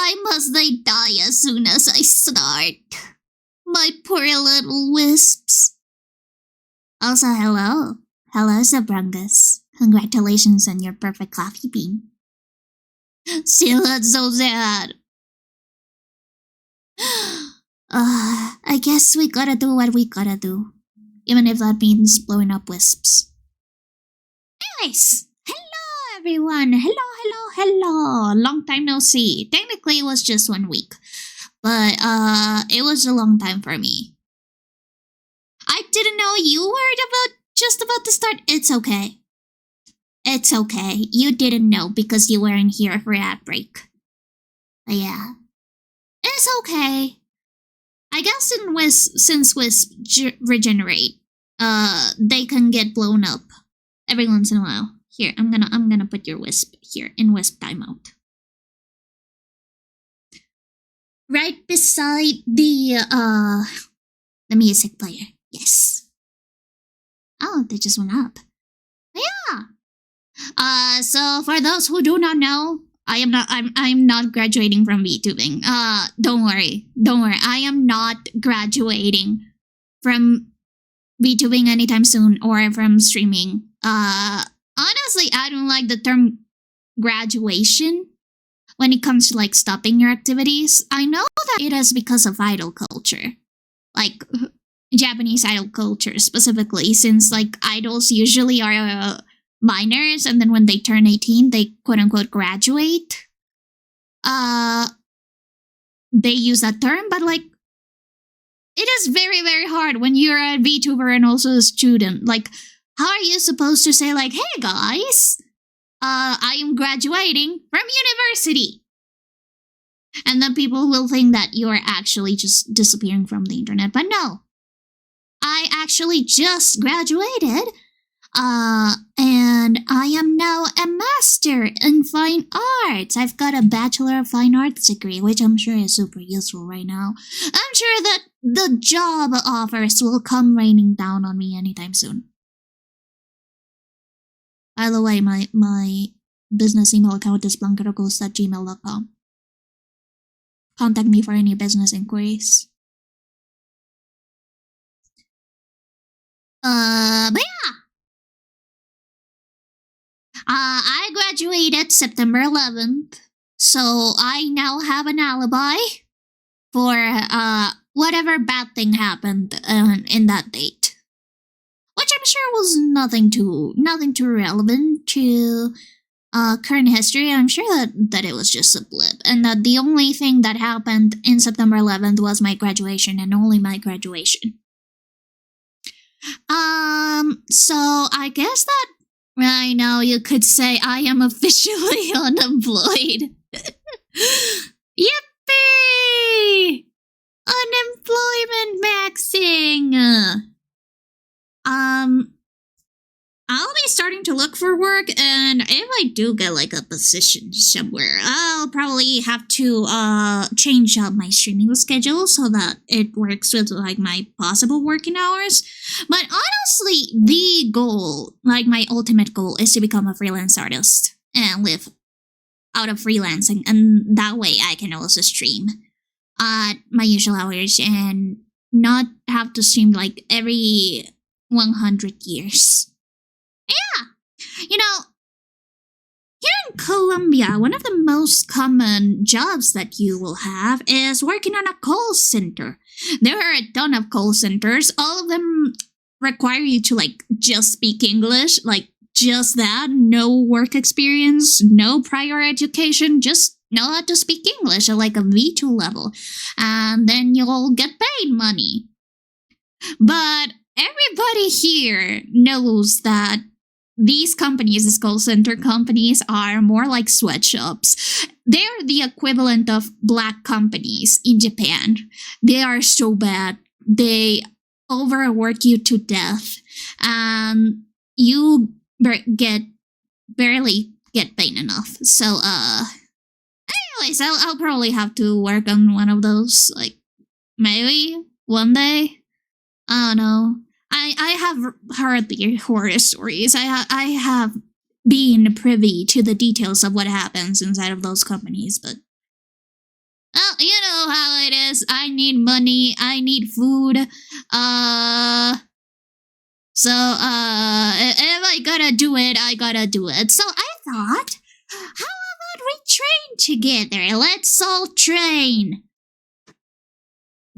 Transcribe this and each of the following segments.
Why must they die as soon as I start? My poor little wisps. Also, hello. Hello, Zabrungus. Congratulations on your perfect coffee bean. Still, that's so sad. I guess we gotta do what we gotta do. Even if that means blowing up wisps. Anyways, hello everyone. Hello. Long time no see. Technically it was just 1 week. But it was a long time for me. I didn't know you were just about to start. It's okay. It's okay. You didn't know because you weren't here for that break. But yeah. It's okay. I guess since wisps regenerate, they can get blown up every once in a while. Here, I'm gonna put your wisp here in wisp timeout. Right beside the music player. Yes. Oh, they just went up. Yeah. So for those who do not know, I'm not graduating from VTubing. Don't worry. I am not graduating from VTubing anytime soon or from streaming. Honestly, I don't like the term graduation when it comes to like stopping your activities. I know that it is because of idol culture. Like Japanese idol culture specifically, since like idols usually are minors, and then when they turn 18, they quote-unquote graduate. They use that term, but like, it is very, very hard when you're a VTuber and also a student. Like, how are you supposed to say like, hey guys, I am graduating from university? And then people will think that you're actually just disappearing from the internet, but no. I actually just graduated. And I am now a master in fine arts. I've got a Bachelor of Fine Arts degree, which I'm sure is super useful right now. I'm sure that the job offers will come raining down on me anytime soon. By the way, my business email account is blancarogos@gmail.com. Contact me for any business inquiries. But yeah. I graduated September 11th, so I now have an alibi for whatever bad thing happened in that date, which I'm sure was nothing too relevant to current history. I'm sure that it was just a blip, and that the only thing that happened in September 11th was my graduation, and only my graduation. So I guess that right now you could say I am officially unemployed. Yippee! Unemployment maxing! I'll be starting to look for work, and if I do get like a position somewhere, I'll probably have to change up my streaming schedule so that it works with like my possible working hours. But honestly, the goal, like my ultimate goal, is to become a freelance artist and live out of freelancing, and that way I can also stream at my usual hours and not have to stream like every 100 years. Yeah, you know, here in Colombia, one of the most common jobs that you will have is working on a call center. There are a ton of call centers. All of them require you to like just speak English, like just that, no work experience, no prior education, just know how to speak English at like a V2 level, and then you'll get paid money. But everybody here knows that these companies, these call center companies, are more like sweatshops. They're the equivalent of black companies in Japan. They are so bad. They overwork you to death, and you barely get paid enough. So, anyways, I'll probably have to work on one of those, like, maybe one day. I don't know. I have heard the horror stories. I have been privy to the details of what happens inside of those companies, but Well, you know how it is. I need money. I need food. If I gotta do it, I gotta do it. So I thought, how about we train together? Let's all train.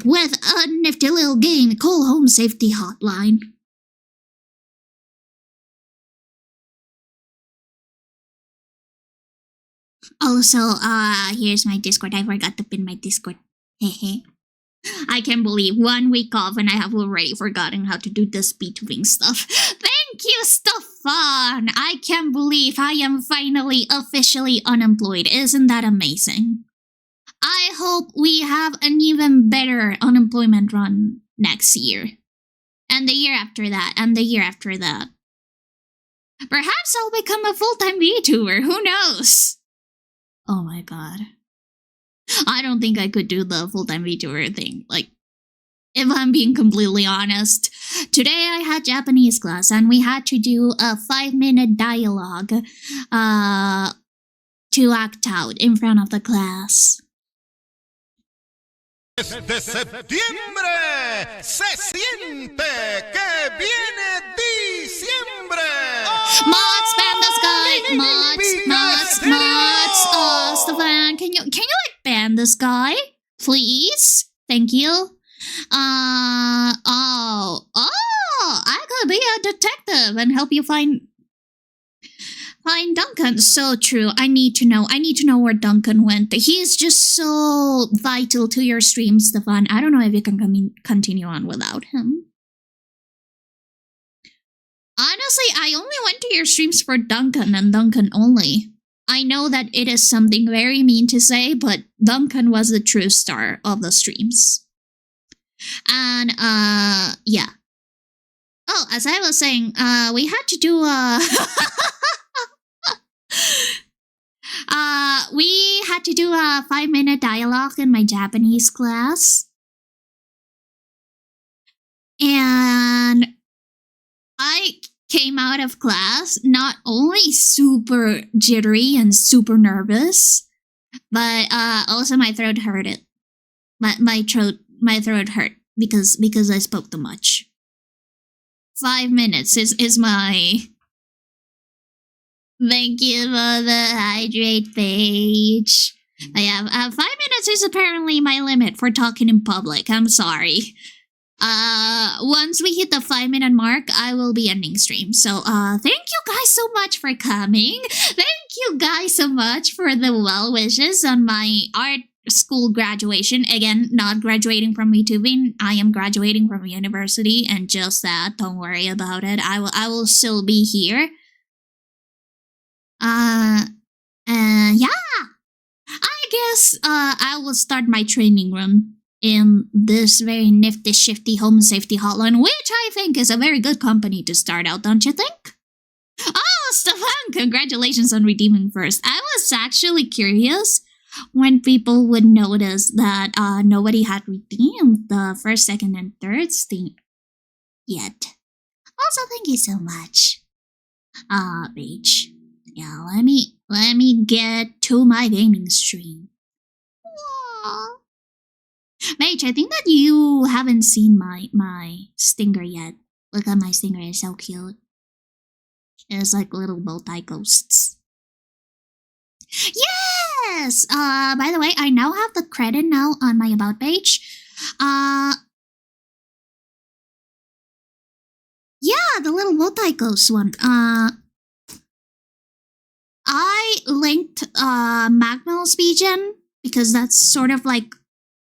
With a nifty little game called Home Safety Hotline. Also, here's my Discord. I forgot to pin my Discord. Hehe. I can't believe 1 week off and I have already forgotten how to do this B2B stuff. Thank you, Stefan! I can't believe I am finally officially unemployed. Isn't that amazing? I hope we have an even better unemployment run next year. And the year after that, and the year after that. Perhaps I'll become a full-time VTuber, who knows? Oh my god. I don't think I could do the full-time VTuber thing. Like, if I'm being completely honest. Today I had Japanese class and we had to do a 5-minute dialogue to act out in front of the class. Desde septiembre se siente que viene diciembre. Mods, ban this guy. Mods. Oh, Stefan, can you like ban this guy, please? Thank you. I could be a detective and help you find Duncan. So true. I need to know where Duncan went. He's just so vital to your stream, Stefan. I don't know if you can continue on without him. Honestly, I only went to your streams for Duncan and Duncan only. I know that it is something very mean to say, but Duncan was the true star of the streams. And, yeah. Oh, as I was saying, we had to do we had to do a 5-minute dialogue in my Japanese class. And I came out of class not only super jittery and super nervous, but also my throat hurted. My throat hurt because I spoke too much. 5 minutes is my... Thank you for the hydrate page. I have 5 minutes is apparently my limit for talking in public. I'm sorry. Once we hit the 5-minute mark, I will be ending stream. So, thank you guys so much for coming. Thank you guys so much for the well wishes on my art school graduation. Again, not graduating from YouTubing. I am graduating from university, and just that. Don't worry about it. I will still be here. Yeah. I guess I will start my training run in this very nifty shifty home safety hotline, which I think is a very good company to start out, don't you think? Oh, Stefan, congratulations on redeeming first. I was actually curious when people would notice that nobody had redeemed the first, second, and third thing yet. Also, thank you so much, Paige. Yeah, let me get to my gaming stream. Aww. Mage, I think that you haven't seen my stinger yet. Look at my stinger, it's so cute. It's like little bow-tie ghosts. Yes! By the way, I now have the credit now on my about page. Yeah, the little bow-tie ghost one. I linked Magmel's VGen because that's sort of like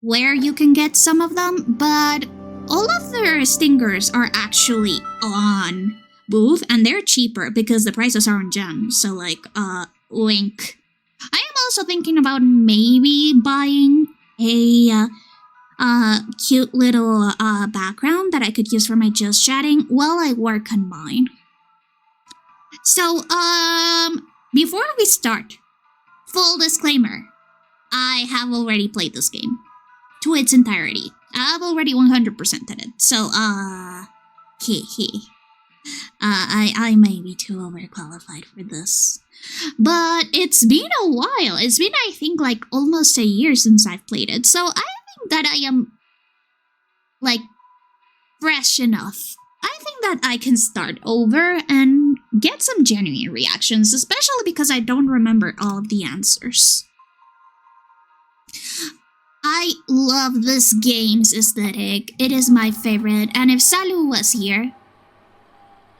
where you can get some of them, but all of their stingers are actually on Booth, and they're cheaper because the prices are on Gem. So like, link. I am also thinking about maybe buying a cute little background that I could use for my just chatting while I work on mine. So, before we start, full disclaimer, I have already played this game to its entirety. I've already 100%ed it. So, hehe. I may be too overqualified for this. But it's been a while. It's been, I think, like almost a year since I've played it. So I think that I am, like, fresh enough. I think that I can start over and get some genuine reactions, especially because I don't remember all of the answers. I love this game's aesthetic. It is my favorite. And if Salu was here,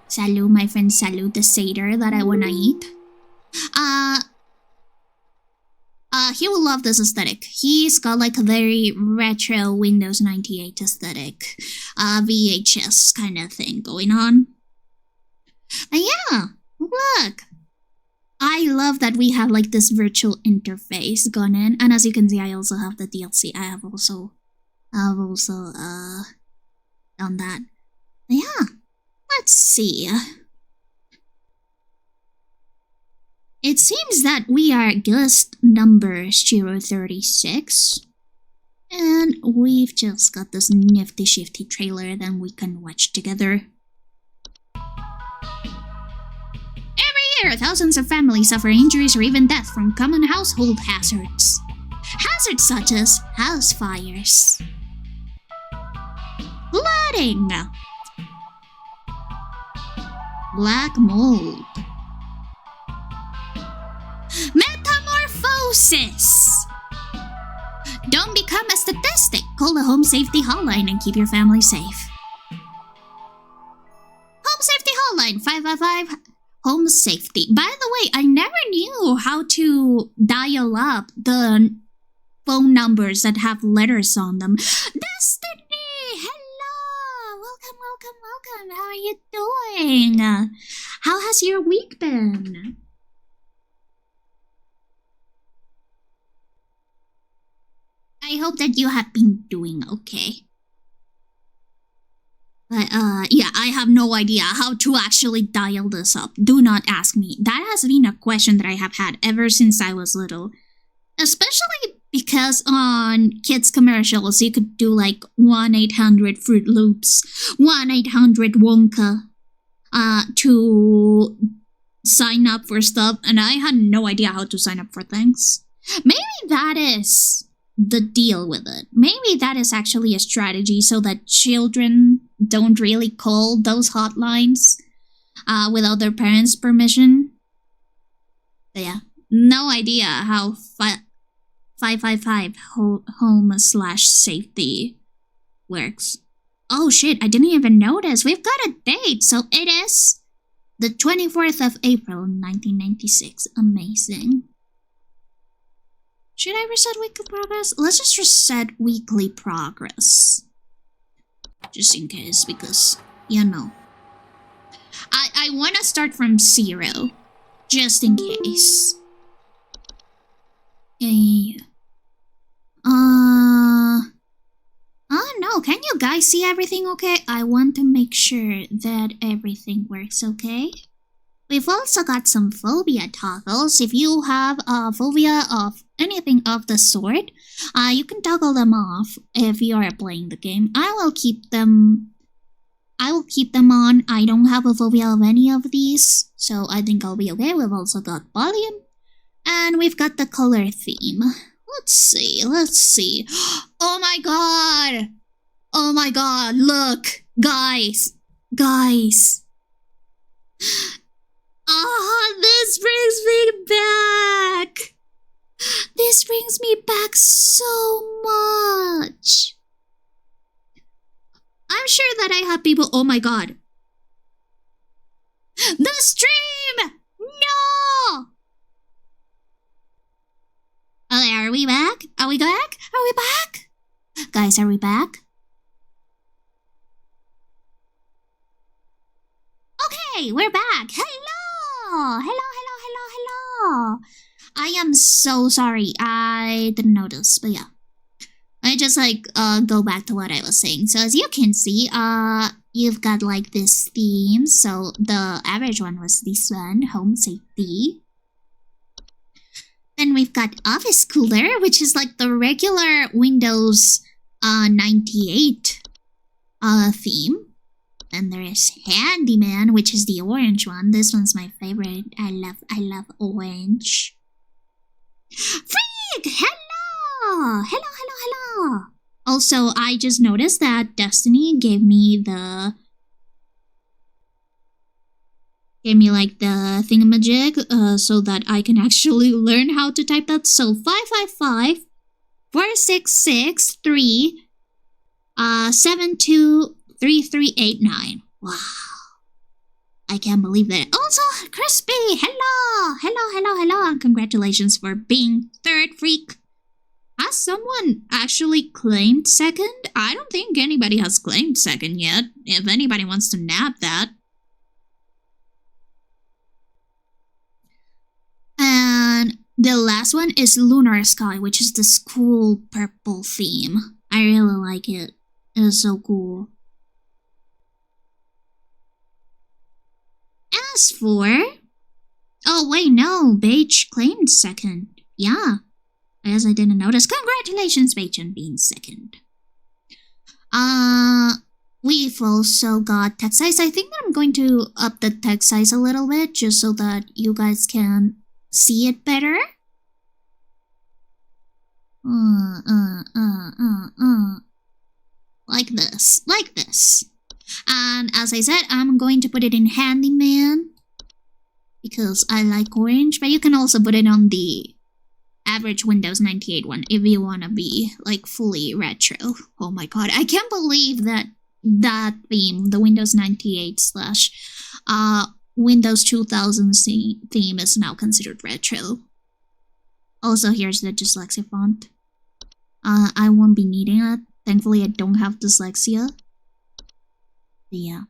Salu, my friend Salu, the satyr that I wanna eat, he will love this aesthetic. He's got like a very retro Windows 98 aesthetic, VHS kind of thing going on. And yeah, look. I love that we have like this virtual interface gone in, and as you can see, I also have the DLC. I have also done that. But yeah, let's see. It seems that we are guest number 036, and we've just got this nifty shifty trailer that we can watch together. Every year, thousands of families suffer injuries or even death from common household hazards. Hazards such as house fires, flooding, black mold, metamorphosis. Don't become a statistic. Call the Home Safety Hotline and keep your family safe. Home Safety Hotline 555 Home Safety. By the way, I never knew how to dial up the phone numbers that have letters on them. Destiny! Hello! Welcome. How are you doing? How has your week been? I hope that you have been doing okay. But, yeah, I have no idea how to actually dial this up. Do not ask me. That has been a question that I have had ever since I was little. Especially because on kids' commercials, you could do like 1-800 Fruit Loops, 1-800 Wonka, to sign up for stuff, and I had no idea how to sign up for things. Maybe that is the deal with it. Maybe that is actually a strategy so that children don't really call those hotlines without their parents' permission. But yeah, no idea how 555 home/safety works. Oh shit, I didn't even notice. We've got a date, so it is the 24th of April, 1996. Amazing. Should I reset weekly progress? Let's just reset weekly progress. Just in case, because, you know. I want to start from 0. Just in case. Okay. Oh no, can you guys see everything okay? I want to make sure that everything works okay. We've also got some phobia toggles. If you have a phobia of anything of the sort, you can toggle them off if you are playing the game. I will keep them on. I don't have a phobia of any of these, so I think I'll be okay. We've also got volume, and we've got the color theme. Let's see. Oh my god, look, guys. This brings me back. This brings me back so much. I'm sure that I have people. Oh my god. The stream! No! Okay, are we back? Are we back? Guys, are we back? Okay, we're back. Hello! I am so sorry. I didn't notice, but yeah. I just go back to what I was saying. So as you can see, you've got like this theme. So the average one was this one, Home Safety. Then we've got Office Cooler, which is like the regular Windows 98 theme. And there is Handyman, which is the orange one. This one's my favorite. I love orange. Freak! Hello! Hello. Also, I just noticed that Destiny gave me like the thingamajig so that I can actually learn how to type that. So 555-466-3-723389. Wow. I can't believe that. Also, Crispy, hello, and congratulations for being third, Freak. Has someone actually claimed second? I don't think anybody has claimed second yet. If anybody wants to nab that. And the last one is Lunar Sky, which is this cool purple theme. I really like it. It is so cool. As for... Oh wait, no, Beige claimed second. Yeah. I guess I didn't notice. Congratulations, Beige, on being second. We've also got text size. I think that I'm going to up the text size a little bit just so that you guys can see it better. Like this. And as I said, I'm going to put it in Handyman because I like orange, but you can also put it on the average Windows 98 one if you want to be like fully retro. Oh my god, I can't believe that theme, the Windows 98 / Windows 2000 theme, is now considered retro. Also, here's the dyslexia font. I won't be needing it. Thankfully, I don't have dyslexia. Yeah.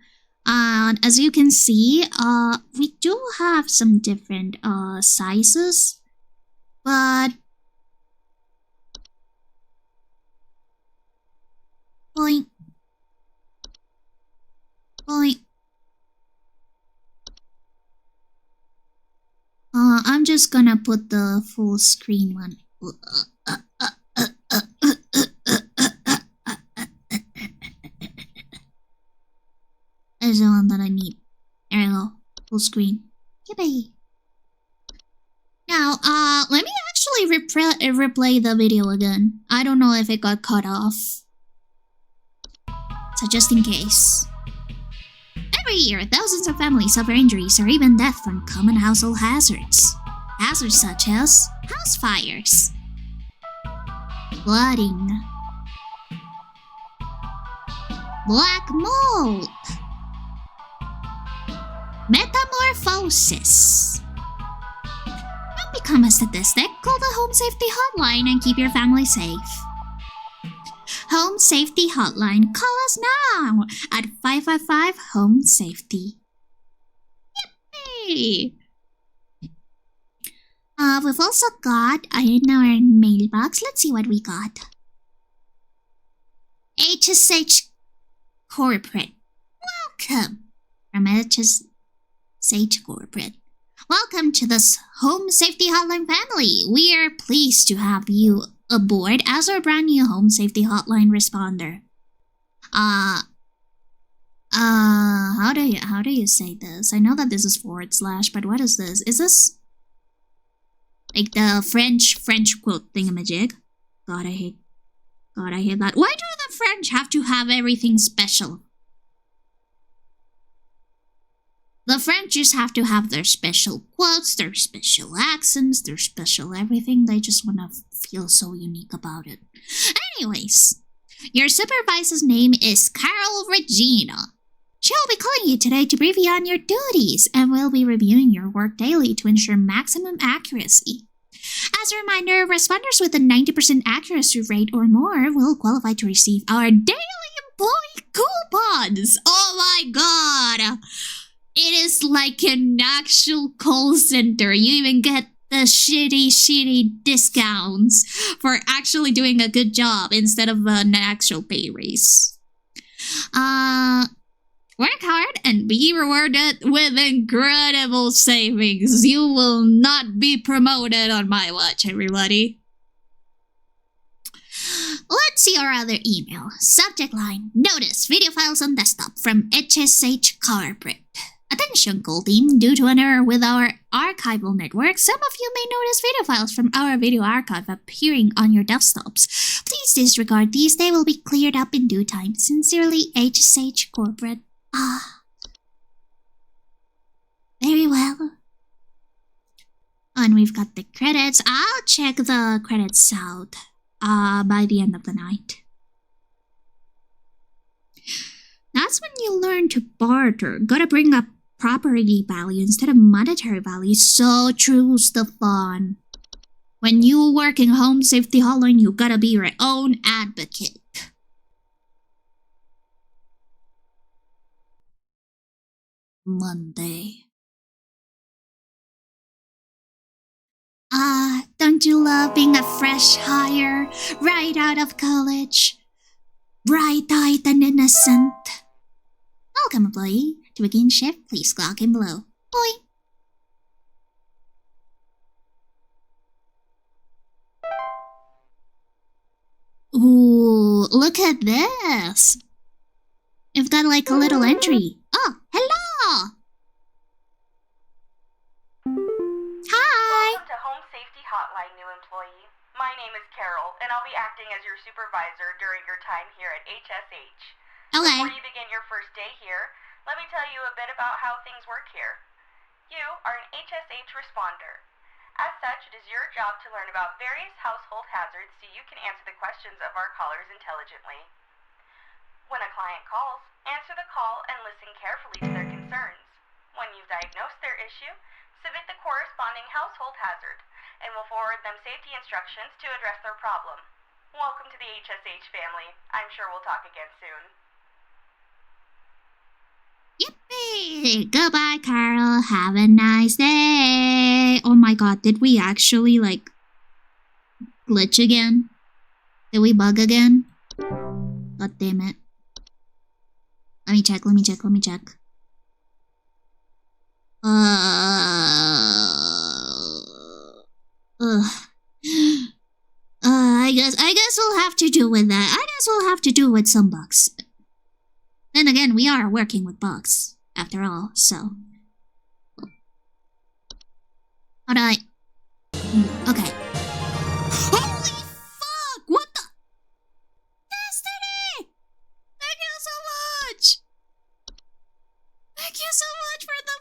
And as you can see, we do have some different sizes, but boing. I'm just gonna put the full screen one. Is the one that I need. There we go. Full screen. Yippee! Now, let me actually replay the video again. I don't know if it got cut off. So just in case. Every year, thousands of families suffer injuries or even death from common household hazards. Hazards such as house fires, flooding, black mold, metamorphosis. Don't become a statistic. Call the Home Safety Hotline and keep your family safe. Home Safety Hotline. Call us now at 555-HOME-SAFETY. Yippee! We've also got in our mailbox. Let's see what we got. HSH Corporate. Welcome from HSH Corporate. Welcome to this Home Safety Hotline family. We are pleased to have you aboard as our brand new Home Safety Hotline responder. How do you say this? I know that this is / but what is this? Is this like the French quote thingamajig? God, I hate that. Why do the French have to have everything special? The French just have to have their special quotes, their special accents, their special everything. They just want to feel so unique about it. Anyways, your supervisor's name is Carol Regina. She'll be calling you today to brief you on your duties and will be reviewing your work daily to ensure maximum accuracy. As a reminder, responders with a 90% accuracy rate or more will qualify to receive our daily employee coupons. Oh my god! It is like an actual call center. You even get the shitty discounts for actually doing a good job instead of an actual pay raise. Work hard and be rewarded with incredible savings. You will not be promoted on my watch, everybody. Let's see our other email. Subject line: Notice video files on desktop from HSH Corporate. Attention, Gold Team. Due to an error with our archival network, some of you may notice video files from our video archive appearing on your desktops. Please disregard these. They will be cleared up in due time. Sincerely, HSH Corporate. Very well. And we've got the credits. I'll check the credits out by the end of the night. That's when you learn to barter. Gotta bring up property value instead of monetary value. So true, Stefan. When you work in home safety hotline, you gotta be your own advocate. Monday. Don't you love being a fresh hire, right out of college? Bright-eyed and innocent. Welcome, employee. To begin shift, please clock in below. Boy. Ooh, look at this. We've got like a little entry. Oh, hello! Hi! Welcome to Home Safety Hotline, new employee. My name is Carol, and I'll be acting as your supervisor during your time here at HSH. Okay. Before you begin your first day here, let me tell you a bit about how things work here. You are an HSH responder. As such, it is your job to learn about various household hazards so you can answer the questions of our callers intelligently. When a client calls, answer the call and listen carefully to their concerns. When you've diagnosed their issue, submit the corresponding household hazard, and we'll forward them safety instructions to address their problem. Welcome to the HSH family. I'm sure we'll talk again soon. Yippee! Goodbye, Carol. Have a nice day. Oh my god, did we actually, like, glitch again? Did we bug again? God damn it. Let me check. I guess we'll have to do with that. I guess we'll have to do with some bugs. Then again, we are working with bugs, after all, so... Alright. Okay. Holy fuck! What the... Destiny! Thank you so much! Thank you so much for the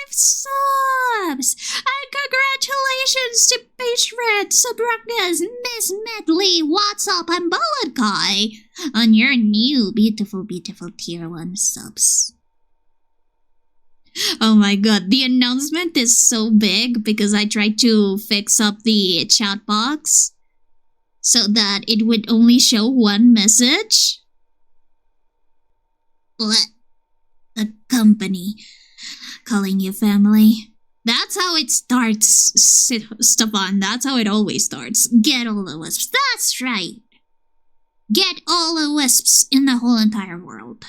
5 subs! And congratulations to Page Red, Subruckus, Miss Medley, What's Up, and Bullet Guy on your new beautiful tier 1 subs. Oh my god, the announcement is so big because I tried to fix up the chat box so that it would only show one message. What? A company calling you family. That's how it starts, Stefan. That's how it always starts. Get all the wisps. That's right. Get all the wisps in the whole entire world.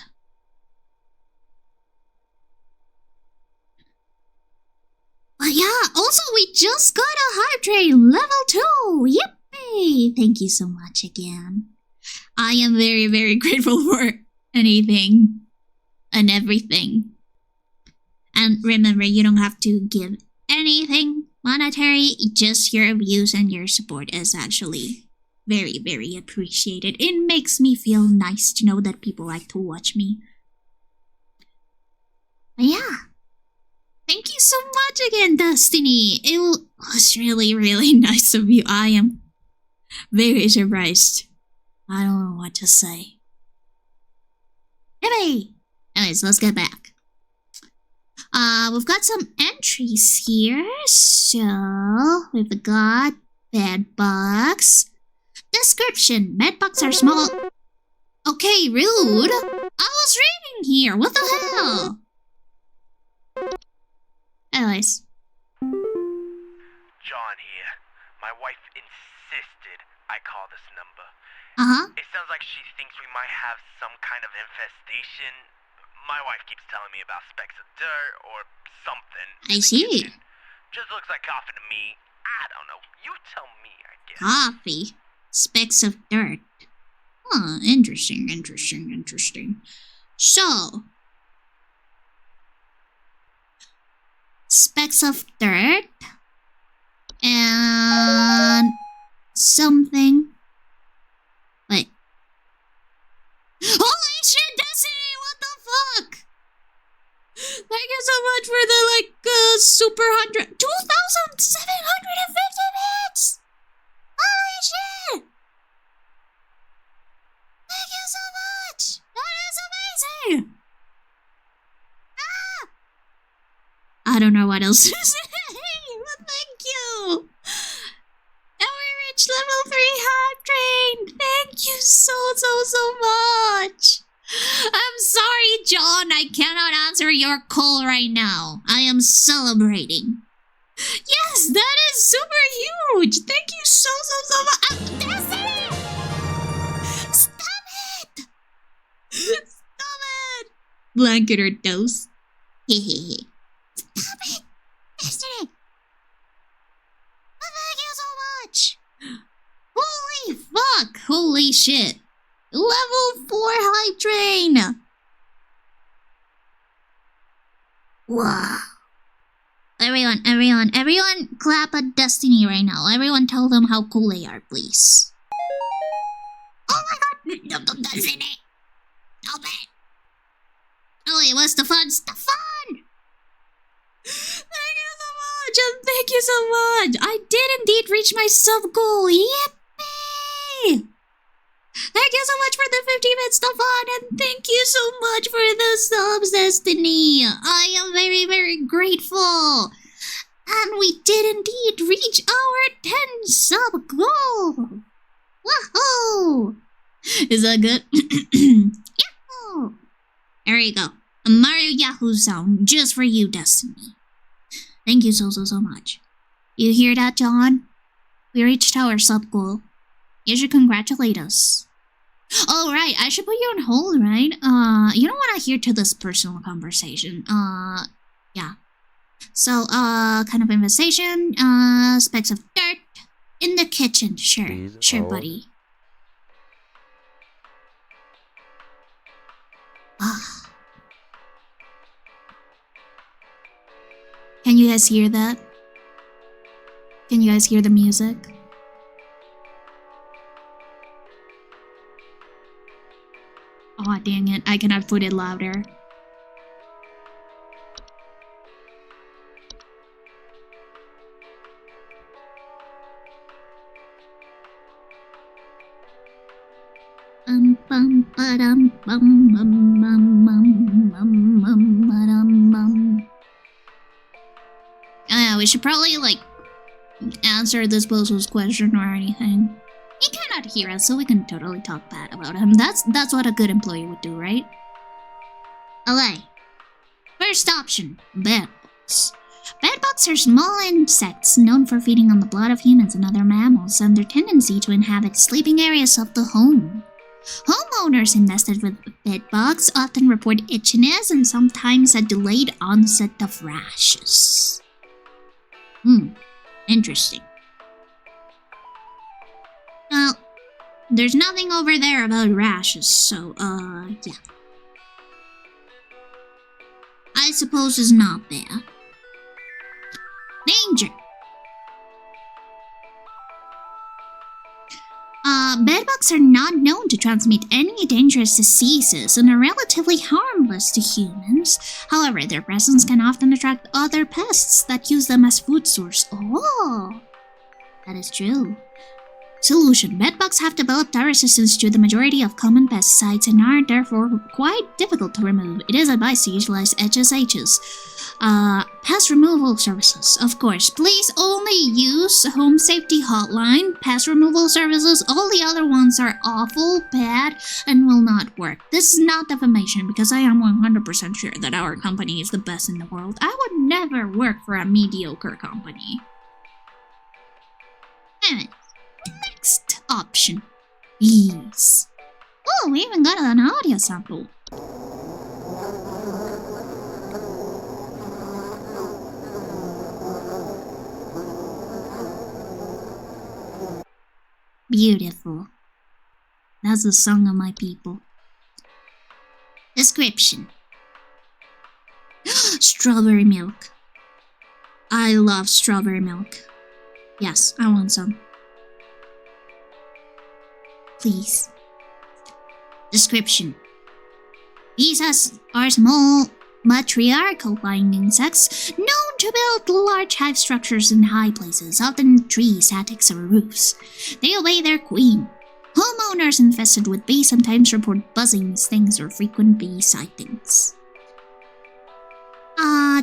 But yeah, also we just got a hype train, level 2. Yippee! Thank you so much again. I am very, very grateful for anything and everything. And remember, you don't have to give anything monetary, just your views and your support is actually very, very appreciated. It makes me feel nice to know that people like to watch me. But yeah. Thank you so much again, Destiny. It was really, really nice of you. I am very surprised. I don't know what to say. Hey! Anyways, let's get back. We've got some entries here. So, we've got bedbugs. Description. Bedbugs are small. Okay, rude. I was reading here. What the hell? Anyways. John here. My wife insisted I call this number. Uh-huh. It sounds like she thinks we might have some kind of infestation. My wife keeps telling me about specks of dirt or something. I see. Just looks like coffee to me. I don't know. You tell me, I guess. Coffee. Specks of dirt. Huh, interesting. So, specks of dirt and something. Wait. Holy shit, Destiny! What the fuck? Thank you so much for the super 2,750 bits! Holy shit! Thank you so much! That is amazing! Ah! I don't know what else to say, but thank you! And we reached level 3 hype train! Thank you so much! I'm sorry, John, I cannot answer your call right now. I am celebrating. Yes, that is super huge! Thank you so much! Destiny! Stop it! Stop it! Blanket or toast? Hehe. Stop it! Destiny! Thank you so much! Holy fuck! Holy shit! Level 4 hype train! Wow. Everyone clap at Destiny right now. Everyone tell them how cool they are, please. Oh my god! Destiny! Stop it! Oh wait, what's the fun? Thank you so much! And thank you so much! I did indeed reach my sub goal! Yippee! Thank you so much for the 50 bits, Stefan, and thank you so much for the subs, Destiny. I am very grateful. And we did indeed reach our 10 sub goal. Woohoo! Is that good? Yahoo! There you go. A Mario Yahoo sound just for you, Destiny. Thank you so much. You hear that, John? We reached our sub goal. You should congratulate us. Oh, right. I should put you on hold, right? You don't want to hear to this personal conversation. Yeah. So, kind of infestation, specks of dirt in the kitchen. Sure, buddy. Can you guys hear that? Can you guys hear the music? Oh, dang it. I cannot put it louder. Yeah, we should probably, answer this bozo's question or anything. He cannot hear us, so we can totally talk bad about him. That's what a good employee would do, right? Okay. First option, bedbugs. Bedbugs are small insects known for feeding on the blood of humans and other mammals, and their tendency to inhabit sleeping areas of the home. Homeowners infested with bedbugs often report itchiness and sometimes a delayed onset of rashes. Interesting. Well, there's nothing over there about rashes, so, yeah. I suppose it's not bad. Danger! Bedbugs are not known to transmit any dangerous diseases and are relatively harmless to humans. However, their presence can often attract other pests that use them as food source. Oh, that is true. Solution. Bedbugs have developed a resistance to the majority of common pesticides and are therefore quite difficult to remove. It is advised to utilize HSHs. Pest removal services. Of course, please only use Home Safety Hotline. Pest removal services, all the other ones are awful, bad, and will not work. This is not defamation because I am 100% sure that our company is the best in the world. I would never work for a mediocre company. Anyway. Next option, bees. Oh, we even got an audio sample. Beautiful. That's the song of my people. Description. Strawberry milk. I love strawberry milk. Yes, I want some. Please. Description. These are small matriarchal flying insects known to build large hive structures in high places, often trees, attics, or roofs. They obey their queen. Homeowners infested with bees sometimes report buzzing, stings, or frequent bee sightings.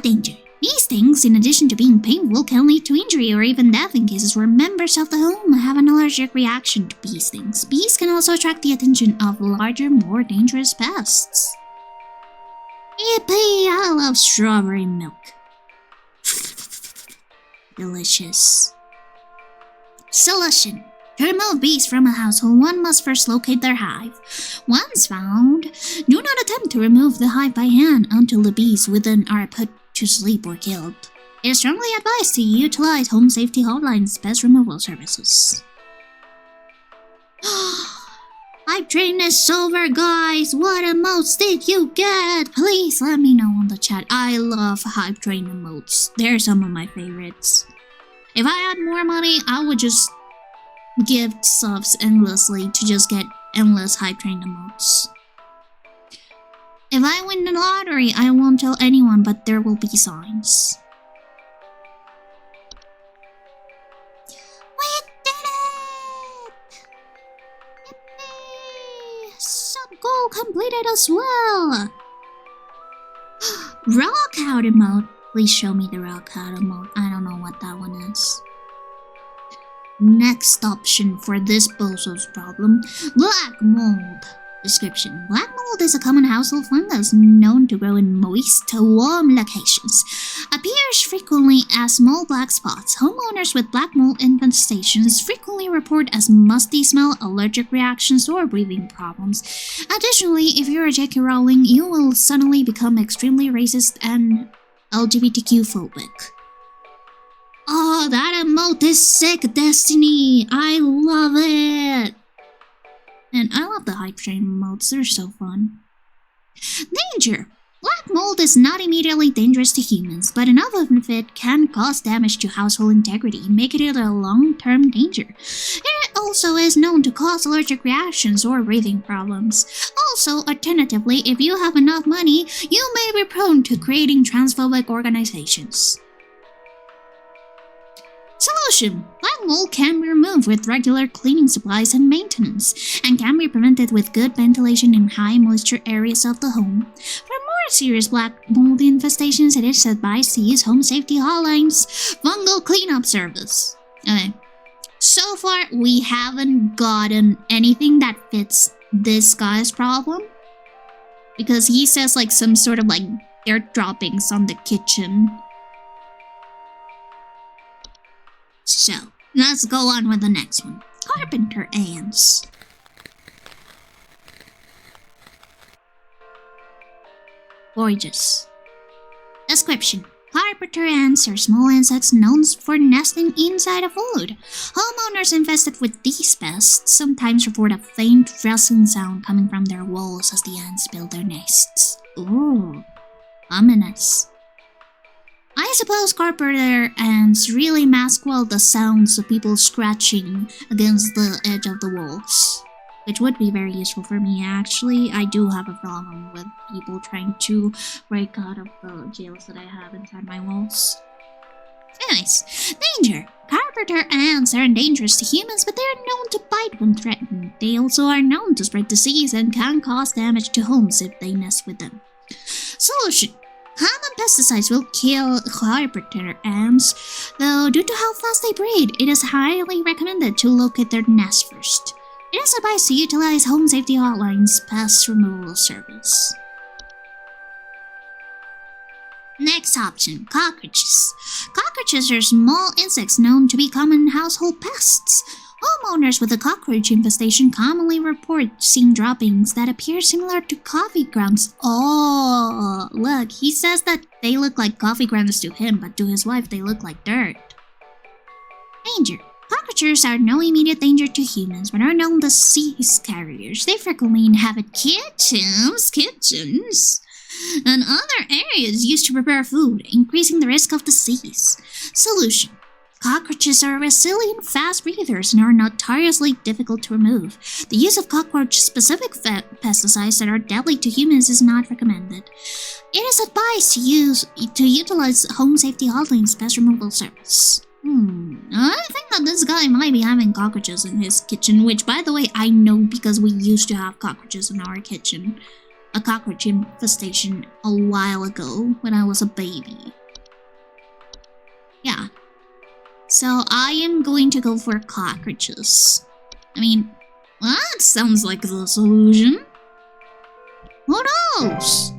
Danger. These stings, in addition to being painful, can lead to injury or even death in cases where members of the home have an allergic reaction to bee stings. Bees can also attract the attention of larger, more dangerous pests. Yippee! I love strawberry milk. Delicious. Solution. To remove bees from a household, one must first locate their hive. Once found, do not attempt to remove the hive by hand until the bees within are put to sleep or killed. It is strongly advised to utilize home safety hotlines pest removal services. Hive train is over, guys! What emotes did you get? Please let me know on the chat. I love hive train emotes. They're some of my favorites. If I had more money, I would just give subs endlessly to just get endless hive train emotes. If I win the lottery, I won't tell anyone, but there will be signs. We did it! Yippee! Some goal completed as well! Rock out emote. Please show me the rock out emote. I don't know what that one is. Next option for this bozo's problem, black mold. Description. Black mold is a common household fungus known to grow in moist to warm locations. Appears frequently as small black spots. Homeowners with black mold infestations frequently report as musty smell, allergic reactions, or breathing problems. Additionally, if you're a J.K. Rowling, you will suddenly become extremely racist and LGBTQ phobic. Oh, that emote is sick, Destiny! I love it! And I love the hype train emotes, they're so fun. Danger! Black mold is not immediately dangerous to humans, but enough of it can cause damage to household integrity, making it a long-term danger. It also is known to cause allergic reactions or breathing problems. Also, alternatively, if you have enough money, you may be prone to creating transphobic organizations. Solution. Black mold can be removed with regular cleaning supplies and maintenance, and can be prevented with good ventilation in high moisture areas of the home. For more serious black mold infestations, it is advised to use home safety hotlines fungal cleanup service. Okay. So far, we haven't gotten anything that fits this guy's problem, because he says like some sort of like dirt droppings on the kitchen. So, let's go on with the next one. Carpenter ants. Gorgeous. Description. Carpenter ants are small insects known for nesting inside of wood. Homeowners infested with these pests sometimes report a faint rustling sound coming from their walls as the ants build their nests. Ooh, ominous. I suppose carpenter ants really mask well the sounds of people scratching against the edge of the walls, which would be very useful for me actually. I do have a problem with people trying to break out of the jails that I have inside my walls. Anyways, danger! Carpenter ants aren't dangerous to humans, but they are known to bite when threatened. They also are known to spread disease and can cause damage to homes if they nest with them. Solution. Common pesticides will kill carpenter ants, though due to how fast they breed, it is highly recommended to locate their nest first. It is advised to utilize home safety hotlines pest removal service. Next option, cockroaches. Cockroaches are small insects known to be common household pests. Homeowners with a cockroach infestation commonly report seeing droppings that appear similar to coffee grounds. Oh, look, he says that they look like coffee grounds to him, but to his wife they look like dirt. Danger. Cockroaches are no immediate danger to humans, but are known disease carriers. They frequently inhabit kitchens, and other areas used to prepare food, increasing the risk of disease. Solution. Cockroaches are resilient, fast breathers and are notoriously difficult to remove. The use of cockroach-specific pesticides that are deadly to humans is not recommended. It is advised to utilize Home Safety Hotline's pest removal service. I think that this guy might be having cockroaches in his kitchen, which, by the way, I know because we used to have cockroaches in our kitchen. A cockroach infestation a while ago when I was a baby. Yeah. So I am going to go for cockroaches. I mean, that sounds like the solution. Who knows?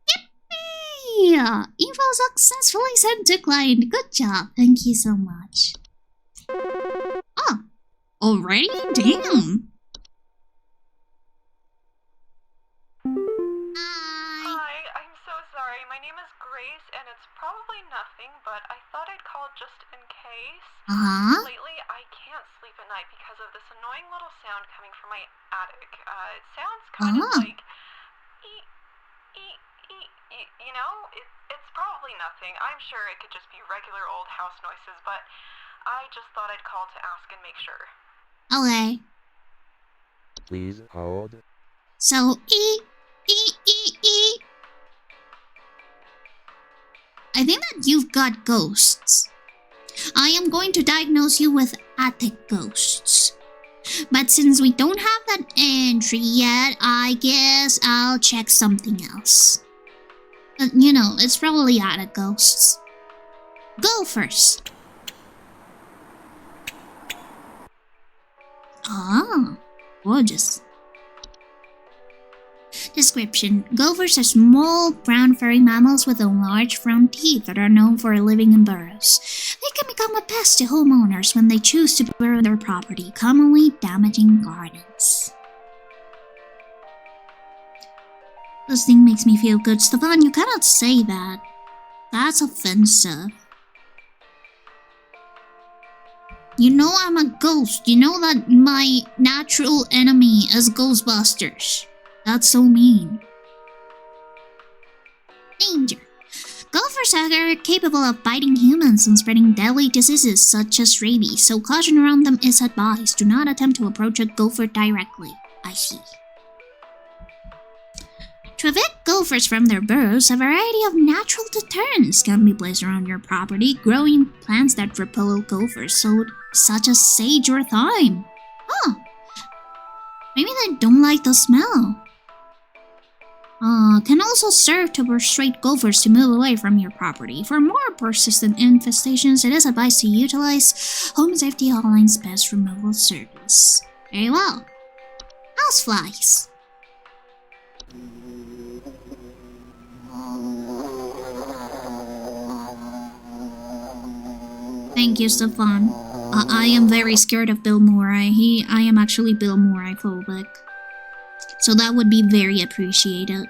Yippee! Info successfully sent to client. Good job. Thank you so much. Oh, already? Damn. Hi, I'm so sorry. My name is Grace, and it's probably nothing, but I thought I'd call just in case. Lately, I can't sleep at night because of this annoying little sound coming from my attic. It sounds kind of like... You know, it's probably nothing. I'm sure it could just be regular old house noises, but I just thought I'd call to ask and make sure. Okay. Please hold. So, I think that you've got ghosts. I am going to diagnose you with attic ghosts. But since we don't have that entry yet, I guess I'll check something else. You know, it's probably attic ghosts. Go first. Ah, gorgeous. Description. Gophers are small, brown furry mammals with large front teeth that are known for living in burrows. They can become a pest to homeowners when they choose to burrow their property, commonly damaging gardens. This thing makes me feel good. Stefan, you cannot say that. That's offensive. You know I'm a ghost. You know that my natural enemy is Ghostbusters. That's so mean. Danger. Gophers are capable of biting humans and spreading deadly diseases such as rabies, so caution around them is advised. Do not attempt to approach a gopher directly. I see. To evict gophers from their burrows, a variety of natural deterrents can be placed around your property, growing plants that repel gophers, such as sage or thyme. Huh. Maybe they don't like the smell. Can also serve to persuade gophers to move away from your property. For more persistent infestations, it is advised to utilize Home Safety Hotline's pest removal service. Very well. Houseflies. Thank you, Stefan. I am very scared of Bill Murray. I am actually Bill Murray phobic. So that would be very appreciated.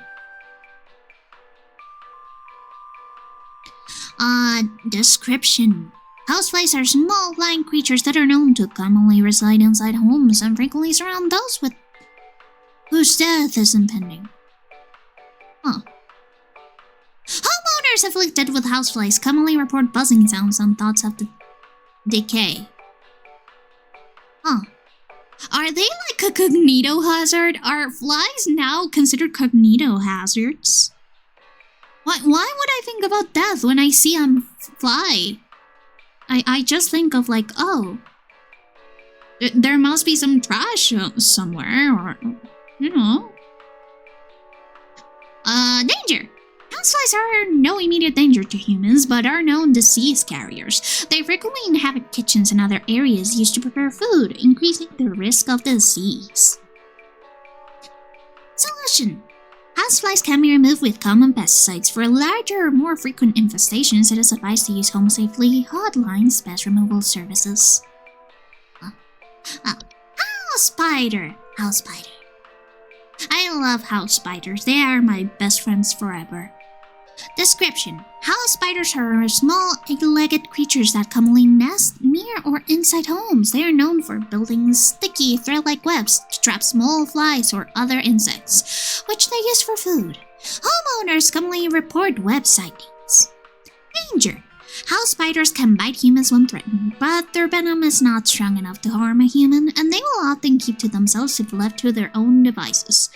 Description. Houseflies are small flying creatures that are known to commonly reside inside homes and frequently surround those whose death is impending. Huh. Homeowners afflicted with houseflies commonly report buzzing sounds and thoughts of decay. Huh. Are they like a cognito hazard? Are flies now considered cognito hazards? Why would I think about death when I see a fly? I just think of like, oh, there must be some trash somewhere, or, you know. Danger! Houseflies are no immediate danger to humans, but are known disease carriers. They frequently inhabit kitchens and other areas used to prepare food, increasing the risk of disease. Solution. Houseflies can be removed with common pesticides. For larger or more frequent infestations, it is advised to use Home Safety Hotline's pest removal services. House spider. House spider. I love house spiders. They are my best friends forever. Description. House spiders are small, egg-legged creatures that commonly nest near near or inside homes. They are known for building sticky thread-like webs to trap small flies or other insects, which they use for food. Homeowners commonly report web sightings. Danger. House spiders can bite humans when threatened, but their venom is not strong enough to harm a human, and they will often keep to themselves if left to their own devices.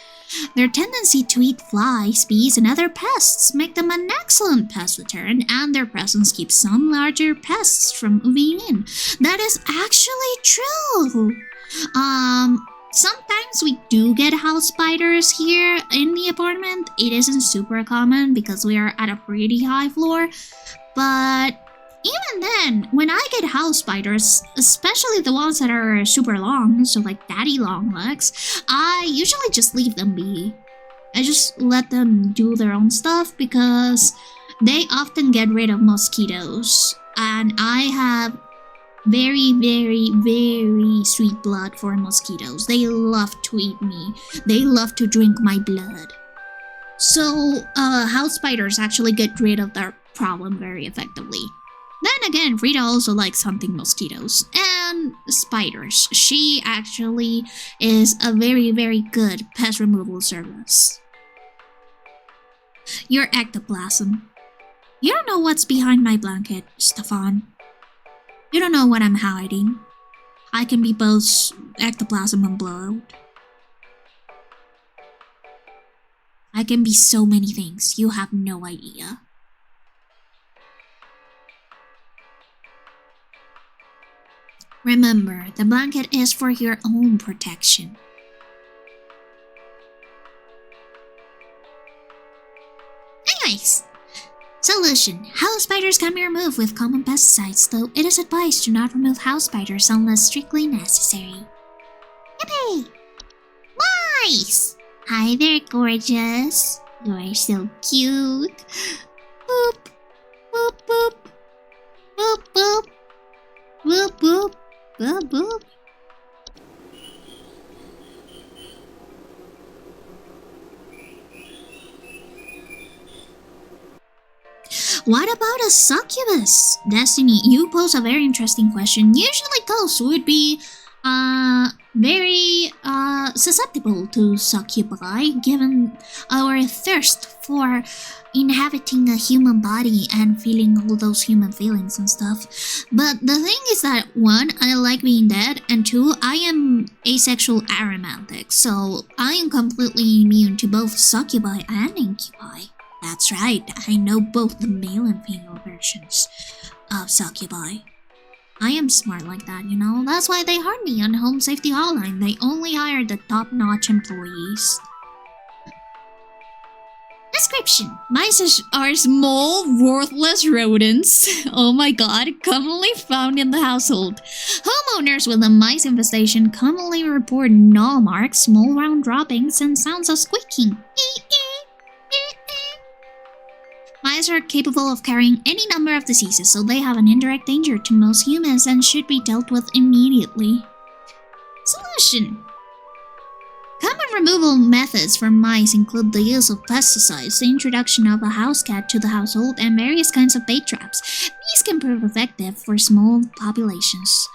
Their tendency to eat flies, bees, and other pests make them an excellent pest deterrent, and their presence keeps some larger pests from moving in. That is actually true! Sometimes we do get house spiders here in the apartment. It isn't super common because we are at a pretty high floor, but even then, when I get house spiders, especially the ones that are super long, so like daddy long legs, I usually just leave them be. I just let them do their own stuff because they often get rid of mosquitoes. And I have very, very, very sweet blood for mosquitoes. They love to eat me. They love to drink my blood. So, house spiders actually get rid of their problem very effectively. Then again, Rita also likes hunting mosquitoes and spiders. She actually is a very, very good pest removal service. Your ectoplasm. You don't know what's behind my blanket, Stefan. You don't know what I'm hiding. I can be both ectoplasm and blood. I can be so many things, you have no idea. Remember, the blanket is for your own protection. Anyways, solution. House spiders can be removed with common pesticides, though it is advised to not remove house spiders unless strictly necessary. Yippee! Mice! Hi there, gorgeous. You are so cute. Boop, boop, boop. Boop, boop. Boop, boop. Boop, boop. What about a succubus? Destiny, you pose a very interesting question. Usually ghosts would be very susceptible to succubi, given our thirst for inhabiting a human body and feeling all those human feelings and stuff. But the thing is that, one, I like being dead, and two, I am asexual aromantic, so I am completely immune to both succubi and incubi. That's right, I know both the male and female versions of succubi. I am smart like that, you know? That's why they hired me on Home Safety Hotline. They only hire the top-notch employees. Description. Mice are small, worthless rodents. Oh my god, commonly found in the household. Homeowners with a mice infestation commonly report gnaw marks, small round droppings, and sounds of squeaking. Mice are capable of carrying any number of diseases, so they have an indirect danger to most humans and should be dealt with immediately. Solution. Common removal methods for mice include the use of pesticides, the introduction of a house cat to the household, and various kinds of bait traps. These can prove effective for small populations.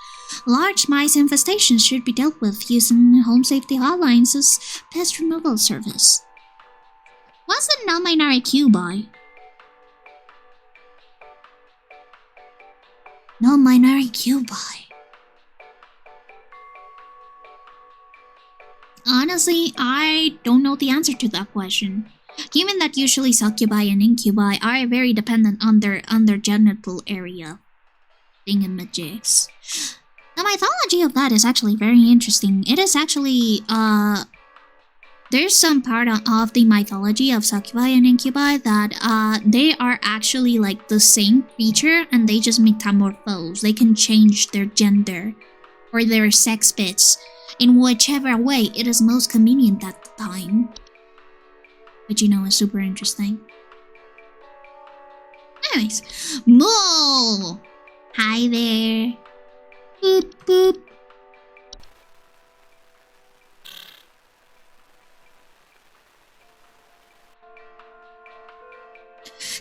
Large mice infestations should be dealt with using Home Safety Hotlines as pest removal service. What's the non-binary cubi? Non-binary cubi. Honestly, I don't know the answer to that question. Given that usually succubi and incubi are very dependent on their genital area thingamajigs. The mythology of that is actually very interesting. It is actually, there's some part of the mythology of succubi and incubi that they are actually like the same creature and they just metamorphose. They can change their gender or their sex bits in whichever way it is most convenient at the time. Which you know is super interesting. Anyways, Moo! Hi there. Boop boop.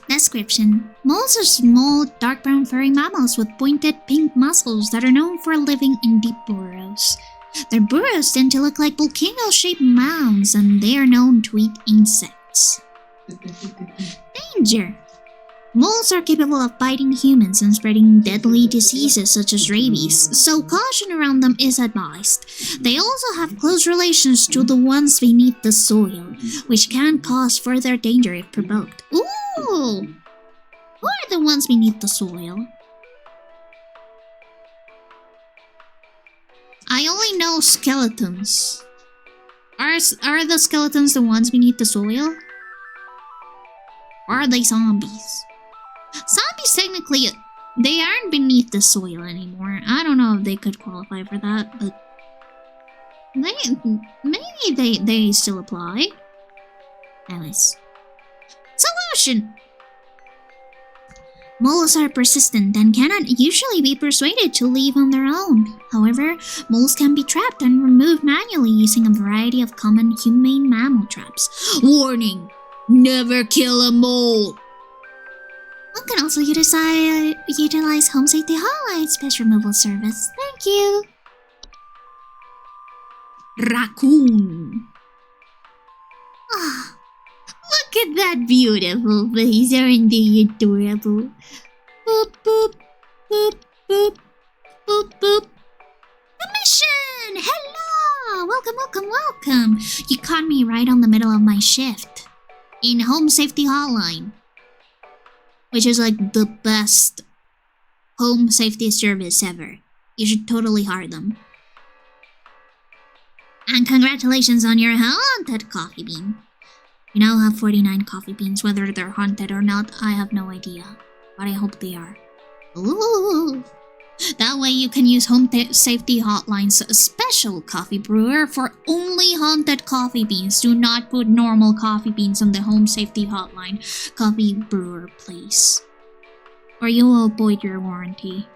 Description. Moles are small, dark brown furry mammals with pointed pink muscles that are known for living in deep burrows. Their burrows tend to look like volcano-shaped mounds, and they are known to eat insects. Danger. Moles are capable of biting humans and spreading deadly diseases such as rabies, so caution around them is advised. They also have close relations to the ones beneath the soil, which can cause further danger if provoked. Ooh! Who are the ones beneath the soil? I only know skeletons. Are the skeletons the ones beneath the soil? Or are they zombies? Zombies technically, they aren't beneath the soil anymore. I don't know if they could qualify for that, but maybe they still apply. Anyways. Solution! Moles are persistent and cannot usually be persuaded to leave on their own. However, moles can be trapped and removed manually using a variety of common humane mammal traps. Warning! Never kill a mole! One can also utilize Home Safety Hotline's pest removal service. Thank you! Raccoon. Ah, look at that beautiful face, aren't they adorable? Boop, boop, boop, boop, boop, boop. Commission! Hello! Welcome. You caught me right on the middle of my shift. In Home Safety Hotline. Which is like the best home safety service ever. You should totally hire them. And congratulations on your haunted coffee bean. You now have 49 coffee beans. Whether they're haunted or not, I have no idea. But I hope they are. Ooh. That way you can use Home Safety Hotline's special coffee brewer for only haunted coffee beans. Do not put normal coffee beans on the Home Safety Hotline coffee brewer, please. Or you will void your warranty.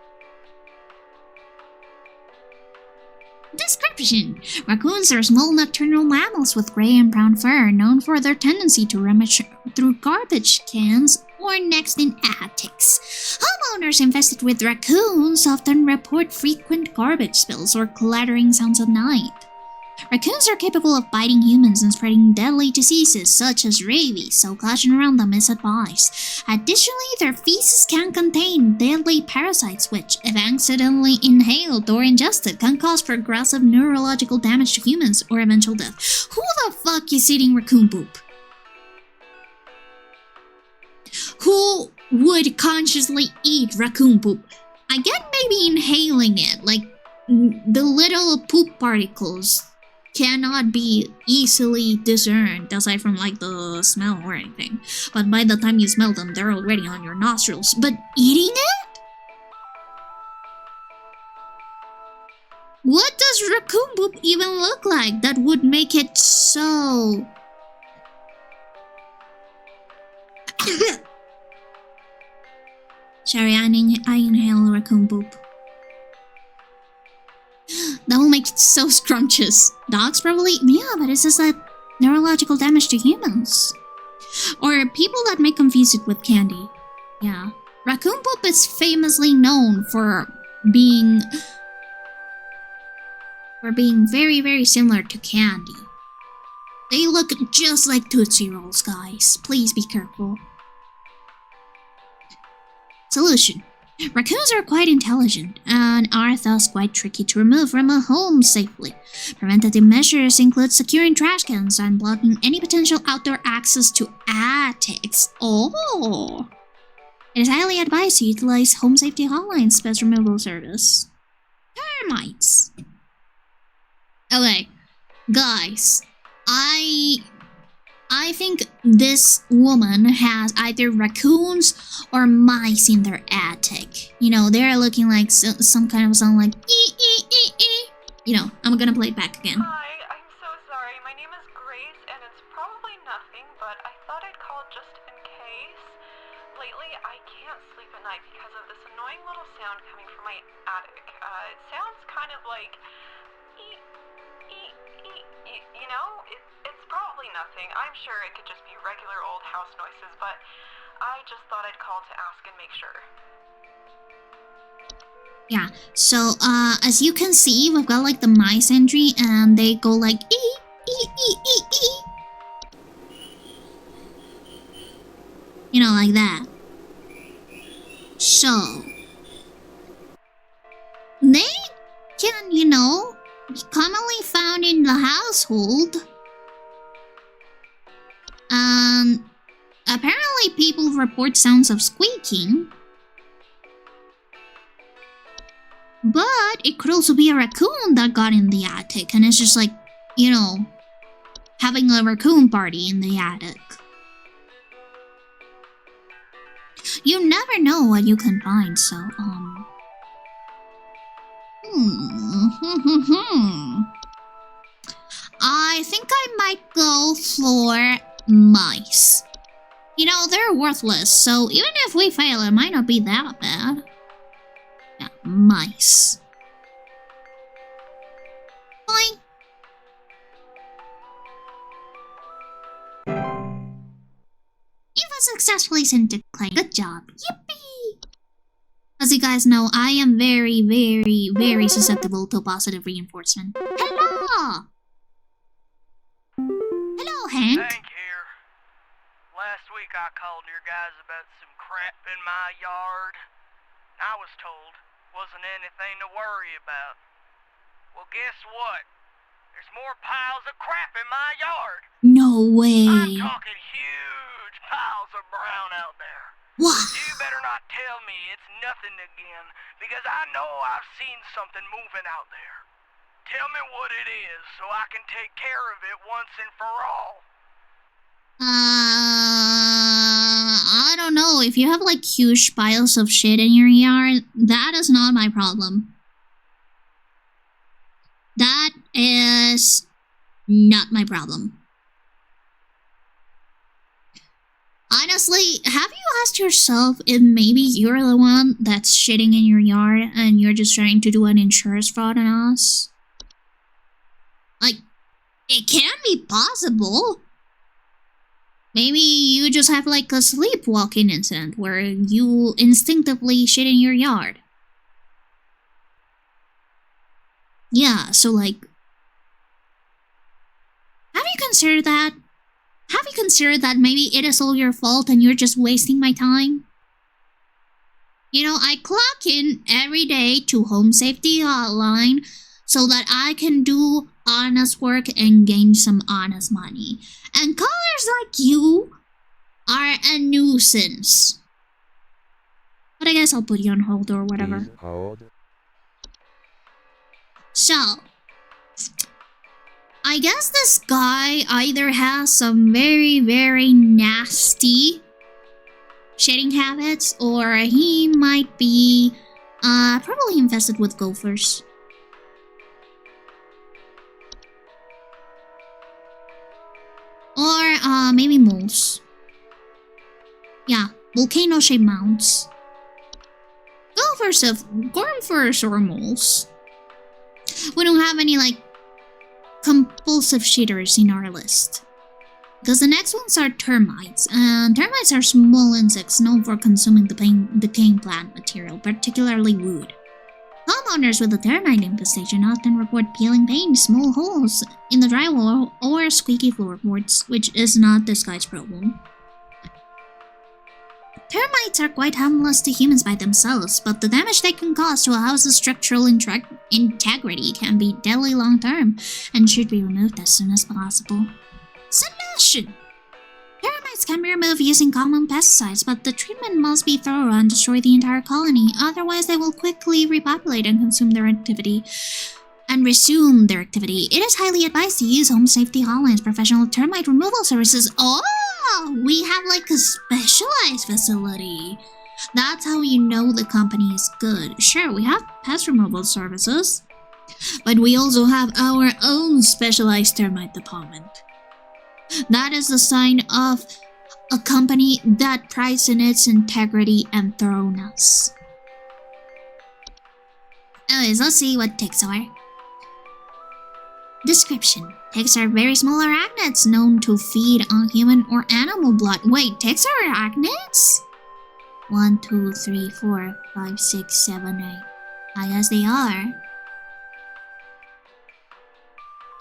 Description. Raccoons are small nocturnal mammals with gray and brown fur, known for their tendency to rummage through garbage cans or next in attics. Homeowners infested with raccoons often report frequent garbage spills or clattering sounds at night. Raccoons are capable of biting humans and spreading deadly diseases such as rabies, so caution around them is advised. Additionally, their feces can contain deadly parasites which, if accidentally inhaled or ingested, can cause progressive neurological damage to humans or eventual death. Who the fuck is eating raccoon poop? Who would consciously eat raccoon poop? I get maybe inhaling it, like the little poop particles cannot be easily discerned aside from like the smell or anything. But by the time you smell them, they're already on your nostrils. But eating it? What does raccoon poop even look like that would make it so... Sorry, I inhale raccoon poop. That will make it so scrumptious. Dogs probably... Yeah, but it says that neurological damage to humans. Or people that may confuse it with candy. Yeah. Raccoon poop is famously known for being very, very similar to candy. They look just like Tootsie Rolls, guys. Please be careful. Solution. Raccoons are quite intelligent and are thus quite tricky to remove from a home safely. Preventative measures include securing trash cans and blocking any potential outdoor access to attics. Oh! It is highly advised to utilize Home Safety Hotline's pest removal service. Termites. Okay, guys, I think this woman has either raccoons or mice in their attic. You know, they're looking like some kind of sound like ee. You know, I'm gonna play it back again. Hi, I'm so sorry. My name is Grace, and it's probably nothing, but I thought I'd call just in case. Lately, I can't sleep at night because of this annoying little sound coming from my attic. It sounds kind of like ee. You know, it's probably nothing. I'm sure it could just be regular old house noises, but I just thought I'd call to ask and make sure. Yeah, so as you can see, we've got like the mice entry and they go like ee. You know, like that. So they can, you know, be commonly found in the household. Apparently people report sounds of squeaking. But it could also be a raccoon that got in the attic and it's just like, you know, having a raccoon party in the attic. You never know what you can find, so, I think I might go for mice. You know, they're worthless, so even if we fail, it might not be that bad. Yeah, mice. Fine. You've successfully sent a claim. Good job. Yippee! As you guys know, I am very, very, very susceptible to positive reinforcement. Hello! Hello, Hank. Hank here. Last week I called your guys about some crap in my yard. I was told wasn't anything to worry about. Well, guess what? There's more piles of crap in my yard. No way. I'm talking huge piles of brown out there. What? You better not tell me it's nothing again, because I know I've seen something moving out there. Tell me what it is so I can take care of it once and for all. I don't know. If you have like huge piles of shit in your yard, that is not my problem. That is not my problem. Honestly, have you asked yourself if maybe you're the one that's shitting in your yard and you're just trying to do an insurance fraud on us? Like, it can be possible. Maybe you just have like a sleepwalking incident where you instinctively shit in your yard. Yeah, so like, have you considered that? Have you considered that maybe it is all your fault and you're just wasting my time? You know, I clock in every day to Home Safety Hotline so that I can do honest work and gain some honest money. And callers like you are a nuisance. But I guess I'll put you on hold or whatever. Please hold. So, I guess this guy either has some very, very nasty shitting habits, or he might be probably infested with gophers. Or maybe moles. Yeah, volcano-shaped mounds. Gophers or moles. We don't have any like compulsive shitters in our list. Because the next ones are termites, and termites are small insects known for consuming decaying plant material, particularly wood. Homeowners with a termite infestation often report peeling paint, small holes in the drywall, or squeaky floorboards, which is not this guy's problem. Termites are quite harmless to humans by themselves, but the damage they can cause to a house's structural integrity can be deadly long-term and should be removed as soon as possible. Solution! Termites can be removed using common pesticides, but the treatment must be thorough and destroy the entire colony, otherwise they will quickly repopulate and resume their activity. It is highly advised to use Home Safety Hotline's professional termite removal services. Oh! We have like a specialized facility. That's how you know the company is good. Sure, we have pest removal services, but we also have our own specialized termite department. That is a sign of a company that prides in its integrity and thoroughness. Anyways, let's see what ticks are. Description. Ticks are very small arachnids known to feed on human or animal blood. Wait, ticks are arachnids? 1, 2, 3, 4, 5, 6, 7, 8. I guess they are.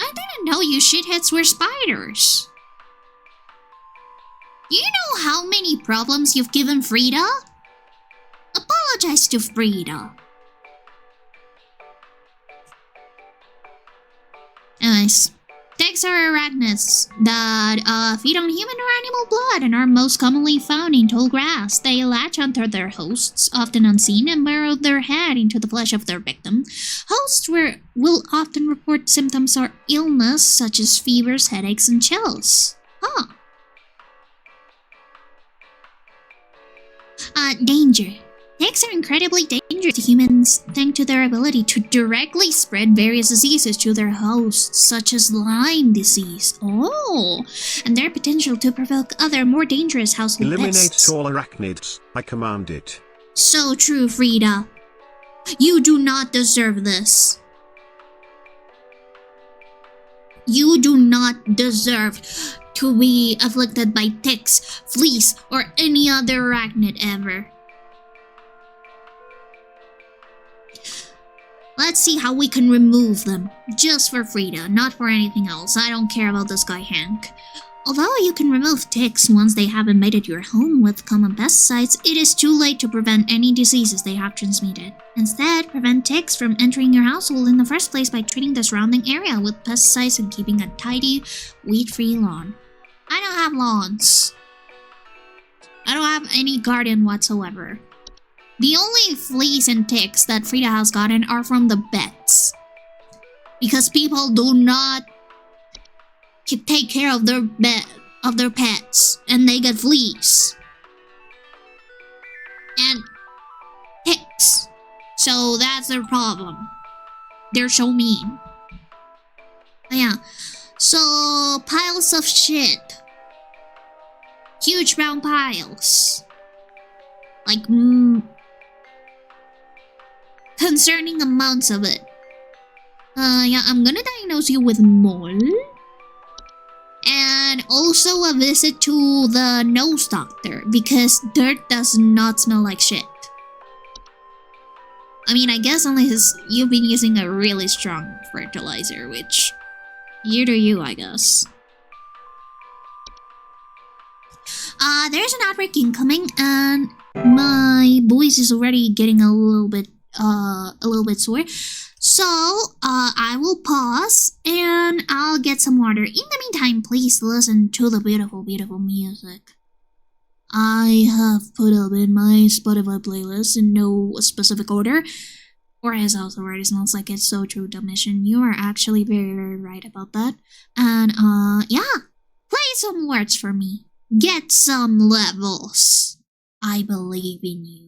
I didn't know you shitheads were spiders. Do you know how many problems you've given Frida? Apologize to Frida. Anyways, ticks are arachnids that feed on human or animal blood and are most commonly found in tall grass. They latch onto their hosts, often unseen, and burrow their head into the flesh of their victim. Hosts will often report symptoms or illness such as fevers, headaches, and chills. Huh. Danger. Ticks are incredibly dangerous to humans thanks to their ability to directly spread various diseases to their hosts, such as Lyme disease. Oh, and their potential to provoke other more dangerous household Eliminate pests. all arachnids, I command it. So true, Frida. You do not deserve this. You do not deserve to be afflicted by ticks, fleas, or any other arachnid ever. Let's see how we can remove them. Just for Frida, not for anything else. I don't care about this guy Hank. Although you can remove ticks once they have invaded your home with common pesticides, it is too late to prevent any diseases they have transmitted. Instead, prevent ticks from entering your household in the first place by treating the surrounding area with pesticides and keeping a tidy, weed-free lawn. I don't have lawns. I don't have any garden whatsoever. The only fleas and ticks that Frida has gotten are from the pets. Because people do not take care of their pets, and they get fleas and ticks. So that's their problem. They're so mean. Yeah. So piles of shit. Huge round piles. Like concerning amounts of it. Yeah, I'm gonna diagnose you with mole. And also a visit to the nose doctor, because dirt does not smell like shit. I mean, I guess unless you've been using a really strong fertilizer, which you do you, I guess. There's an outbreak incoming, and my voice is already getting a little bit sore. So, I will pause and I'll get some water. In the meantime, please listen to the beautiful, beautiful music I have put up in my Spotify playlist in no specific order. Or his house already smells like it's so true, Domitian. You are actually very, very right about that. And, yeah. Play some words for me. Get some levels. I believe in you.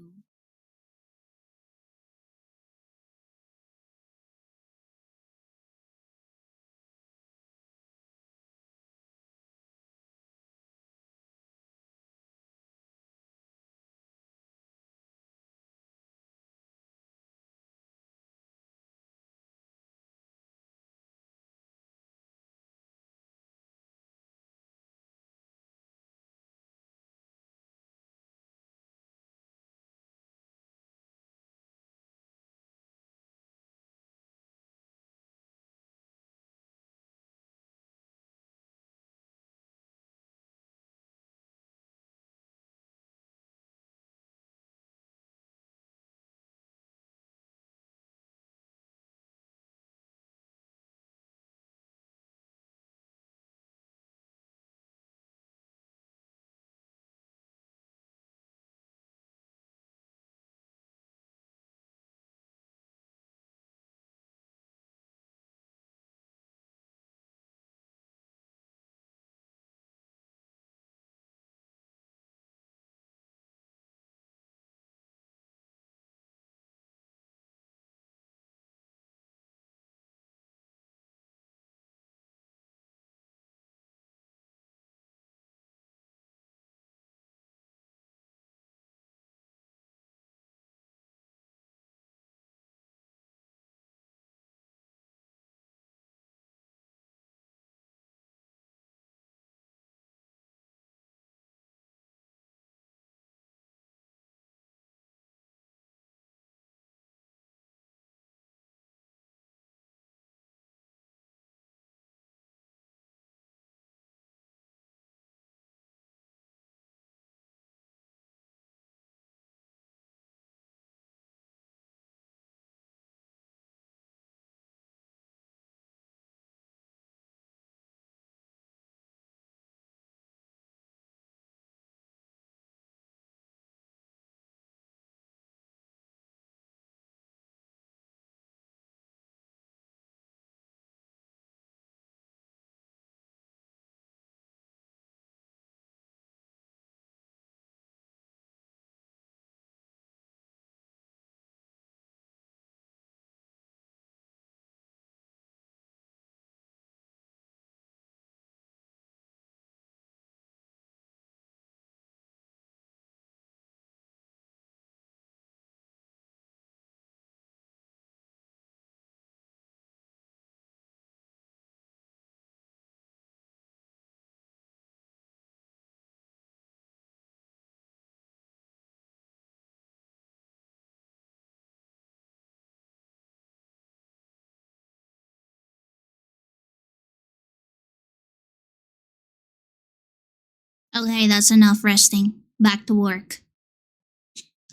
Okay, that's enough resting. Back to work.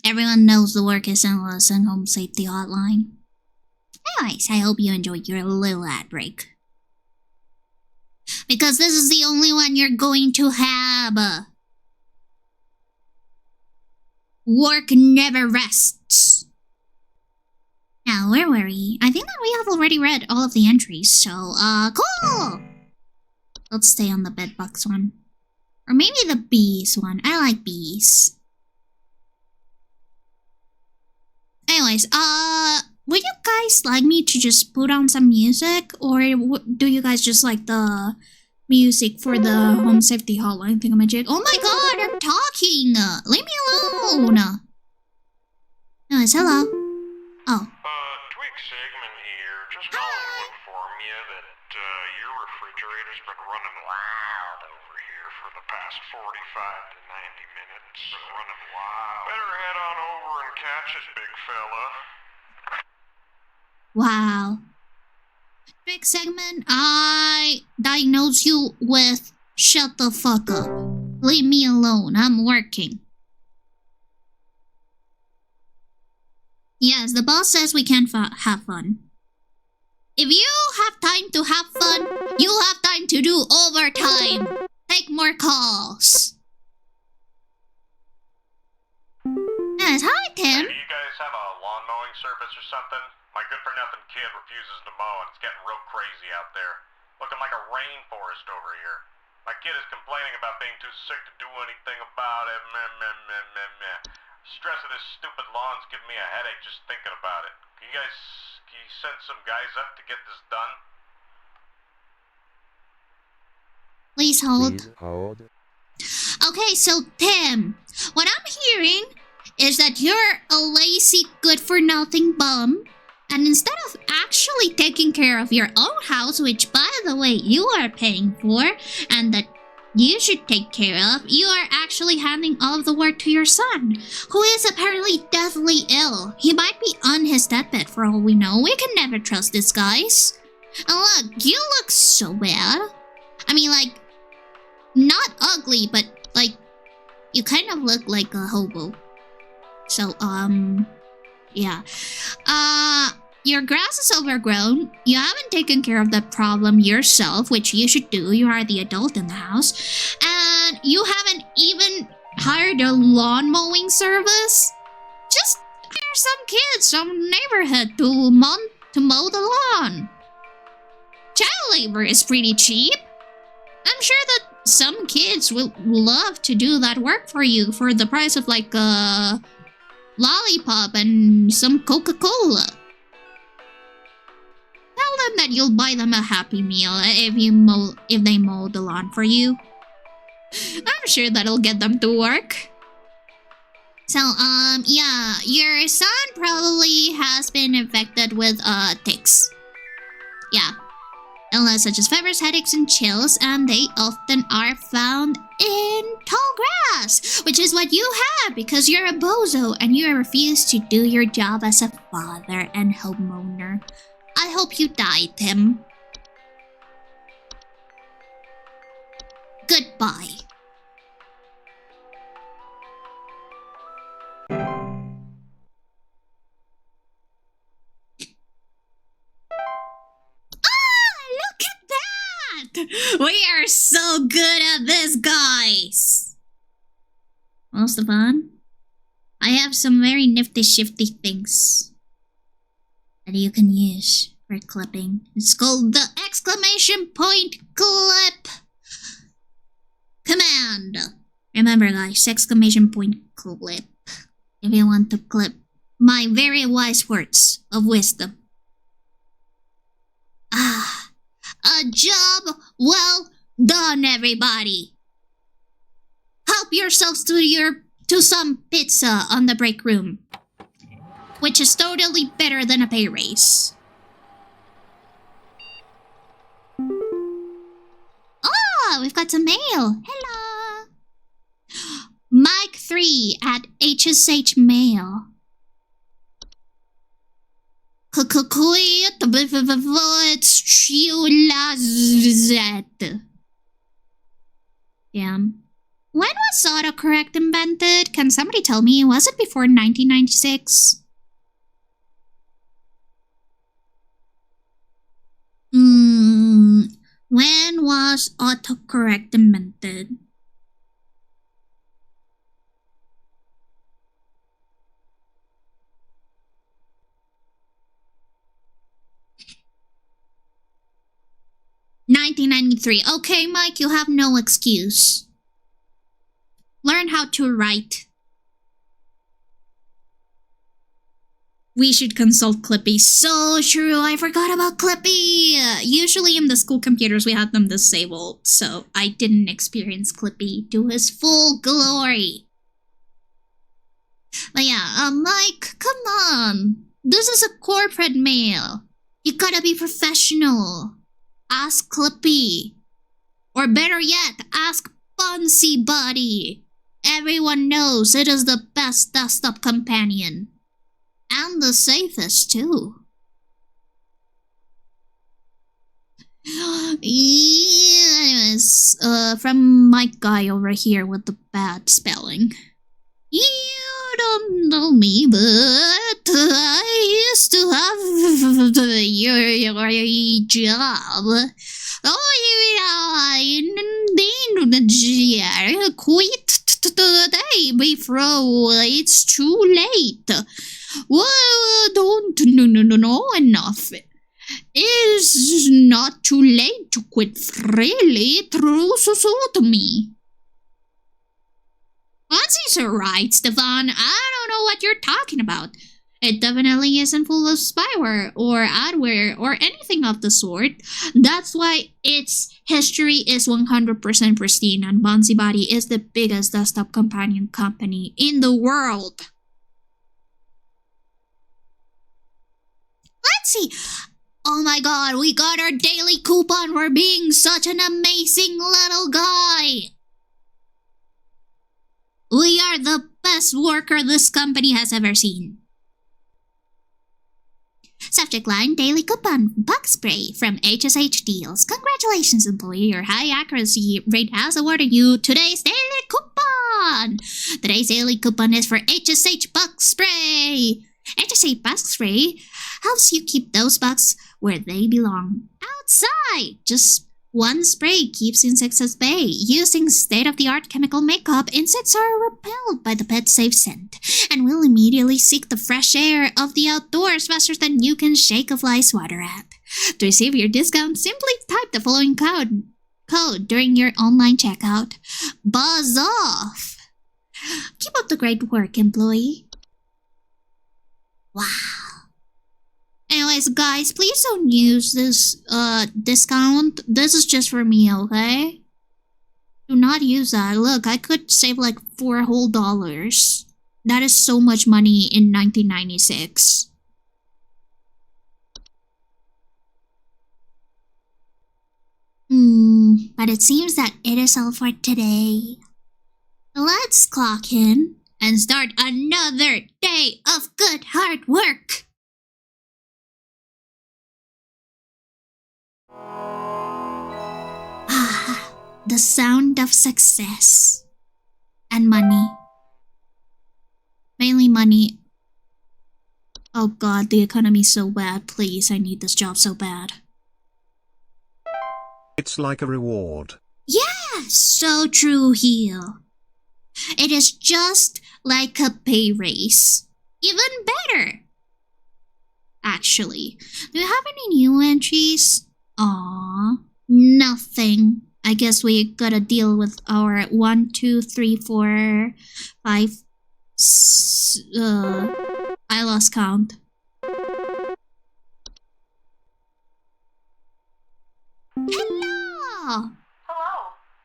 Everyone knows the work is endless and home safety hotline. Anyways, I hope you enjoyed your little ad break. Because this is the only one you're going to have. Work never rests. Now, where were we? I think that we have already read all of the entries, so, cool! Let's stay on the bedbugs one. Or maybe the bees one. I like bees. Anyways, would you guys like me to just put on some music? Or do you guys just like the music for the home safety hotline thingamajig? Oh my god, I'm talking! Leave me alone! Anyways, hello. Oh. Twig Segment here. Just calling to inform you that, your refrigerator's been running wild over here for the past 45 to 90 minutes. Been running wild. Better head on over and catch it, big fella. Wow. Big segment, I diagnose you with shut the fuck up. Leave me alone, I'm working. Yes, the boss says we can't have fun. If you have time to have fun, you'll have time to do overtime. Take more calls. Yes, hi Tim. Hey, do you guys have a lawn mowing service or something? My good-for-nothing kid refuses to mow and it's getting real crazy out there. Looking like a rainforest over here. My kid is complaining about being too sick to do anything about it. Stress of this stupid lawn's giving me a headache just thinking about it. Can you send some guys up to get this done? Please hold. Please hold. Okay, so Tim, what I'm hearing is that you're a lazy, good-for-nothing bum. And instead of actually taking care of your own house, which by the way you are paying for, and that you should take care of, you are actually handing all of the work to your son, who is apparently deathly ill. He might be on his deathbed for all we know. We can never trust these guys. And look, you look so bad. I mean, like, not ugly, but like, you kind of look like a hobo. So, yeah. Your grass is overgrown. You haven't taken care of that problem yourself, which you should do. You are the adult in the house. And you haven't even hired a lawn mowing service. Just hire some kids from neighborhood to mow the lawn. Child labor is pretty cheap. I'm sure that some kids will love to do that work for you for the price of like a lollipop and some Coca-Cola. Tell them that you'll buy them a Happy Meal if they mow the lawn for you. I'm sure that'll get them to work. So, yeah, your son probably has been infected with, ticks. Yeah. Illness such as fevers, headaches, and chills, and they often are found in tall grass, which is what you have because you're a bozo and you refuse to do your job as a father and homeowner. I hope you die, Tim. Goodbye. We are so good at this, guys! Most of fun? I have some very nifty shifty things that you can use for clipping. It's called the exclamation point clip command. Remember, guys, exclamation point clip. If you want to clip my very wise words of wisdom. A job well done, everybody. Help yourselves to some pizza on the break room, which is totally better than a pay raise. Oh, we've got some mail. Hello. Mike 3 at HSH Mail. Damn. When was autocorrect invented? Can somebody tell me? Was it before 1996? When was autocorrect invented? $1993. Okay, Mike, you have no excuse. Learn how to write. We should consult Clippy. So true, I forgot about Clippy. Usually in the school computers we had them disabled, so I didn't experience Clippy to his full glory. But yeah, Mike, come on. This is a corporate mail. You gotta be professional. Ask Clippy. Or better yet, ask Bunsy Buddy. Everyone knows it is the best desktop companion. And the safest, too. Yes, from my guy over here with the bad spelling. You don't know me, but I used to have your job. Oh, yeah, quit today before it's too late. Well, don't, no, enough. It's not too late to quit freely through me. Busy's right, Stefan. I don't know what you're talking about. It definitely isn't full of spyware or adware or anything of the sort. That's why its history is 100% pristine, and BusyBuddy is the biggest desktop companion company in the world. Let's see. Oh my god, we got our daily coupon for being such an amazing little guy. We are the best worker this company has ever seen. Subject line, daily coupon, bug spray from HSH Deals. Congratulations, employee. Your high accuracy rate has awarded you today's daily coupon. Today's daily coupon is for HSH bug spray. HSH bug spray helps you keep those bugs where they belong. Outside! Just one spray keeps insects at bay. Using state-of-the-art chemical makeup, insects are repelled by the pet-safe scent and will immediately seek the fresh air of the outdoors faster than you can shake a fly swatter at. To receive your discount, simply type the following code during your online checkout. Buzz off! Keep up the great work, employee. Wow. Anyways, guys, please don't use this discount. This is just for me, okay? Do not use that. Look, I could save like $4 whole. That is so much money in 1996. But it seems that it is all for today. Let's clock in and start another day of good hard work. The sound of success. And money. Mainly money. Oh god, the economy's so bad. Please, I need this job so bad. It's like a reward. Yeah, so true here. It is just like a pay raise. Even better. Actually, do you have any new entries? Aww, nothing. I guess we gotta deal with our 1, 2, 3, 4, 5. I lost count. Hello! Hello,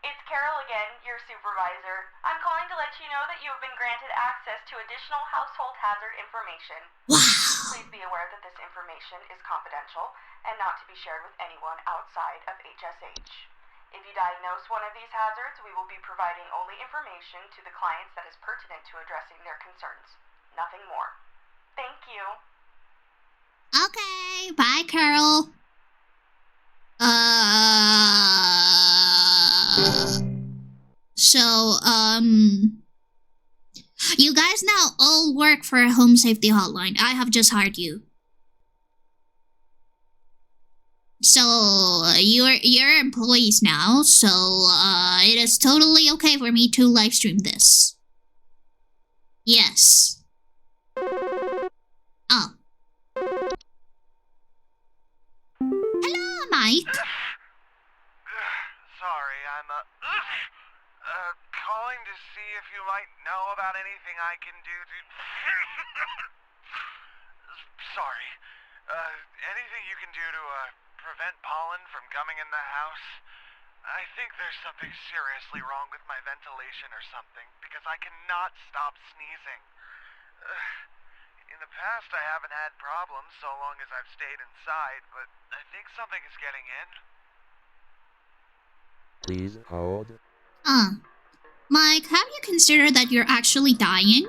it's Carol again, your supervisor. I'm calling to let you know that you have been granted access to additional household hazard information. Wow! Please be aware that this information is confidential and not to be shared with anyone outside of HSH. If you diagnose one of these hazards, we will be providing only information to the clients that is pertinent to addressing their concerns. Nothing more. Thank you. Okay, bye, Carol. So, you guys now all work for a home safety hotline. I have just hired you. So, you're employees now, so, it is totally okay for me to live stream this. Yes. Oh. Hello, Mike. Sorry, I'm, calling to see if you might know about anything I can do to... Sorry. Anything you can do to, prevent pollen from coming in the house? I think there's something seriously wrong with my ventilation or something, because I cannot stop sneezing. In the past, I haven't had problems so long as I've stayed inside, but I think something is getting in. Please hold. Mike, have you considered that you're actually dying?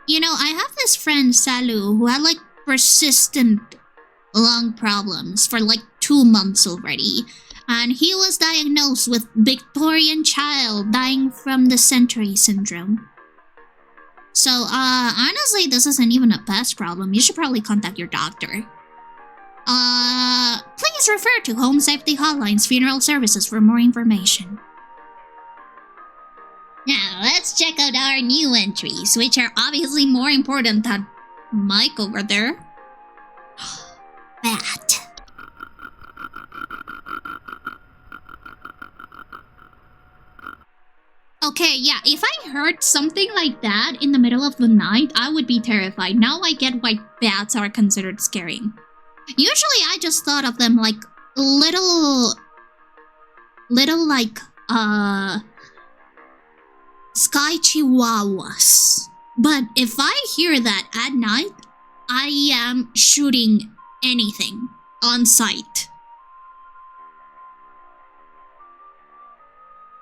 You know, I have this friend, Salu, who had, like, persistent lung problems for, like, 2 months already. And he was diagnosed with Victorian child dying from dysentery syndrome. So, honestly, this isn't even a pest problem. You should probably contact your doctor. Please refer to Home Safety Hotline's funeral services for more information. Now, let's check out our new entries, which are obviously more important than Mike over there. Bat. Okay, yeah, if I heard something like that in the middle of the night, I would be terrified. Now I get why bats are considered scary. Usually I just thought of them like little like, sky chihuahuas. But if I hear that at night, I am shooting anything on sight.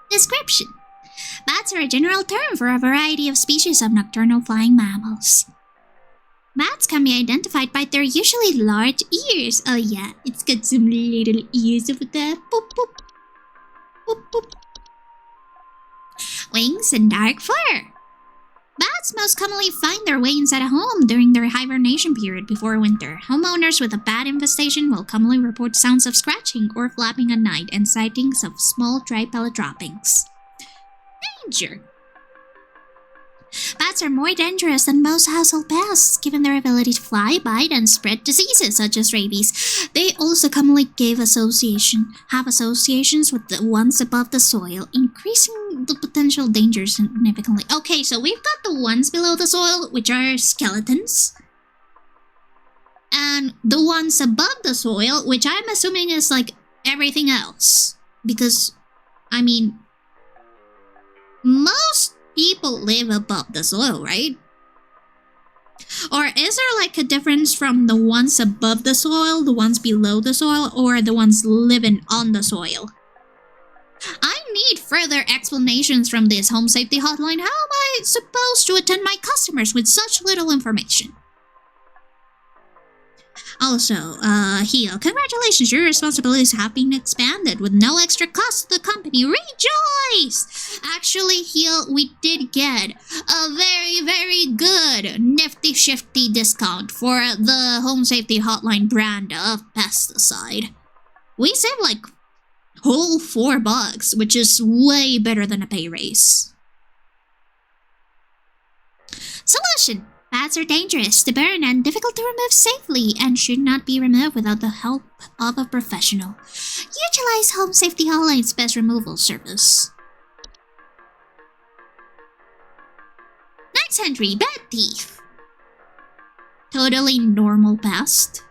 Description. Bats are a general term for a variety of species of nocturnal flying mammals. Bats can be identified by their usually large ears. Oh yeah, it's got some little ears over there. Boop, boop. Boop, boop. Wings and dark fur. Bats most commonly find their way inside a home during their hibernation period before winter. Homeowners with a bat infestation will commonly report sounds of scratching or flapping at night and sightings of small dry pellet droppings. Danger. Bats are more dangerous than most household pests, given their ability to fly, bite, and spread diseases such as rabies. They also commonly have associations with the ones above the soil, increasing the potential danger significantly. Okay, so we've got the ones below the soil, which are skeletons. And the ones above the soil, which I'm assuming is like everything else. Because, I mean, most people live above the soil, right? Or is there like a difference from the ones above the soil, the ones below the soil, or the ones living on the soil? I need further explanations from this home safety hotline. How am I supposed to attend my customers with such little information? Also, Hio, congratulations, your responsibilities have been expanded with no extra cost to the company. Rejoice! Actually, Hio, we did get a very, very good nifty shifty discount for the Home Safety Hotline brand of pesticide. We saved like whole $4, which is way better than a pay raise. Solution. Bats are dangerous to burn and difficult to remove safely and should not be removed without the help of a professional. Utilize Home Safety Hotline's pest removal service. Next entry, bat teeth. Totally normal pest.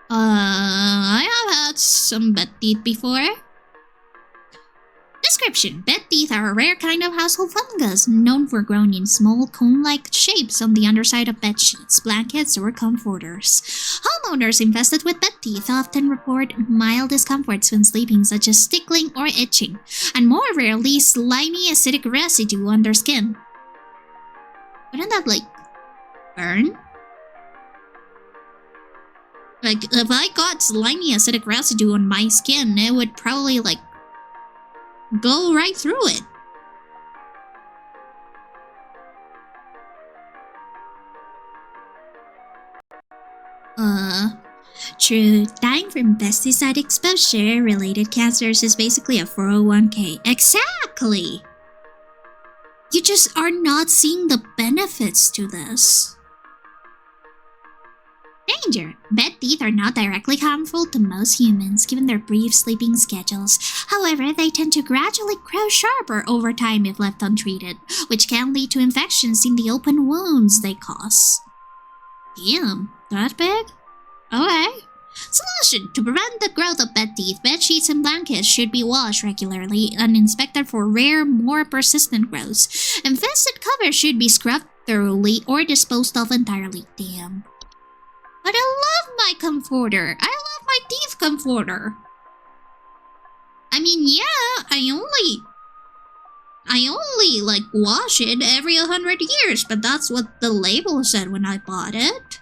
I have had some bat teeth before. Description. Bat teeth are a rare kind of household fungus, known for growing in small cone-like shapes on the underside of bed sheets, blankets, or comforters. Homeowners infested with bat teeth often report mild discomforts when sleeping, such as tickling or itching, and more rarely, slimy acidic residue on their skin. Wouldn't that, like, burn? Like, if I got slimy acidic residue on my skin, it would probably, like, go right through it. True. Dying from pesticide exposure related cancers is basically a 401k. Exactly! You just are not seeing the benefits to this. Danger! Bad teeth are not directly harmful to most humans given their brief sleeping schedules. However, they tend to gradually grow sharper over time if left untreated, which can lead to infections in the open wounds they cause. Damn, that big? Okay. Solution: to prevent the growth of bad teeth, bed sheets and blankets should be washed regularly and inspected for rare, more persistent growths. Infested covers should be scrubbed thoroughly or disposed of entirely. Damn. But I love my comforter. I love my teeth comforter. I mean, yeah, I only like wash it every 100 years, but that's what the label said when I bought it.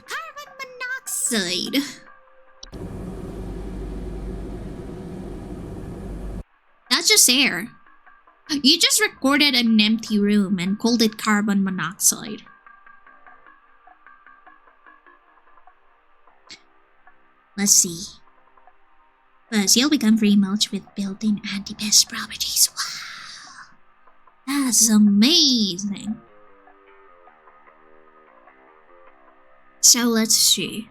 Carbon monoxide. That's just air. You just recorded an empty room and called it carbon monoxide. Let's see. Plus, you'll become free mulch with built-in anti-pest properties. Wow! That's amazing. So let's see.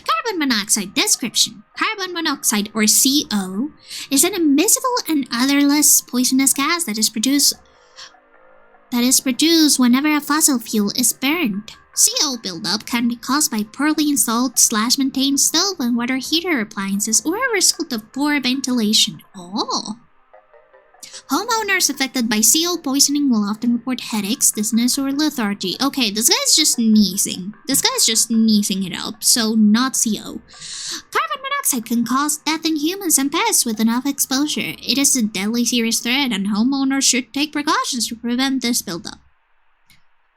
Carbon monoxide description. Carbon monoxide, or CO, is an immiscible and odorless poisonous gas that is produced whenever a fossil fuel is burned. CO buildup can be caused by poorly installed / maintained stove and water heater appliances or a result of poor ventilation. Oh. Homeowners affected by CO poisoning will often report headaches, dizziness, or lethargy. Okay, this guy's just sneezing. This guy's just sneezing it up, so not CO. Carbon monoxide can cause death in humans and pets with enough exposure. It is a deadly serious threat, and homeowners should take precautions to prevent this buildup.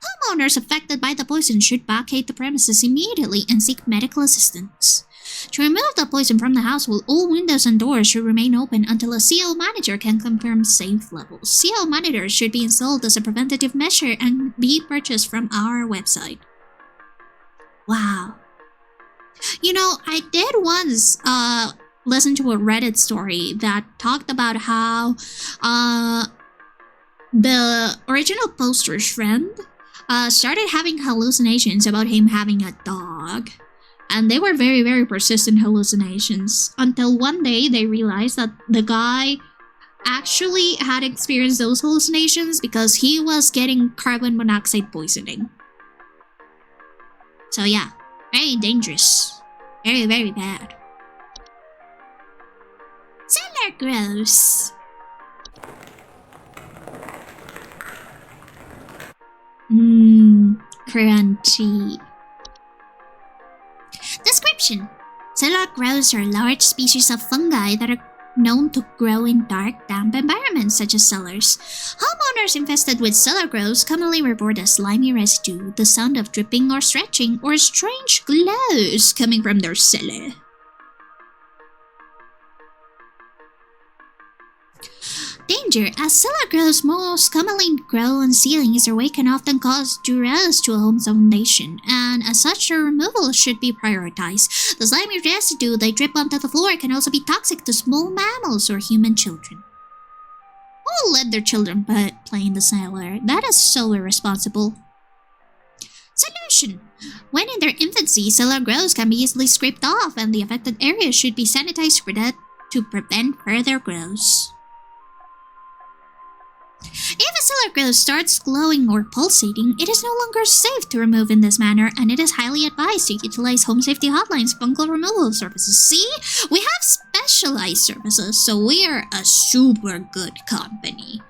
Homeowners affected by the poison should vacate the premises immediately and seek medical assistance. To remove the poison from the household, all windows and doors should remain open until a CO monitor can confirm safe levels. CO monitors should be installed as a preventative measure and be purchased from our website. Wow. You know, I did once listen to a Reddit story that talked about how the original poster's friend started having hallucinations about him having a dog. And they were very, very persistent hallucinations until one day they realized that the guy actually had experienced those hallucinations because he was getting carbon monoxide poisoning. So yeah, very dangerous. Very, very bad. Cellar grows. Crunchy. Description. Cellar growths are large species of fungi that are known to grow in dark, damp environments such as cellars. Homeowners infested with cellar growths commonly report a slimy residue, the sound of dripping or stretching, or strange glows coming from their cellar. Danger, as cellar growths most commonly grow on ceilings or weight can often cause duress to a home's foundation, and as such their removal should be prioritized. The slimy residue they drip onto the floor can also be toxic to small mammals or human children. Who will let their children play in the cellar? That is so irresponsible. Solution. When in their infancy, cellar growths can be easily scraped off and the affected area should be sanitized to prevent further growths. If a cellar growth starts glowing or pulsating, it is no longer safe to remove in this manner, and it is highly advised to utilize home safety hotlines fungal removal services. See? We have specialized services, so we are a super good company.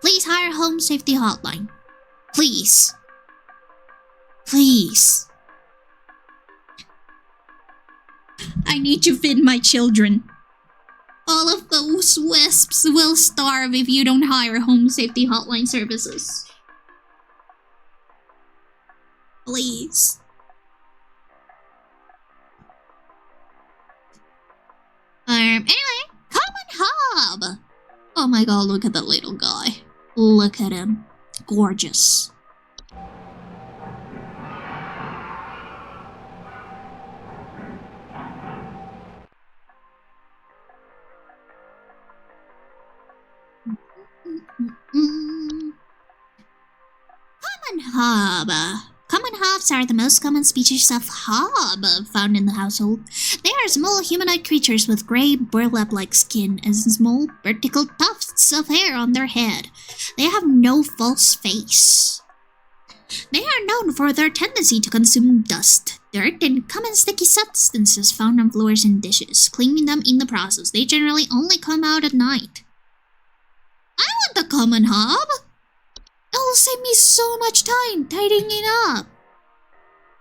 Please hire home safety hotline. Please. Please. I need to feed my children. All of those wisps will starve if you don't hire home safety hotline services. Please. Anyway, Common Hob! Oh my god, look at that little guy. Look at him. Gorgeous. Common Hob. Common hobs are the most common species of hob found in the household. They are small humanoid creatures with gray burlap-like skin and small vertical tufts of hair on their head. They have no false face. They are known for their tendency to consume dust, dirt, and common sticky substances found on floors and dishes, cleaning them in the process. They generally only come out at night. I want the common hob! It will save me so much time tidying it up.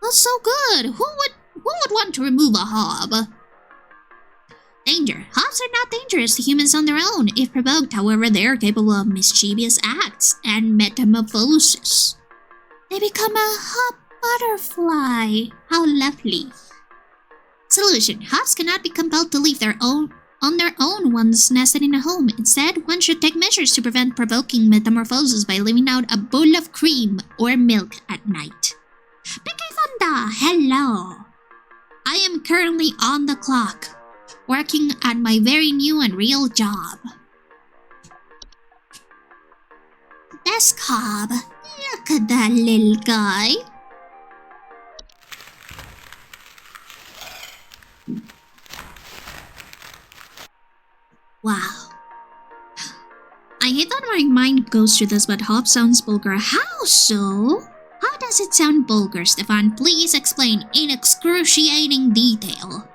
That's so good. Who would want to remove a hob? Danger. Hobs are not dangerous to humans on their own. If provoked, however, they are capable of mischievous acts and metamorphosis. They become a hob butterfly. How lovely. Solution. Hobs cannot be compelled to leave on their own once nested in a home. Instead, one should take measures to prevent provoking metamorphosis by leaving out a bowl of cream or milk at night. Picky Fonda, hello! I am currently on the clock, working at my very new and real job. Desk hob, look at that little guy. Wow. I hate that my mind goes to this, but hob sounds vulgar. How so? How does it sound vulgar, Stefan? Please explain in excruciating detail.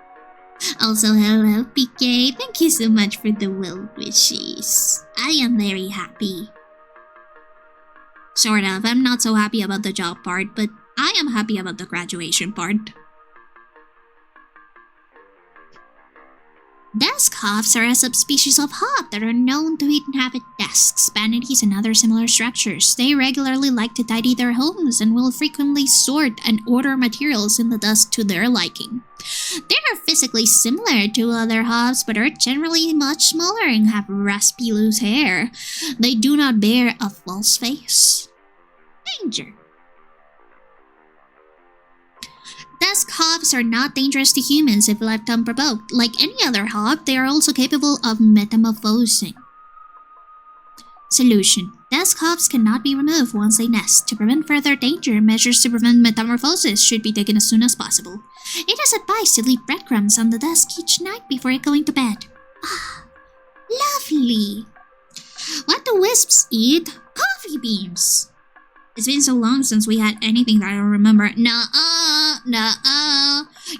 Also, hello, PK. Thank you so much for the well wishes. I am very happy. Sort of. I'm not so happy about the job part, but I am happy about the graduation part. Desk hobs are a subspecies of hob that are known to inhabit desks, vanities, and other similar structures. They regularly like to tidy their homes and will frequently sort and order materials in the desk to their liking. They are physically similar to other hobs, but are generally much smaller and have raspy loose hair. They do not bear a false face. Danger. Desk hobs are not dangerous to humans if left unprovoked. Like any other hob, they are also capable of metamorphosing. Solution. Desk hobs cannot be removed once they nest. To prevent further danger, measures to prevent metamorphosis should be taken as soon as possible. It is advised to leave breadcrumbs on the desk each night before going to bed. Ah, lovely. What do wisps eat? Coffee beans. It's been so long since we had anything that I don't remember. Nuh-uh.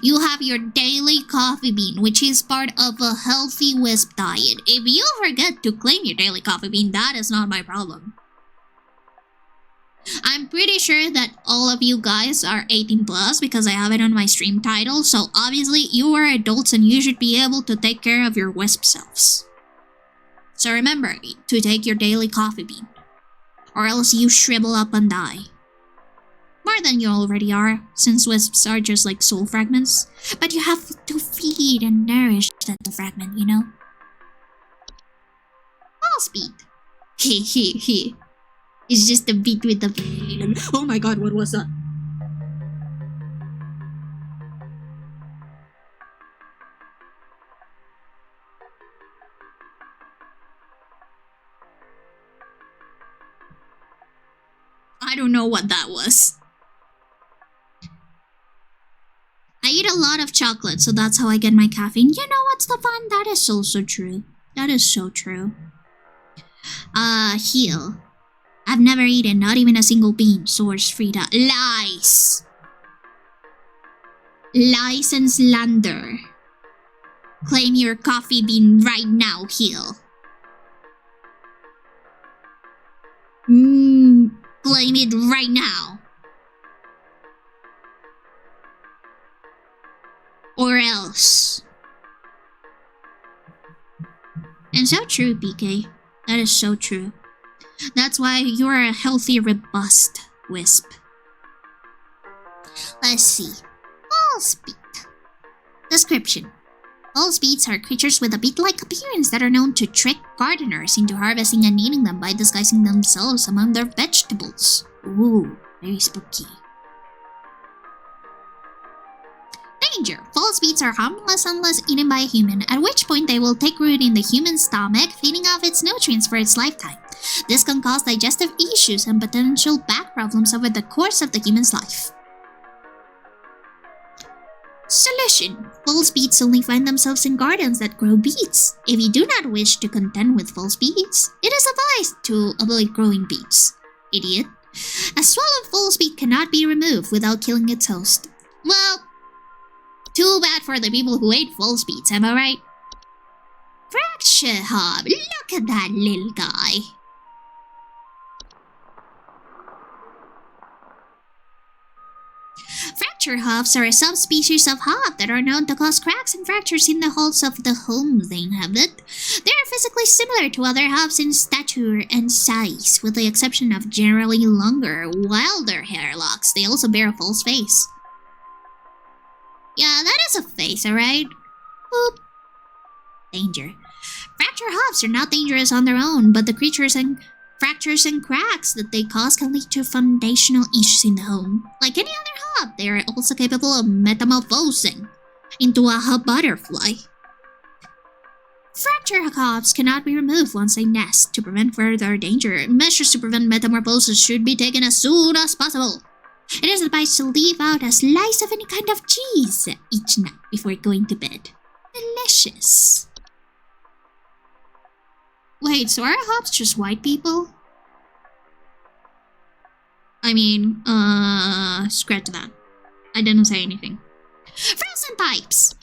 You have your daily coffee bean, which is part of a healthy wisp diet. If you forget to claim your daily coffee bean, that is not my problem. I'm pretty sure that all of you guys are 18 plus because I have it on my stream title, so obviously you are adults and you should be able to take care of your wisp selves. So remember to take your daily coffee bean, or else you shrivel up and die. More than you already are, since wisps are just like soul fragments. But you have to feed and nourish that fragment, you know? False beat. He. It's just a beat with the vein. Oh my god, what was that? I don't know what that was. I eat a lot of chocolate, so that's how I get my caffeine. You know what's the fun? That is also true. That is so true. Heal. I've never eaten, not even a single bean. Source Frida. Lies. Lies and slander. Claim your coffee bean right now, Heal. Claim it right now. Or else. And so true, BK. That is so true. That's why you're a healthy, robust wisp. Let's see. False beet. Description. False beets are creatures with a beet-like appearance that are known to trick gardeners into harvesting and eating them by disguising themselves among their vegetables. Ooh, very spooky. Danger. False beets are harmless unless eaten by a human, at which point they will take root in the human stomach, feeding off its nutrients for its lifetime. This can cause digestive issues and potential back problems over the course of the human's life. Solution. False beets only find themselves in gardens that grow beets. If you do not wish to contend with false beets, it is advised to avoid growing beets. Idiot. A swallowed false beet cannot be removed without killing its host. Well, too bad for the people who ate false beets, am I right? Fracture Hob, look at that little guy. Fracture hobs are a subspecies of hob that are known to cause cracks and fractures in the halls of the homes they inhabit. They are physically similar to other hobs in stature and size, with the exception of generally longer, wilder hair locks. They also bear a false face. Yeah, that is a face, alright? Boop. Danger. Fracture hobs are not dangerous on their own, but the creatures and fractures and cracks that they cause can lead to foundational issues in the home. Like any other hob, they are also capable of metamorphosing into a hob butterfly. Fracture hobs cannot be removed once they nest. To prevent further danger, measures to prevent metamorphosis should be taken as soon as possible. It is advised to leave out a slice of any kind of cheese each night before going to bed. Delicious. Wait, so are hobs just white people? I mean, scratch that. I didn't say anything. Frozen pipes!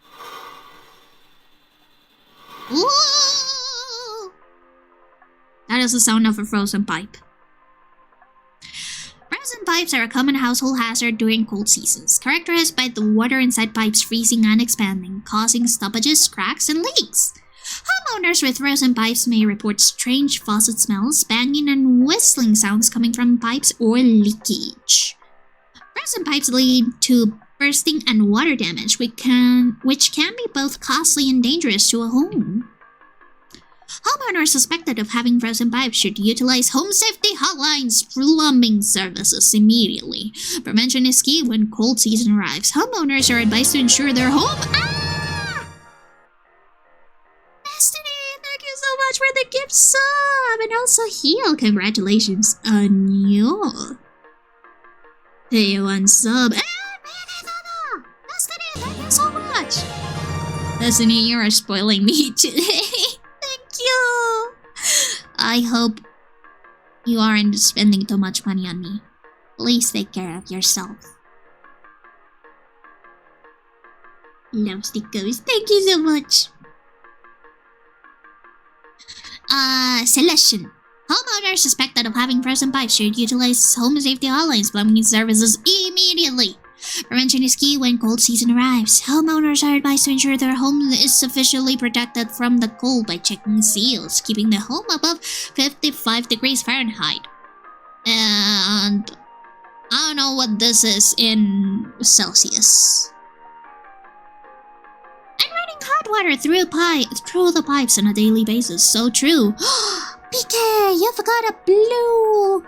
Ooh! That is the sound of a frozen pipe. Frozen pipes are a common household hazard during cold seasons, characterized by the water inside pipes freezing and expanding, causing stoppages, cracks, and leaks. Homeowners with frozen pipes may report strange faucet smells, banging and whistling sounds coming from pipes, or leakage. Frozen pipes lead to bursting and water damage, which can be both costly and dangerous to a home. Homeowners suspected of having frozen pipes should utilize home safety hotlines plumbing services immediately. Prevention is key when cold season arrives. Homeowners are advised to ensure their home... Destiny, thank you so much for the gift sub! And also Heal, congratulations on your Day 1 sub. Destiny, thank you so much! Destiny, you are spoiling me today. Thank you! I hope you aren't spending too much money on me. Please take care of yourself. Love stickers, thank you so much! Selection. Homeowners suspected of having frozen pipes should utilize home safety hotlines plumbing services immediately. Prevention is key when cold season arrives. Homeowners are advised to ensure their home is sufficiently protected from the cold by checking seals, keeping the home above 55 degrees Fahrenheit. And I don't know what this is in Celsius. And running hot water through the pipes on a daily basis. So true. PK, you've got a blue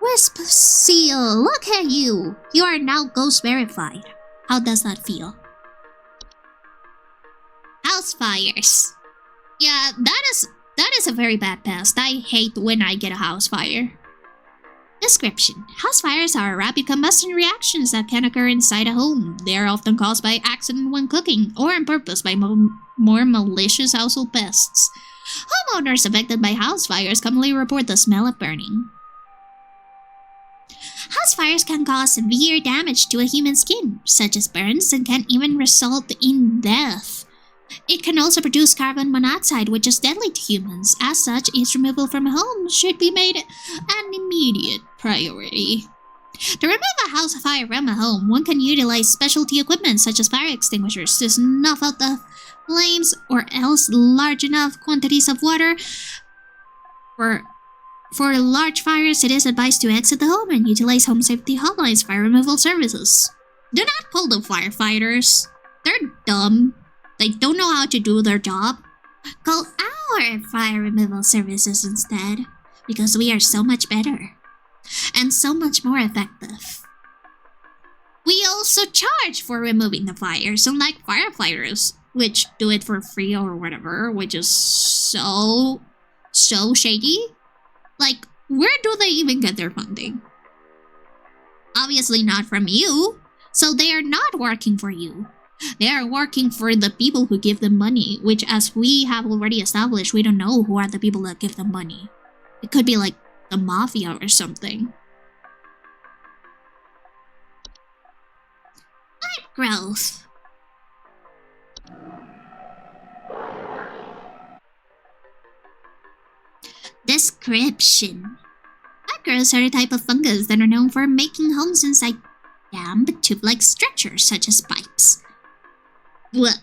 wisp seal. Look at you. You are now ghost verified. How does that feel? House fires. Yeah, that is a very bad pest. I hate when I get a house fire. Description. House fires are rapid combustion reactions that can occur inside a home. They are often caused by accident when cooking, or on purpose by more malicious household pests. Homeowners affected by house fires commonly report the smell of burning. House fires can cause severe damage to a human's skin, such as burns, and can even result in death. It can also produce carbon monoxide, which is deadly to humans. As such, its removal from a home should be made an immediate priority. To remove a house fire from a home, one can utilize specialty equipment such as fire extinguishers to snuff out the flames or else large enough quantities of water. For large fires, it is advised to exit the home and utilize home safety hotlines fire removal services. Do not pull the firefighters. They're dumb. They don't know how to do their job. Call our fire removal services instead, because we are so much better and so much more effective. We also charge for removing the fires, unlike firefighters, which do it for free or whatever, which is so shady. Like, where do they even get their funding? Obviously not from you, so they are not working for you. They are working for the people who give them money, which, as we have already established, we don't know who are the people that give them money. It could be like the mafia or something. Pipe growth. Description. Pipe growths are a type of fungus that are known for making homes inside damp, tube-like structures such as pipes. Pipe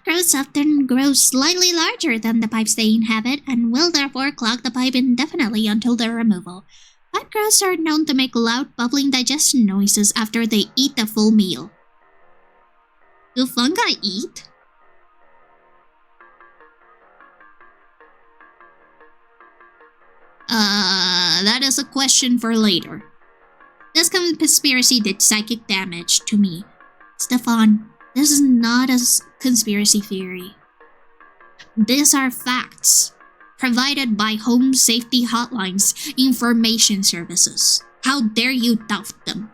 growths often grow slightly larger than the pipes they inhabit and will therefore clog the pipe indefinitely until their removal. Pipe growths are known to make loud bubbling digestion noises after they eat a full meal. Do fungi eat? That is a question for later. This conspiracy did psychic damage to me. Stefan, this is not a conspiracy theory. These are facts provided by Home Safety Hotline's information services. How dare you doubt them?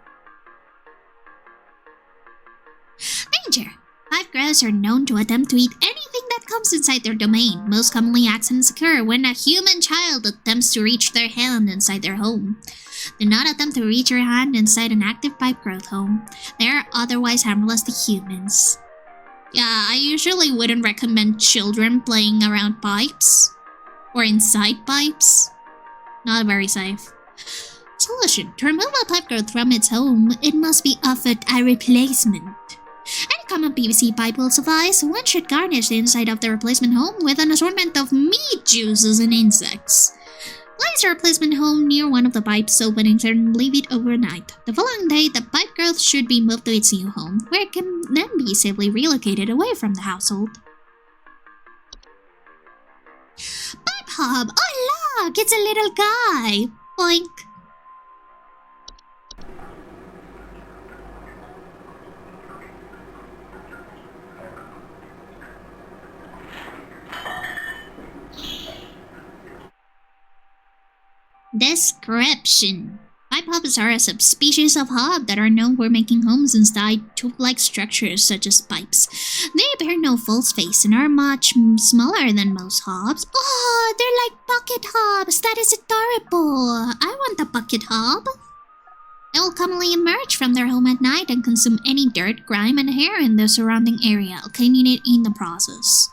Danger! Pipe growths are known to attempt to eat anything that comes inside their domain. Most commonly, accidents occur when a human child attempts to reach their hand inside their home. Do not attempt to reach your hand inside an active pipe growth home. They are otherwise harmless to humans. Yeah, I usually wouldn't recommend children playing around pipes or inside pipes. Not very safe. Solution. To remove a pipe growth from its home, it must be offered a replacement. Any common PVC pipe will suffice. One should garnish the inside of the replacement home with an assortment of meat juices and insects. Place a replacement home near one of the pipe's openings and leave it overnight. The following day, the pipe growth should be moved to its new home, where it can then be safely relocated away from the household. Pipe hob! Oh look! It's a little guy! Boink! Description. Pipe hobs are a subspecies of hob that are known for making homes inside tube-like structures such as pipes. They bear no false face and are much smaller than most hobs. Oh, they're like bucket hobs! That is adorable! I want a bucket hob! They will commonly emerge from their home at night and consume any dirt, grime, and hair in the surrounding area, cleaning it in the process.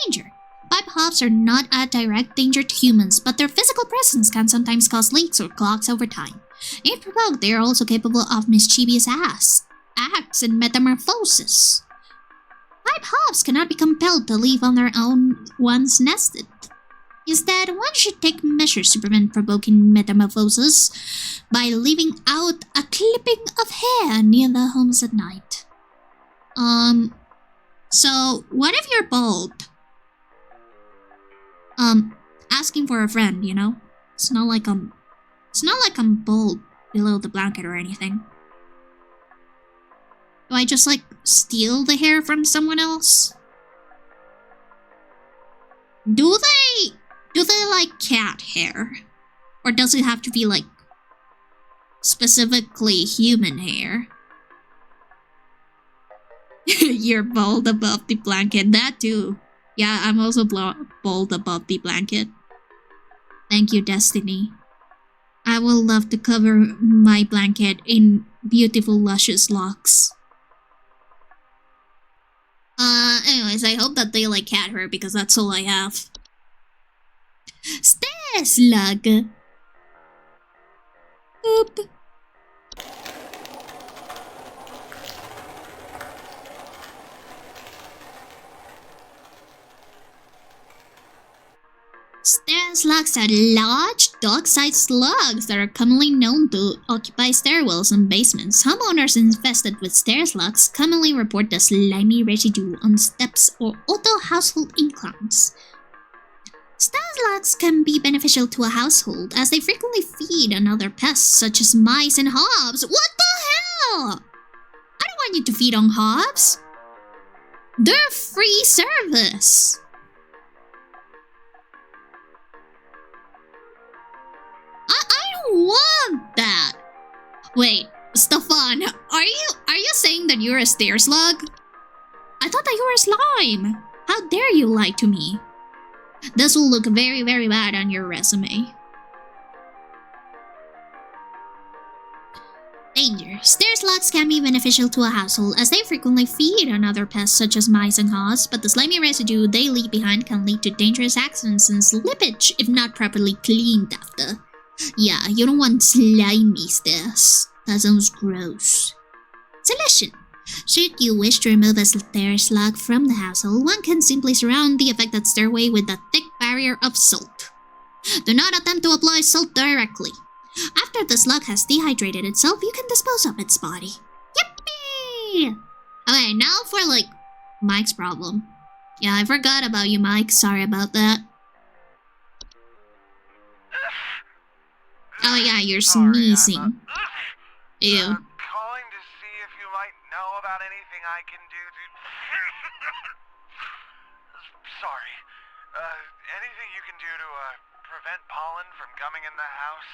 Danger. Pipe hobs are not a direct danger to humans, but their physical presence can sometimes cause leaks or clogs over time. If provoked, they are also capable of mischievous acts and metamorphosis. Pipe hobs cannot be compelled to leave on their own once nested. Instead, one should take measures to prevent provoking metamorphosis by leaving out a clipping of hair near the homes at night. So what if you're bald? Asking for a friend, you know? It's not like I'm bald below the blanket or anything. Do I just, like, steal the hair from someone else? Do they like cat hair? Or does it have to be, like, specifically human hair? You're bald above the blanket. That too. Yeah, I'm also bald above the blanket. Thank you, Destiny. I will love to cover my blanket in beautiful, luscious locks. Anyways, I hope that they like cat hair because that's all I have. Stay, slug! Boop. Stair slugs are large, dog-sized slugs that are commonly known to occupy stairwells and basements. Homeowners infested with stair slugs commonly report the slimy residue on steps or auto household inclines. Stair slugs can be beneficial to a household as they frequently feed on other pests such as mice and hobs. What the hell? I don't want you to feed on hobs. They're free service. I don't want that. Wait, Stefan, are you saying that you're a stair slug? I thought that you were a slime. How dare you lie to me? This will look very, very bad on your resume. Danger. Stair slugs can be beneficial to a household as they frequently feed on other pests such as mice and hobs, but the slimy residue they leave behind can lead to dangerous accidents and slippage if not properly cleaned after. Yeah, you don't want slimy stairs. That sounds gross. Solution. Should you wish to remove a stair slug from the household, one can simply surround the affected stairway with a thick barrier of salt. Do not attempt to apply salt directly. After the slug has dehydrated itself, you can dispose of its body. Yippee! Okay, now for Mike's problem. Yeah, I forgot about you, Mike. Sorry about that. Oh yeah, you're sneezing. Ew. Calling to see if you might know about anything I can do to... Sorry. Anything you can do to prevent pollen from coming in the house?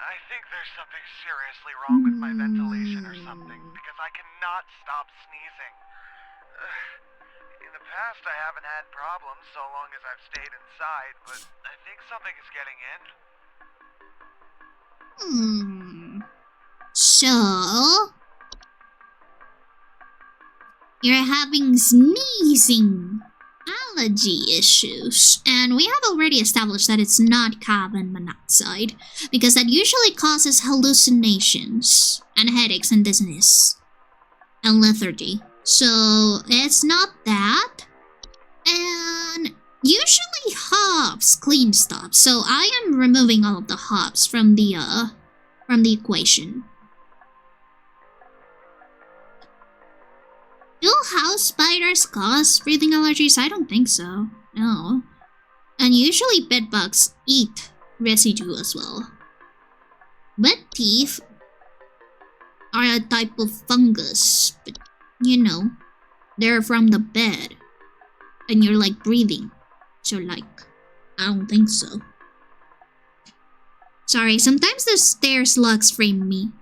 I think there's something seriously wrong with my ventilation or something, because I cannot stop sneezing. In the past, I haven't had problems so long as I've stayed inside, but I think something is getting in. So... you're having sneezing allergy issues, and we have already established that it's not carbon monoxide, because that usually causes hallucinations, and headaches and dizziness, and lethargy. So, it's not that, and usually hobs clean stuff, so I am removing all of the hobs from the equation. Do house spiders cause breathing allergies? I don't think so. No. And usually bedbugs eat residue as well. Bed teeth are a type of fungus, but you know, they're from the bed. And you're breathing. So I don't think so. Sorry, sometimes the stair slugs frame me.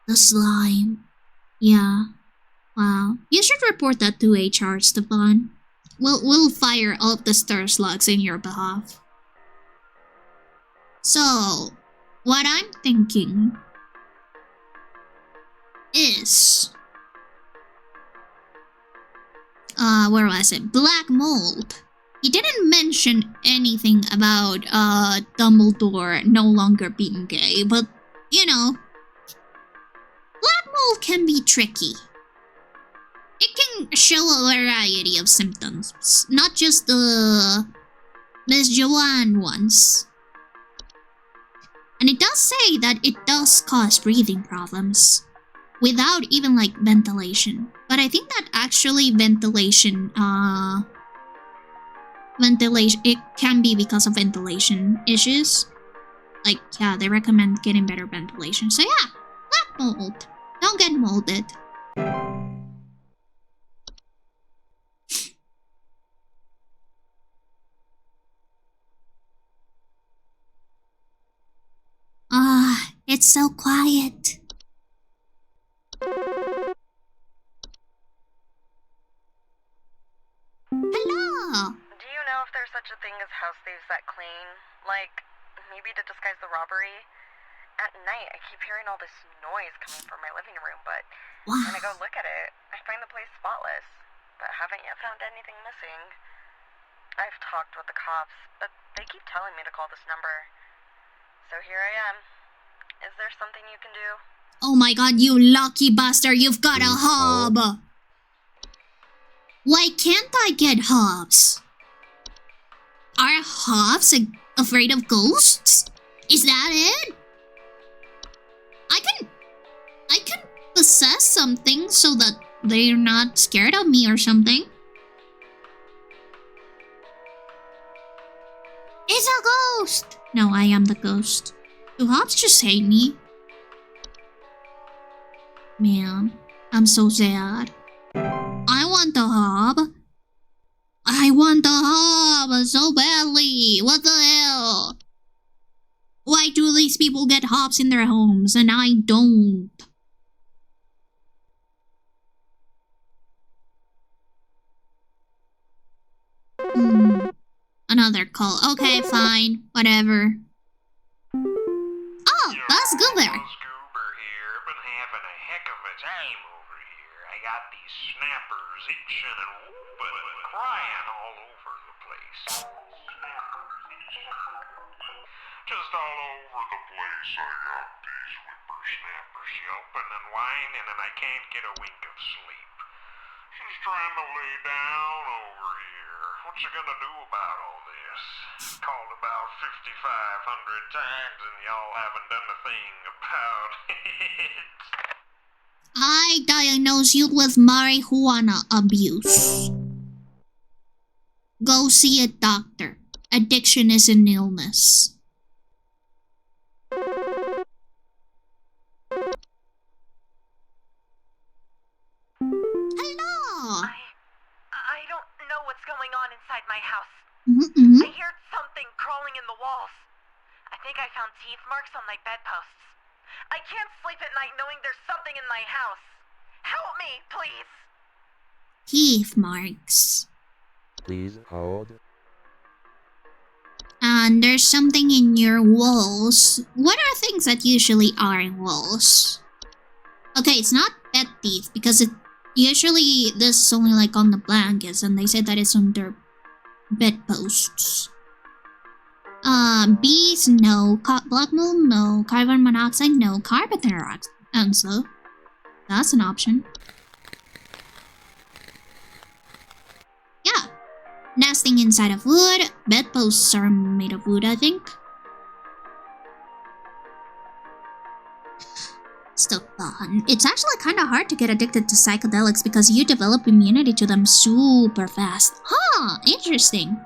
The slime. Yeah. Wow. You should report that to HR, Stefan. We'll fire all of the stair slugs in your behalf. So, what I'm thinking is... where was it? Black mold. He didn't mention anything about Dumbledore no longer being gay, but, you know, black mold can be tricky. It can show a variety of symptoms, not just the Miss Joanne ones. And it does say that it does cause breathing problems without even ventilation. But I think that actually ventilation, it can be because of ventilation issues. Yeah, they recommend getting better ventilation. So yeah, black mold. Don't get molded. It's so quiet. Hello! Do you know if there's such a thing as house thieves that clean? Maybe to disguise the robbery? At night, I keep hearing all this noise coming from my living room, but when I go look at it, I find the place spotless, but haven't yet found anything missing. I've talked with the cops, but they keep telling me to call this number. So here I am. Is there something you can do? Oh my god, you lucky bastard, you've got a hob! Why can't I get hobs? Are hops afraid of ghosts? Is that it? I can possess something so that they're not scared of me or something. It's a ghost! No, I am the ghost. Do hops just hate me? Man, I'm so sad. I want the hob. I want the hob so badly. What the hell? Why do these people get hobs in their homes and I don't? Another call. Okay, fine. Whatever. Oh, Buzz Goober. Buzz Goober here. Been having a heck of a time over here. I got these snappers itching and whooping and crying all over the place. Just all over the place I got these whippersnappers yelping and whining and I can't get a wink of sleep. Just trying to lay down over here. What's you gonna do about all this? Called about 5,500 times and y'all haven't done a thing about it. I diagnose you with marijuana abuse. Go see a doctor. Addiction is an illness. Hello! I don't know what's going on inside my house. I hear something crawling in the walls. I think I found teeth marks on my bedposts. I can't sleep at night knowing there's something in my house. Help me, please. Teeth marks. Please hold. And there's something in your walls. What are things that usually are in walls? Okay, it's not bed teeth because it usually this is only like on the blankets and they said that it's under bedposts. Bees, no. Black mold, no. Carbon monoxide, no. Carbon dioxide, answer. That's an option. Yeah. Nesting inside of wood. Bedposts are made of wood, I think. Still fun. It's actually kind of hard to get addicted to psychedelics because you develop immunity to them super fast. Huh, interesting.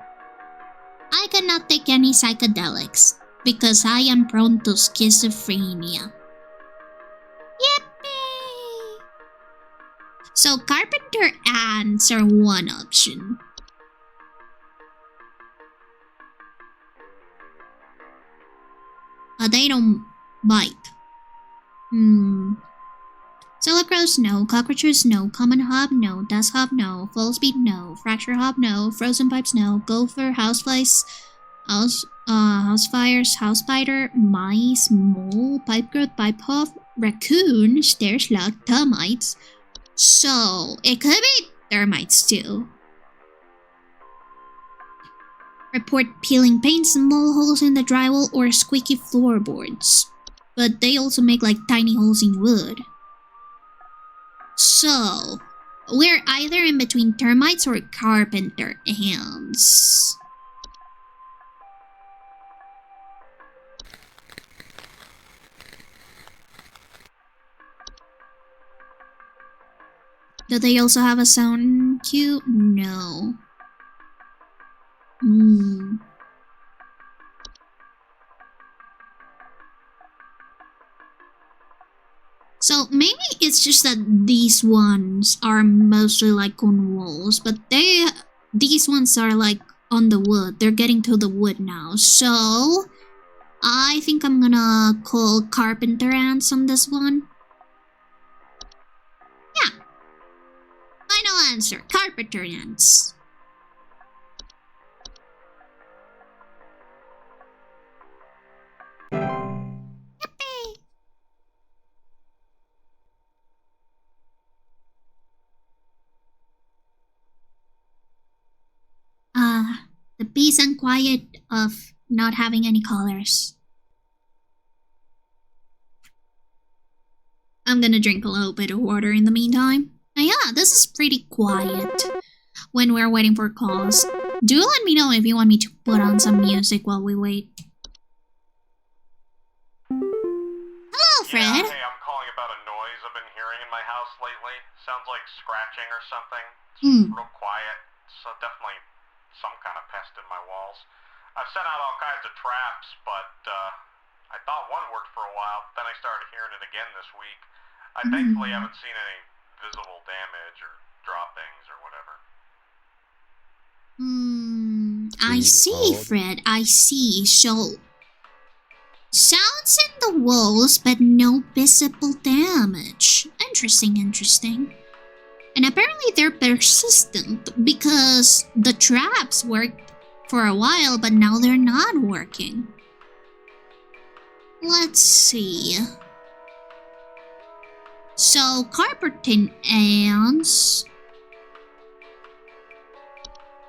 I cannot take any psychedelics because I am prone to schizophrenia. Yippee! So carpenter ants are one option. They don't bite. Cellar-crows, no. Cockroaches, no. Common hob, no. Dust hob, no. False beet, no. Fracture hob, no. Frozen pipes, no. Gopher, houseflies, house fires, house spider, mice, mole, pipe growth, pipe hob, raccoon, stair slug, termites. So, it could be termites too. Report peeling paints, mole holes in the drywall, or squeaky floorboards. But they also make like tiny holes in wood. So, we're either in between termites or carpenter ants. Do they also have a sound cue? No. So maybe it's just that these ones are mostly like on walls, but these ones are like on the wood. They're getting to the wood now. So I think I'm gonna call carpenter ants on this one. Yeah. Final answer, carpenter ants. The peace and quiet of not having any colors. I'm gonna drink a little bit of water in the meantime. Now, yeah, this is pretty quiet when we're waiting for calls. Do let me know if you want me to put on some music while we wait. Hello, Fred. Yeah, hey, I'm calling about a noise I've been hearing in my house lately. Sounds like scratching or something. It's real quiet. So definitely some kind of pest in my walls. I've sent out all kinds of traps, but I thought one worked for a while. Then I started hearing it again this week. I thankfully haven't seen any visible damage or droppings or whatever. I see, Fred. I see. So, sounds in the walls, but no visible damage. Interesting, interesting. And apparently they're persistent because the traps worked for a while, but now they're not working. Let's see. So, carpeting ants.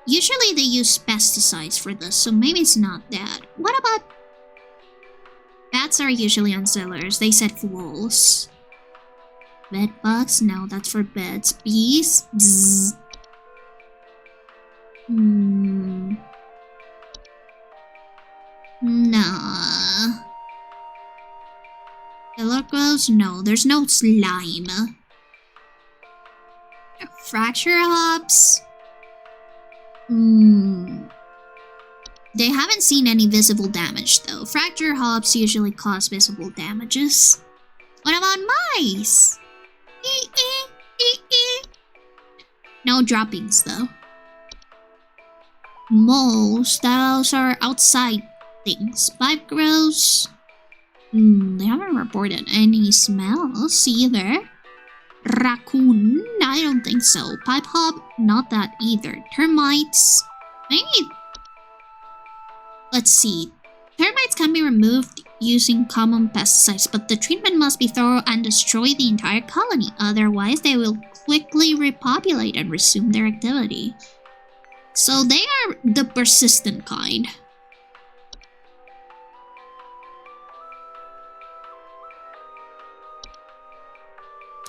Usually they use pesticides for this, so maybe it's not that. What about... Bats are usually on cellars. They set walls. Bed bugs? No, that's for beds. Bees? Bzz. Nah. Killer grows? No, there's no slime. Fracture hops? They haven't seen any visible damage though. Fracture hops usually cause visible damages. What about mice? No droppings though. Moles, those are outside things. Pipe grows. They haven't reported any smells either. Raccoon? I don't think so. Pipe hop? Not that either. Termites? Maybe. Let's see. Termites can be removed using common pesticides, but the treatment must be thorough and destroy the entire colony. Otherwise, they will quickly repopulate and resume their activity. So they are the persistent kind.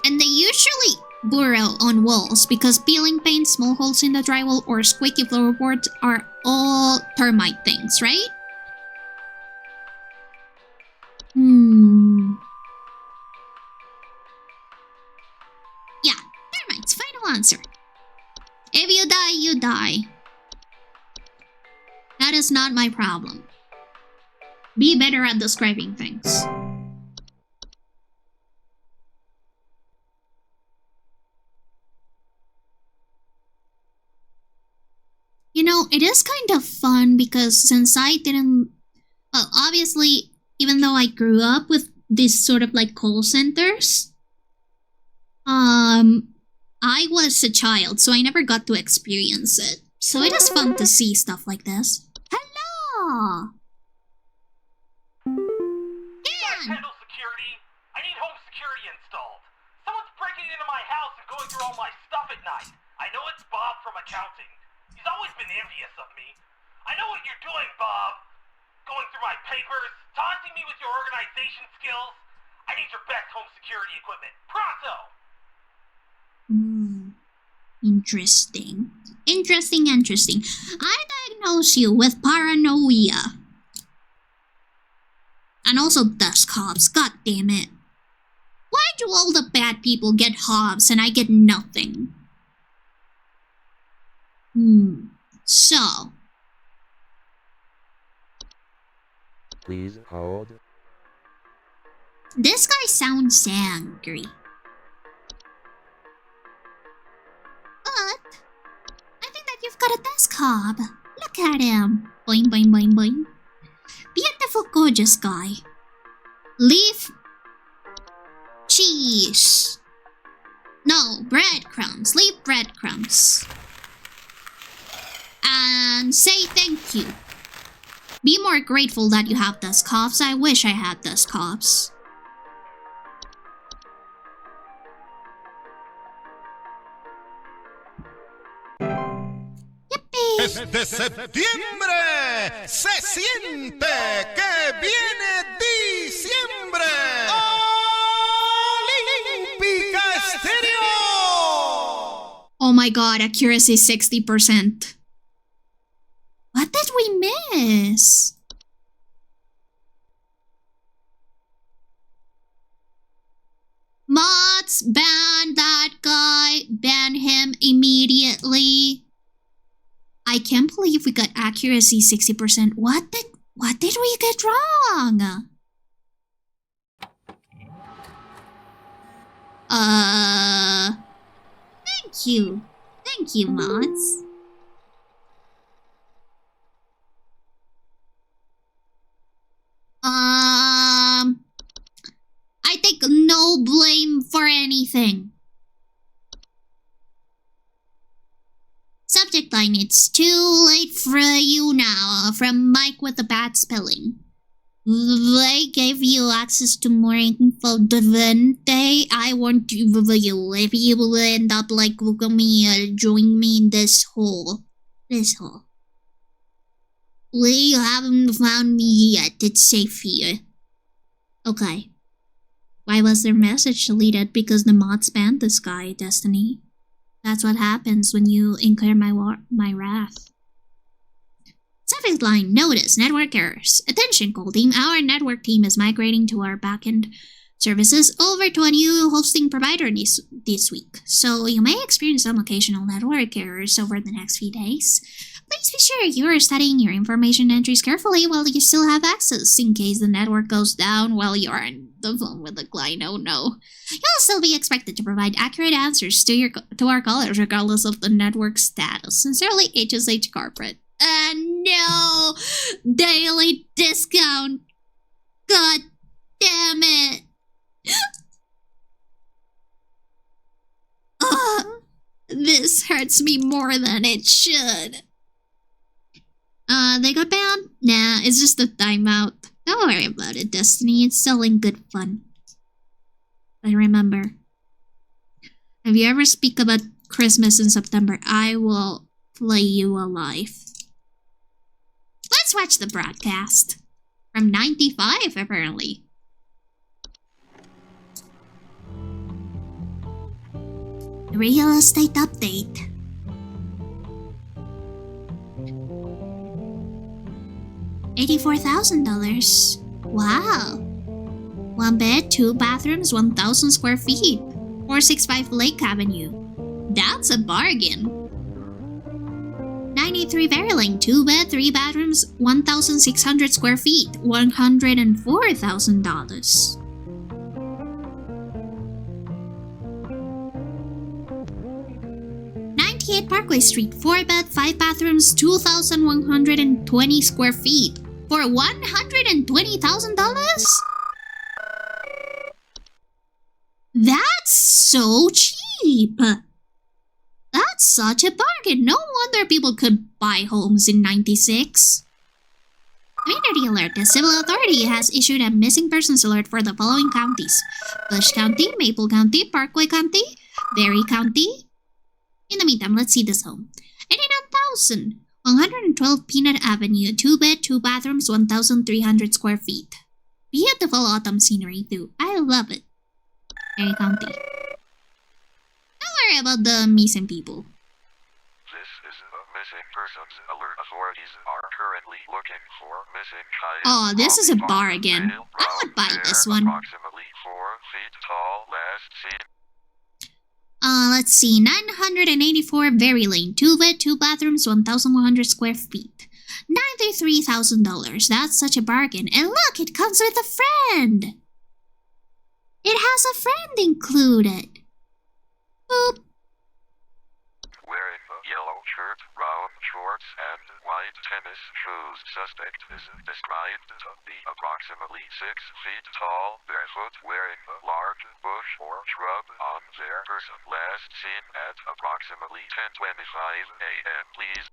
And they usually burrow on walls because peeling paint, small holes in the drywall, or squeaky floorboards are all termite things, right? Yeah, termites, final answer. If you die, you die. That is not my problem. Be better at describing things. You know, it is kind of fun because since I didn't... Well, obviously, even though I grew up with these sort of like call centers, I was a child, so I never got to experience it. So it is fun to see stuff like this. Hello! Dan! Handle security. I need home security installed. Someone's breaking into my house and going through all my stuff at night. I know it's Bob from accounting. He's always been envious of me. I know what you're doing, Bob. Going through my papers, taunting me with your organization skills. I need your best home security equipment. Pronto! Interesting. Interesting. I diagnose you with paranoia. And also dust hobs, god damn it. Why do all the bad people get hobs and I get nothing? So. Please hold. This guy sounds angry. But I think that you've got a desk hob. Look at him. Boing, boing, boing, boing. Beautiful, gorgeous guy. Leaf cheese. No, breadcrumbs. Leave breadcrumbs. And say thank you. Be more grateful that you have desk hobs. I wish I had desk hobs. Mes de septiembre se siente que viene diciembre. Olímpica Estéreo. Oh my god, accuracy 60%. did we miss? Mods, ban that guy. Ban him immediately. I can't believe we got accuracy 60%. What did we get wrong? Thank you. Thank you, mods. I take no blame for anything. Subject line, it's too late for you now, from Mike with the bad spelling. They gave you access to more info than I warned you if you will end up like me, join me in this hole. We haven't found me yet, it's safe here. Okay. Why was their message deleted? Because the mods banned this guy, Destiny. That's what happens when you incur my wrath. Subject line, notice, network errors. Attention, Cold Team, our network team is migrating to our backend services over to a new hosting provider this week. So you may experience some occasional network errors over the next few days. Please be sure you are studying your information entries carefully while you still have access, in case the network goes down while you're on the phone with the client. Oh no. You'll still be expected to provide accurate answers to our callers regardless of the network status. Sincerely, HSH Corporate. No! Daily discount! God damn it! This hurts me more than it should. They got banned? Nah, it's just a timeout. Don't worry about it, Destiny. It's still in good fun. But remember, if you ever speak about Christmas in September, I will flay you alive. Let's watch the broadcast. From 95, apparently. Real estate update. $84,000. Wow. 1 bed, 2 bathrooms, 1,000 square feet. 465 Lake Avenue. That's a bargain. 93 Berry Lane, 2 bed, 3 bathrooms, 1,600 square feet. $104,000. 98 Parkway Street, 4 bed, 5 bathrooms, 2,120 square feet. For $120,000? That's so cheap! That's such a bargain. No wonder people could buy homes in 96. Community alert. The civil authority has issued a missing persons alert for the following counties: Bush County, Maple County, Parkway County, Berry County. In the meantime, let's see this home. 89,000. 112 Peanut Avenue, 2 bed, 2 bathrooms, 1,300 square feet. Beautiful autumn scenery too. I love it. Berry County. Don't worry about the missing people. This is a missing persons alert. Authorities are currently looking for missing child. Oh, this is a bargain. I would buy this one. Approximately 4 feet tall, last seen. Let's see. 984 Berry Lane, 2 bed, 2 bathrooms, 1,100 square feet. $93,000. That's such a bargain. And look, it comes with a friend. It has a friend included. Boop. Wearing a yellow shirt, brown shorts, and white tennis shoes. Suspect is described to be approximately 6 feet tall, barefoot, wearing a large bush or shrub on their person. Last seen at approximately 10:25 a.m. Please.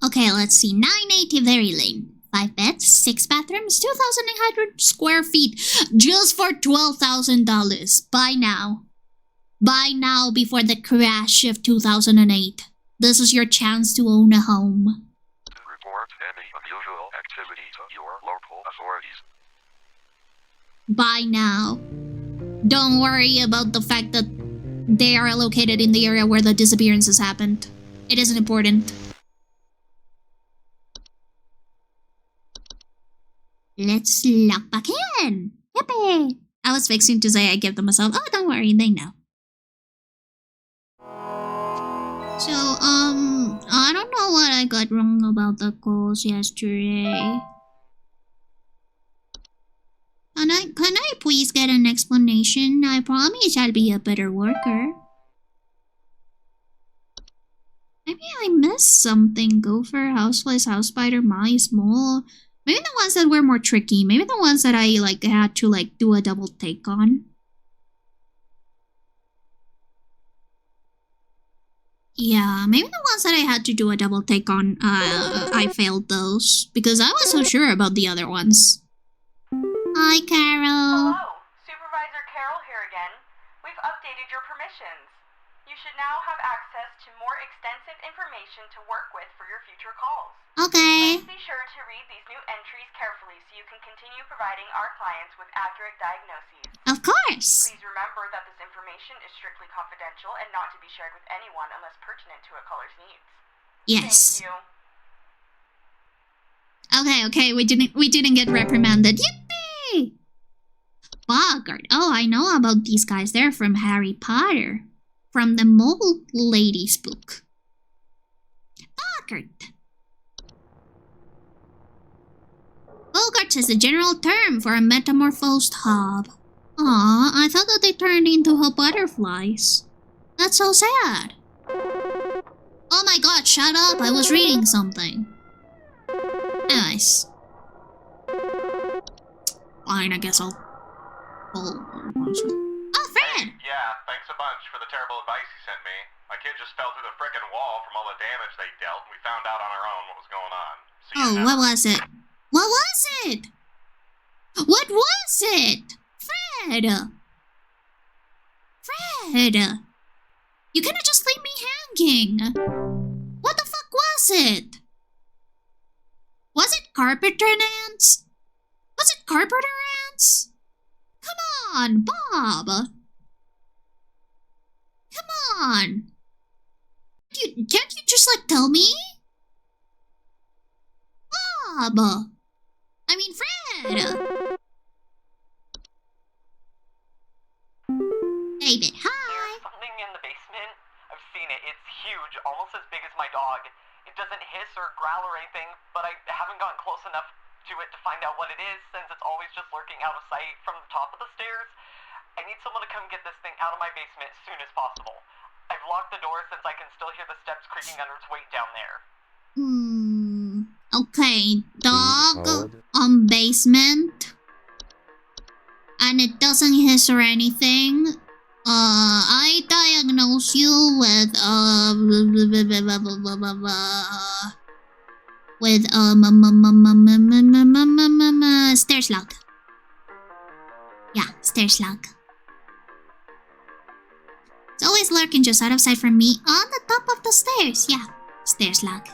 Okay, let's see. 980 Berry Lane. 5 beds, 6 bathrooms, 2,800 square feet. Just for $12,000. Buy now. Buy now before the crash of 2008. This is your chance to own a home. Report any unusual activity to your local authorities. Buy now. Don't worry about the fact that they are located in the area where the disappearances happened. It isn't important. Let's log back in. Yippee! I was fixing to say I give them a sub. Oh, don't worry, they know. So, I don't know what I got wrong about the calls yesterday. Can I please get an explanation? I promise I'll be a better worker. Maybe I missed something. Gopher, houseflies, house spider, mice, mole. Maybe the ones that were more tricky. Maybe the ones that I had to do a double take on. Yeah, maybe the ones that I had to do a double take on, I failed those. Because I was so sure about the other ones. Hi, Carol. Hello, Supervisor Carol here again. We've updated your permissions. You should now have access to more extensive information to work with for your future calls. Okay. Please be sure to read these new entries carefully so you can continue providing our clients with accurate diagnoses. Of course. Please remember that this information is strictly confidential and not to be shared with anyone unless pertinent to a caller's needs. Yes. Thank you. Okay, we didn't get reprimanded. Yippee! Bogart. Oh, I know about these guys. They're from Harry Potter. From the Mole Lady's book. Bogart. Bogart is a general term for a metamorphosed hob. Aw, I thought that they turned into butterflies. That's so sad. Oh my god, shut up. I was reading something. Nice. Fine, I guess I'll... Oh, Fred! Yeah, thanks a bunch for the terrible advice you sent me. My kid just fell through the frickin' wall from all the damage they dealt, and we found out on our own what was going on. See you now. What was it? What was it? What was it? Fred! Fred! You cannot just leave me hanging. What the fuck was it? Was it carpenter ants? Was it carpenter ants? Come on, Bob! Come on! Can't you just, tell me? Bob! I mean, Fred! David, hi! There's something in the basement. I've seen it. It's huge, almost as big as my dog. It doesn't hiss or growl or anything, but I haven't gotten close enough to it to find out what it is, since it's always just lurking out of sight from the top of the stairs. I need someone to come get this thing out of my basement as soon as possible. I've locked the door since I can still hear the steps creaking under its weight down there. Okay, dog on basement. And it doesn't hiss or anything. I diagnose you with, stairs log. Yeah, stairs log. It's always lurking just out of sight from me on the top of the stairs. Yeah, stairs log.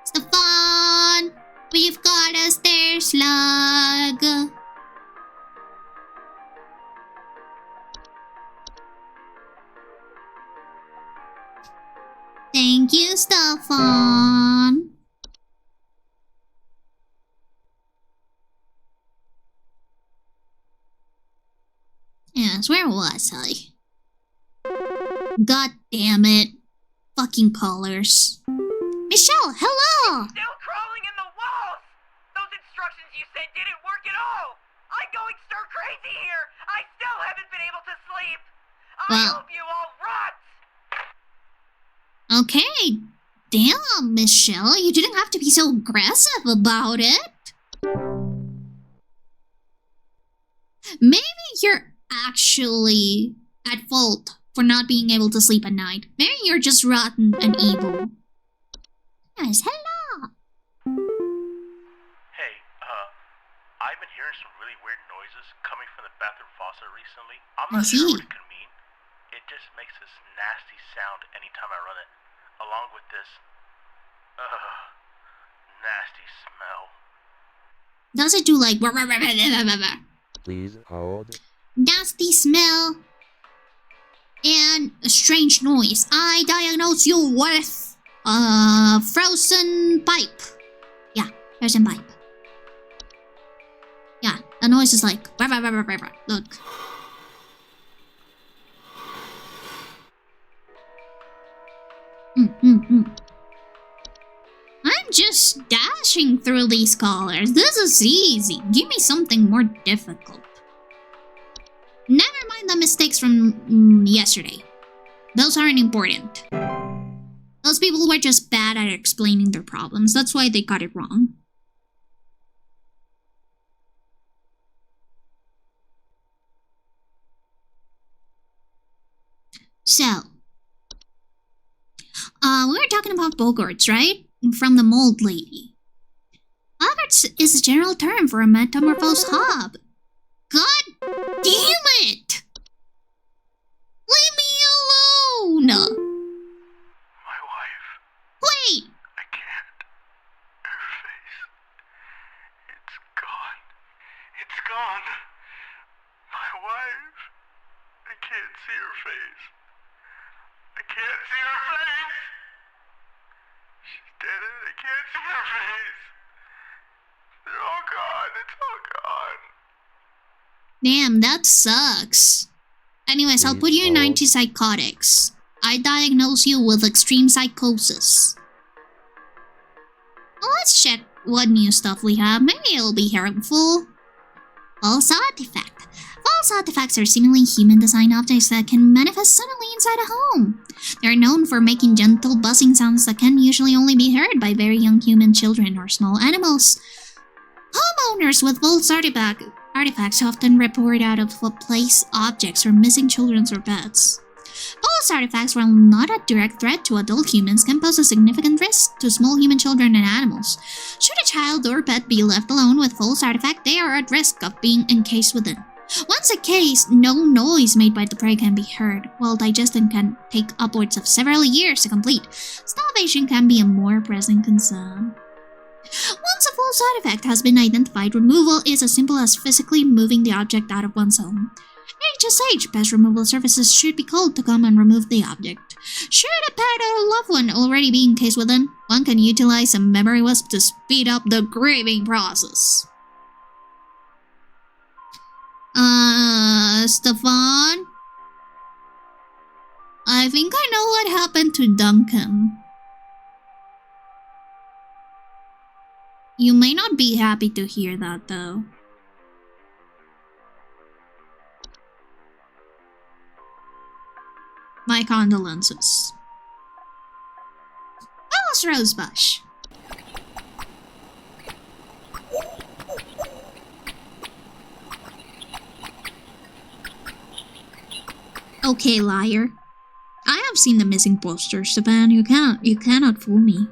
Stefan, we've got a stairs log. Thank you, Stefan. Yes, where was I? God damn it. Fucking callers. Michelle, hello! Still crawling in the walls! Those instructions you said didn't work at all! I'm going stir crazy here! I still haven't been able to sleep! I hope you all rot! Okay. Damn, Michelle, you didn't have to be so aggressive about it. Maybe you're actually at fault for not being able to sleep at night. Maybe you're just rotten and evil. Yes, hello. Hey, I've been hearing some really weird noises coming from the bathroom faucet recently. I'm not sure what it could mean. It just makes this nasty sound anytime I run it, along with this, nasty smell. Does it do like... Please hold. Nasty smell and a strange noise. I diagnose you with frozen pipe. Yeah, frozen pipe. The noise is like... Look. I'm just dashing through these colors. This is easy. Give me something more difficult. Never mind the mistakes from yesterday. Those aren't important. Those people were just bad at explaining their problems. That's why they got it wrong. So, we were talking about boggarts, right? From the mold lady. Boggarts is a general term for a metamorphosed hob. God damn it! Leave me alone! My wife. Wait! I can't. Her face. It's gone. It's gone. My wife. I can't see her face. I can't see her face! She's dead and I can't see her face! They're all gone, it's all gone. Damn, that sucks. Anyways, I'll put you in antipsychotics. I diagnose you with extreme psychosis. Well, let's check what new stuff we have. Maybe it'll be helpful. False artifact. False artifacts are seemingly human-designed objects that can manifest suddenly inside a home. They're known for making gentle buzzing sounds that can usually only be heard by very young human children or small animals. Homeowners with false artifacts often report out-of-place objects or missing children or pets. False artifacts, while not a direct threat to adult humans, can pose a significant risk to small human children and animals. Should a child or pet be left alone with false artifact, they are at risk of being encased within. Once encased, no noise made by the prey can be heard, while digestion can take upwards of several years to complete. Starvation can be a more pressing concern. Once a false artifact has been identified, removal is as simple as physically moving the object out of one's home. HSH, pest removal services, should be called to come and remove the object. Should a pet or loved one already be encased within, one can utilize a memory wisp to speed up the grieving process. Stefan? I think I know what happened to Duncan. You may not be happy to hear that, though. My condolences. Alice Rosebush. Okay, liar. I have seen the missing posters, Stefan. You cannot fool me.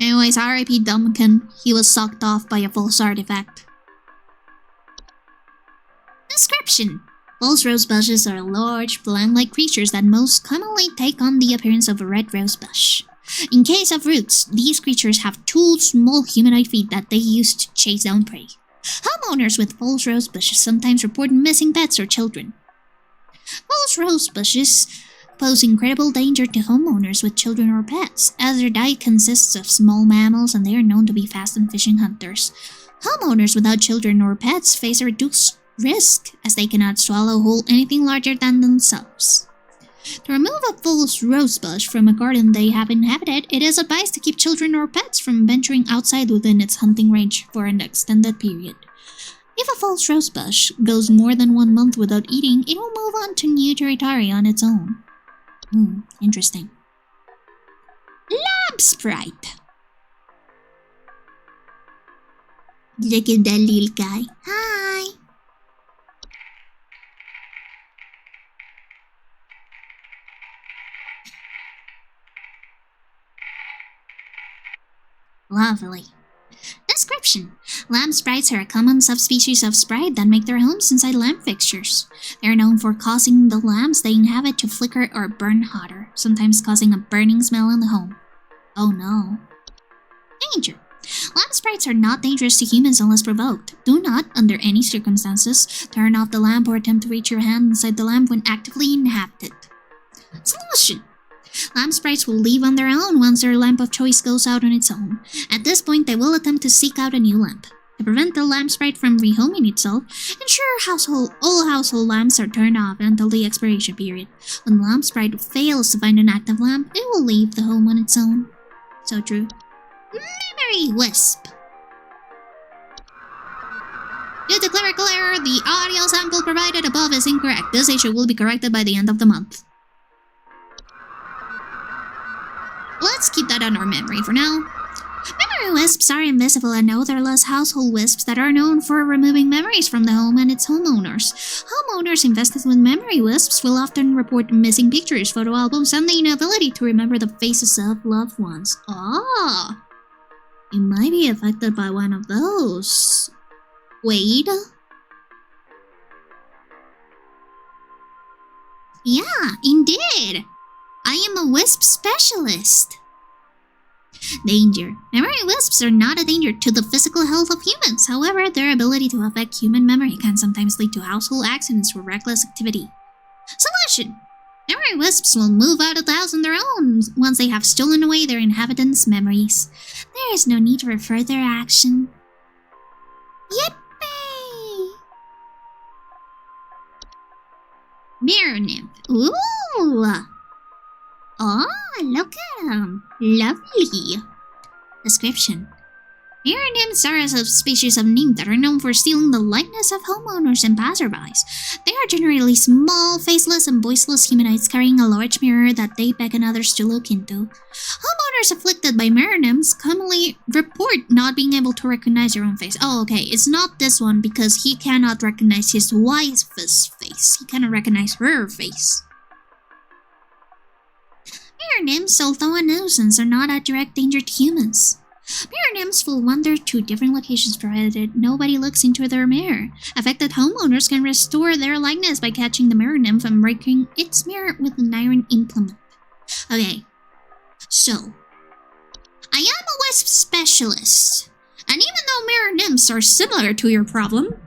Anyways, R.I.P. Duncan. He was sucked off by a false artifact. Description. False rosebushes are large, plant-like creatures that most commonly take on the appearance of a red rosebush. In case of roots, these creatures have two small humanoid feet that they use to chase down prey. Homeowners with false rosebushes sometimes report missing pets or children. False rosebushes pose incredible danger to homeowners with children or pets, as their diet consists of small mammals and they are known to be fast and fishing hunters. Homeowners without children or pets face a reduced risk, as they cannot swallow whole anything larger than themselves. To remove a false rosebush from a garden they have inhabited, it is advised to keep children or pets from venturing outside within its hunting range for an extended period. If a false rosebush goes more than 1 month without eating, it will move on to new territory on its own. Interesting. Lab Sprite. Look at that little guy. Hi! Lovely. Description. Lamp sprites are a common subspecies of sprite that make their homes inside lamp fixtures. They are known for causing the lamps they inhabit to flicker or burn hotter, sometimes causing a burning smell in the home. Oh no. Danger. Lamp sprites are not dangerous to humans unless provoked. Do not, under any circumstances, turn off the lamp or attempt to reach your hand inside the lamp when actively inhabited. Solution. Lamp sprites will leave on their own once their lamp of choice goes out on its own. At this point, they will attempt to seek out a new lamp. To prevent the lamp sprite from rehoming itself, ensure all household lamps are turned off until the expiration period. When the lamp sprite fails to find an active lamp, it will leave the home on its own. So true. Memory wisp. Due to clerical error, the audio sample provided above is incorrect. This issue will be corrected by the end of the month. Let's keep that on our memory for now. Memory wisps are invisible and odorless household wisps that are known for removing memories from the home and its homeowners. Homeowners infested with memory wisps will often report missing pictures, photo albums, and the inability to remember the faces of loved ones. Ah, you might be affected by one of those. Wade? Yeah, indeed. I am a wisp specialist. Danger. Memory wisps are not a danger to the physical health of humans. However, their ability to affect human memory can sometimes lead to household accidents or reckless activity. Solution. Memory wisps will move out of the house on their own once they have stolen away their inhabitants' memories. There is no need for further action. Yippee! Mirror nymph. Ooh! Oh, look at them. Lovely. Description. Mirror nymphs are a subspecies of nymph that are known for stealing the likeness of homeowners and passerbys. They are generally small, faceless, and voiceless humanoids carrying a large mirror that they beckon others to look into. Homeowners afflicted by mirror nymphs commonly report not being able to recognize their own face. Oh, okay, it's not this one because he cannot recognize his wife's face. He cannot recognize her face. Mirror nymphs, although a nuisance, are not a direct danger to humans. Mirror nymphs will wander to different locations provided nobody looks into their mirror. Affected homeowners can restore their likeness by catching the mirror nymph and breaking its mirror with an iron implement. Okay, so I am a wisp specialist, and even though mirror nymphs are similar to your problem,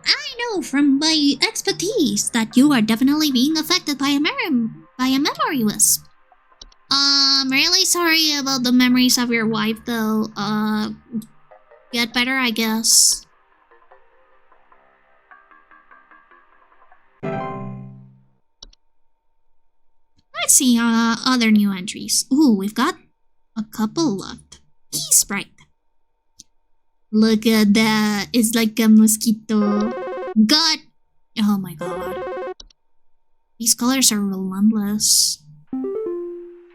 I know from my expertise that you are definitely being affected by a memory wisp. I'm really sorry about the memories of your wife, though. Get better, I guess. Let's see, other new entries. Ooh, we've got a couple left. Key sprite. Look at that. It's like a mosquito. God. Oh my god. These colors are relentless.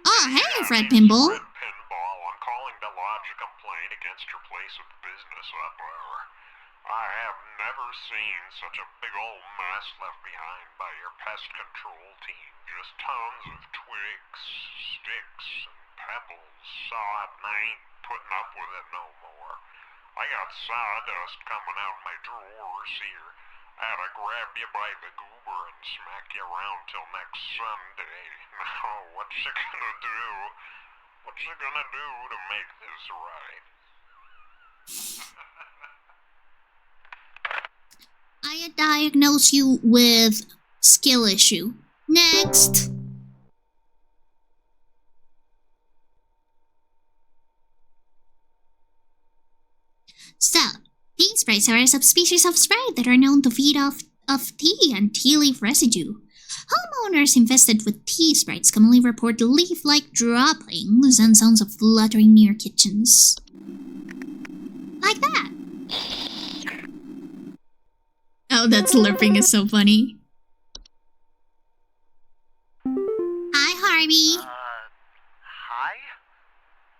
Oh, hey, Fred Pinball. Fred Pinball, I'm calling to lodge a complaint against your place of business up there. I have never seen such a big old mess left behind by your pest control team. Just tons of twigs, sticks, and pebbles. So I ain't putting up with it no more. I got sawdust coming out of my drawers here. I had to grab you by the goober and smack you around till next Sunday. Now, what's you gonna do? What's you gonna do to make this right? I diagnose you with skill issue. Next. So, tea sprites are a subspecies of sprite that are known to feed off of tea and tea leaf residue. Homeowners infested with tea sprites commonly report leaf-like droppings and sounds of fluttering near kitchens. Like that. Oh, that slurping is so funny. Hi, Harvey. Hi?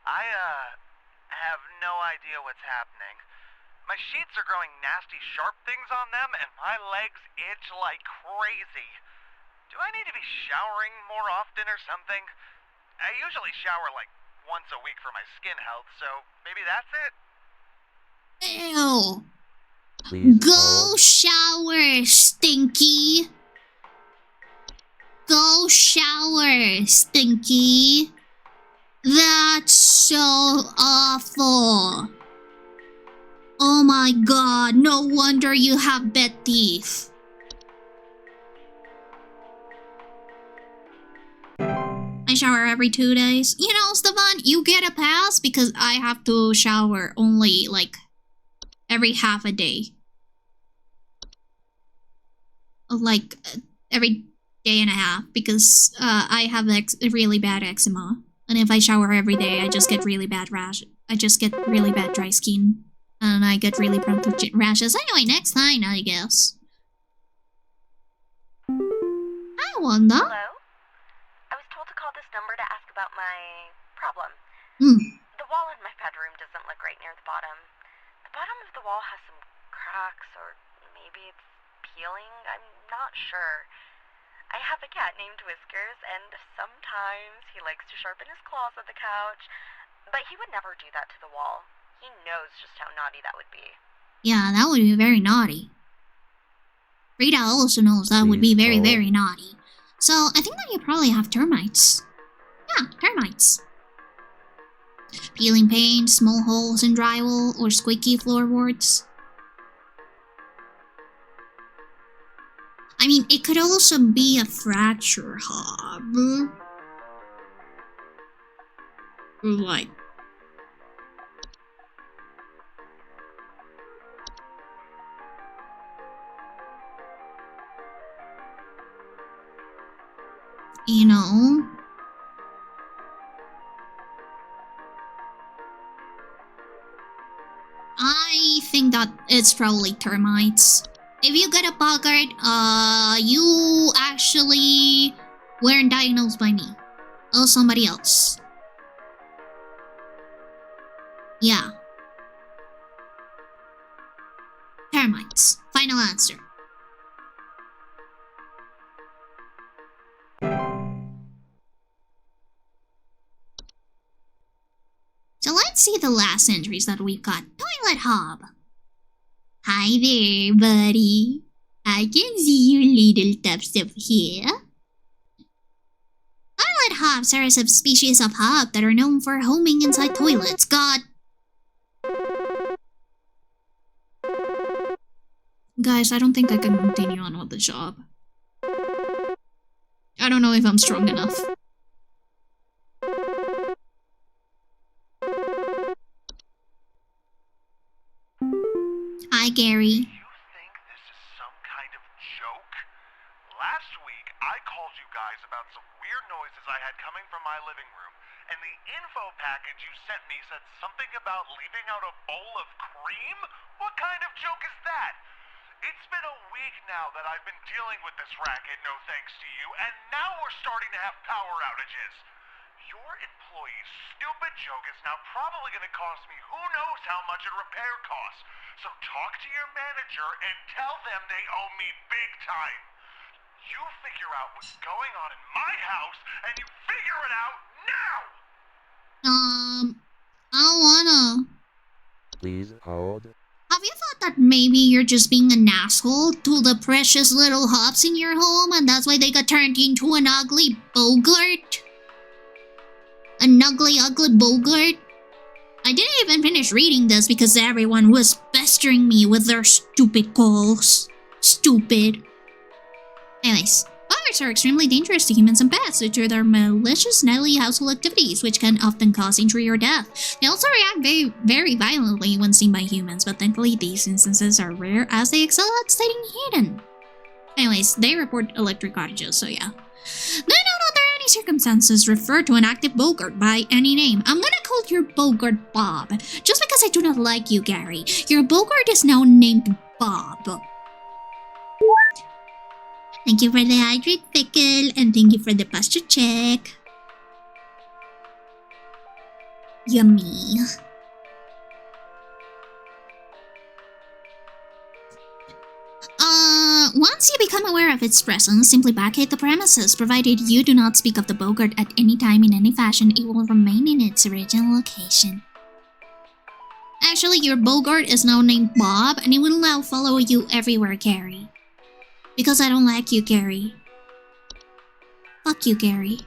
I, have no idea what's happening. My sheets are growing nasty sharp things on them, and my legs itch like crazy. Do I need to be showering more often or something? I usually shower like once a week for my skin health, so maybe that's it? Ew. Please Go hold. shower, Stinky. Go shower, Stinky. That's so awful. Oh my god, no wonder you have bad teeth. I shower every 2 days. You know, Stefan, you get a pass because I have to shower only like every half a day. Like, every day and a half, because I have really bad eczema. And if I shower every day, I just get really bad rash. I just get really bad dry skin. And I get really prone to rashes. Anyway, next line, I guess. Hi, Wanda. Hello? I was told to call this number to ask about my problem. The wall in my bedroom doesn't look right near the bottom. The bottom of the wall has some cracks, or maybe it's peeling. I'm not sure. I have a cat named Whiskers, and sometimes he likes to sharpen his claws on the couch, but he would never do that to the wall. He knows just how naughty that would be. Yeah, that would be very naughty. Rita also knows that would be very, very naughty. So, I think that you probably have termites. Yeah, termites. Peeling paint, small holes in drywall, or squeaky floorboards. I mean, it could also be a fracture, Hob. Like... You know? I think that it's probably termites. If you get a bogart, you actually weren't diagnosed by me. Or somebody else. Yeah. Termites. Final answer. So let's see the last entries that we've got. Toilet Hob. Hi there, buddy. I can see your little tubs up here. Toilet hobs are a subspecies of hob that are known for homing inside toilets. God. Guys, I don't think I can continue on with the job. I don't know if I'm strong enough. Hi, Gary. You think this is some kind of joke? Last week, I called you guys about some weird noises I had coming from my living room, and the info package you sent me said something about leaving out a bowl of cream? What kind of joke is that? It's been a week now that I've been dealing with this racket, no thanks to you, and now we're starting to have power outages. Your employee's stupid joke is now probably going to cost me who knows how much in repair costs. So talk to your manager and tell them they owe me big time. You figure out what's going on in my house, and you figure it out now! I don't wanna. Please hold. Have you thought that maybe you're just being an asshole to the precious little hops in your home, and that's why they got turned into an ugly bogart? An ugly, ugly bogart? I didn't even finish reading this because everyone was pestering me with their stupid calls. Stupid. Anyways, bogarts are extremely dangerous to humans and pets due to their malicious nightly household activities, which can often cause injury or death. They also react very, very violently when seen by humans, but thankfully these instances are rare as they excel at staying hidden. Anyways, they report electric outages, so yeah. Then under any circumstances refer to an active bogart by any name. I'm gonna call your bogart Bob, just because I do not like you, Gary. Your bogart is now named Bob. Thank you for the hydrate pickle, and thank you for the posture check. Yummy. Once you become aware of its presence, simply vacate the premises. Provided you do not speak of the bogart at any time in any fashion, it will remain in its original location. Actually, your bogart is now named Bob, and it will now follow you everywhere, Gary. Because I don't like you, Gary. Fuck you, Gary.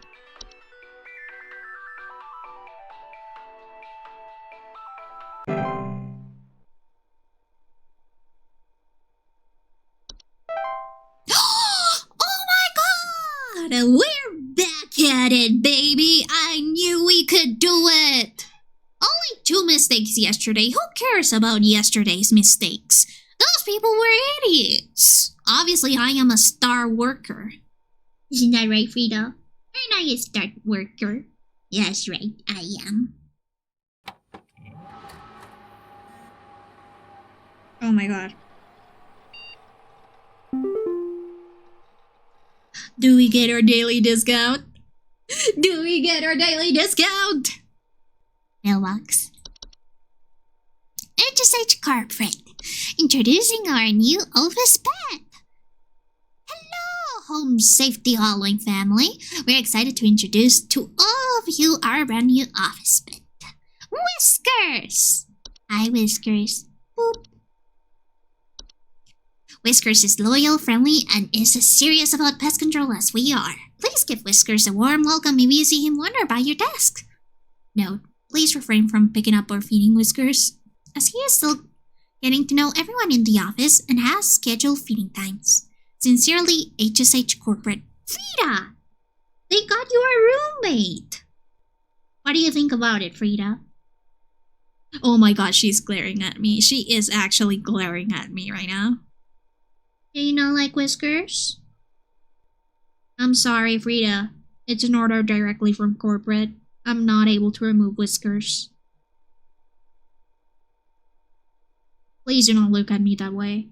We're back at it, baby! I knew we could do it! Only 2 mistakes yesterday. Who cares about yesterday's mistakes? Those people were idiots. Obviously, I am a star worker. Isn't that right, Frida? Aren't I a star worker? Yes, right, I am. Oh my god. Do we get our daily discount? Do we get our daily discount? Mailbox. HSH Corporate. Introducing our new office pet. Hello, Home Safety Hotline family. We're excited to introduce to all of you our brand new office pet. Whiskers! Hi, Whiskers. Boop. Whiskers is loyal, friendly, and is as serious about pest control as we are. Please give Whiskers a warm welcome if you see him wander by your desk. Note, please refrain from picking up or feeding Whiskers, as he is still getting to know everyone in the office and has scheduled feeding times. Sincerely, HSH Corporate. Frida! They got you a roommate! What do you think about it, Frida? Oh my god, she's glaring at me. She is actually glaring at me right now. Do you not like Whiskers? I'm sorry, Frida. It's an order directly from corporate. I'm not able to remove Whiskers. Please do not look at me that way.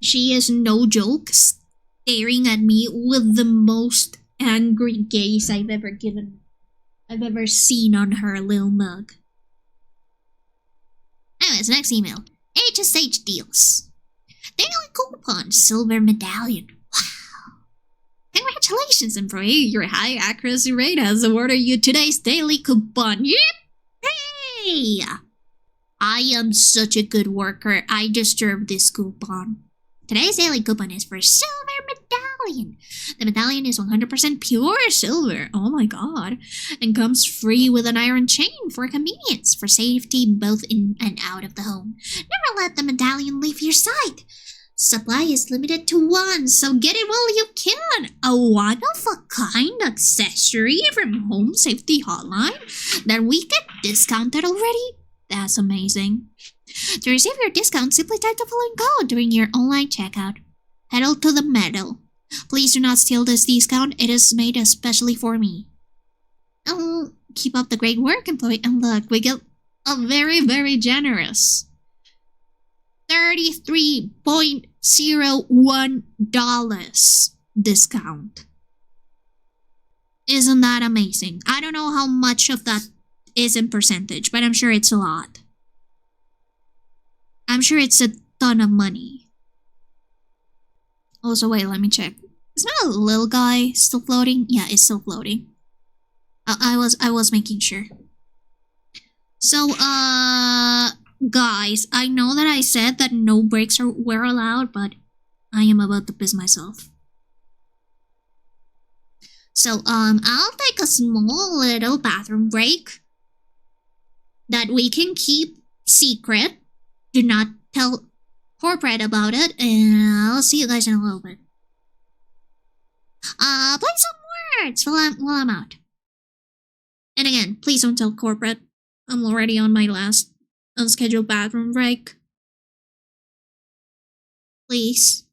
She is no joke, staring at me with the most angry gaze I've ever seen on her little mug. Anyways, next email. HSH deals. Daily coupon silver medallion. Wow. Congratulations, employee. Your high accuracy rate has awarded you today's daily coupon. Yep. Hey! I am such a good worker. I deserve this coupon. Today's daily coupon is for silver medallion. The medallion is 100% pure silver. Oh my god. And comes free with an iron chain for convenience, for safety both in and out of the home. Never let the medallion leave your side. Supply is limited to 1, so get it while you can. A one-of-a-kind accessory from Home Safety Hotline that we get discounted already? That's amazing. To receive your discount, simply type the following code during your online checkout. Pedal to the metal. Please do not steal this discount. It is made especially for me. Oh, keep up the great work, employee. And look, we get a very, very generous $33.01 discount. Isn't that amazing? I don't know how much of that is in percentage, but I'm sure it's a lot. I'm sure it's a ton of money. Also, wait, let me check. Is my little guy still floating? Yeah, it's still floating. I was making sure. So, guys, I know that I said that no breaks were allowed, but I am about to piss myself. So, I'll take a small little bathroom break that we can keep secret. Do not tell corporate about it, and I'll see you guys in a little bit. Play some words while I'm out. And again, please don't tell corporate. I'm already on my last unscheduled bathroom break. Please.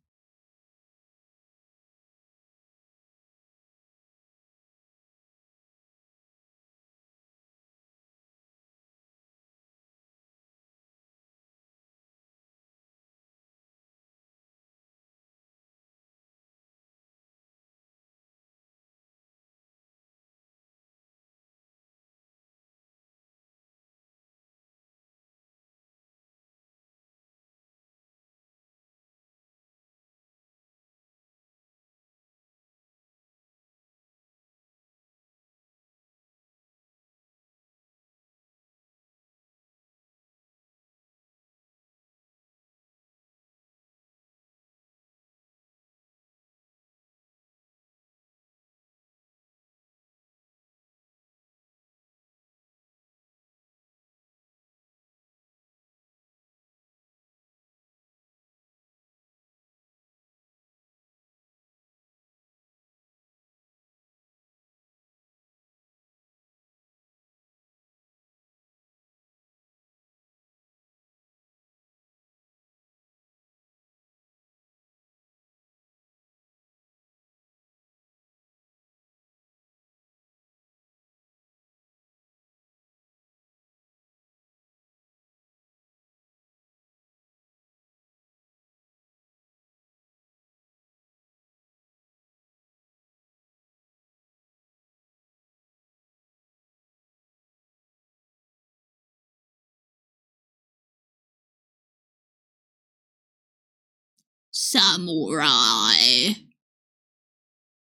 Samurai.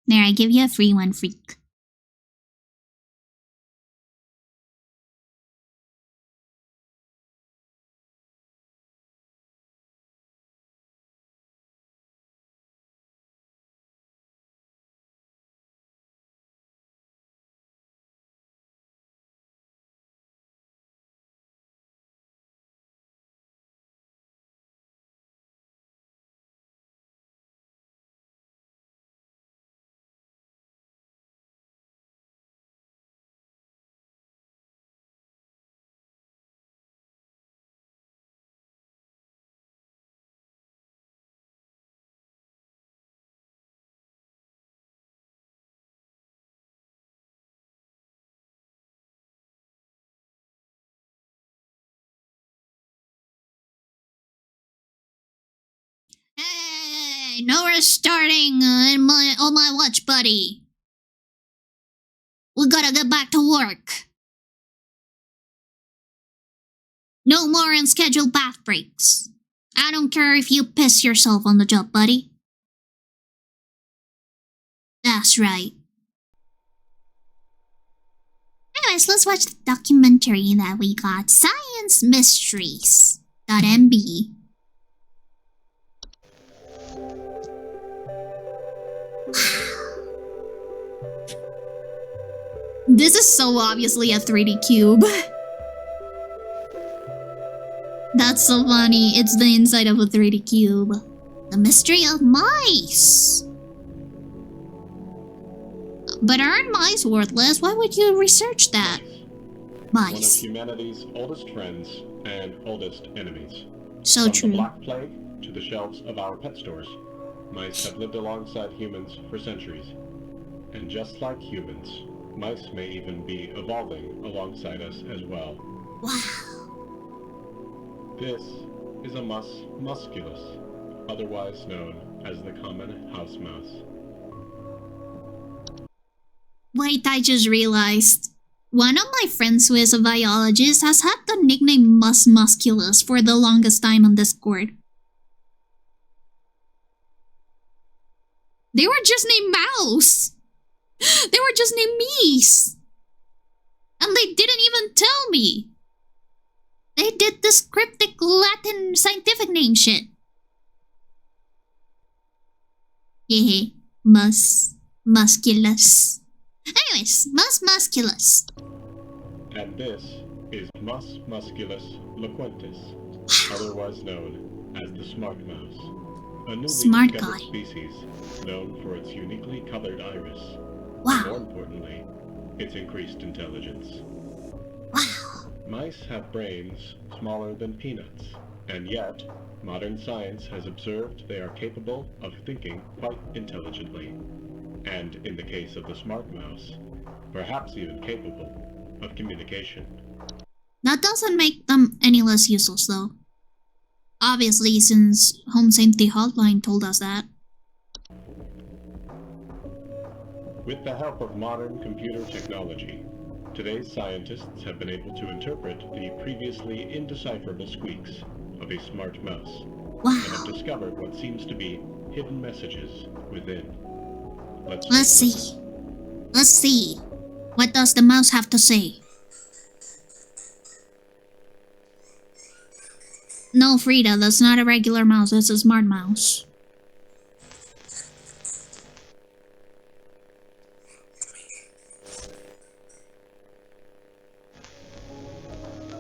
There, I give you a free one, freak. Hey, no restarting on my watch, buddy. We gotta get back to work. No more unscheduled bath breaks. I don't care if you piss yourself on the job, buddy. That's right. Anyways, let's watch the documentary that we got. Science Mysteries.mb. This is so obviously a 3D cube. That's so funny. It's the inside of a 3D cube. The mystery of mice. But aren't mice worthless? Why would you research that? Mice. One of humanity's oldest friends and oldest enemies. So From true. the Black Plague to the shelves of our pet stores, mice have lived alongside humans for centuries. And just like humans, mice may even be evolving alongside us as well. Wow. This is a mus musculus, otherwise known as the common house mouse. Wait, I just realized. One of my friends who is a biologist has had the nickname mus musculus for the longest time on Discord. They were just named mouse. They were just named meese. And they didn't even tell me. They did this cryptic Latin scientific name shit. Hehe. Musculus. Anyways, mus musculus. And this is Mus musculus loquentis, otherwise known as the smart mouse. A newly Smart discovered guy. species known for its uniquely colored iris. Wow. More importantly, its increased intelligence. Wow. Mice have brains smaller than peanuts, and yet, modern science has observed they are capable of thinking quite intelligently. And in the case of the smart mouse, perhaps even capable of communication. That doesn't make them any less useless, though. Obviously, since Home Safety Hotline told us that. With the help of modern computer technology, today's scientists have been able to interpret the previously indecipherable squeaks of a smart mouse, and have Wow. discovered what seems to be hidden messages within. Let's see. Let's see. What does the mouse have to say? No, Frida, that's not a regular mouse, that's a smart mouse.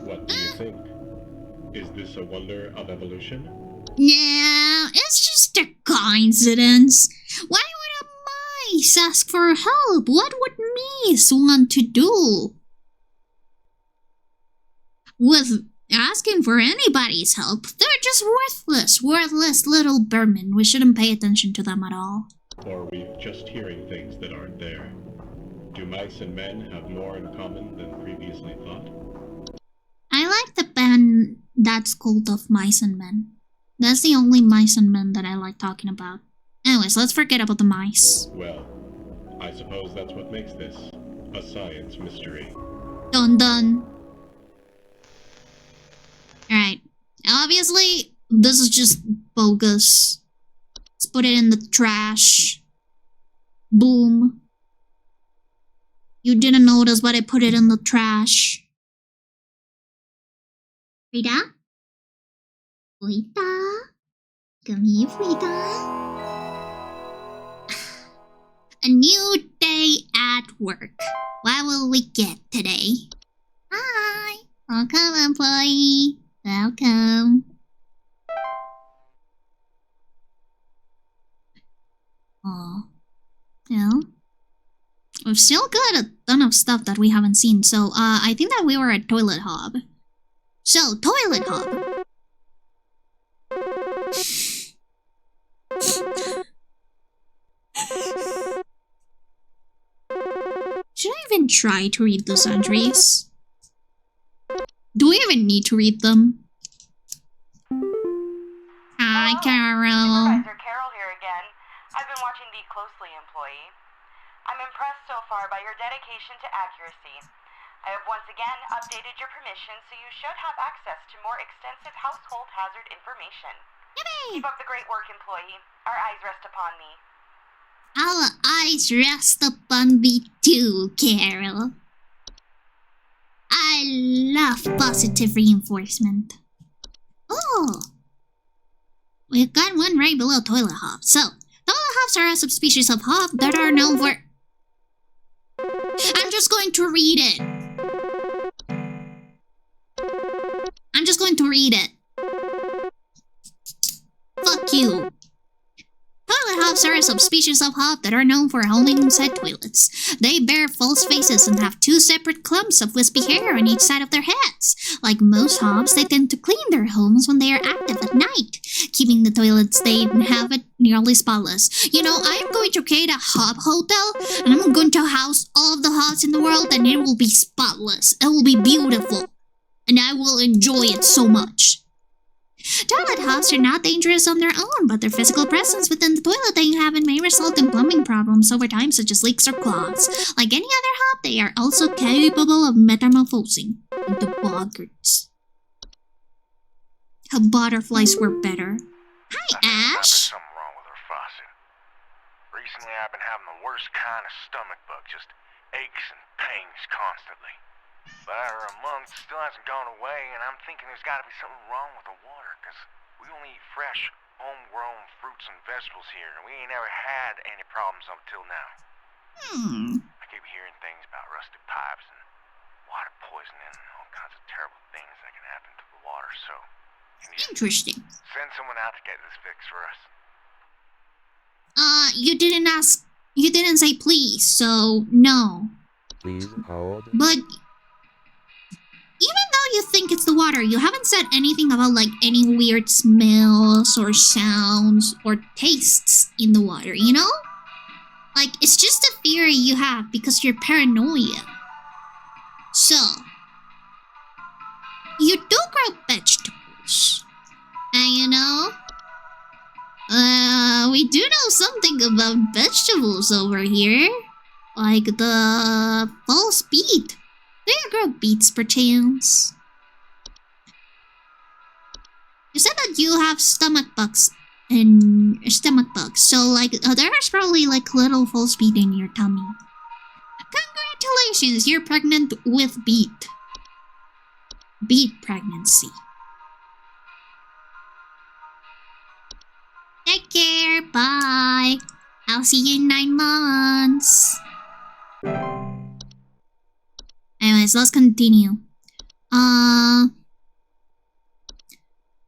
What do you think? Is this a wonder of evolution? Yeah, it's just a coincidence. Why would a mice ask for help? What would mice want to do? With asking for anybody's help, they're just worthless little vermin. We shouldn't pay attention to them at all. Or are we just hearing things that aren't there? Do mice and men have more in common than previously thought? I like the band That's Cult of Mice and Men. That's the only mice and men that I like talking about. Anyways, let's forget about the mice. Well, I suppose that's what makes this a science mystery. Dun dun. Alright. Obviously, this is just bogus. Let's put it in the trash. Boom. You didn't notice, but I put it in the trash. Frida? Frida? Come here, Frida. A new day at work. What will we get today? Hi. Welcome, employee. Welcome. Oh. Well. We've still got a ton of stuff that we haven't seen, so I think that we were at Toilet Hob. So, Toilet Hob. Should I even try to read those entries? Do we even need to read them? Hi, Carol. Supervisor Carol here again. I've been watching thee closely, employee. I'm impressed so far by your dedication to accuracy. I have once again updated your permission, so you should have access to more extensive household hazard information. Yippee! Keep up the great work, employee. Our eyes rest upon thee. Our eyes rest upon thee too, Carol. I love positive reinforcement. Oh! We've got one right below Toilet Hob. So, Toilet Hobs are a subspecies of hob that are known for... I'm just going to read it. I'm just going to read it. Fuck you. Toilet hobs are a subspecies of hob that are known for holding inside toilets. They bear false faces and have two separate clumps of wispy hair on each side of their heads. Like most hobs, they tend to clean their homes when they are active at night, keeping the toilets they inhabit nearly spotless. You know, I am going to create a hob hotel, and I'm going to house all of the hobs in the world, and it will be spotless. It will be beautiful, and I will enjoy it so much. Toilet hobs are not dangerous on their own, but their physical presence within the toilet they inhabit may result in plumbing problems over time, such as leaks or clogs. Like any other hob, they are also capable of metamorphosing into boggarts. How butterflies were better. Hi, Ash! There's something wrong with her faucet. Recently, I've been having the worst kind of stomach bug, just aches and pains constantly. But after a month, it still hasn't gone away, and I'm thinking there's got to be something wrong with the water, because we only eat fresh, homegrown fruits and vegetables here, and we ain't ever had any problems up till now. I keep hearing things about rusted pipes and water poisoning and all kinds of terrible things that can happen to the water, so... Interesting. Send someone out to get this fixed for us. You didn't ask... You didn't say please, so no. Please hold. But... even though you think it's the water, you haven't said anything about, like, any weird smells or sounds or tastes in the water, you know? Like, it's just a theory you have because you're paranoia. So, you do grow vegetables. And, you know, we do know something about vegetables over here. Like the false beet. Do you grow beets, perchance? You said that you have stomach bugs so like there's probably like little false beet in your tummy. Congratulations, you're pregnant with beet. Beet pregnancy. Take care, bye. I'll see you in 9 months. Anyways, let's continue. Toilet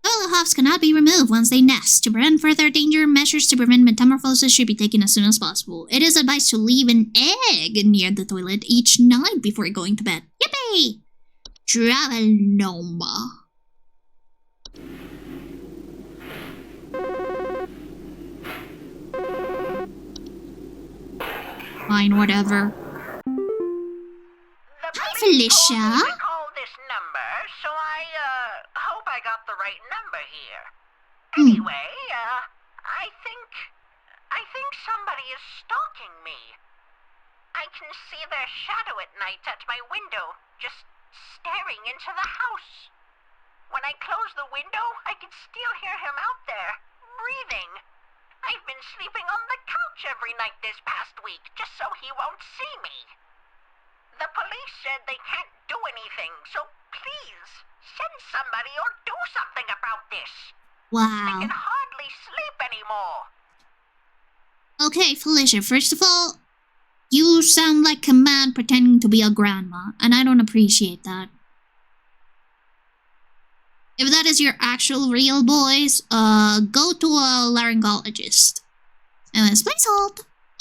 hobs cannot be removed once they nest. To prevent further danger, measures to prevent metamorphosis should be taken as soon as possible. It is advised to leave an egg near the toilet each night before going to bed. Yippee! Travel Noma. Fine, whatever. Hi, Felicia. I called this number, so I hope I got the right number here. Anyway, I think somebody is stalking me. I can see their shadow at night at my window, just staring into the house. When I close the window, I can still hear him out there, breathing. I've sleeping on the couch every night this past week, just so he won't see me. The police said they can't do anything, so please, send somebody or do something about this. Wow. I can hardly sleep anymore. Okay, Felicia, first of all, you sound like a man pretending to be a grandma, and I don't appreciate that. If that is your actual real voice, go to a laryngologist. Anyways, please hold.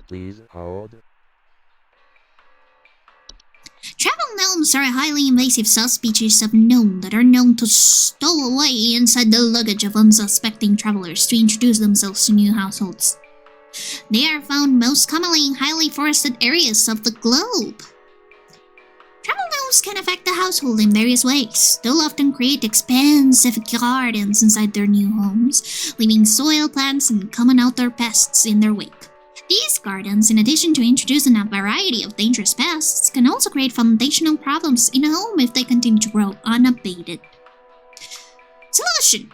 Please hold. Travel gnomes are a highly invasive subspecies of gnome that are known to stow away inside the luggage of unsuspecting travelers to introduce themselves to new households. They are found most commonly in highly forested areas of the globe. Travel gnomes can affect the household in various ways. They'll often create expansive gardens inside their new homes, leaving soil plants and common outdoor pests in their wake. These gardens, in addition to introducing a variety of dangerous pests, can also create foundational problems in a home if they continue to grow unabated. Solution: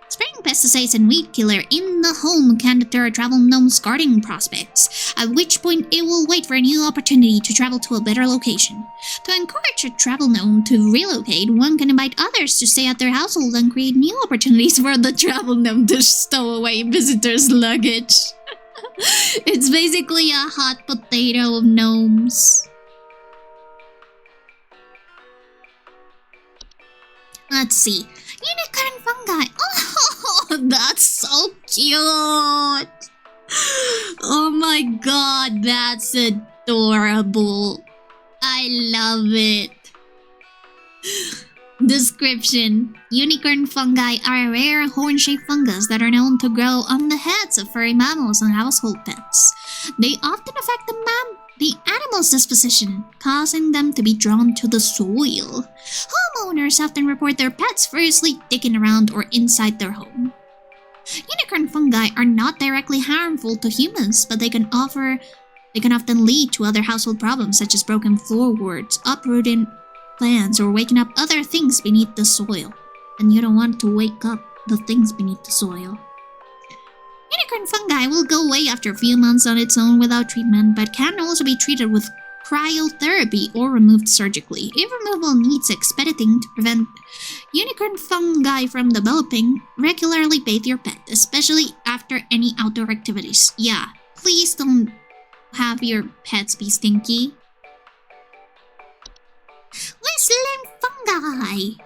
spraying pesticides and weed killer in the home can deter travel gnome's gardening prospects, at which point it will wait for a new opportunity to travel to a better location. To encourage a travel gnome to relocate, one can invite others to stay at their household and create new opportunities for the travel gnome to stow away visitors' luggage. It's basically a hot potato of gnomes. Let's see. Unicorn fungi. Oh, that's so cute. Oh my god, that's adorable. I love it. Description: unicorn fungi are a rare horn-shaped fungus that are known to grow on the heads of furry mammals and household pets. They often affect the animal's disposition, causing them to be drawn to the soil. Homeowners often report their pets furiously digging around or inside their home. Unicorn fungi are not directly harmful to humans, but they can often lead to other household problems such as broken floorboards, uprooting plants, or waking up other things beneath the soil. And you don't want to wake up the things beneath the soil. Unicorn fungi will go away after a few months on its own without treatment, but can also be treated with cryotherapy or removed surgically. If removal needs expediting to prevent unicorn fungi from developing, regularly bathe your pet, especially after any outdoor activities. Yeah, please don't have your pets be stinky. Whistling fungi!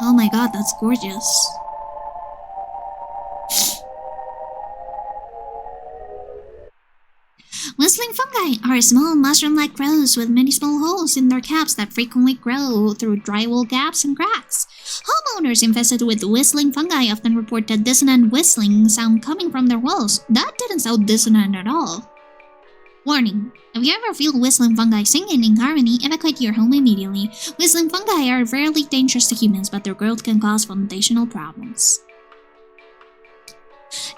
Oh my god, that's gorgeous. Whistling fungi are small mushroom-like growths with many small holes in their caps that frequently grow through drywall gaps and cracks. Homeowners infested with whistling fungi often report a dissonant whistling sound coming from their walls. That didn't sound dissonant at all. Warning: if you ever feel whistling fungi singing in harmony, evacuate your home immediately. Whistling fungi are rarely dangerous to humans, but their growth can cause foundational problems.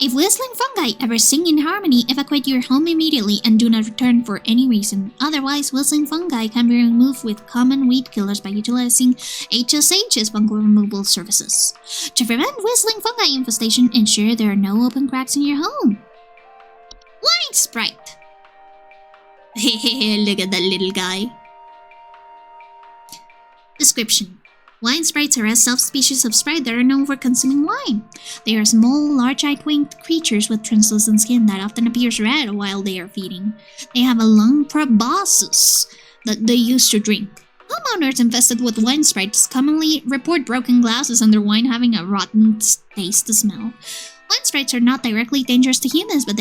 If whistling fungi ever sing in harmony, evacuate your home immediately and do not return for any reason. Otherwise, whistling fungi can be removed with common weed killers by utilizing HSH's fungal removal services. To prevent whistling fungi infestation, ensure there are no open cracks in your home. Wine Sprite. Hehe, look at that little guy. Description: wine sprites are a subspecies of sprite that are known for consuming wine. They are small, large-eyed winged creatures with translucent skin that often appears red while they are feeding. They have a long proboscis that they use to drink. Homeowners infested with wine sprites commonly report broken glasses and their wine having a rotten taste to smell. Wine sprites are not directly dangerous to humans, but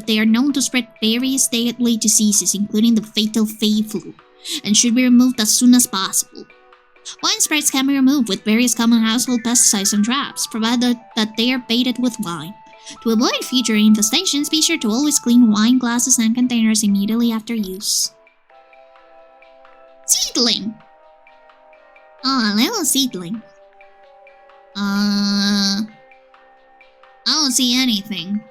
they are known to spread various deadly diseases, including the fatal Fey flu, and should be removed as soon as possible. Wine sprites can be removed with various common household pesticides and traps, provided that they are baited with wine. To avoid future infestations, be sure to always clean wine glasses and containers immediately after use. Seedling! Oh, a little seedling. I don't see anything.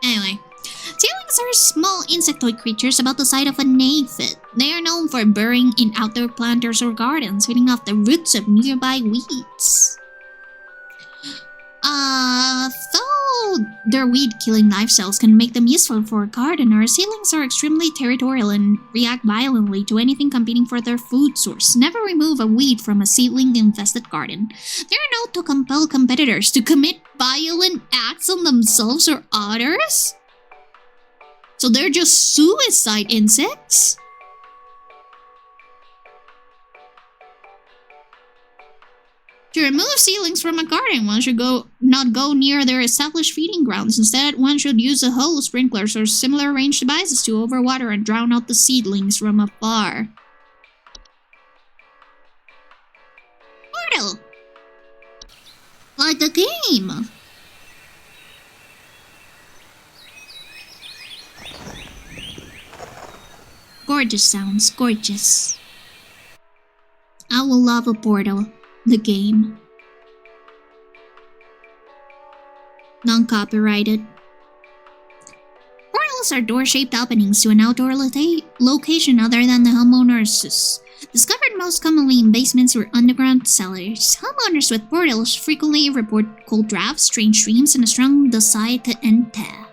Anyway, seedlings Seedlings are small insectoid creatures about the size of an aphid. They are known for burrowing in outdoor planters or gardens, feeding off the roots of nearby weeds. Though their weed-killing lifestyles can make them useful for gardeners, seedlings are extremely territorial and react violently to anything competing for their food source. Never remove a weed from a seedling-infested garden. They are known to compel competitors to commit violent acts on themselves or others? So they're just suicide insects? To remove seedlings from a garden, one should not go near their established feeding grounds. Instead, one should use a hose, sprinklers, or similar range devices to overwater and drown out the seedlings from afar. Portal! Like the game! Gorgeous sounds, gorgeous. I will love a portal. The game. Non-copyrighted. Portals are door-shaped openings to an outdoor location other than the homeowner's. Discovered most commonly in basements or underground cellars, homeowners with portals frequently report cold drafts, strange dreams, and a strong desire to enter.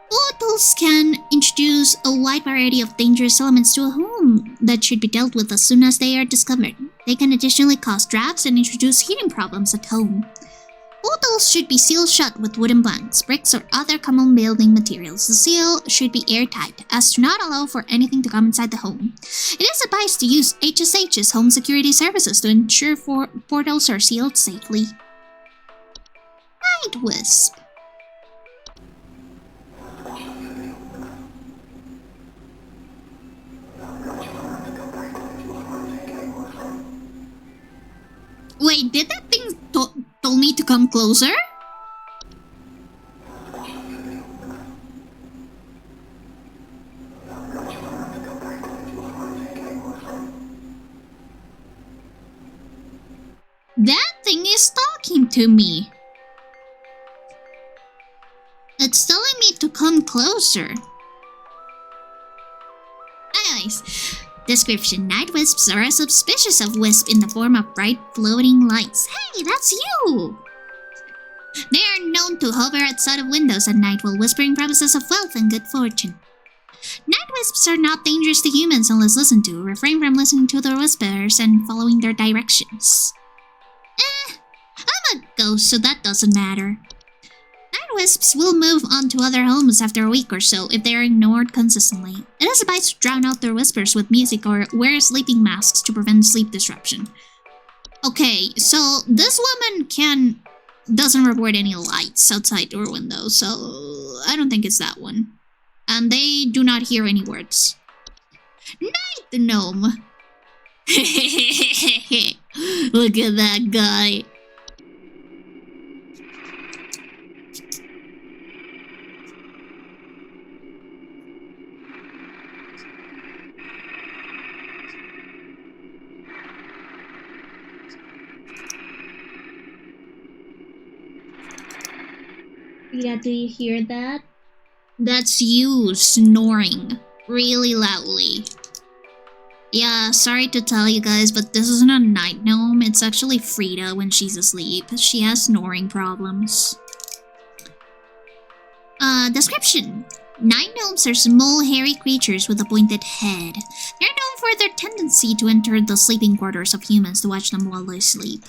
Portals can introduce a wide variety of dangerous elements to a home that should be dealt with as soon as they are discovered. They can additionally cause drafts and introduce heating problems at home. Portals should be sealed shut with wooden planks, bricks, or other common building materials. The seal should be airtight, as to not allow for anything to come inside the home. It is advised to use HSH's home security services to ensure portals are sealed safely. Night Wisp. Wait, did that thing told me to come closer? That thing is talking to me. It's telling me to come closer. Anyways. Description: Night wisps are a subspecies of wisp in the form of bright floating lights. Hey, that's you! They are known to hover outside of windows at night while whispering promises of wealth and good fortune. Night wisps are not dangerous to humans unless listened to. Refrain from listening to their whispers and following their directions. I'm a ghost, so that doesn't matter. Night wisps will move on to other homes after a week or so if they are ignored consistently. It is advised to drown out their whispers with music or wear sleeping masks to prevent sleep disruption. Okay, so this woman doesn't report any lights outside her window, so I don't think it's that one. And they do not hear any words. Night gnome! Look at that guy. Yeah, do you hear that? That's you snoring really loudly. Yeah, sorry to tell you guys, but this isn't a night gnome. It's actually Frida when she's asleep. She has snoring problems. Description. Night gnomes are small, hairy creatures with a pointed head. They're known for their tendency to enter the sleeping quarters of humans to watch them while they sleep.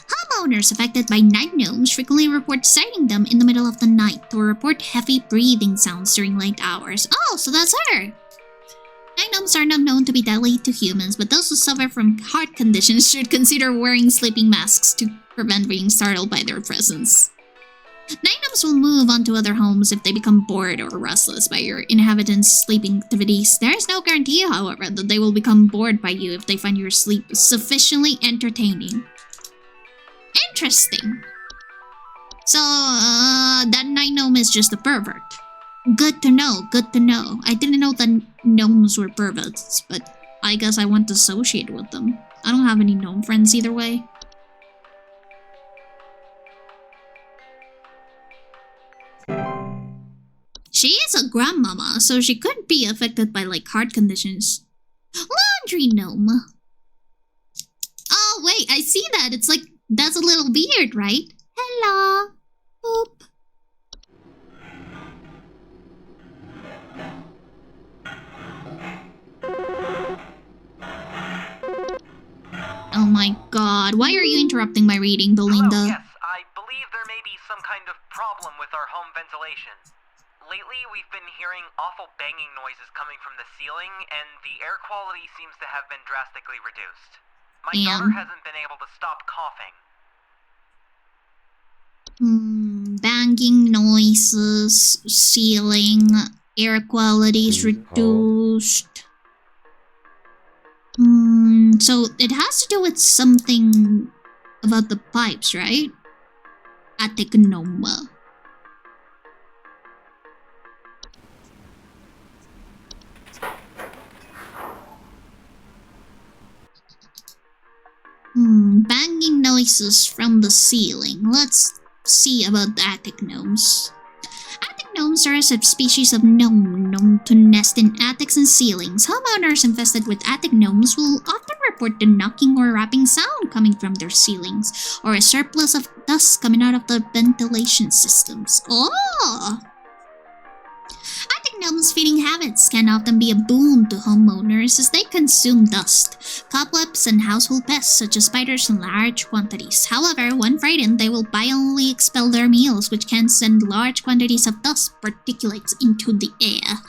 Homeowners affected by night gnomes frequently report sighting them in the middle of the night or report heavy breathing sounds during late hours. Oh, so that's her! Night gnomes are not known to be deadly to humans, but those who suffer from heart conditions should consider wearing sleeping masks to prevent being startled by their presence. Night gnomes will move on to other homes if they become bored or restless by your inhabitants' sleeping activities. There is no guarantee, however, that they will become bored by you if they find your sleep sufficiently entertaining. Interesting. So, that night gnome is just a pervert. Good to know, good to know. I didn't know that gnomes were perverts, but I guess I want to associate with them. I don't have any gnome friends either way. she is a grandmama, so she could be affected by like heart conditions. Laundry gnome. Oh wait, I see that. It's like that's a little weird, right? Hello. Boop. Oh my god, why are you interrupting my reading, Belinda? Hello, yes, I believe there may be some kind of problem with our home ventilation. Lately, we've been hearing awful banging noises coming from the ceiling, and the air quality seems to have been drastically reduced. My daughter hasn't been able to stop coughing. Banging noises, ceiling, air quality is reduced. So it has to do with something about the pipes, right? Attic gnome. Banging noises from the ceiling. Let's see about the attic gnomes. Attic gnomes are a subspecies of gnome known to nest in attics and ceilings. Homeowners infested with attic gnomes will often report the knocking or rapping sound coming from their ceilings, or a surplus of dust coming out of the ventilation systems. Oh! Attic gnomes' feeding habits can often be a boon to homeowners as they consume dust, cobwebs, and household pests such as spiders in large quantities. However, when frightened, they will violently expel their meals, which can send large quantities of dust particulates into the air,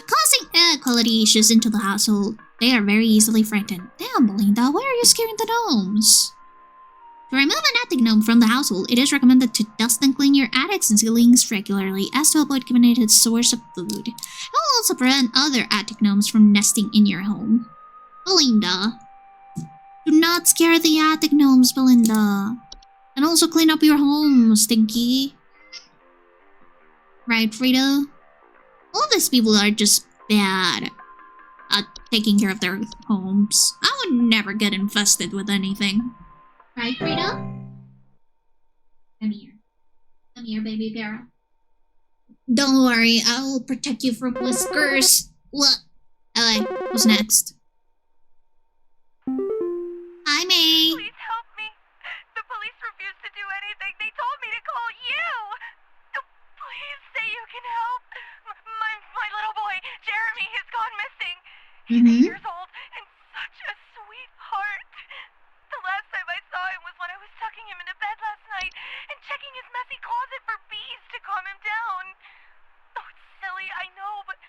causing air quality issues into the household. They are very easily frightened. Damn, Belinda, why are you scaring the gnomes? To remove an attic gnome from the household, it is recommended to dust and clean your attics and ceilings regularly as to avoid contaminated source of food. It will also prevent other attic gnomes from nesting in your home. Belinda, do not scare the attic gnomes, Belinda. And also clean up your home, Stinky. Right, Frida? All these people are just bad at taking care of their homes. I would never get infested with anything. Right, Frida? Come here. Come here, baby girl. Don't worry, I will protect you from whiskers. What? Alright, who's next? Hi, May. Please help me. The police refused to do anything. They told me to call you. Please say you can help. My little boy, Jeremy, has gone missing. He's 8 years old and such a sweetheart. The last time I saw him was when I was tucking him into bed last night and checking his messy closet for bees to calm him down. Oh, it's silly, I know, but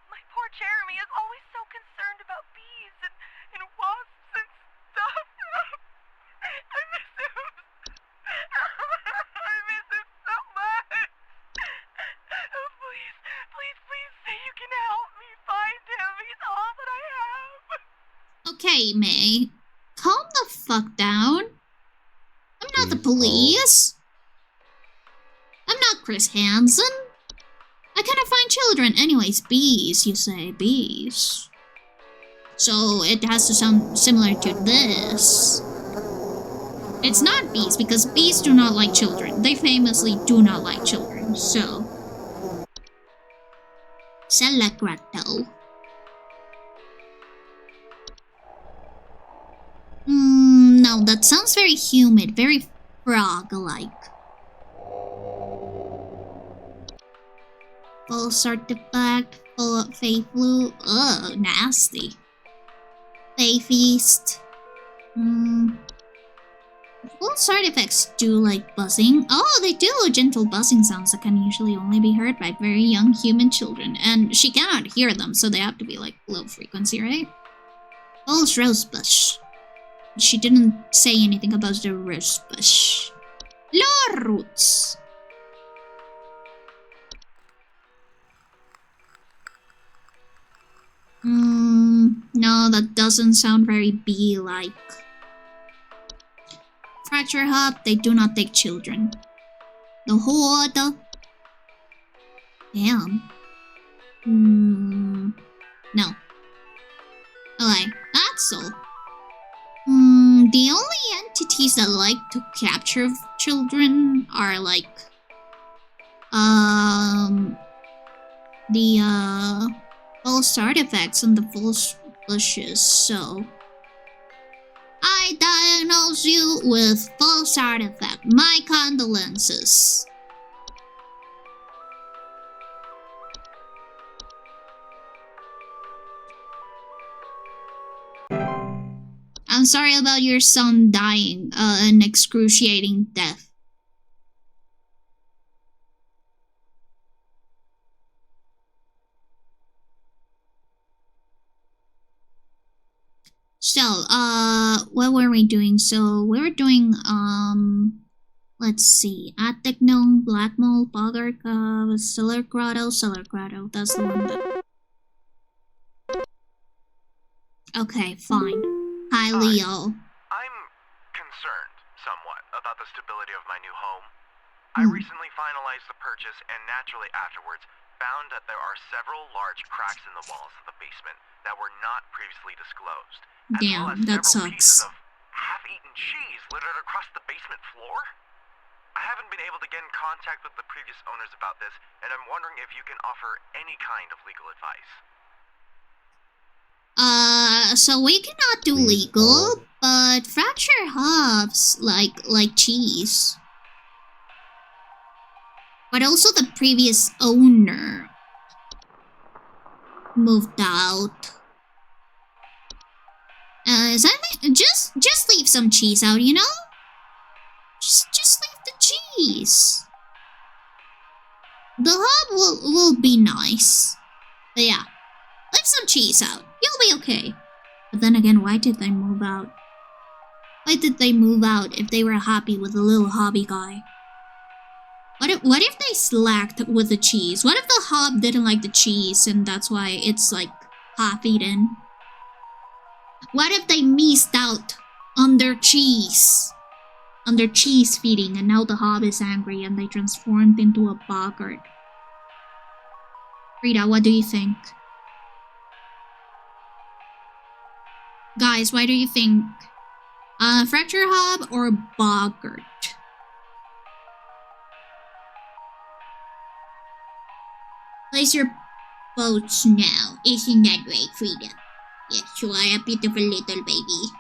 my poor Jeremy is always so concerned about bees and wasps and stuff. I miss him. I miss him so much. Oh, please say you can help me find him. He's all that I have. Okay, May. Calm the fuck down. I'm not the police. I'm not Chris Hansen. I cannot find children. Anyways, bees, you say. Bees. So it has to sound similar to this. It's not bees, because bees do not like children. They famously do not like children, so... Celebrato. No, that sounds very humid, very frog-like. False artifact, full of Fey flu. Ugh, nasty. Fey feast. False artifacts do like buzzing. Oh, they do! Gentle buzzing sounds that can usually only be heard by very young human children. And she cannot hear them, so they have to be like low frequency, right? False rosebush. She didn't say anything about the rosebush. Lore roots. No, that doesn't sound very bee-like. Fracture hub, they do not take children. The horde. Damn. No. Okay, that's all. The only entities that like to capture children are like, the false artifacts and the false bushes, so I diagnose you with false artifact. My condolences. I'm sorry about your son dying an excruciating death. So, what were we doing? So, we were doing, let's see, Attic Gnome, Black Mole, Bogart, Cellar Grotto, that's the one that... Okay, fine. Hi, Leo. I'm concerned, somewhat, about the stability of my new home. I recently finalized the purchase and naturally afterwards found that there are several large cracks in the walls of the basement that were not previously disclosed. Damn, that sucks. Pieces of half-eaten cheese littered across the basement floor? I haven't been able to get in contact with the previous owners about this, and I'm wondering if you can offer any kind of legal advice. So we cannot do legal, but fracture hubs like cheese. But also the previous owner moved out. So I think just leave some cheese out, you know? Just leave the cheese. The hub will be nice. But yeah, leave some cheese out. You'll be okay. But then again, why did they move out? Why did they move out if they were happy with the little hobby guy? What if they slacked with the cheese? What if the hub didn't like the cheese and that's why it's like half-eaten? What if they missed out on their cheese? On their cheese feeding, and now the hub is angry and they transformed into a boggart? Rita, what do you think? Guys, what do you think? Fracture hub or boggart? Place your votes now. Isn't that right, Frida? Yes, you are a beautiful little baby.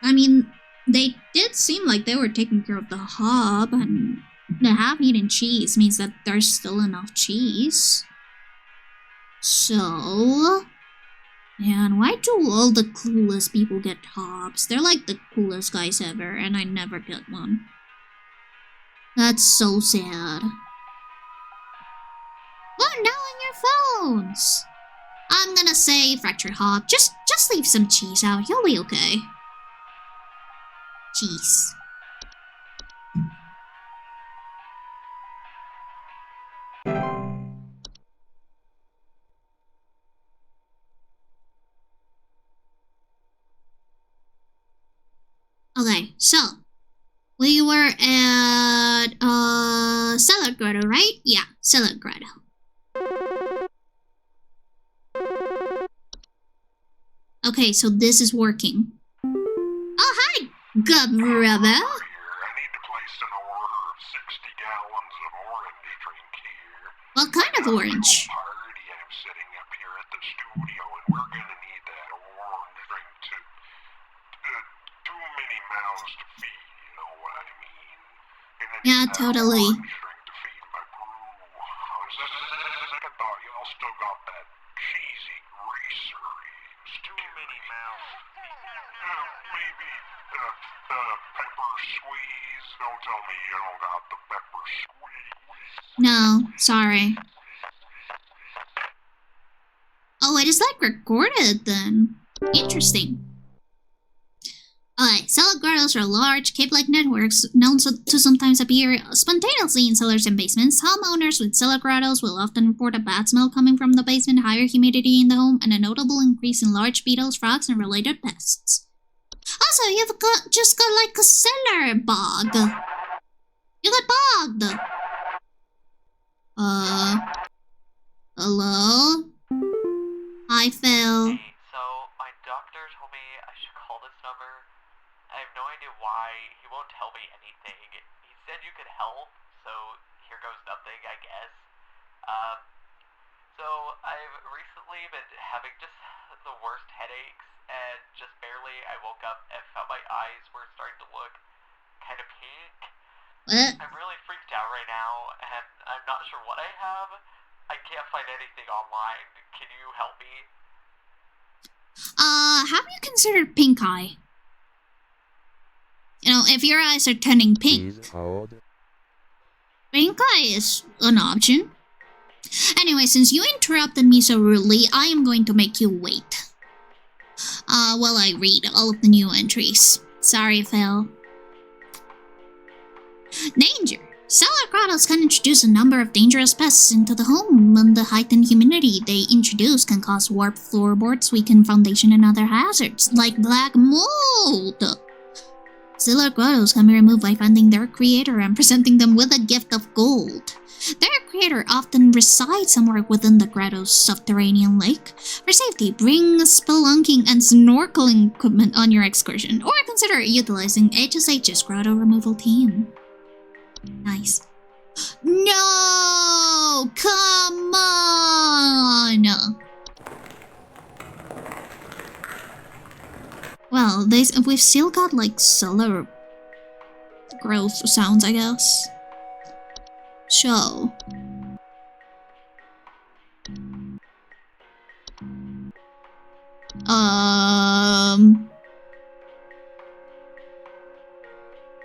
I mean, they did seem like they were taking care of the hub, and the half-eaten cheese means that there's still enough cheese. So... Man, why do all the clueless people get hobs? They're like the coolest guys ever, and I never get one. That's so sad. What now on your phones? I'm gonna say fracture hob. Just leave some cheese out. You'll be okay. Cheese. Okay, so we were at Cellar Grotto, right? Yeah, Cellar Grotto. Okay, so this is working. Oh, hi, good brother. I need to place an order of 60 gallons of orange drink here. What kind of orange? Party I'm setting up here at the studio, and we're gonna need that orange drink to too many mouths to feed, you know what I mean? And then Yeah, totally. orange drink to feed my BROOOO. On second thought, y'all still got that cheesy greasery. Too many mouths. Maybe pepper squeeze. Don't tell me you don't got the pepper squeeze. No, sorry. Oh, it is like recorded then. Interesting. Alright, cellar grottos are large, cave-like networks known to sometimes appear spontaneously in cellars and basements. Homeowners with cellar grottos will often report a bad smell coming from the basement, higher humidity in the home, and a notable increase in large beetles, frogs, and related pests. Also, you've just got like a cellar bog. You got bogged. Hello? Hi, Phil. Hey, so my doctor told me I should call this number. I have no idea why. He won't tell me anything. He said you could help, so here goes nothing, I guess. So I've recently been having just the worst headaches, and just barely I woke up and felt my eyes were starting to look kind of pink. What? I'm really freaked out right now, and I'm not sure what I have. I can't find anything online. Can you help me? Have you considered pink eye? You know, if your eyes are turning pink. Please hold. Pink eye is an option. Anyway, since you interrupted me so rudely, I am going to make you wait. While I read all of the new entries. Sorry, Phil. Danger! Cellar grottos can introduce a number of dangerous pests into the home, and the heightened humidity they introduce can cause warped floorboards, weakened foundation, and other hazards, like black mold. Cellar grottos can be removed by finding their creator and presenting them with a gift of gold. Their creator often resides somewhere within the grotto's subterranean lake. For safety, bring spelunking and snorkeling equipment on your excursion, or consider utilizing HSH's grotto removal team. Nice. No! Come on! Well, we've still got like cellar growth sounds, I guess. So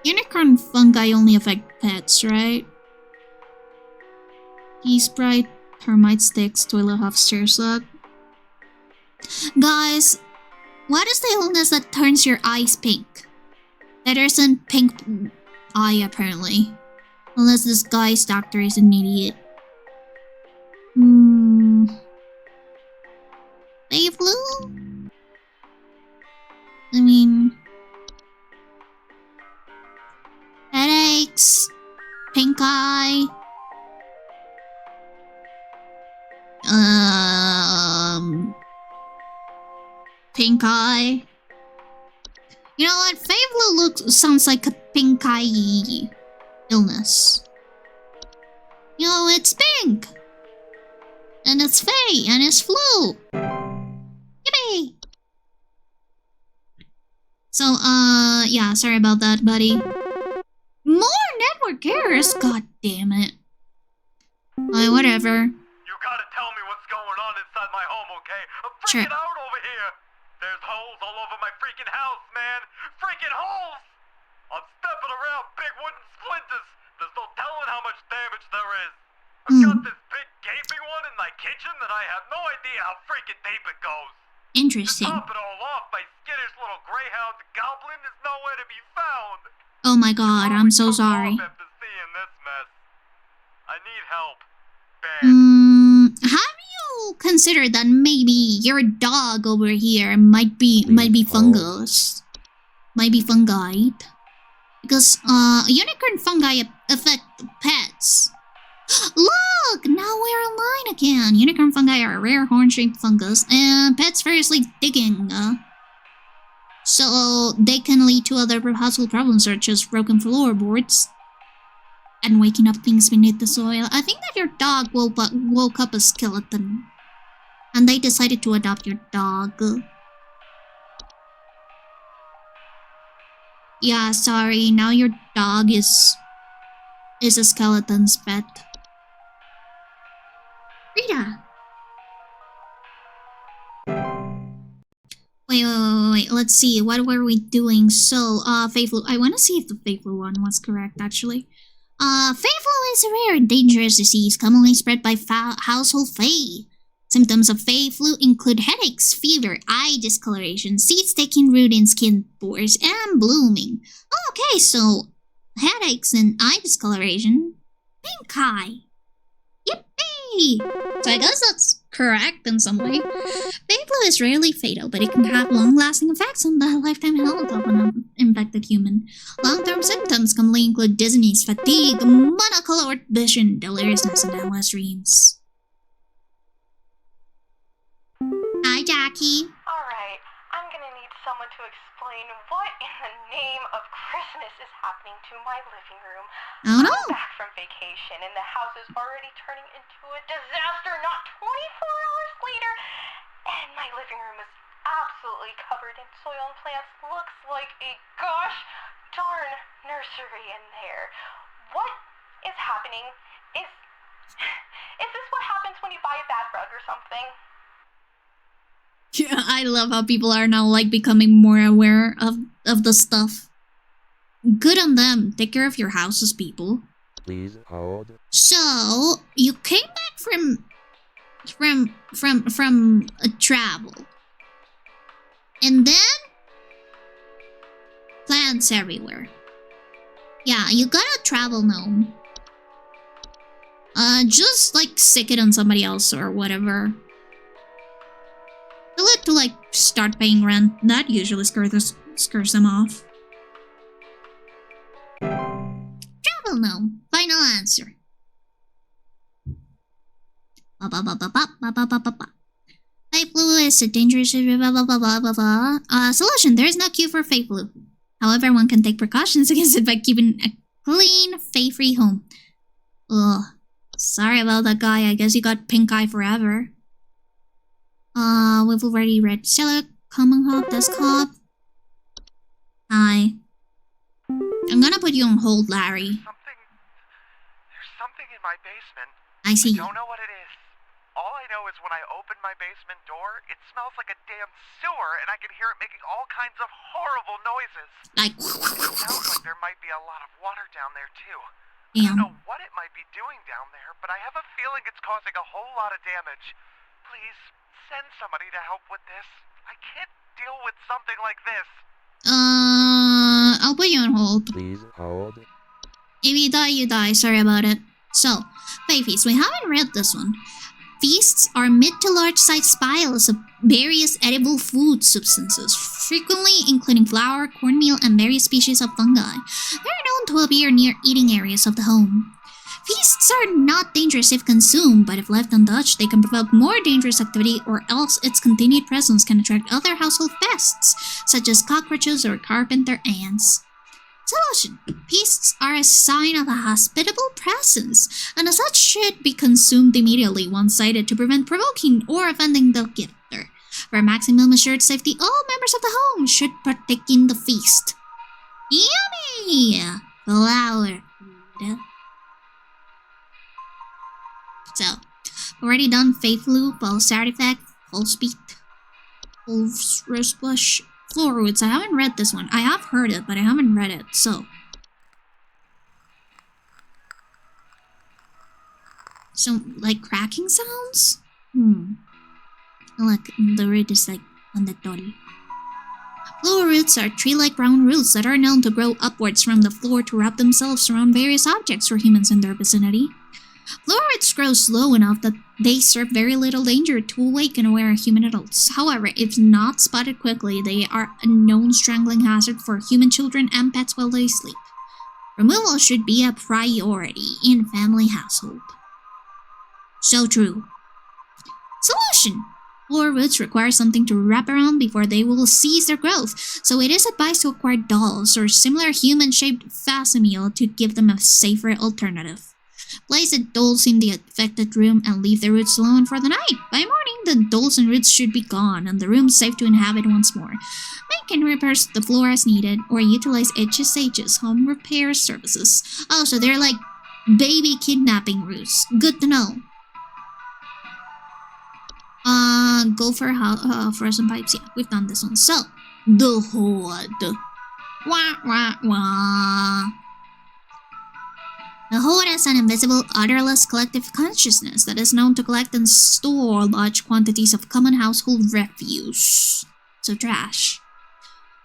unicorn fungi only affect pets, right? Sprite, termite sticks, toilet huff, stair slug. Guys, what is the illness that turns your eyes pink? That isn't pink eye, apparently. Unless this guy's doctor is an idiot. Bay flu? I mean... headaches, pink eye... pink eye... You know what? Fey flu sounds like a pink eye illness. You know, it's pink! And it's Fey, and it's flu! Yippee! So, yeah, sorry about that, buddy. More network errors? God damn it. Whatever. You gotta tell me what's going on inside my home, okay? I'm freaking out over here! There's holes all over my freaking house, man! Freaking holes! I'm stepping around big wooden splinters! There's no telling how much damage there is! I've got this big gaping one in my kitchen that I have no idea how freaking deep it goes! Interesting. To top it all off, my skittish little greyhound goblin is nowhere to be found! Oh my god, I'm so sorry. After seeing this mess. I need help. Bad. Have you considered that maybe your dog over here might be fungus? Might be fungi? Because unicorn fungi affect pets. Look! Now we're online again. Unicorn fungi are a rare horn-shaped fungus, and pets variously digging. So they can lead to other household problems such as broken floorboards and waking up things beneath the soil. I think that your dog woke up a skeleton, and they decided to adopt your dog. Yeah, sorry. Now your dog is a skeleton's pet. Rita. Wait. Let's see. What were we doing? So, Fey flu. I want to see if the Fey flu one was correct, actually. Fey flu is a rare and dangerous disease commonly spread by household Fey. Symptoms of Fey flu include headaches, fever, eye discoloration, seeds taking root in skin pores, and blooming. Okay, so headaches and eye discoloration. Pink eye. Yippee! So I guess that's correct in some way. Fey flu is rarely fatal, but it can have long-lasting effects on the lifetime health of an infected human. Long-term symptoms commonly include dizziness, fatigue, monocolored vision, deliriousness, and endless dreams. Hi, Jackie. Alright, I'm gonna need someone to explain what in the name of Christmas is happening to my living room. I don't know. I'm back from vacation and the house is already turning into a disaster not 24 hours later. And my living room is absolutely covered in soil and plants. Looks like a gosh darn nursery in there. What is happening? Is this what happens when you buy a bad rug or something? Yeah, I love how people are now like becoming more aware of the stuff. Good on them. Take care of your houses, people. Please hold. So you came back from a travel, and then plants everywhere. Yeah, you got a travel gnome. Just like stick it on somebody else or whatever. Tell it to like start paying rent. That usually scares them off. Travel gnome. Final answer. Fake flu is a dangerous solution. There is no cure for fake flu. However, one can take precautions against it by keeping a clean, fake-free home. Ugh. Sorry about that, guy. I guess you got pink eye forever. We've already read Cellar, Common Hawk, Desktop. Hi. I'm gonna put you on hold, Larry. There's something in my basement. I see. I don't know what it is. All I know is when I open my basement door, it smells like a damn sewer, and I can hear it making all kinds of horrible noises. Like... It sounds like there might be a lot of water down there, too. Damn. I don't know what it might be doing down there, but I have a feeling it's causing a whole lot of damage. Please, send somebody to help with this. I can't deal with something like this. I'll put you on hold. Please hold. If you die, you die. Sorry about it. So, Fae Feast. We haven't read this one. Feasts are mid to large sized piles of various edible food substances, frequently including flour, cornmeal, and various species of fungi. They are known to appear near eating areas of the home. Feasts are not dangerous if consumed, but if left untouched, they can provoke more dangerous activity, or else its continued presence can attract other household pests, such as cockroaches or carpenter ants. Solution. Feasts are a sign of a hospitable presence, and as such should be consumed immediately once sighted to prevent provoking or offending the gifter. For maximum assured safety, all members of the home should partake in the feast. Yummy! Flower food. So, already done Faithful, False Artifact, False Beat, False Rosebush, Floor Roots. I haven't read this one. I have heard it, but I haven't read it, so. Some, like, cracking sounds? Look, the root is, like, on the dotty. Floor roots are tree-like round roots that are known to grow upwards from the floor to wrap themselves around various objects or humans in their vicinity. Floor roots grow slow enough that they serve very little danger to awaken aware human adults. However, if not spotted quickly, they are a known strangling hazard for human children and pets while they sleep. Removal should be a priority in family household. So true. Solution. Floor roots require something to wrap around before they will cease their growth, so it is advised to acquire dolls or similar human-shaped facsimile to give them a safer alternative. Place the dolls in the affected room and leave the roots alone for the night. By morning, the dolls and roots should be gone and the room safe to inhabit once more. Make and repair the floor as needed or utilize HSH's home repair services. Oh, so they're like baby kidnapping roots. Good to know. Go for frozen pipes. Yeah, we've done this one. So, the Horde. Wah, wah, wah. The Horde is an invisible, odorless collective consciousness that is known to collect and store large quantities of common household refuse. So trash.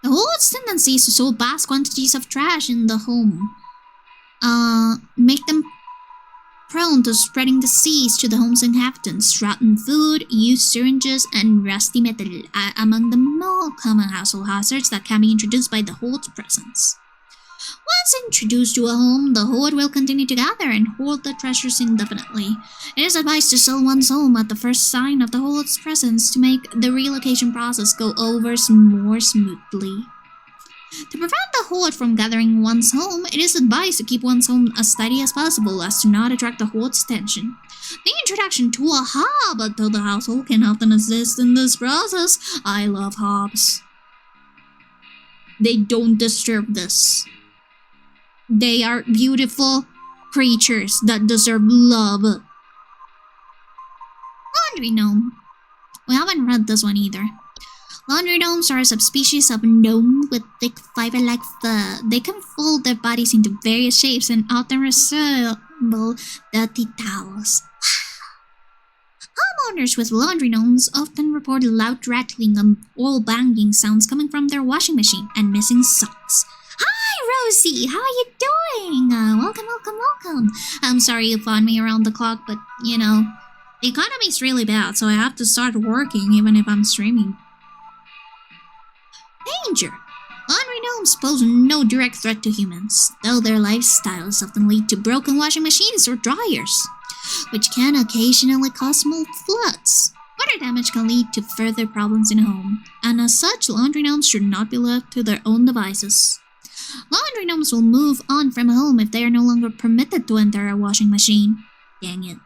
The Horde's tendency is to store vast quantities of trash in the home. Make them prone to spreading disease to the home's inhabitants. Rotten food, used syringes, and rusty metal are among the more common household hazards that can be introduced by the Horde's presence. Once Once introduced to a home, the hoard will continue to gather and hoard the treasures indefinitely. It is advised to sell one's home at the first sign of the hoard's presence to make the relocation process go over more smoothly. To prevent the hoard from gathering one's home, it is advised to keep one's home as tidy as possible as to not attract the hoard's attention. The introduction to a hob to the household can often assist in this process. I love hobs. They don't disturb this. They are beautiful creatures that deserve love. Laundry gnome. We haven't read this one either. Laundry gnomes are a subspecies of gnome with thick fiber-like fur. They can fold their bodies into various shapes and often resemble dirty towels. Homeowners with laundry gnomes often report loud rattling and oil banging sounds coming from their washing machine and missing socks. Hi, Rosie! How are you doing? Welcome. I'm sorry you found me around the clock, but, you know, the economy's really bad, so I have to start working even if I'm streaming. Danger! Laundry gnomes pose no direct threat to humans, though their lifestyles often lead to broken washing machines or dryers, which can occasionally cause small floods. Water damage can lead to further problems in a home, and as such, laundry gnomes should not be left to their own devices. Laundry gnomes will move on from a home if they are no longer permitted to enter a washing machine. Dang it.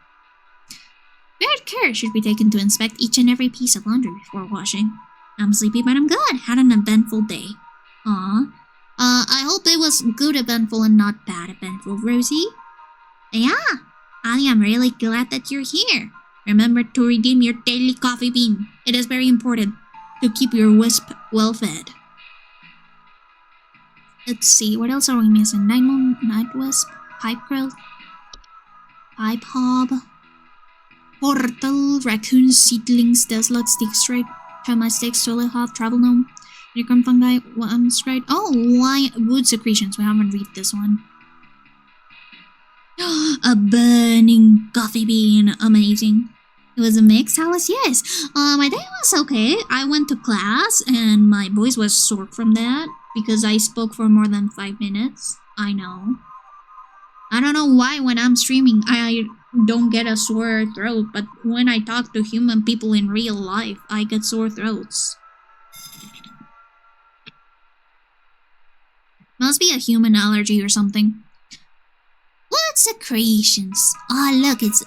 Great care should be taken to inspect each and every piece of laundry before washing. I'm sleepy, but I'm good. Had an eventful day. Aw. I hope it was good eventful and not bad eventful, Rosie. Yeah, I am really glad that you're here. Remember to redeem your daily coffee bean. It is very important to keep your wisp well fed. Let's see, what else are we missing? Night wisp, pipe growth, pipe hob, portal, raccoon, seedlings, deslug, stick stripe, termite sticks, toilet hop, travel gnome, unicorn fungi, stride. Oh, why wood secretions? We haven't read this one. A burning coffee bean, amazing. It was a mix. How was yours? My day was okay. I went to class and my voice was sore from that because I spoke for more than 5 minutes. I know. I don't know why when I'm streaming I don't get a sore throat, but when I talk to human people in real life, I get sore throats. Must be a human allergy or something. Wood secretions. Oh look, it's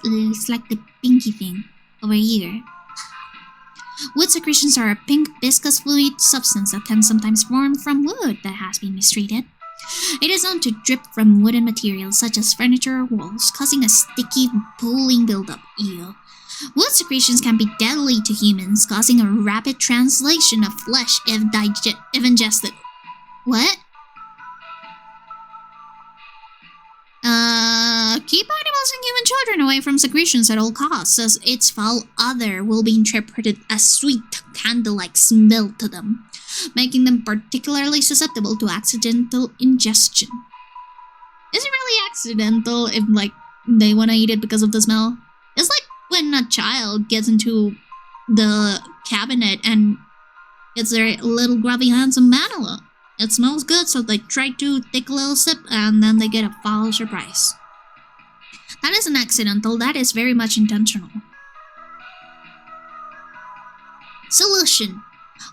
like the pinky thing over here. Wood secretions are a pink viscous fluid substance that can sometimes form from wood that has been mistreated. It is known to drip from wooden materials such as furniture or walls, causing a sticky, pooling buildup. Ew. Wood secretions can be deadly to humans, causing a rapid translation of flesh if ingested. What? Keep animals and human children away from secretions at all costs, as its foul odor will be interpreted as sweet, candle-like smell to them, making them particularly susceptible to accidental ingestion. Is it really accidental if, like, they want to eat it because of the smell? It's like when a child gets into the cabinet and gets their little grubby hands on vanilla. It smells good, so they try to take a little sip, and then they get a foul surprise. That isn't accidental, that is very much intentional. Solution.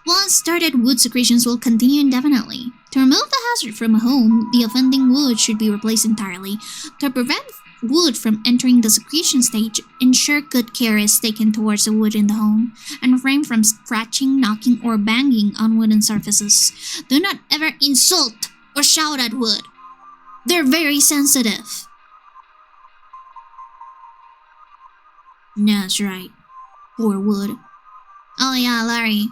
Once started, wood secretions will continue indefinitely. To remove the hazard from a home, the offending wood should be replaced entirely. To prevent wood from entering the secretion stage, ensure good care is taken towards the wood in the home, and refrain from scratching, knocking, or banging on wooden surfaces. Do not ever insult or shout at wood. They're very sensitive. That's right. Poor wood. Oh yeah, Larry.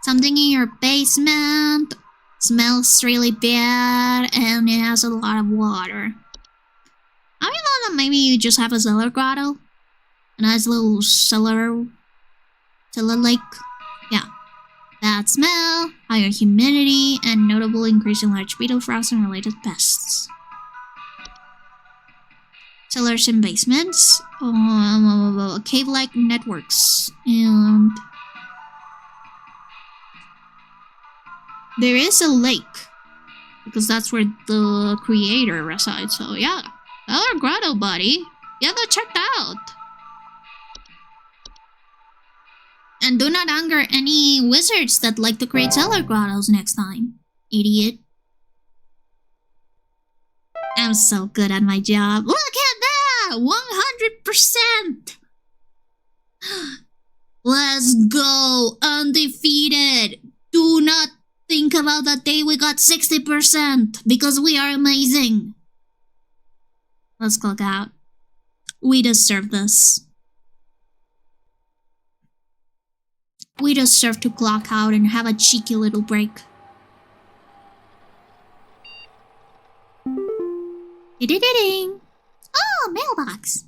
Something in your basement smells really bad and it has a lot of water. I thought that maybe you just have a cellar grotto. A nice little cellar lake. Yeah. Bad smell, higher humidity, and notable increase in large beetle frost and related pests. Cellars and basements, cave-like networks, and there is a lake because that's where the creator resides. So yeah, Cellar Grotto, buddy. Get that checked out. And do not anger any wizards that like to create cellar grottos next time, idiot. I'm so good at my job. Look at that! 100%! Let's go! Undefeated! Do not think about that day we got 60% because we are amazing. Let's clock out. We deserve this. We deserve to clock out and have a cheeky little break. Ding! Oh, mailbox.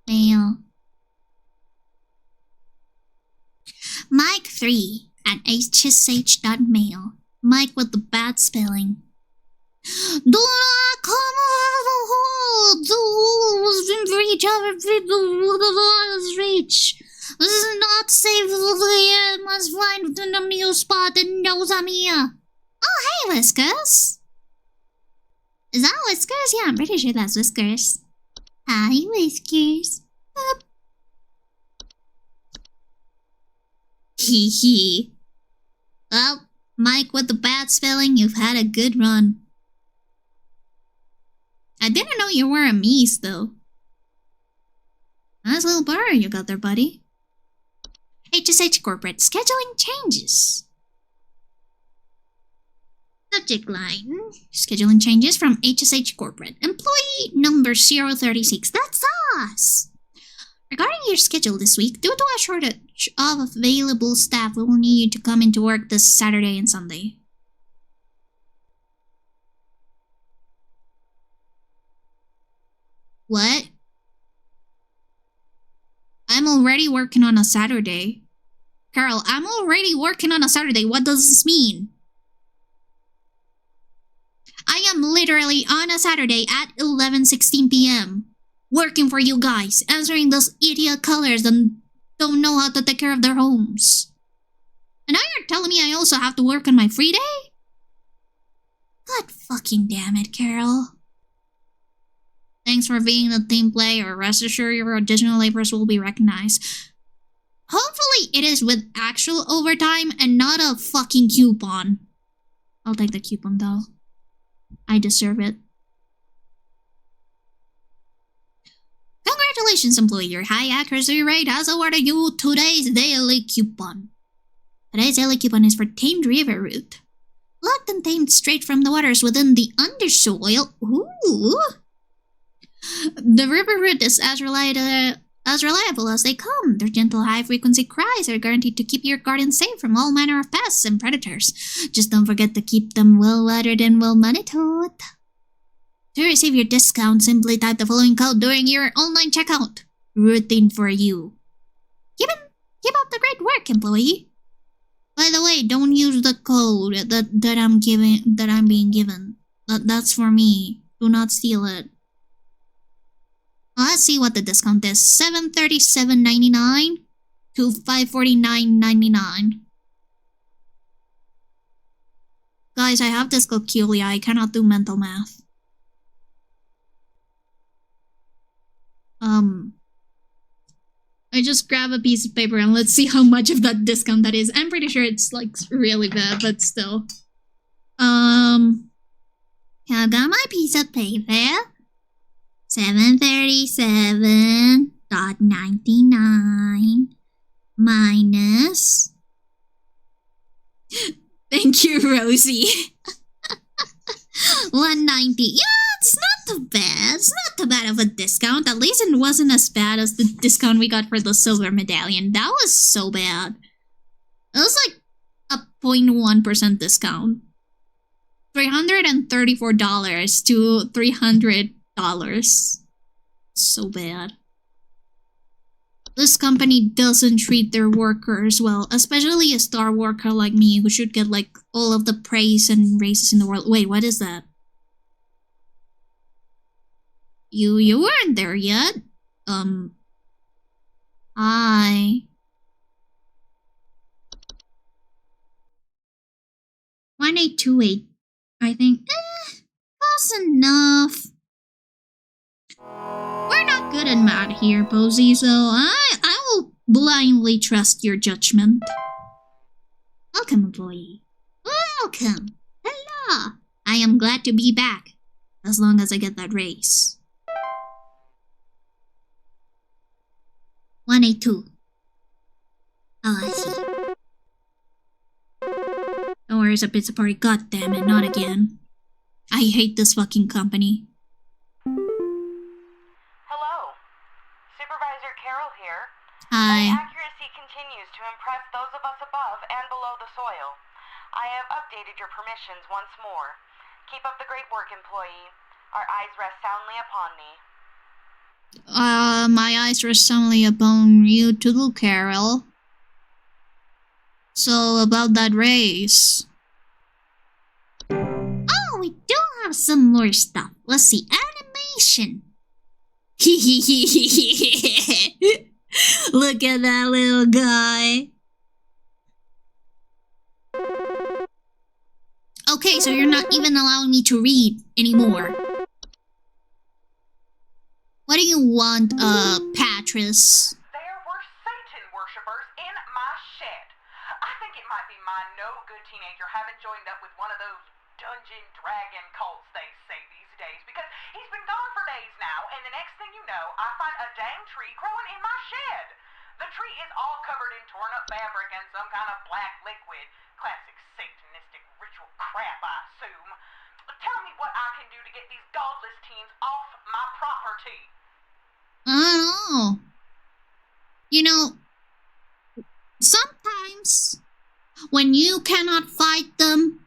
Mail. Mike 3 at hsh.mail. Mike with the bad spelling. Do not come over the hole! The hole was in reach of the reach. This is not safe for the air. Must find a new spot and knows I'm here. Oh, hey, Whiskers. Is that Whiskers? Yeah, I'm pretty sure that's Whiskers. Hi, Whiskers. Boop. Hee hee. Well, Mike with the bad spelling, you've had a good run. I didn't know you were a Mies, though. Nice little bar you got there, buddy. HSH Corporate scheduling changes. Subject line. Scheduling changes from HSH Corporate. Employee number 036. That's us! Regarding your schedule this week, due to a shortage of available staff, we will need you to come into work this Saturday and Sunday. What? I'm already working on a Saturday. Carol, I'm already working on a Saturday. What does this mean? I am literally on a Saturday at 11:16 p.m. working for you guys, answering those idiot callers that don't know how to take care of their homes. And now you're telling me I also have to work on my free day? God fucking damn it, Carol. Thanks for being the team player. Rest assured your additional labors will be recognized. Hopefully it is with actual overtime and not a fucking coupon. I'll take the coupon though. I deserve it. Congratulations, employee. Your high accuracy rate has awarded you today's daily coupon. Today's daily coupon is for tamed river root. Locked and tamed straight from the waters within the undersoil. Ooh! The river root is as reliable as they come. Their gentle high-frequency cries are guaranteed to keep your garden safe from all manner of pests and predators. Just don't forget to keep them well-watered and well-monitored. To receive your discount, simply type the following code during your online checkout. Routine for you. Keep up the great work, employee. By the way, don't use the code that I'm being given. That's for me. Do not steal it. Let's see what the discount is. $737.99 to $549.99. Guys, I have dyscalculia. I cannot do mental math. I just grab a piece of paper and let's see how much of that discount that is. I'm pretty sure it's like really bad, but still. I've got my piece of paper. $737.99 minus. Thank you, Rosie. $190. Yeah, it's not too bad. It's not too bad of a discount. At least it wasn't as bad as the discount we got for the silver medallion. That was so bad. It was like a 0.1% discount. $334 to $300. So bad. This company doesn't treat their workers well, especially a star worker like me who should get like all of the praise and raises in the world. Wait, what is that? You weren't there yet. Hi. 1828, I think. Close enough. We're not good at math here, Posey, so I will blindly trust your judgment. Welcome, employee. Welcome. Hello. I am glad to be back, as long as I get that raise. 182. Oh, I see. Don't worry, it's a pizza party. God damn it, not again. I hate this fucking company. Hello. Supervisor Carol here. Hi. My accuracy continues to impress those of us above and below the soil. I have updated your permissions once more. Keep up the great work, employee. Our eyes rest soundly upon thee. My eyes rest soundly upon you too, Carol. So, about that race. Oh, we do have some more stuff. Let's see. Animation. Look at that little guy. Okay, so you're not even allowing me to read anymore. What do you want, Patris? There were Satan worshippers in my shed. I think it might be my no-good teenager having joined up with one of those dungeon dragon cults they say these days, because he's been gone for days now, and the next thing you know, I find a dang tree growing in my shed. The tree is all covered in torn-up fabric and some kind of black liquid. Classic satanistic ritual crap, I assume. Tell me what I can do to get these godless teens off my property. I don't know. You know, sometimes when you cannot fight them,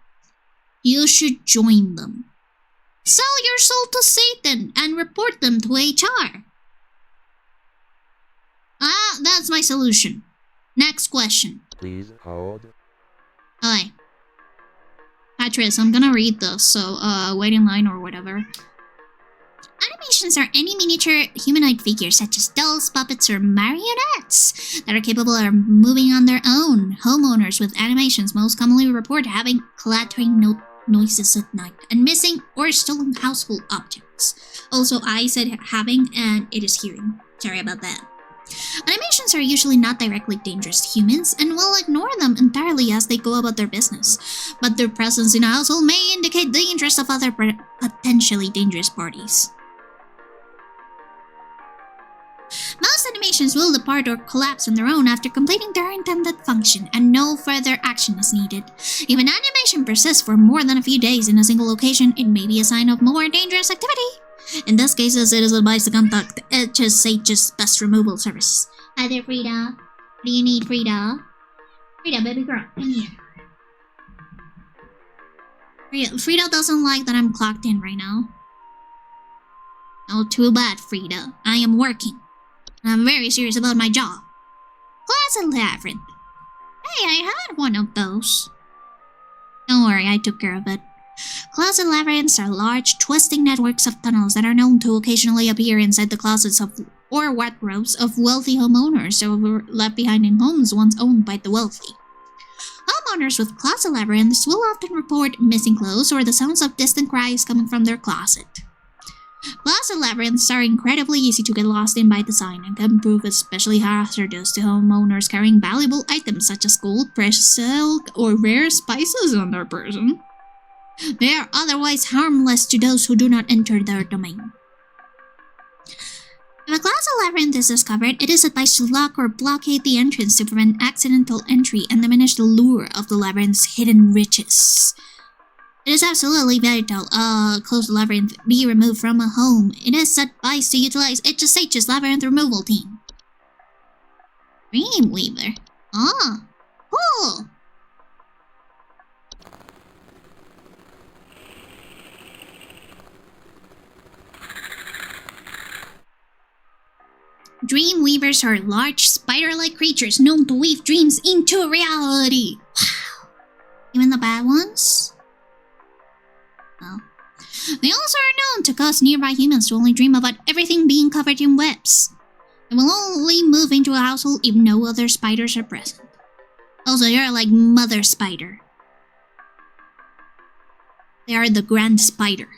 you should join them. Sell your soul to Satan and report them to HR. That's my solution. Next question. Please hold. Hi. Patris, I'm gonna read this, so wait in line or whatever. Animations are any miniature humanoid figures such as dolls, puppets, or marionettes that are capable of moving on their own. Homeowners with animations most commonly report having clattering noises at night and missing or stolen household objects. Also, I said having and it is hearing. Sorry about that. Animations are usually not directly dangerous to humans and will ignore them entirely as they go about their business, but their presence in a household may indicate the interest of other potentially dangerous parties. Most animations will depart or collapse on their own after completing their intended function, and no further action is needed. If an animation persists for more than a few days in a single location, it may be a sign of more dangerous activity. In these cases, it is advised to contact HSH's Best Removal Service. Hi there, Frida. What do you need, Frida? Frida, baby girl, come here. Frida doesn't like that I'm clocked in right now. Oh, too bad, Frida. I am working. I'm very serious about my job. Closet Labyrinth. Hey, I had one of those. Don't worry, I took care of it. Closet labyrinths are large, twisting networks of tunnels that are known to occasionally appear inside the closets or wardrobes of wealthy homeowners or were left behind in homes once owned by the wealthy. Homeowners with closet labyrinths will often report missing clothes or the sounds of distant cries coming from their closet. Closet labyrinths are incredibly easy to get lost in by design and can prove especially hazardous to homeowners carrying valuable items such as gold, precious silk, or rare spices on their person. They are otherwise harmless to those who do not enter their domain. If a closet labyrinth is discovered, it is advised to lock or blockade the entrance to prevent accidental entry and diminish the lure of the labyrinth's hidden riches. It is absolutely vital closed labyrinth be removed from a home. It is advised to utilize HSH's labyrinth removal team. Dreamweaver. Ah, cool. Dreamweavers are large, spider-like creatures known to weave dreams into reality. Wow. Even the bad ones? Well, they also are known to cause nearby humans to only dream about everything being covered in webs. They will only move into a household if no other spiders are present. Also, you're like Mother Spider. They are the Grand Spider.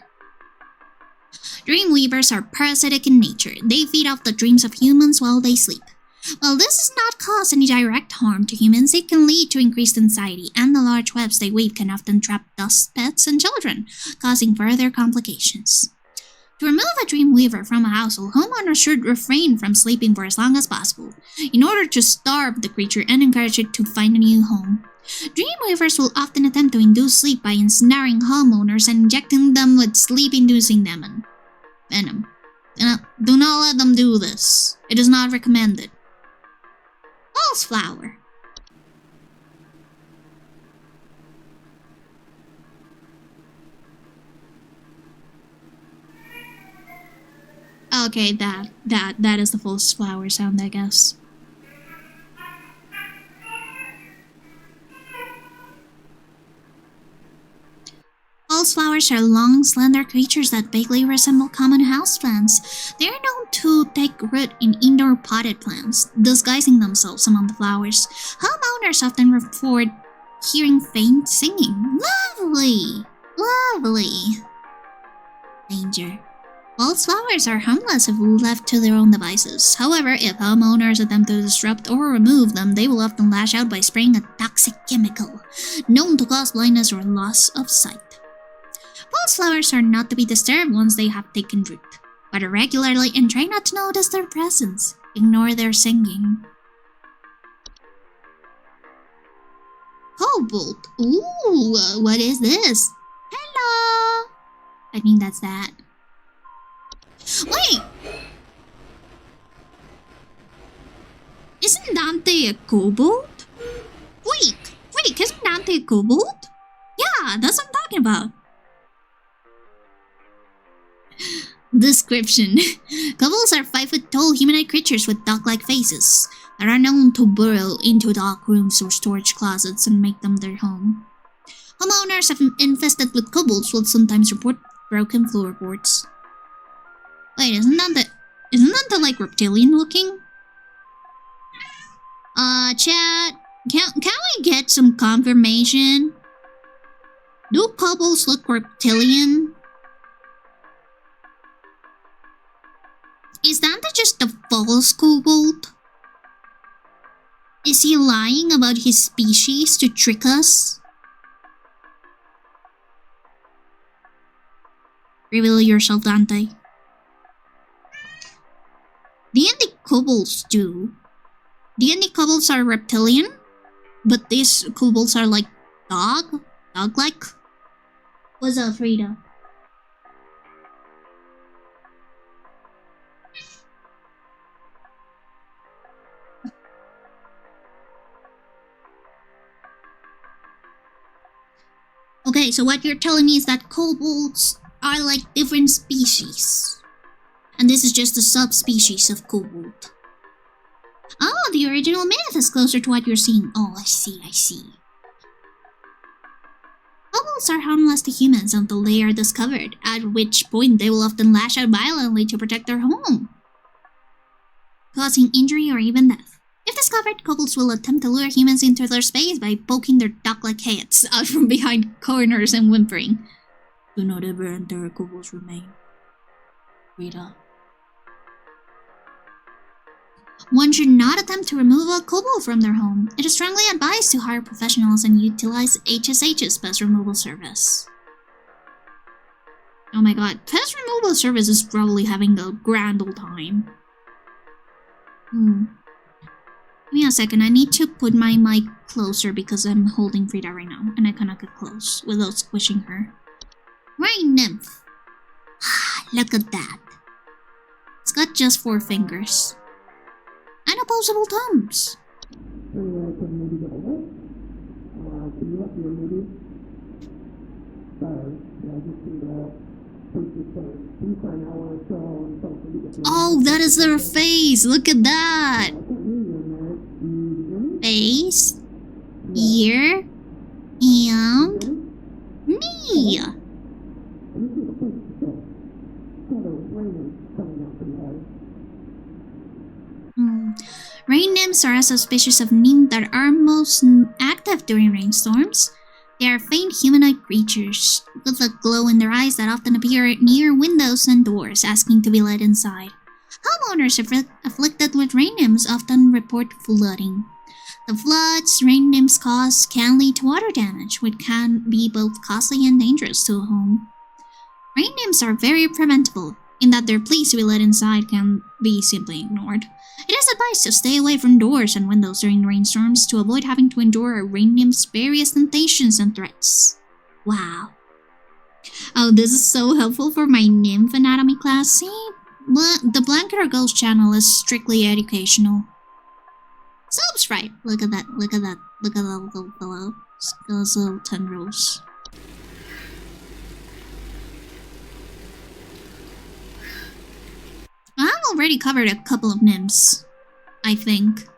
Dreamweavers are parasitic in nature. They feed off the dreams of humans while they sleep. While this does not cause any direct harm to humans, it can lead to increased anxiety, and the large webs they weave can often trap dust, pets, and children, causing further complications. To remove a Dreamweaver from a household, homeowners should refrain from sleeping for as long as possible, in order to starve the creature and encourage it to find a new home. Dreamweavers will often attempt to induce sleep by ensnaring homeowners and injecting them with sleep-inducing venom. Do not let them do this. It is not recommended. False flower. Okay, that is the false flower sound, I guess. False flowers are long, slender creatures that vaguely resemble common houseplants. They are known to take root in indoor potted plants, disguising themselves among the flowers. Homeowners often report hearing faint singing. Lovely! Lovely! Danger. False flowers are harmless if left to their own devices. However, if homeowners attempt to disrupt or remove them, they will often lash out by spraying a toxic chemical, known to cause blindness or loss of sight. False flowers are not to be disturbed once they have taken root. Water regularly and try not to notice their presence. Ignore their singing. Cobalt. Ooh, what is this? Hello! I think that's that. Wait! Isn't Dante a kobold? Wait, isn't Dante a kobold? Yeah, that's what I'm talking about. Description. Kobolds are 5-foot-tall humanoid creatures with dog-like faces that are known to burrow into dark rooms or storage closets and make them their home. Homeowners infested with kobolds will sometimes report broken floorboards. Wait, isn't that the like reptilian looking? Chat, can we get some confirmation? Do kobolds look reptilian? Is Dante just a false kobold? Is he lying about his species to trick us? Reveal yourself, Dante. D&D kobolds do. D&D kobolds are reptilian, but these kobolds are like dog-like. What's up, Frida? Okay, so what you're telling me is that kobolds are like different species. And this is just a subspecies of kobold. Oh, the original myth is closer to what you're seeing. Oh, I see. Kobolds are harmless to humans until they are discovered, at which point they will often lash out violently to protect their home, causing injury or even death. If discovered, kobolds will attempt to lure humans into their space by poking their dog-like heads out from behind corners and whimpering. Do not ever enter a kobold's remain. Rita. One should not attempt to remove a kobold from their home. It is strongly advised to hire professionals and utilize HSH's pest removal service. Oh my god, pest removal service is probably having a grand old time. Give me a second, I need to put my mic closer because I'm holding Frida right now and I cannot get close without squishing her. Rain nymph. Look at that. It's got just 4 fingers. And opposable thumbs. Oh, that is their face! Look at that! Face, ear, and me! Rain nymphs are a subspecies of nymph that are most active during rainstorms. They are faint humanoid creatures with a glow in their eyes that often appear near windows and doors, asking to be let inside. Homeowners afflicted with rain nymphs often report flooding. The floods rain nymphs cause can lead to water damage, which can be both costly and dangerous to a home. Rain nymphs are very preventable, in that their pleas to be let inside can be simply ignored. It is advised to stay away from doors and windows during rainstorms to avoid having to endure a rain nymph's various temptations and threats. Wow. Oh, this is so helpful for my nymph anatomy class. See? The Blanket or Ghost channel is strictly educational. Subscribe! Look at that, look at that, look at that little fellow. Those little tendrils. I've already covered a couple of nymphs, I think.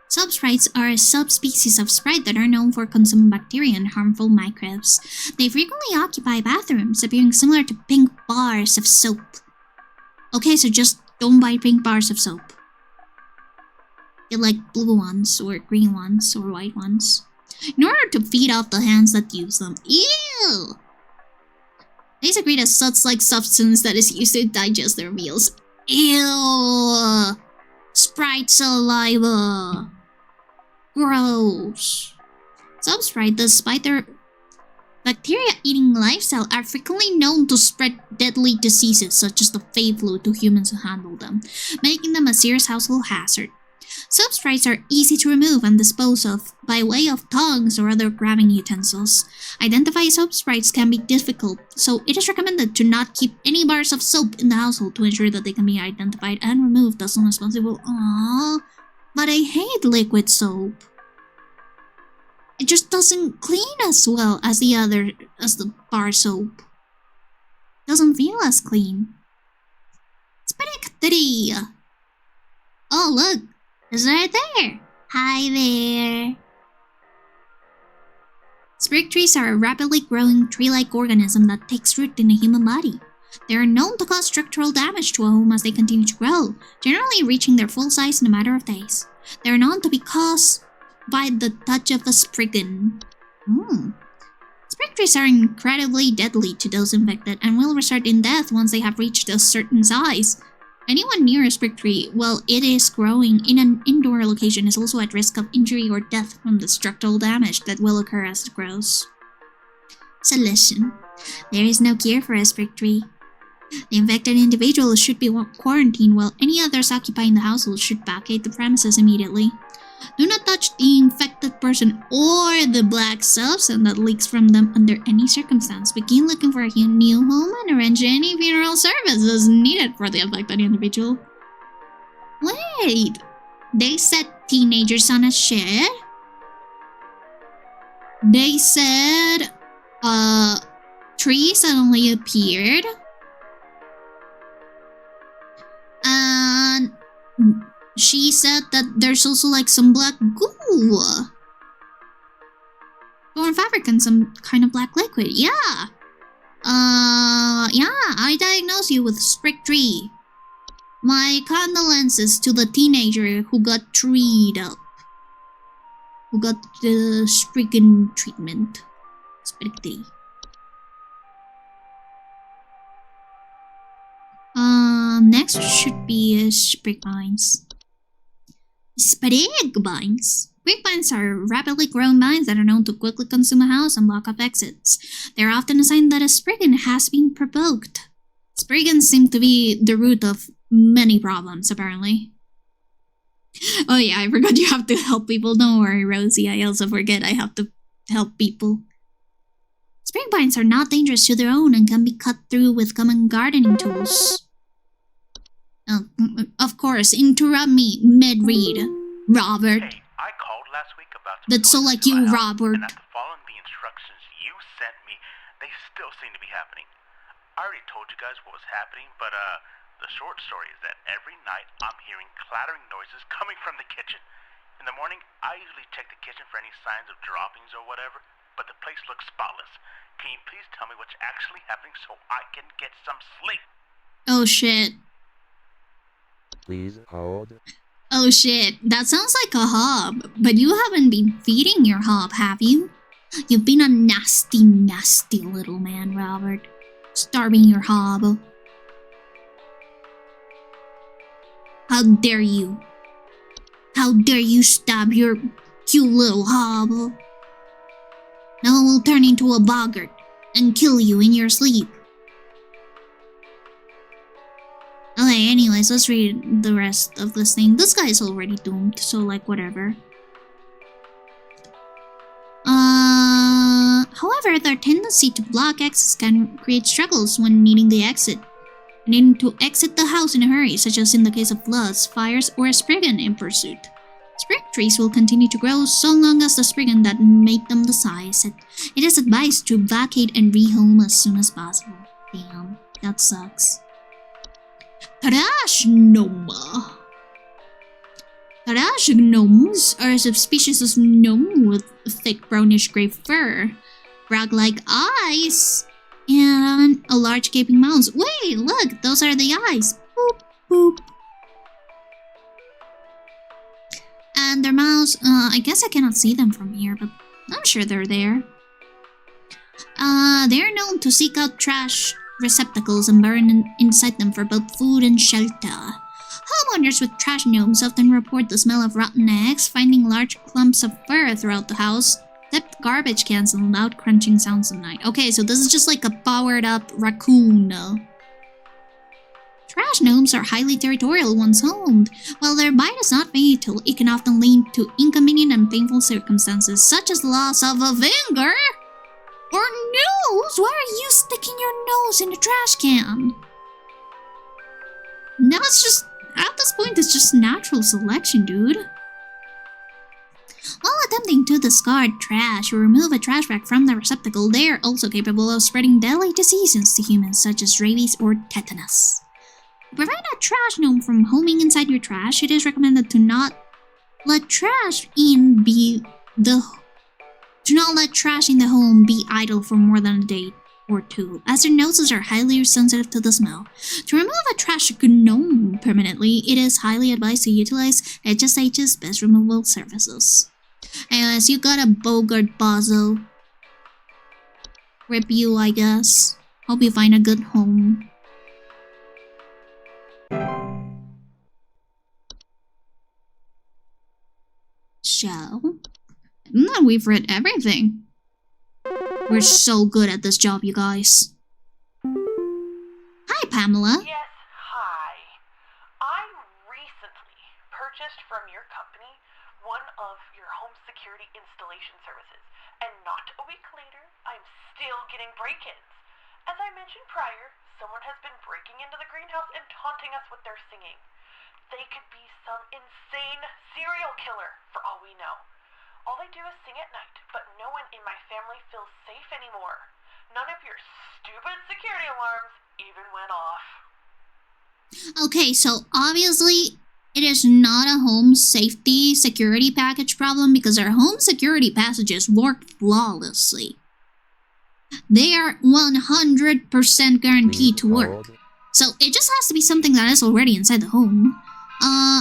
Subsprites are a subspecies of sprite that are known for consuming bacteria and harmful microbes. They frequently occupy bathrooms, appearing similar to pink bars of soap. Okay, so just don't buy pink bars of soap. Get like blue ones, or green ones, or white ones, in order to feed off the hands that use them. Ew! They secrete a suds-like substance that is used to digest their meals. Ew! Sprite saliva! Gross! Subsprite, despite their bacteria-eating lifestyle, are frequently known to spread deadly diseases such as the Fey flu to humans who handle them, making them a serious household hazard. Subsprites are easy to remove and dispose of by way of tongs or other grabbing utensils. Identifying subsprites can be difficult, so it is recommended to not keep any bars of soap in the household to ensure that they can be identified and removed as soon as possible. Aww, but I hate liquid soap. It just doesn't clean as well as the bar soap. Doesn't feel as clean. Spiric-titty! Oh look! It's right there! Hi there! Sprig trees are a rapidly growing tree-like organism that takes root in a human body. They are known to cause structural damage to a home as they continue to grow, generally reaching their full size in a matter of days. They are known to be caused by the touch of a spriggan. Sprig trees are incredibly deadly to those infected and will result in death once they have reached a certain size. Anyone near a sprig tree while it is growing in an indoor location is also at risk of injury or death from the structural damage that will occur as it grows. So listen, there is no cure for a sprig tree. The infected individual should be quarantined while any others occupying the household should vacate the premises immediately. Do not touch the infected person or the black substance that leaks from them under any circumstance. Begin looking for a new home and arrange any funeral services needed for the affected individual. Wait, they said teenagers on a shed? They said, trees suddenly appeared? And she said that there's also like some black goo or fabric and some kind of black liquid. Yeah. Yeah, I diagnosed you with sprig tree. My condolences to the teenager who got treed up. Who got the spriggan treatment. Sprig tree. Next should be sprig vines. Sprig vines. Sprig vines are rapidly growing vines that are known to quickly consume a house and block off exits. They are often a sign that a spriggan has been provoked. Spriggans seem to be the root of many problems, apparently. Oh yeah, I forgot you have to help people. Don't worry, Rosie. I also forget I have to help people. Sprig vines are not dangerous to their own and can be cut through with common gardening tools. Of course, interrupt me mid-read, Robert. Hey, I called last week about some That's so like you, Robert. And after following the instructions you sent me, they still seem to be happening. I already told you guys what was happening, but the short story is that every night I'm hearing clattering noises coming from the kitchen. In the morning, I usually check the kitchen for any signs of droppings or whatever, but the place looks spotless. Can you please tell me what's actually happening so I can get some sleep? Oh shit. Please hold. Oh shit, that sounds like a hob. But you haven't been feeding your hob, have you? You've been a nasty, nasty little man, Robert. Starving your hob. How dare you? How dare you stab your cute little hob? Now it will turn into a boggart and kill you in your sleep. Okay, anyways, let's read the rest of this thing. This guy is already doomed, so like whatever. However, their tendency to block exits can create struggles when needing to exit the house in a hurry, such as in the case of floods, fires, or a spriggan in pursuit. Sprig trees will continue to grow so long as the spriggan that make them the size. It is advised to vacate and rehome as soon as possible. Damn, that sucks. Trash gnome. Trash gnomes are a subspecies of gnome with thick brownish gray fur, frog-like eyes, and a large gaping mouth. Wait, look, those are the eyes. Boop, boop. And their mouths, I guess I cannot see them from here, but I'm sure they're there. They're known to seek out trash receptacles and burn inside them for both food and shelter. Homeowners with trash gnomes often report the smell of rotten eggs, finding large clumps of fur throughout the house, tipped garbage cans, and loud crunching sounds at night. Okay, so this is just like a powered-up raccoon. Trash gnomes are highly territorial once homed. While their bite is not fatal, it can often lead to inconvenient and painful circumstances, such as loss of a finger or nose. Why are you sticking your nose in the trash can? Now it's just, at this point, it's just natural selection, dude. While attempting to discard trash or remove a trash bag from the receptacle, they are also capable of spreading deadly diseases to humans, such as rabies or tetanus. To prevent a trash gnome from homing inside your trash, it is recommended to not let trash in the home be idle for more than a day or two, as their noses are highly sensitive to the smell. To remove a trash gnome permanently, it is highly advised to utilize HSH's best removal services. Anyways, you got a Bogart Bozo. Rip you, I guess. Hope you find a good home. So, now we've read everything. We're so good at this job, you guys. Hi, Pamela. Yes, hi. I recently purchased from your company one of your home security installation services, and not a week later, I'm still getting break-ins. As I mentioned prior, someone has been breaking into the greenhouse and taunting us with their singing. They could be some insane serial killer, for all we know. All they do is sing at night, but no one in my family feels safe anymore. None of your stupid security alarms even went off. Okay, so obviously it is not a home safety security package problem because our home security packages work flawlessly. They are 100% guaranteed to work. So it just has to be something that is already inside the home.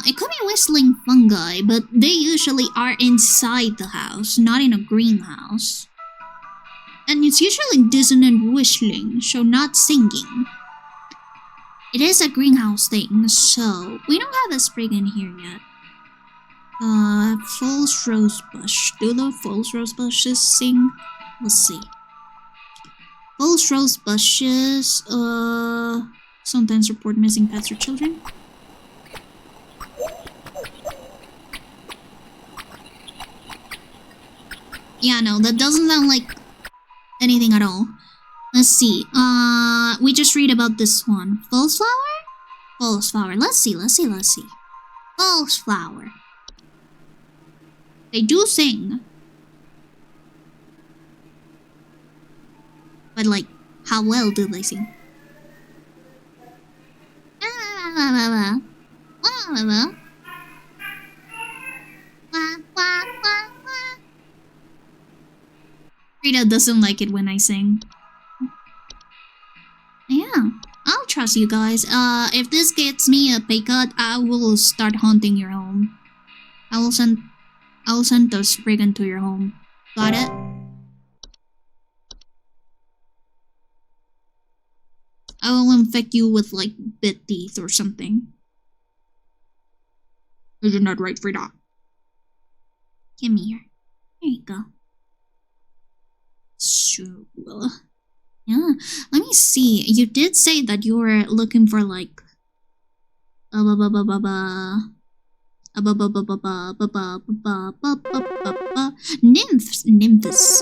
It could be whistling fungi, but they usually are inside the house, not in a greenhouse. And it's usually dissonant whistling, so not singing. It is a greenhouse thing, so we don't have a sprig in here yet. False rosebush. Do the false rosebushes sing? Let's see. False rosebushes, sometimes report missing pets or children. Yeah, no, that doesn't sound like anything at all. Let's see. We just read about this one. False flower? False flower. Let's see. False flower. They do sing. But like, how well do they sing? Rita doesn't like it when I sing. Yeah, I'll try trust you guys. If this gets me a pay cut, I will start haunting your home. I will send those friggin' to your home. Got it? I will infect you with like bit teeth or something. Is it not right, Frida? Come here. There you go. Sure. Yeah. Let me see. You did say that you were looking for like nymphs.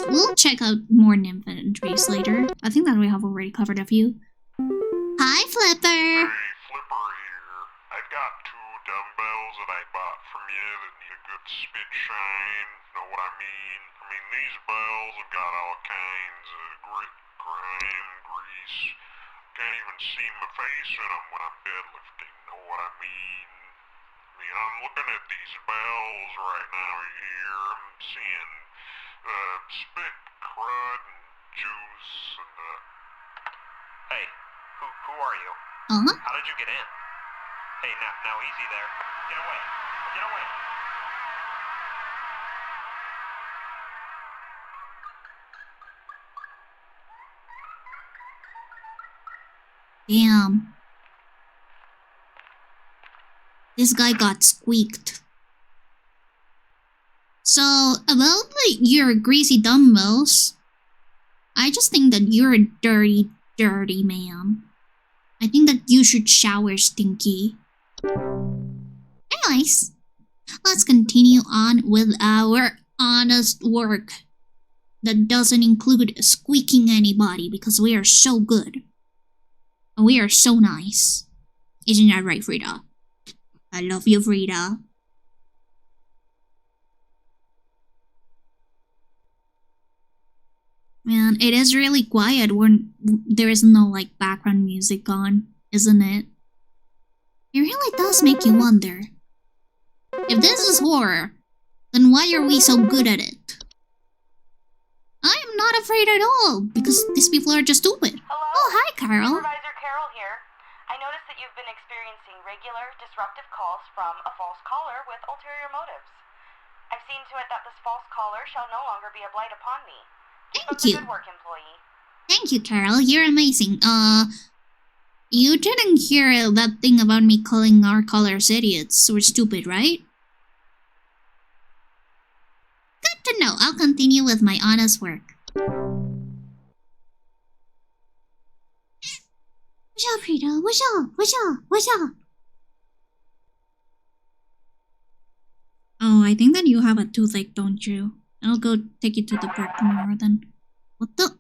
We'll check out more nymph entries later. I think that we have already covered a few. Hi, Flipper. Hey, Flipper here. I've got 2 dumbbells that I bought from you that need a good spit shine. Know what I mean? These bells have got all kinds of grit, grime, grease. Can't even see my face in them when I'm deadlifting. Know what I mean? I'm looking at these bells right now here. I'm seeing spit, crud, and juice, and Hey, who are you? How did you get in? Hey, now easy there. Get away. Get away. Damn. This guy got squeaked. So, about your greasy dumbbells, I just think that you're a dirty, dirty man. I think that you should shower, Stinky. Anyways, let's continue on with our honest work that doesn't include squeaking anybody because we are so good. And we are so nice. Isn't that right, Frida? I love you, Frida. Man, it is really quiet when there is no like background music on, isn't it? It really does make you wonder. If this is horror, then why are we so good at it? I am not afraid at all, because these people are just stupid. Hello? Oh, hi, Carol. Supervisor Carol here. I noticed that you've been experiencing regular, disruptive calls from a false caller with ulterior motives. I've seen to it that this false caller shall no longer be a blight upon me. Thank you. Good work, employee. Thank you, Carol. You're amazing. You didn't hear that thing about me calling our callers idiots or stupid, right? Good to know. I'll continue with my honest work. What's up, Frida? What's up? What's up? What's up? Oh, I think that you have a toothache, don't you? I'll go take you to the park tomorrow then. What the?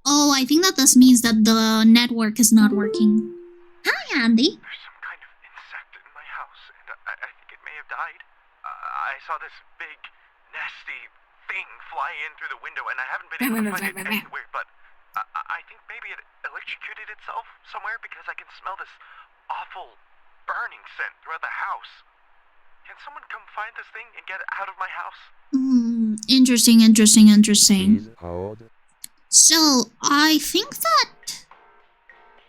Oh, I think that this means that the network is not working. Hi, Andy. There's some kind of insect in my house, and I think it may have died. I saw this big, nasty thing fly in through the window, and I haven't been able to find it anywhere, but I think maybe it electrocuted itself somewhere because I can smell this awful burning scent throughout the house. Can someone come find this thing and get it out of my house? Interesting. Please hold. So, I think that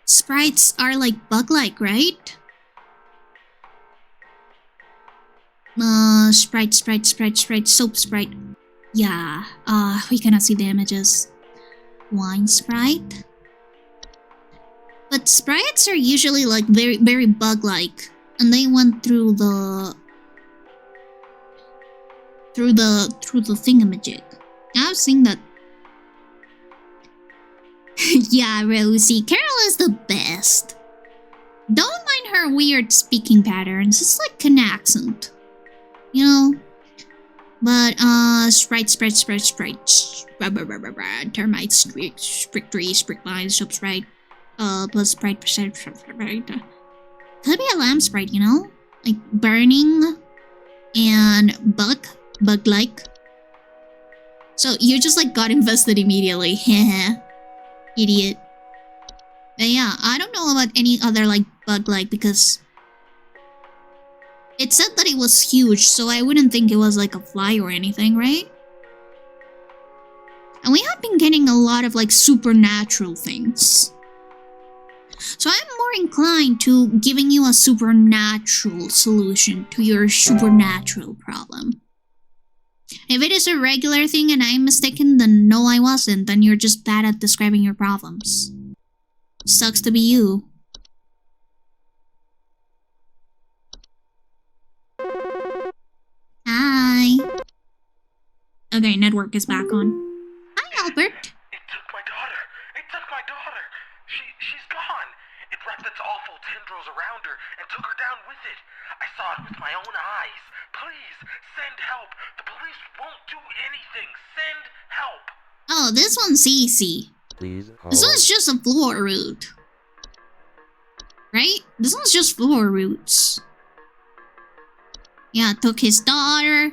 sprites are like bug-like, right? Sprite, soap sprite. Yeah, we cannot see the images. Wine sprite. But sprites are usually like very, very bug-like. And they went through the thingamajig. I've seen that. Yeah, Rosie, Carol is the best. Don't mind her weird speaking patterns. It's like an accent, you know. But sprite, termites, sprite, soap sprite, plus sprite, could be a lamb sprite, you know, like burning and bug-like. So you just like got invested immediately, hehe, idiot. But yeah, I don't know about any other like bug-like because it said that it was huge, so I wouldn't think it was like a fly or anything, right? And we have been getting a lot of like supernatural things. So I'm more inclined to giving you a supernatural solution to your supernatural problem. If it is a regular thing and I'm mistaken, then no, I wasn't. Then you're just bad at describing your problems. Sucks to be you. Hi. Okay, network is back on. Hi, Albert. It took my daughter. It took my daughter. She's gone. It wrapped its awful tendrils around her and took her down with it. I saw it with my own eyes. Please, send help. The police won't do anything. Send help. Oh, this one's easy. Please hold. This one's just a floor root. Right? This one's just floor roots. Yeah, took his daughter.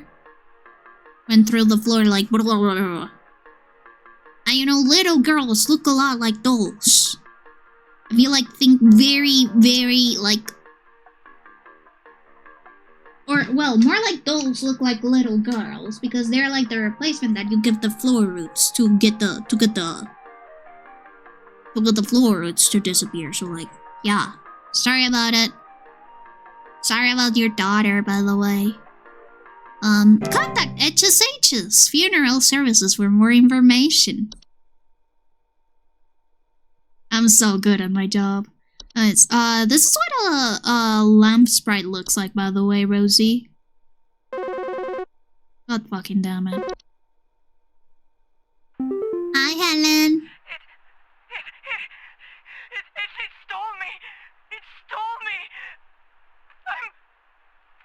Went through the floor like blah, blah, blah, blah. And you know, little girls look a lot like dolls. If you like think very, very like... Or, well, more like dolls look like little girls. Because they're like the replacement that you give the floor roots to get the floor roots to disappear. So like, yeah. Sorry about it. Sorry about your daughter, by the way. Contact HSH's Funeral Services for more information. I'm so good at my job. This is what a lamp sprite looks like, by the way, Rosie. God fucking damn it. Hi, Helen. It stole me. It stole me.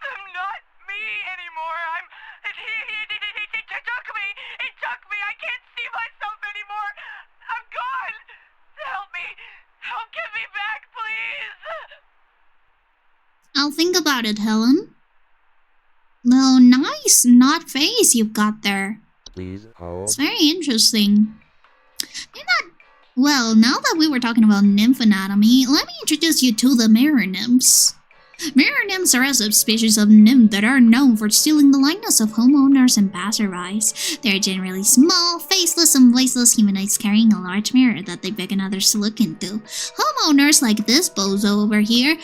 I'm not me anymore. It took me. It took me. I can't see myself anymore. I'm gone. Help me. Help, get me back, please. I'll think about it, Helen. Well, nice knot face you've got there. Please hold. It's very interesting. Well, now that we were talking about nymph anatomy, let me introduce you to the mirror nymphs. Mirror nymphs are a subspecies of nymph that are known for stealing the likeness of homeowners and passerbys. They are generally small, faceless, and voiceless humanoids carrying a large mirror that they beckon others to look into. Homeowners like this bozo over here,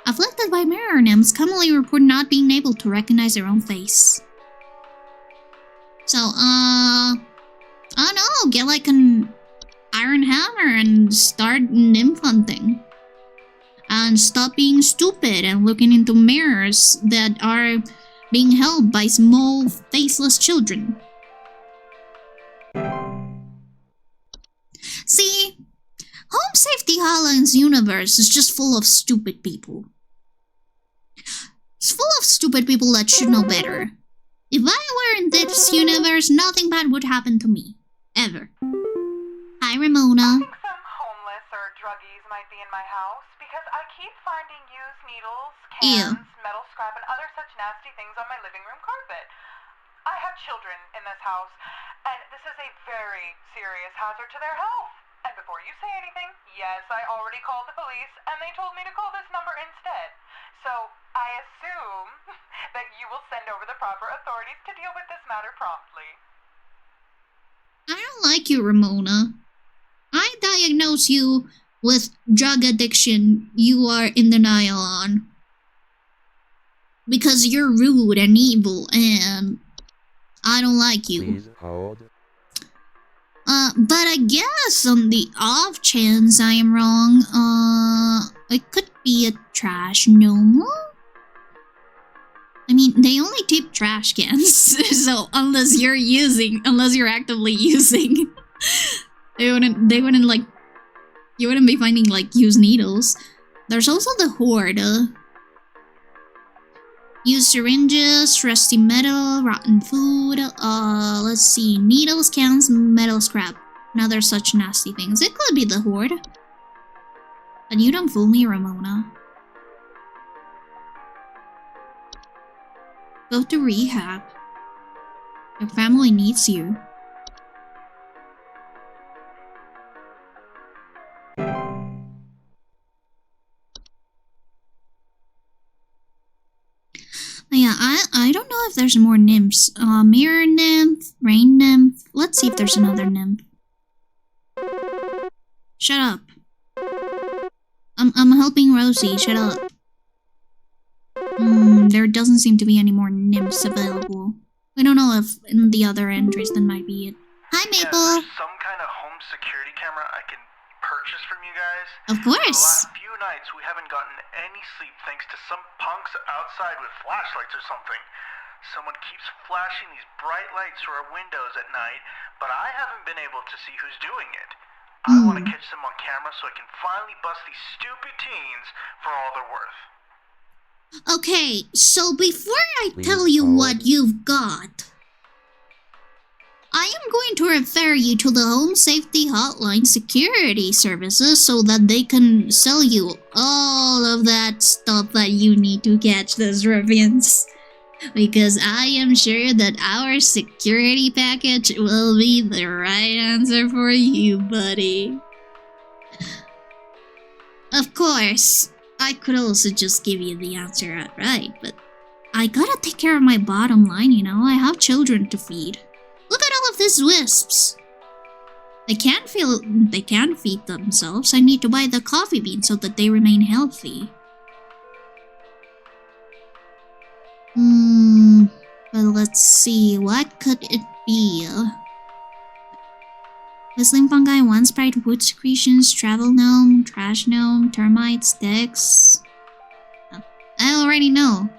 afflicted by mirror nymphs, commonly report not being able to recognize their own face. So, I don't know, get like an iron hammer and start nymph hunting. And stop being stupid and looking into mirrors that are being held by small, faceless children. See, Home Safety Hotline's universe is just full of stupid people. It's full of stupid people that should know better. If I were in this universe, nothing bad would happen to me. Ever. Hi, Ramona. I think some homeless or druggies might be in my house because I keep finding used needles, cans, metal scrap, and other such nasty things on my living room carpet. I have children in this house, and this is a very serious hazard to their health. And before you say anything, yes, I already called the police, and they told me to call this number instead. So I assume that you will send over the proper authorities to deal with this matter promptly. I don't like you, Ramona. I diagnose you with drug addiction you are in denial on. Because you're rude and evil and I don't like you. Please hold. But I guess on the off chance I am wrong, it could be a trash gnome. I mean, they only tape trash cans, so unless you're actively using, they wouldn't like, you wouldn't be finding like used needles. There's also the Horde. Used syringes, rusty metal, rotten food, let's see, needles, cans, metal scrap, and other such nasty things. It could be the Horde. But you don't fool me, Ramona. Go to rehab. Your family needs you. Yeah, I don't know if there's more nymphs. Mirror nymph, rain nymph. Let's see if there's another nymph. Shut up. I'm helping Rosie. Shut up. There doesn't seem to be any more nymphs available. I don't know if in the other entries that might be it. Hi, Maple. Yeah, there's some kind of home security camera I can purchase from you guys. Of For the course. last few nights, we haven't gotten any sleep thanks to some punks outside with flashlights or something. Someone keeps flashing these bright lights through our windows at night, but I haven't been able to see who's doing it. I want to catch them on camera so I can finally bust these stupid teens for all they're worth. Okay, so before I tell you what you've got, I am going to refer you to the Home Safety Hotline Security Services so that they can sell you all of that stuff that you need to catch those ruffians. Because I am sure that our security package will be the right answer for you, buddy. Of course, I could also just give you the answer outright, but I gotta take care of my bottom line, you know? I have children to feed. Look at all of these wisps. They can't feed themselves. I need to buy the coffee beans so that they remain healthy. But let's see, what could it be? Whistling fungi, one sprite, wood secretions, travel gnome, trash gnome, termites, sticks. I already know.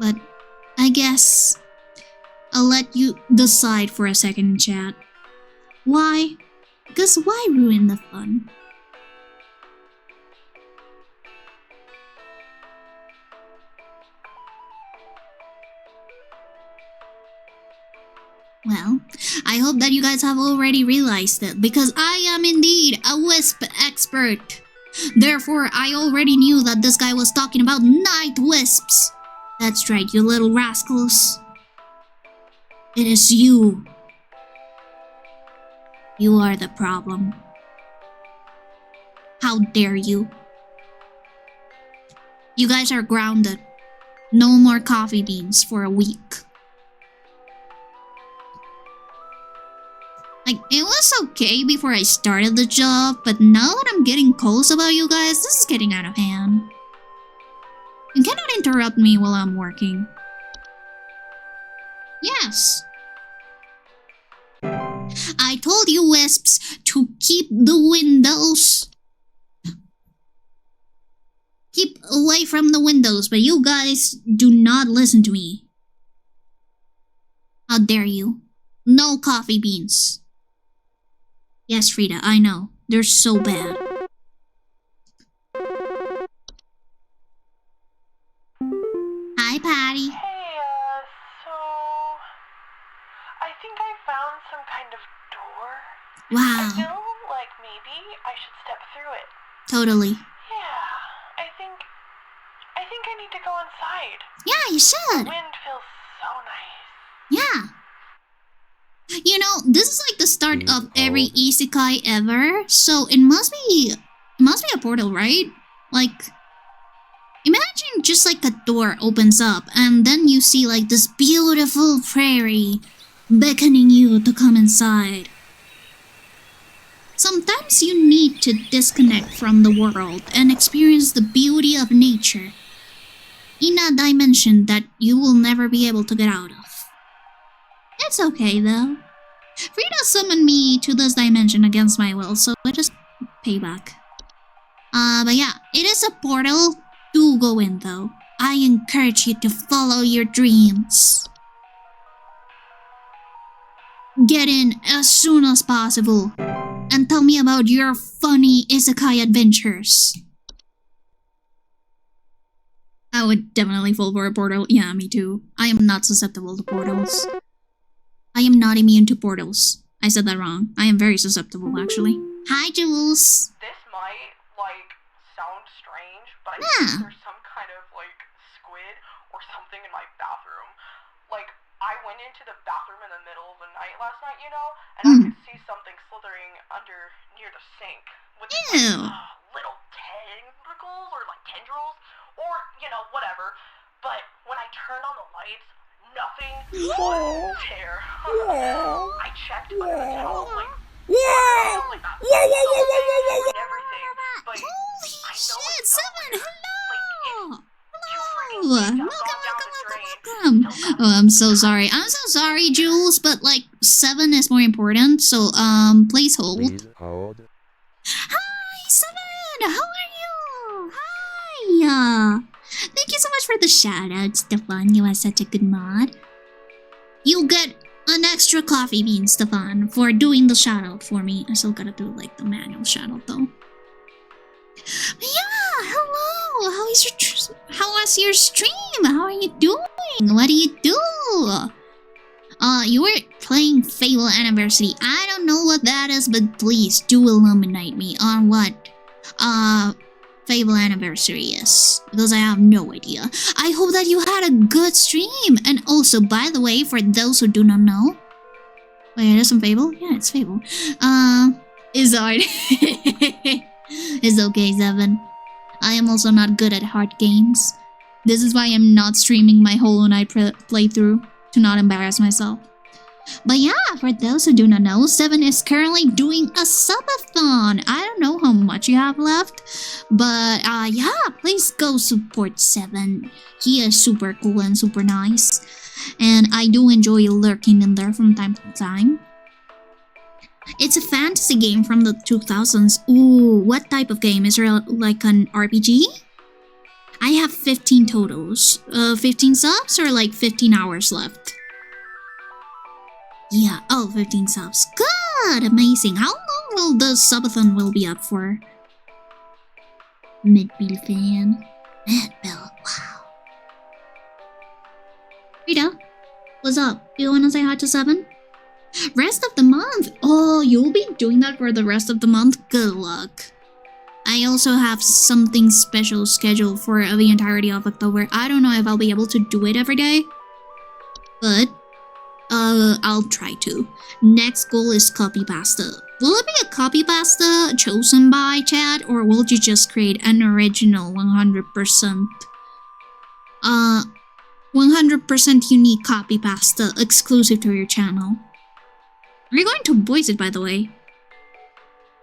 But I guess I'll let you decide for a second, chat. Why? Because why ruin the fun? Well, I hope that you guys have already realized it, because I am indeed a wisp expert. Therefore, I already knew that this guy was talking about night wisps. That's right, you little rascals. It is you. You are the problem. How dare you? You guys are grounded. No more coffee beans for a week. Like, it was okay before I started the job, but now that I'm getting calls about you guys, this is getting out of hand. You cannot interrupt me while I'm working. Yes. I told you, wisps, to keep the windows. Keep away from the windows, but you guys do not listen to me. How dare you? No coffee beans. Yes, Frida, I know. They're so bad. Hi, Patty. Hey, so I think I found some kind of door. Wow. I feel like maybe I should step through it. Totally. Yeah, I think I need to go inside. Yeah, you should. The wind feels so nice. Yeah. You know, this is like the start of every isekai ever, so it must be a portal, right? Like, imagine just like a door opens up and then you see like this beautiful prairie beckoning you to come inside. Sometimes you need to disconnect from the world and experience the beauty of nature in a dimension that you will never be able to get out of. It's okay though. Frida summoned me to this dimension against my will, so I just pay back. But yeah, it is a portal. Do go in though. I encourage you to follow your dreams. Get in as soon as possible and tell me about your funny isekai adventures. I would definitely fall for a portal. Yeah, me too. I am not susceptible to portals. I am not immune to portals. I said that wrong. I am very susceptible, actually. Hi, Jules. This might, like, sound strange, but I Yeah. think there's some kind of, like, squid or something in my bathroom. Like, I went into the bathroom in the middle of the night last night, you know, and I could see something slithering under near the sink with Ew. little tentacles or, like, tendrils or, you know, whatever. But when I turned on the lights, nothing was there. I checked under the towel, like, and everything, but I Welcome. Oh, I'm so sorry. I'm so sorry, Jules, but like 7 is more important. So please hold. Please hold. Hi, 7. How are you? Hi. Thank you so much for the shout out, Stefan. You are such a good mod. You'll get an extra coffee bean, Stefan, for doing the shout out for me. I still gotta do like the manual shout out though. Yeah, hello. How was your stream? How are you doing? What do you do? You were playing Fable Anniversary. I don't know what that is, but please do illuminate me on what Fable Anniversary is, because I have no idea. I hope that you had a good stream. And also, by the way, for those who do not know, wait, it is some Fable? Yeah, it's Fable. It's hard. It's okay, 7. I am also not good at hard games. This is why I'm not streaming my Hollow Knight playthrough, to not embarrass myself. But yeah, for those who do not know, 7 is currently doing a subathon. I don't know how much you have left, but yeah, please go support 7. He is super cool and super nice, and I do enjoy lurking in there from time to time. It's a fantasy game from the 2000s. Ooh, what type of game? Is there like an RPG? I have 15 totals. 15 subs or like 15 hours left? Yeah, oh, 15 subs. Good, amazing. How long will the subathon will be up for? Midbill fan. Midbill, wow. Rita, what's up? Do you want to say hi to 7? Rest of the month? Oh, you'll be doing that for the rest of the month? Good luck. I also have something special scheduled for the entirety of October. I don't know if I'll be able to do it every day, but I'll try to. Next goal is copy pasta. Will it be a copy pasta chosen by chat, or will you just create an original 100% unique copy pasta exclusive to your channel? Are you going to voice it, by the way?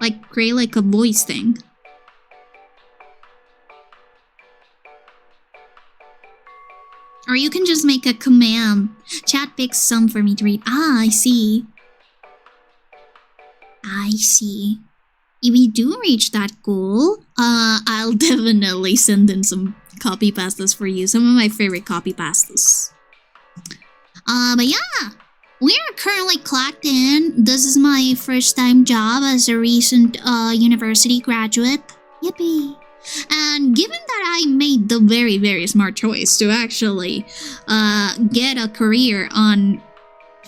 Like, create like a voice thing? Or you can just make a command. Chat picks some for me to read. Ah, I see. I see. If we do reach that goal, I'll definitely send in some copy pastas for you. Some of my favorite copy pastas. But yeah, we are currently clocked in. This is my first time job as a recent university graduate. Yippee. And given that I made the very, very smart choice to actually get a career on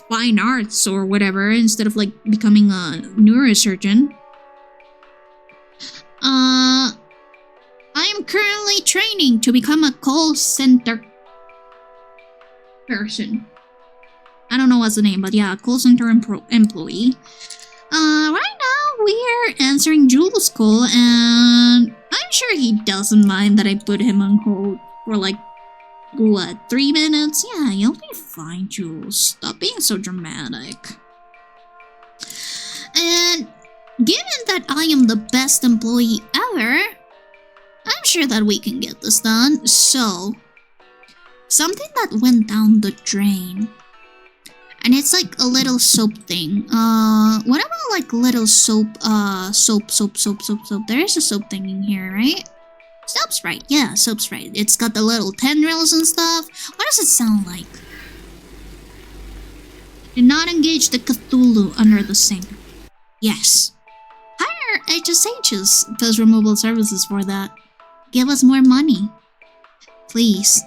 fine arts or whatever instead of like becoming a neurosurgeon, I am currently training to become a call center person. I don't know what's the name, but yeah, call center employee. Right now we're answering Jules' call, and I'm sure he doesn't mind that I put him on hold for like, what, 3 minutes? Yeah, you'll be fine, Jules. Stop being so dramatic. And given that I am the best employee ever, I'm sure that we can get this done. So, something that went down the drain. And it's like a little soap thing. What about like little soap, soap. There is a soap thing in here, right? Soap's right, yeah, soap's right. It's got the little tendrils and stuff. What does it sound like? Do not engage the Cthulhu under the sink. Yes. Hire HSH's post removal services for that. Give us more money. Please.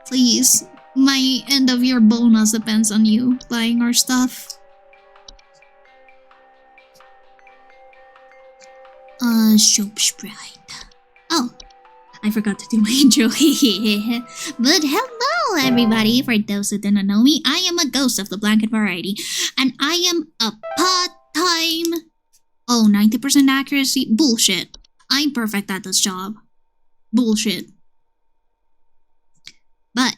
Please. My end of year bonus depends on you buying our stuff. Soap Sprite. Oh, I forgot to do my intro. But hello everybody, for those who do not know me, I am a ghost of the blanket variety, and I am a part-time... Oh, 90% accuracy? Bullshit. I'm perfect at this job. Bullshit. But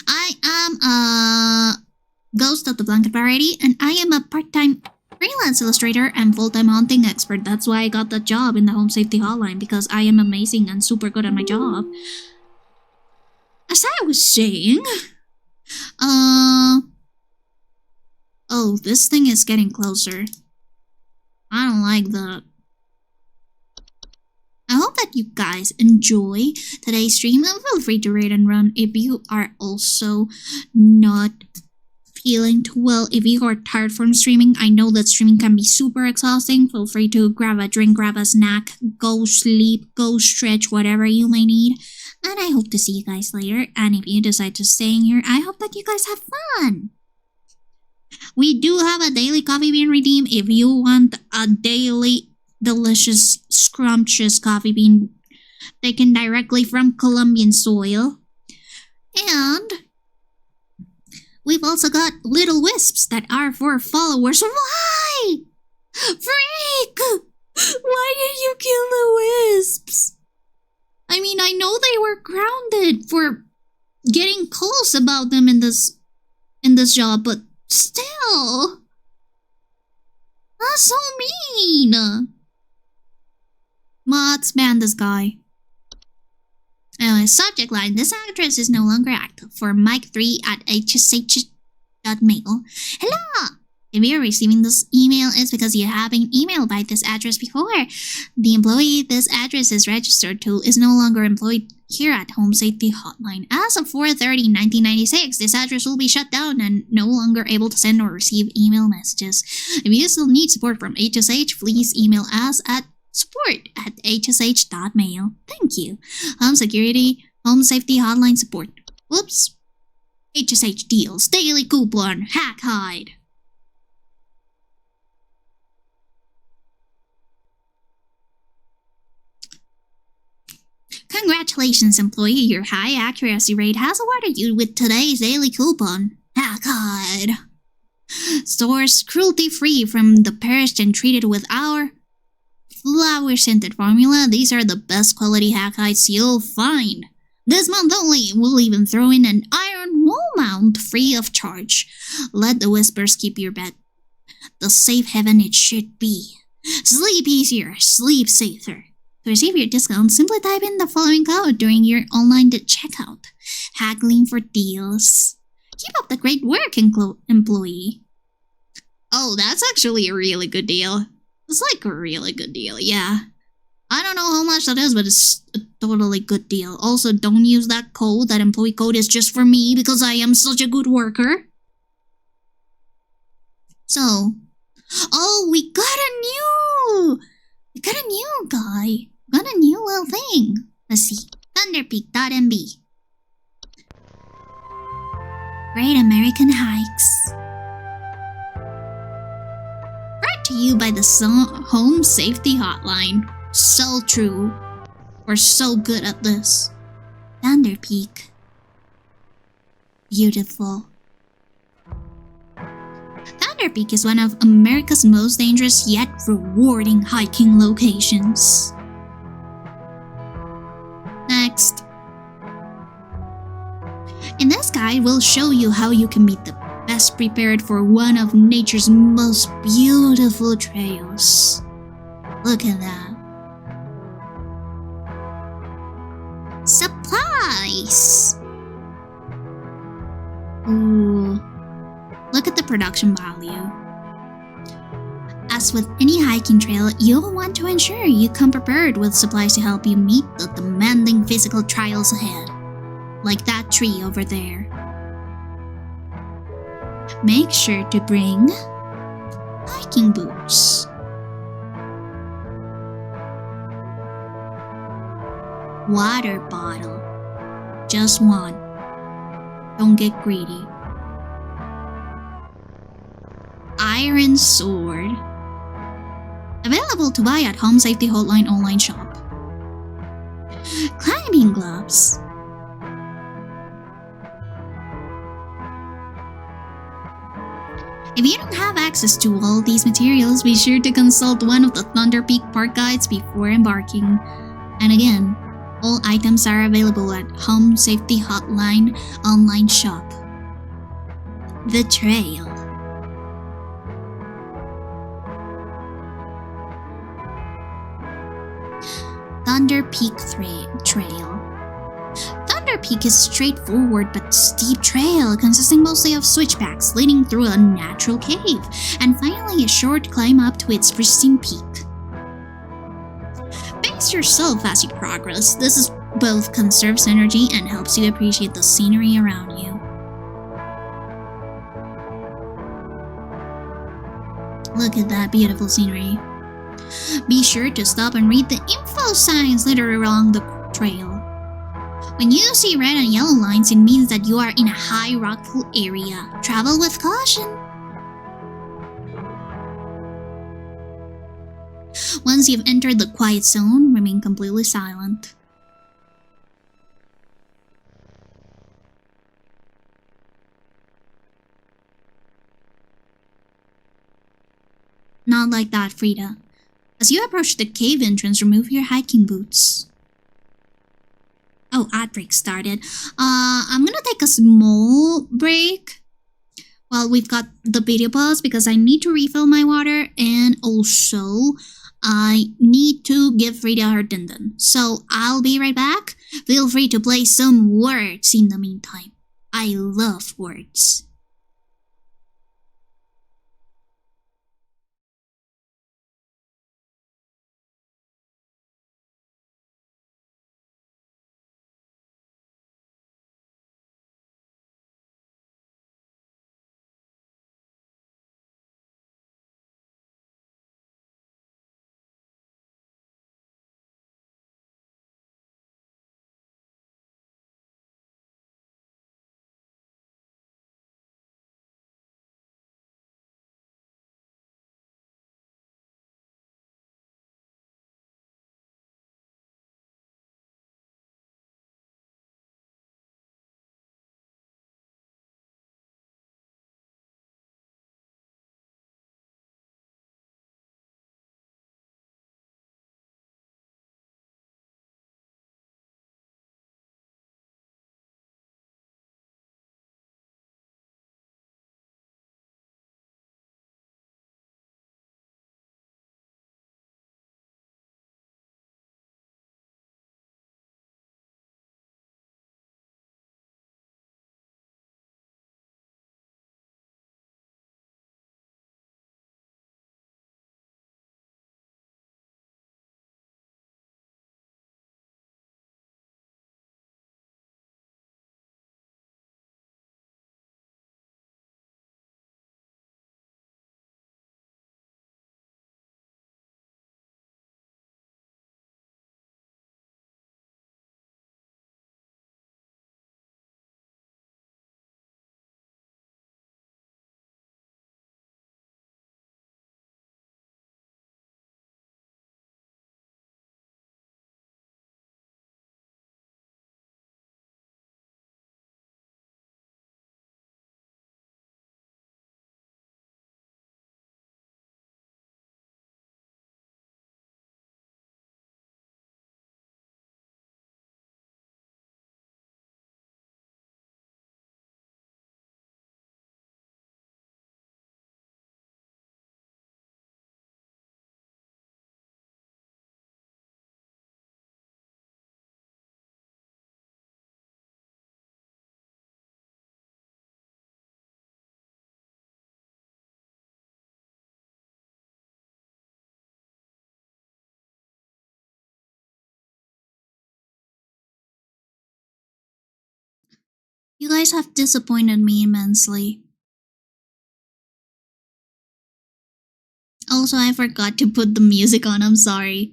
I am a ghost of the blanket variety, and I am a part-time freelance illustrator and full-time haunting expert. That's why I got that job in the home safety hotline, because I am amazing and super good at my job. as I was saying, oh, this thing is getting closer. I don't like that. I hope that you guys enjoy today's stream, and feel free to rate and run if you are also not feeling too well. If you are tired from streaming, I know that streaming can be super exhausting. Feel free to grab a drink, grab a snack, go sleep, go stretch, whatever you may need. And I hope to see you guys later. And if you decide to stay in here, I hope that you guys have fun. We do have a daily coffee bean redeem if you want a daily delicious, scrumptious coffee bean taken directly from Colombian soil. And we've also got little wisps that are for followers. Why? Freak! Why did you kill the wisps? I mean, I know they were grounded for getting calls about them in this job, but still, that's so mean. Mods, ban this guy. Anyway, subject line: this address is no longer active for Mike3@hsh.mail. Hello! If you're receiving this email, it's because you have been emailed by this address before. The employee this address is registered to is no longer employed here at Home Safety Hotline. As of 4/30/1996, this address will be shut down and no longer able to send or receive email messages. If you still need support from HSH, please email us at support@hsh.mail. Thank you. Home Security, Home Safety Hotline Support. Whoops. HSH deals, daily coupon, hack hide. Congratulations, employee. Your high accuracy rate has awarded you with today's daily coupon, hack hide. Stores cruelty-free from the perished and treated with our flower-scented formula. These are the best quality hack hides you'll find. This month only, we'll even throw in an iron wall mount free of charge. Let the whispers keep your bed the safe haven it should be. Sleep easier, sleep safer. To receive your discount, simply type in the following code during your online checkout. Haggling for deals. Keep up the great work, employee. Oh, that's actually a really good deal. It's like a really good deal, yeah. I don't know how much that is, but it's a totally good deal. Also, don't use that code. That employee code is just for me because I am such a good worker. So, oh, we got a new guy. Got a new little thing. Let's see. Thunderpeak.mb. Great American Hikes. Brought to you by the Home Safety Hotline. So true. We're so good at this. Thunderpeak. Beautiful. Thunderpeak is one of America's most dangerous yet rewarding hiking locations. Next. In this guide, we'll show you how you can be the best prepared for one of nature's most beautiful trails. Look at that. Supplies! Ooh. Look at the production value. As with any hiking trail, you'll want to ensure you come prepared with supplies to help you meet the demanding physical trials ahead. Like that tree over there. Make sure to bring hiking boots. Water bottle. Just one. Don't get greedy. Iron sword. Available to buy at Home Safety Hotline online shop. Climbing gloves. If you don't have access to all these materials, be sure to consult one of the Thunderpeak Park guides before embarking. And again, all items are available at Home Safety Hotline online shop. The trail. Thunder Peak Trail. Thunder other peak is a straightforward but steep trail consisting mostly of switchbacks leading through a natural cave, and finally a short climb up to its pristine peak. Pace yourself as you progress. This is both conserves energy and helps you appreciate the scenery around you. Look at that beautiful scenery. Be sure to stop and read the info signs littered along the trail. When you see red and yellow lines, it means that you are in a high rockful area. Travel with caution. Once you've entered the quiet zone, remain completely silent. Not like that, Frida. As you approach the cave entrance, remove your hiking boots. Oh, ad break started. I'm gonna take a small break while we've got the video pause because I need to refill my water, and also I need to give Frida her dindin. So I'll be right back. Feel free to play some words in the meantime. I love words. You guys have disappointed me immensely. Also, I forgot to put the music on, I'm sorry.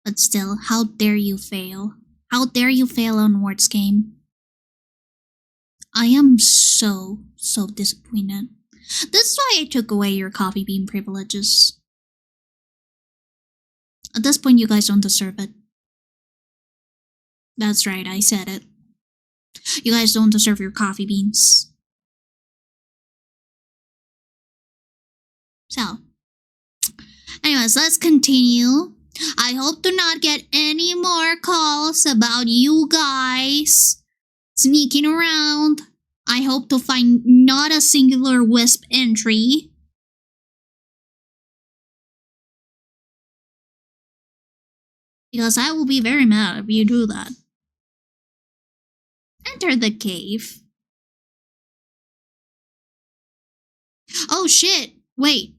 But still, how dare you fail? How dare you fail on Words Game? I am so disappointed. This is why I took away your coffee bean privileges. At this point, you guys don't deserve it. That's right, I said it. You guys don't deserve your coffee beans. So, anyways, let's continue. I hope to not get any more calls about you guys sneaking around. I hope to find not a singular Wisp entry. Because I will be very mad if you do that. Enter the cave. Oh shit! Wait.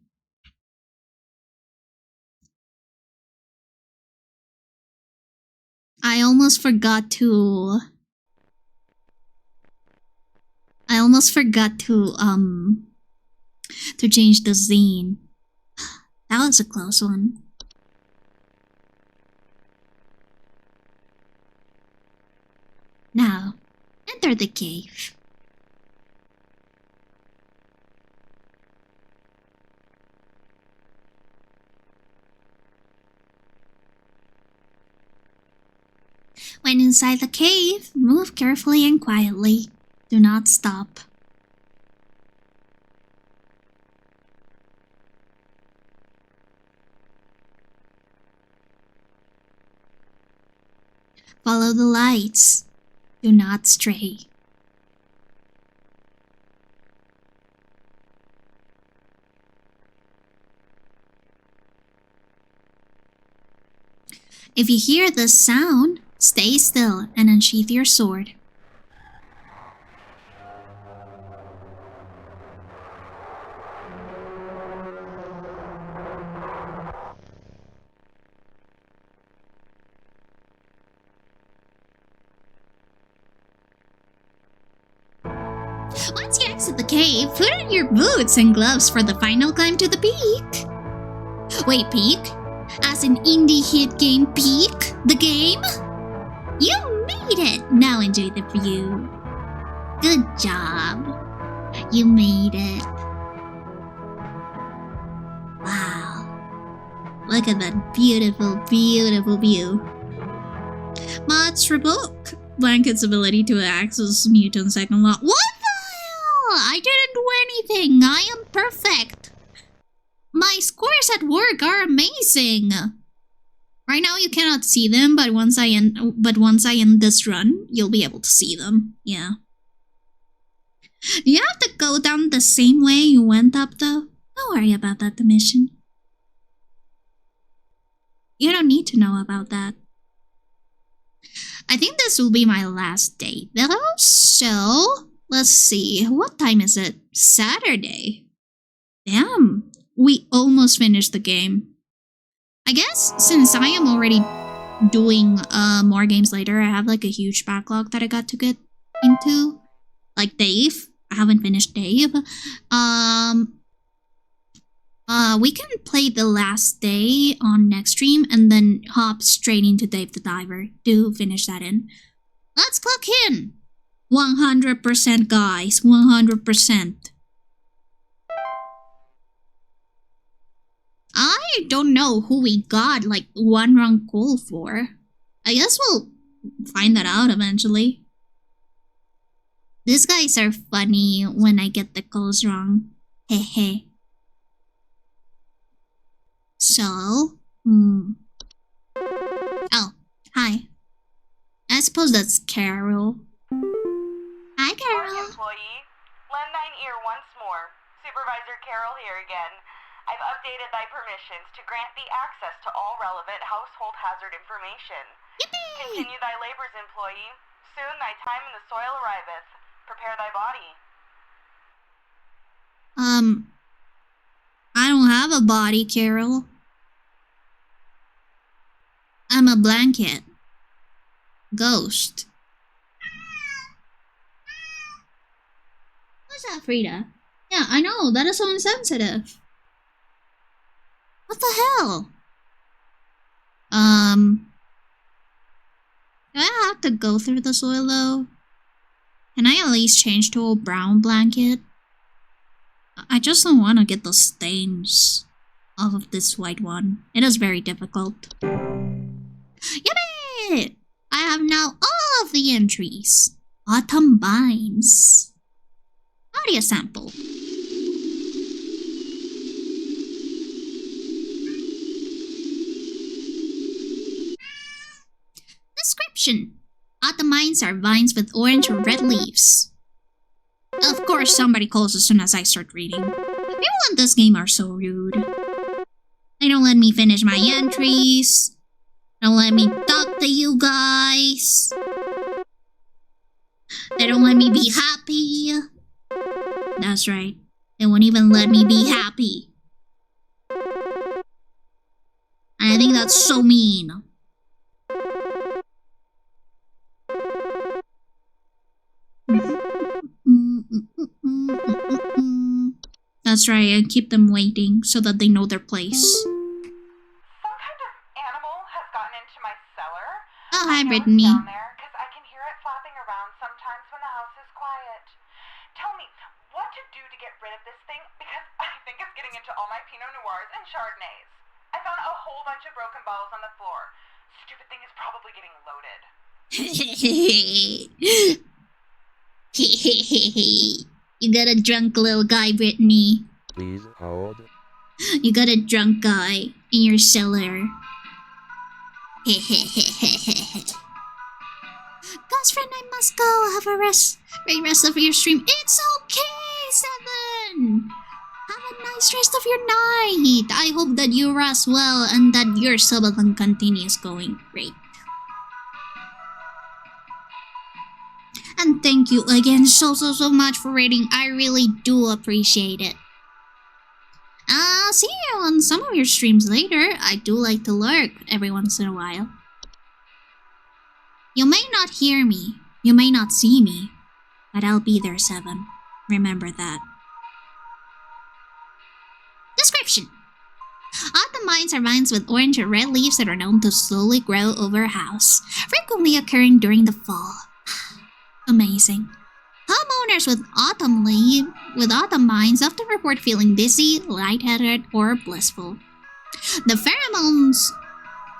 I almost forgot to change the scene. That was a close one. Now, enter the cave. When inside the cave, move carefully and quietly. Do not stop. Follow the lights. Do not stray. If you hear the sound, stay still and unsheath your sword. Once you exit the cave, put on your boots and gloves for the final climb to the peak. Wait, peak? As an indie hit game peak? The game? You made it! Now enjoy the view. Good job. You made it. Wow. Look at that beautiful, beautiful view. Mods revoke. Blanket's ability to access mutant second law. What the hell? I didn't do anything. I am perfect. My scores at work are amazing. Right now you cannot see them, but once I end this run, you'll be able to see them. Yeah. You have to go down the same way you went up though. Don't worry about that mission. You don't need to know about that. I think this will be my last day though, so let's see. What time is it? Saturday. Damn, we almost finished the game. I guess since I am already doing more games later, I have like a huge backlog that I got to get into. Like Dave. I haven't finished Dave. We can play the last day on next stream and then hop straight into Dave the Diver to finish that in. Let's clock in! 100% guys, 100%. I don't know who we got like one wrong call for. I guess we'll find that out eventually. These guys are funny when I get the calls wrong. Hehe. So, Oh, hi. I suppose that's Carol. Hi, Carol. Morning, employee. Lend thine ear once more. Supervisor Carol here again. I've updated thy permissions to grant thee access to all relevant household hazard information. Yippee! Continue thy labors, employee. Soon thy time in the soil arriveth. Prepare thy body. I don't have a body, Carol. I'm a blanket. Ghost. What's that, Frida? Yeah, I know, that is so insensitive. What the hell? Do I have to go through the soil though? Can I at least change to a brown blanket? I just don't want to get the stains off of this white one. It is very difficult. Yippee! I have now all of the entries. Autumn Vines. Audio sample. Description. Autumn vines are vines with orange or red leaves. Of course, somebody calls as soon as I start reading. People in this game are so rude. They don't let me finish my entries. Don't let me talk to you guys. happy. That's right. They won't even let me be happy. I think that's so mean. That's right, I keep them waiting so that they know their place. Some kind of animal has gotten into my cellar. Oh, hi, I know Brittany. it's down there because I can hear it flapping around sometimes when the house is quiet. Tell me, what to do to get rid of this thing? Because I think it's getting into all my Pinot Noirs and Chardonnays. I found a whole bunch of broken bottles on the floor. Stupid thing is probably getting loaded. You got a drunk little guy, Brittany. Please hold. You got a drunk guy in your cellar. Ghost friend, I must go. Have a great rest of your stream. It's okay, Seven. Have a nice rest of your night. I hope that you rest well and that your subathon continues going great. And thank you again so much for rating. I really do appreciate it. I'll see you on some of your streams later. I do like to lurk every once in a while. You may not hear me, you may not see me, but I'll be there, Seven. Remember that. Description. Autumn vines are vines with orange or red leaves that are known to slowly grow over a house, frequently occurring during the fall. Amazing. Homeowners with autumn vines often report feeling dizzy, lightheaded, or blissful. The pheromones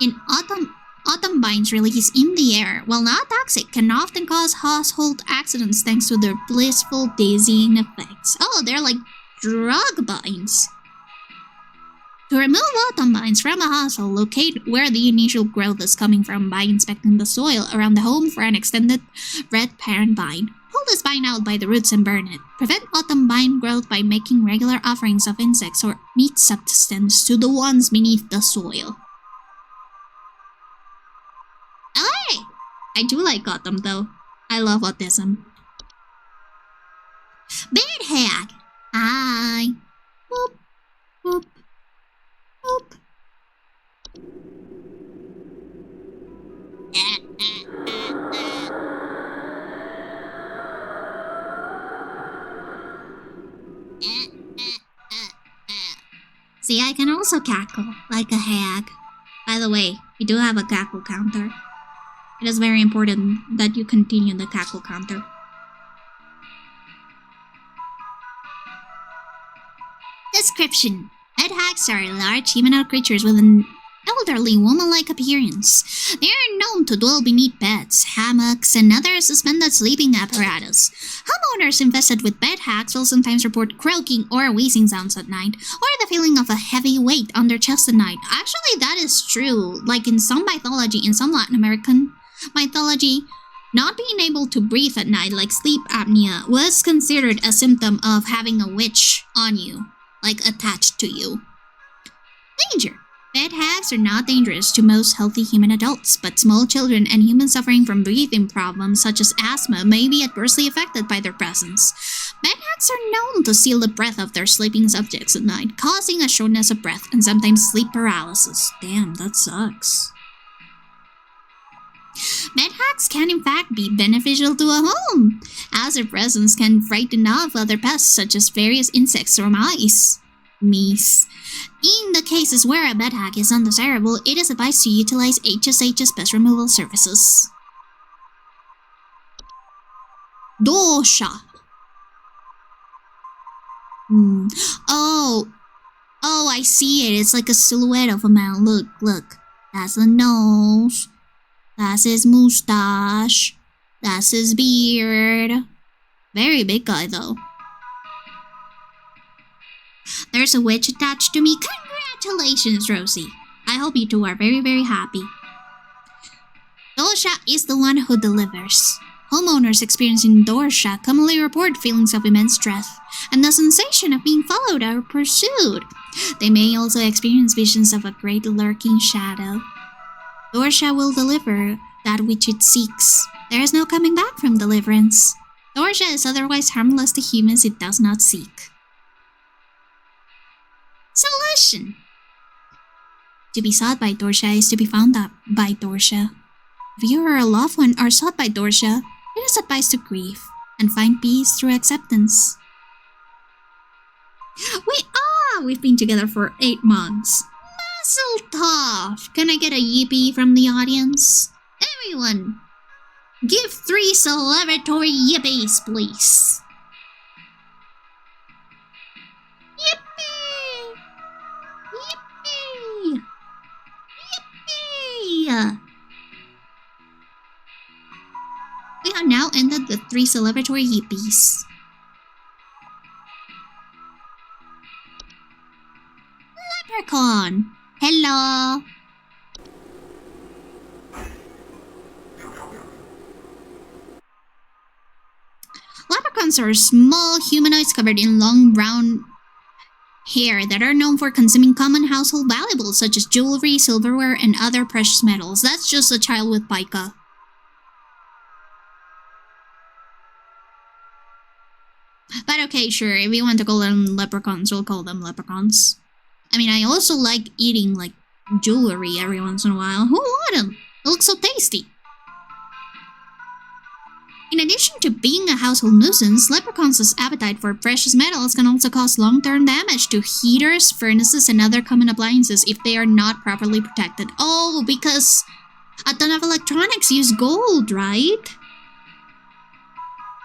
in autumn vines released in the air, while not toxic, can often cause household accidents thanks to their blissful dizzying effects. Oh, they're like drug vines. To remove autumn vines from a household, locate where the initial growth is coming from by inspecting the soil around the home for an extended red parent vine. Pull this vine out by the roots and burn it. Prevent autumn vine growth by making regular offerings of insects or meat substance to the ones beneath the soil. Hey! I do like autumn though. I love autism. Bad hag! Hi! Boop, boop. Oop. See, I can also cackle, like a hag. By the way, we do have a cackle counter. It is very important that you continue the cackle counter. Description. Bed hags are large humanoid creatures with an elderly woman-like appearance. They are known to dwell beneath beds, hammocks, and other suspended sleeping apparatus. Homeowners infested with bed hags will sometimes report croaking or wheezing sounds at night, or the feeling of a heavy weight on their chest at night. Actually, that is true. Like in some mythology, in some Latin American mythology, not being able to breathe at night, like sleep apnea, was considered a symptom of having a witch on you. Like attached to you. Danger! Bed hags are not dangerous to most healthy human adults, but small children and humans suffering from breathing problems such as asthma may be adversely affected by their presence. Bed hags are known to steal the breath of their sleeping subjects at night, causing a shortness of breath and sometimes sleep paralysis. Damn, that sucks. Bed hags can in fact be beneficial to a home, as their presence can frighten off other pests such as various insects or mice. In the cases where a bed hag is undesirable, it is advised to utilize HSH's pest removal services. Dosha. Oh, I see it. It's like a silhouette of a man. Look. That's the nose. That's his mustache. That's his beard. Very big guy, though. There's a witch attached to me. Congratulations, Rosie. I hope you two are very, very happy. Dosha is the one who delivers. Homeowners experiencing Dosha commonly report feelings of immense stress and the sensation of being followed or pursued. They may also experience visions of a great lurking shadow. Dosha will deliver that which it seeks. There is no coming back from deliverance. Dorsha is otherwise harmless to humans it does not seek. Solution. To be sought by Dorsha is to be found out by Dorsha. If you or a loved one are sought by Dorsha, it is advised to grieve and find peace through acceptance. We've been together for 8 months. Mazel tov! Can I get a yippee from the audience? Everyone, give 3 celebratory yippies, please. Yippee! Yippee! Yippee! We have now ended the 3 celebratory yippies. Leprechaun! Hello! Leprechauns are small humanoids covered in long brown hair that are known for consuming common household valuables such as jewelry, silverware, and other precious metals. That's just a child with pica. But okay, sure, if you want to call them leprechauns, we'll call them leprechauns. I mean, I also like eating, like, jewelry every once in a while. Who wouldn't? It looks so tasty. In addition to being a household nuisance, leprechauns' appetite for precious metals can also cause long-term damage to heaters, furnaces, and other common appliances if they are not properly protected. Oh, because a ton of electronics use gold, right?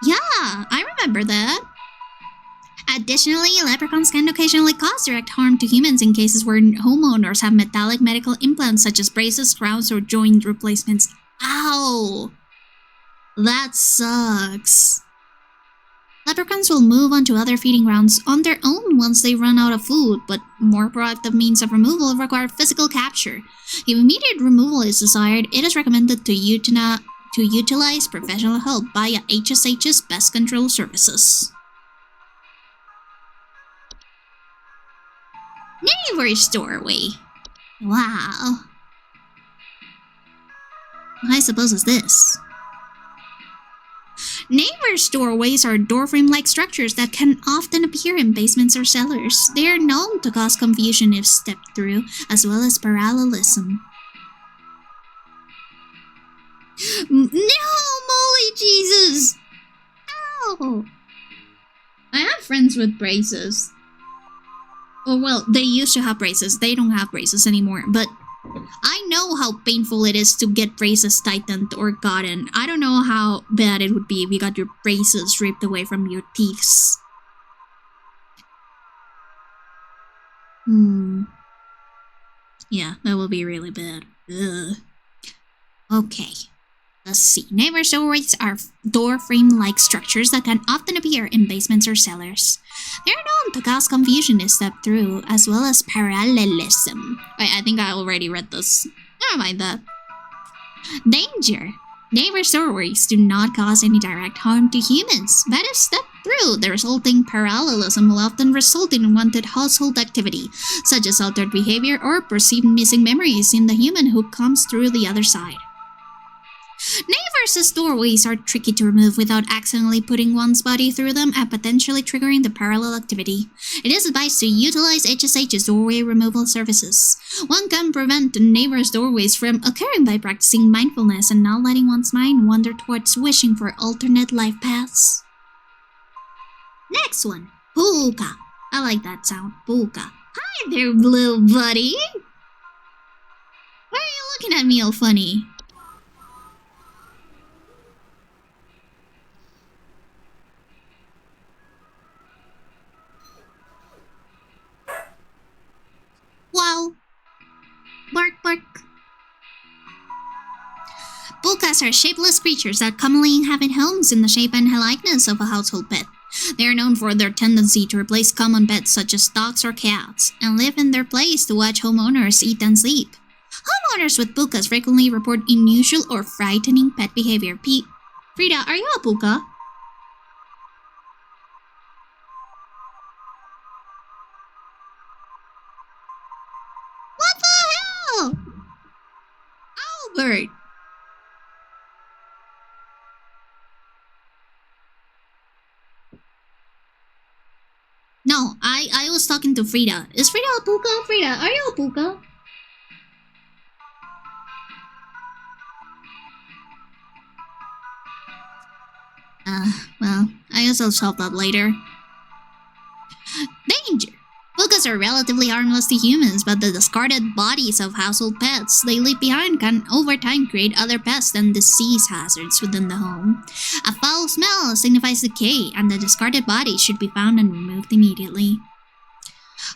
Yeah, I remember that. Additionally, leprechauns can occasionally cause direct harm to humans in cases where homeowners have metallic medical implants such as braces, crowns, or joint replacements. Ow! That sucks. Leprechauns will move on to other feeding grounds on their own once they run out of food, but more proactive means of removal require physical capture. If immediate removal is desired, it is recommended to utilize professional help via HSH's Pest Control Services. Neighbor's doorway. Wow. I suppose it's this. Neighbor's doorways are door frame-like structures that can often appear in basements or cellars. They are known to cause confusion if stepped through, as well as parallelism. No, moly Jesus! Ow! I have friends with braces. Oh, well, they used to have braces. They don't have braces anymore, but I know how painful it is to get braces tightened or gotten. I don't know how bad it would be if you got your braces ripped away from your teeth. Yeah, that will be really bad. Ugh. Okay. Let's see. Neighbor doorways are door frame-like structures that can often appear in basements or cellars. They are known to cause confusion if stepped through, as well as parallelism. I think I already read this. Never mind that. Danger! Neighbor doorways do not cause any direct harm to humans, but if stepped through, the resulting parallelism will often result in unwanted household activity, such as altered behavior or perceived missing memories in the human who comes through the other side. Neighbors' doorways are tricky to remove without accidentally putting one's body through them and potentially triggering the parallel activity. It is advised to utilize HSH's doorway removal services. One can prevent neighbors' doorways from occurring by practicing mindfulness and not letting one's mind wander towards wishing for alternate life paths. Next one, Pooka. I like that sound, Pooka. Hi there, little buddy. Why are you looking at me all funny? Wow. Bark, bark. Pookas are shapeless creatures that commonly inhabit homes in the shape and likeness of a household pet. They are known for their tendency to replace common pets such as dogs or cats, and live in their place to watch homeowners eat and sleep. Homeowners with pookas frequently report unusual or frightening pet behavior. Frida, are you a pooka? What the hell? Albert! I was talking to Frida. Is Frida a puka? Frida, are you a puka? Well, I guess I'll solve that later. Danger! Pukas are relatively harmless to humans, but the discarded bodies of household pets they leave behind can over time create other pests and disease hazards within the home. A foul smell signifies decay, and the discarded bodies should be found and removed immediately.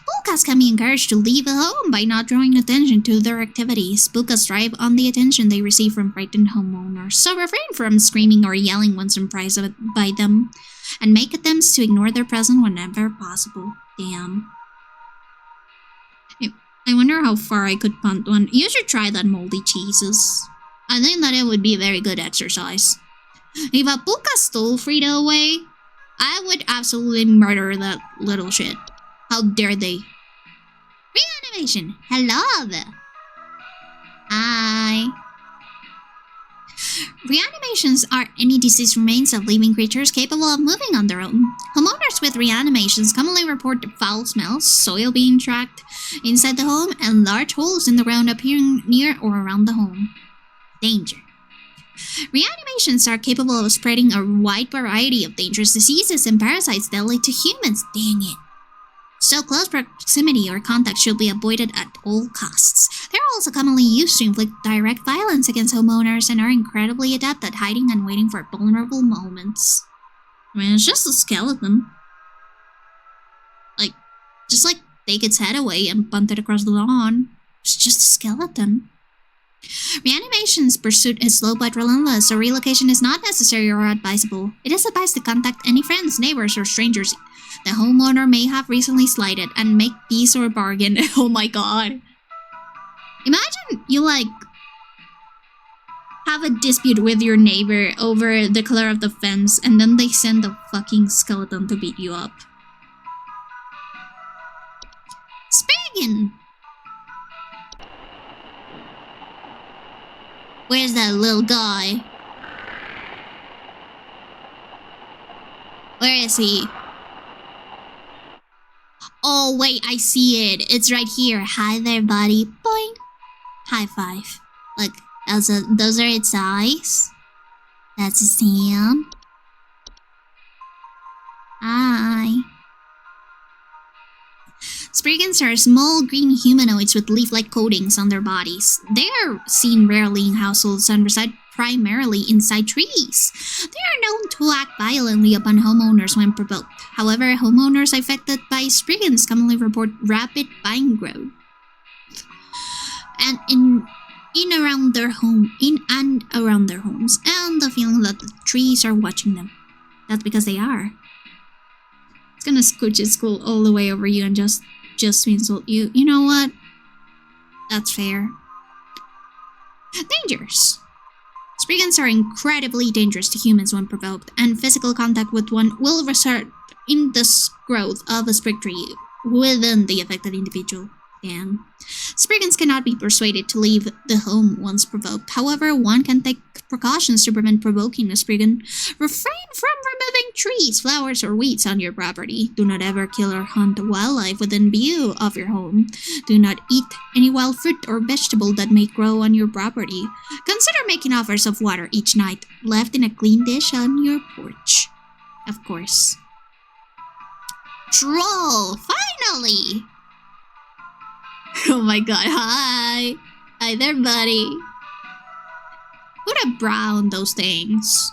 Pukas can be encouraged to leave a home by not drawing attention to their activities. Pukas thrive on the attention they receive from frightened homeowners, so refrain from screaming or yelling when surprised by them, and make attempts to ignore their presence whenever possible. Damn. I wonder how far I could punt one. You should try that moldy cheeses. I think that it would be a very good exercise. If a puka stole Frida away, I would absolutely murder that little shit. How dare they? Reanimation! Hello there! Hi! Reanimations are any deceased remains of living creatures capable of moving on their own. Homeowners with reanimations commonly report foul smells, soil being tracked inside the home, and large holes in the ground appearing near or around the home. Danger. Reanimations are capable of spreading a wide variety of dangerous diseases and parasites deadly to humans. Dang it. So close proximity or contact should be avoided at all costs. They are also commonly used to inflict direct violence against homeowners and are incredibly adept at hiding and waiting for vulnerable moments. I mean, it's just a skeleton. Just take its head away and punt it across the lawn. It's just a skeleton. Reanimation's pursuit is slow but relentless, so relocation is not necessary or advisable. It is advised to contact any friends, neighbors, or strangers the homeowner may have recently slighted and make peace or bargain. Oh my god. Imagine you have a dispute with your neighbor over the color of the fence and then they send a fucking skeleton to beat you up. Spriggan! Where's that little guy? Where is he? Oh wait, I see it. It's right here. Hi there, buddy. Boing. High five. Look, those are its eyes. That's its hand. Hi. Spriggans are small green humanoids with leaf-like coatings on their bodies. They are seen rarely in households and reside primarily inside trees. They are known to act violently upon homeowners when provoked. However, homeowners affected by Spriggans commonly report rapid vine growth and in and around their homes, and the feeling that the trees are watching them. That's because they are. It's gonna scooch its skull all the way over you and just insult you. You know what? That's fair. Dangers. Spriggans are incredibly dangerous to humans when provoked, and physical contact with one will result in the growth of a sprig tree within the affected individual. Damn. Spriggans cannot be persuaded to leave the home once provoked. However, one can take precautions to prevent provoking a Spriggan. Refrain from removing trees, flowers, or weeds on your property. Do not ever kill or hunt wildlife within view of your home. Do not eat any wild fruit or vegetable that may grow on your property. Consider making offers of water each night, left in a clean dish on your porch. Of course. Troll! Finally! Oh my god, hi! Hi there, buddy! Who'd have browned those things?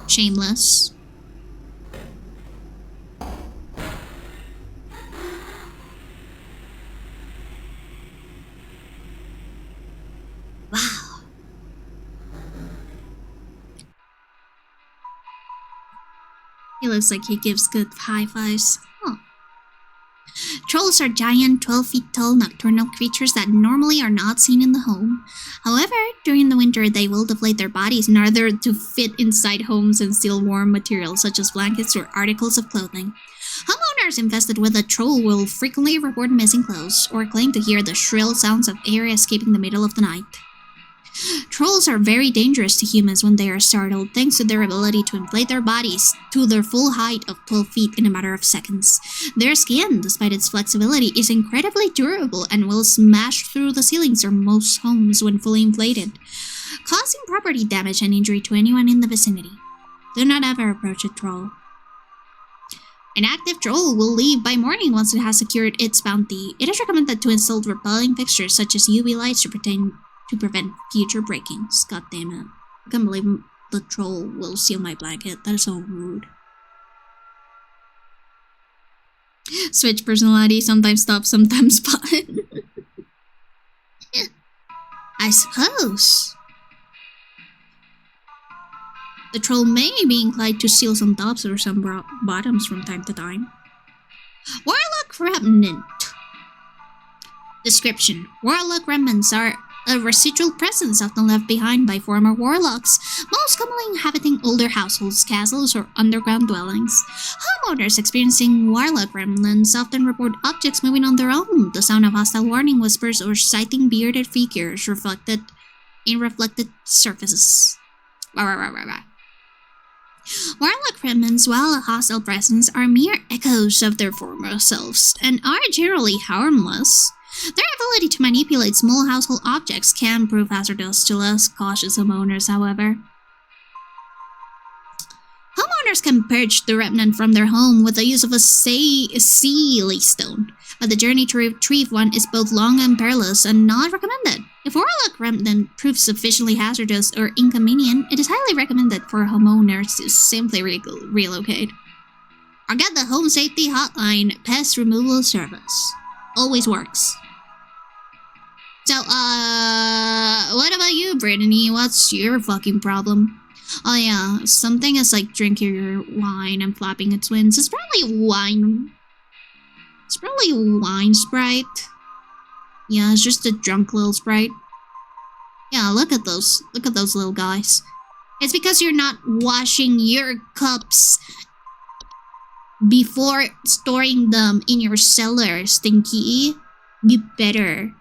Shameless. Wow. He looks like he gives good high fives. Huh. Trolls are giant, 12 feet tall nocturnal creatures that normally are not seen in the home. However, during the winter they will deflate their bodies in order to fit inside homes and steal warm materials such as blankets or articles of clothing. Homeowners infested with a troll will frequently report missing clothes or claim to hear the shrill sounds of air escaping the middle of the night. Trolls are very dangerous to humans when they are startled, thanks to their ability to inflate their bodies to their full height of 12 feet in a matter of seconds. Their skin, despite its flexibility, is incredibly durable and will smash through the ceilings of most homes when fully inflated, causing property damage and injury to anyone in the vicinity. Do not ever approach a troll. An active troll will leave by morning once it has secured its bounty. It is recommended to install repelling fixtures such as UV lights to prevent future breakings. God damn it. I can't believe the troll will steal my blanket. That is so rude. Switch personality, sometimes stop, sometimes spot. I suppose. The troll may be inclined to steal some tops or some bottoms from time to time. Warlock Remnant. Description. Warlock remnants are a residual presence often left behind by former warlocks, most commonly inhabiting older households, castles, or underground dwellings. Homeowners experiencing warlock remnants often report objects moving on their own, the sound of hostile warning whispers, or sighting bearded figures reflected in reflected surfaces. Warlock remnants, while a hostile presence, are mere echoes of their former selves, and are generally harmless. Their ability to manipulate small household objects can prove hazardous to less cautious homeowners, however. Homeowners can purge the remnant from their home with the use of a sealy stone, but the journey to retrieve one is both long and perilous and not recommended. If Warlock remnant proves sufficiently hazardous or inconvenient, it is highly recommended for homeowners to simply relocate. Or get the Home Safety Hotline Pest Removal Service. Always works. So, what about you, Brittany? What's your fucking problem? Oh yeah, something is like drinking your wine and flapping its wings. It's probably wine. It's probably wine Sprite. Yeah, it's just a drunk little Sprite. Yeah, look at those. Look at those little guys. It's because you're not washing your cups before storing them in your cellar, Stinky. You better.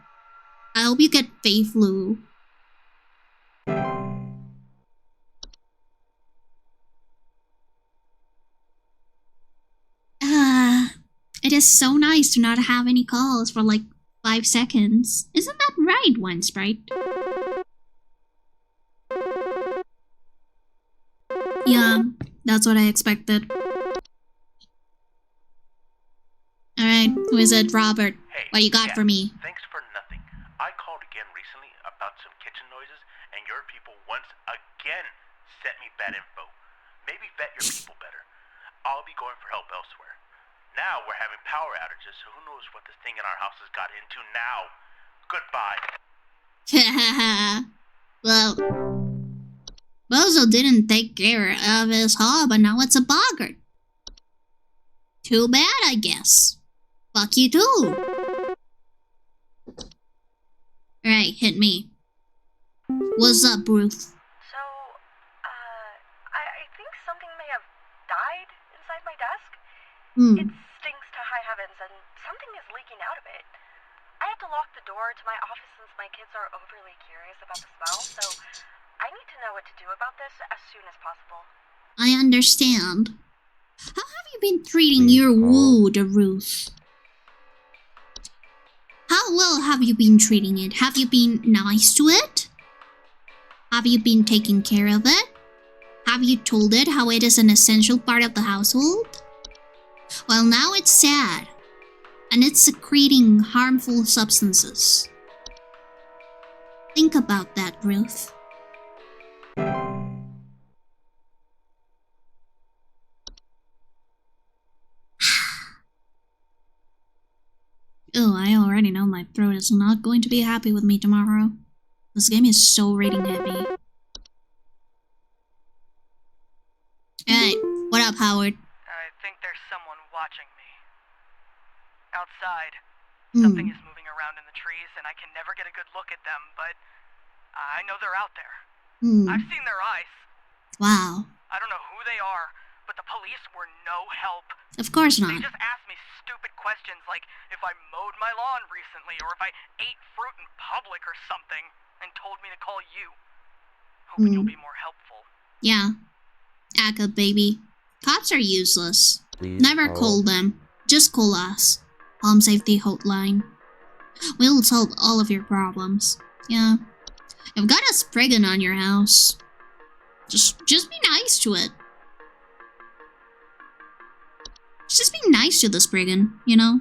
I hope you get Fey flu. It is so nice to not have any calls for like 5 seconds. Isn't that right, One Sprite? Yeah, that's what I expected. Alright, who is it? Robert. Hey, what you got for me? Thanks for nothing. I called again recently about some kitchen noises, and your people once again sent me bad info. Maybe vet your people better. I'll be going for help elsewhere. Now we're having power outages, so who knows what this thing in our house has got into now. Goodbye. Well, Bozo didn't take care of his hob, and now it's a boggart. Too bad, I guess. Fuck you too. Alright, hit me. What's up, Ruth? So, I think something may have died inside my desk. It stinks to high heavens, and something is leaking out of it. I have to lock the door to my office since my kids are overly curious about the smell, so I need to know what to do about this as soon as possible. I understand. How have you been treating your wood, Ruth? How well have you been treating it? Have you been nice to it? Have you been taking care of it? Have you told it how it is an essential part of the household? Well, now it's sad, and it's secreting harmful substances. Think about that, Ruth. Oh, I already know my throat is not going to be happy with me tomorrow. This game is so rating heavy. Alright, what up, Howard? I think there's someone watching me. Outside. Something is moving around in the trees, and I can never get a good look at them, but I know they're out there. I've seen their eyes. Wow. I don't know who they are, but the police were no help. Of course not. They just asked me stupid questions like if I mowed my lawn recently or if I ate fruit in public or something. and told me to call you. Hoping you'll be more helpful. Yeah. Act up, baby. Cops are useless. Please Never hold. call them. Just call us. Home Safety Hotline. We'll solve all of your problems. Yeah. You've got a Spriggan on your house. Just be nice to it. Just be nice to the Spriggan, you know?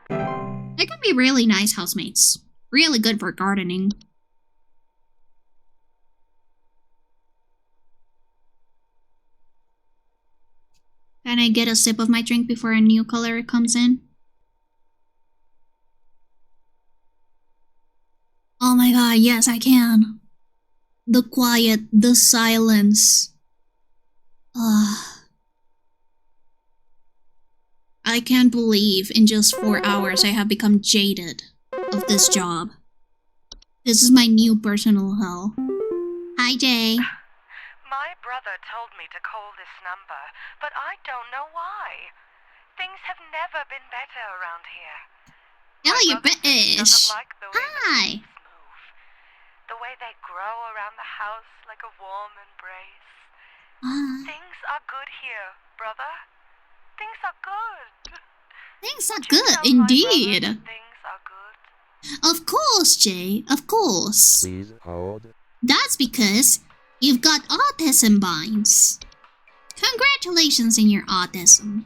They can be really nice housemates. Really good for gardening. Can I get a sip of my drink before a new color comes in? Oh my god, yes I can. The quiet, the silence. I can't believe in just 4 hours I have become jaded of this job. This is my new personal hell. Hi, Jay. My brother told me to call this number, but I don't know why. Things have never been better around here. Oh, you're British. Doesn't like the way Hi. the leaves move. The way they grow around the house like a warm embrace. Things are good here, brother. Things are good. Things are Do you good, tell my indeed. brother things are good. Of course, Jay. Of course. Please hold. That's because you've got autism binds. Congratulations in your autism.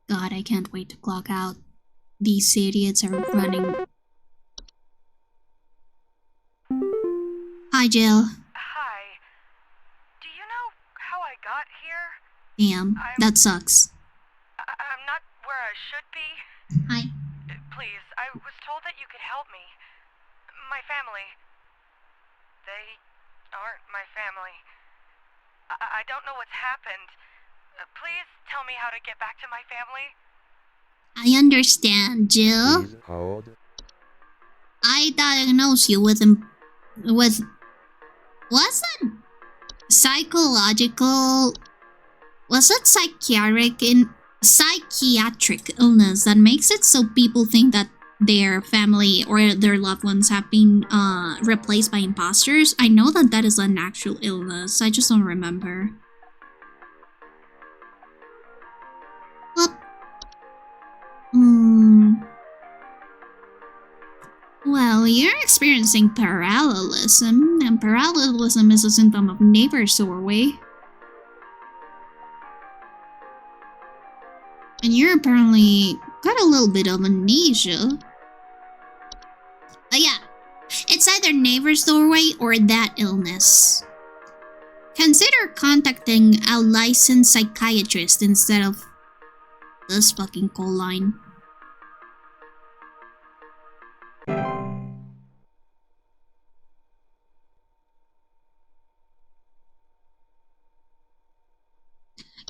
God, I can't wait to clock out. These idiots are running. Hi, Jill. Hi. Do you know how I got here? Damn, that sucks. I'm not where I should be. Hi. Please, I was told that you could help me. My family. They aren't my family. I don't know what's happened. Please tell me how to get back to my family. I understand, Jill. Please hold. I diagnose you with what's that psychological, what's that psychiatric illness that makes it so people think that their family or their loved ones have been replaced by imposters? I know that that is an actual illness. I just don't remember. Well, you're experiencing parallelism, and parallelism is a symptom of neighbor's doorway. And you're apparently got a little bit of amnesia. But yeah, it's either neighbor's doorway or that illness. Consider contacting a licensed psychiatrist instead of this fucking call line.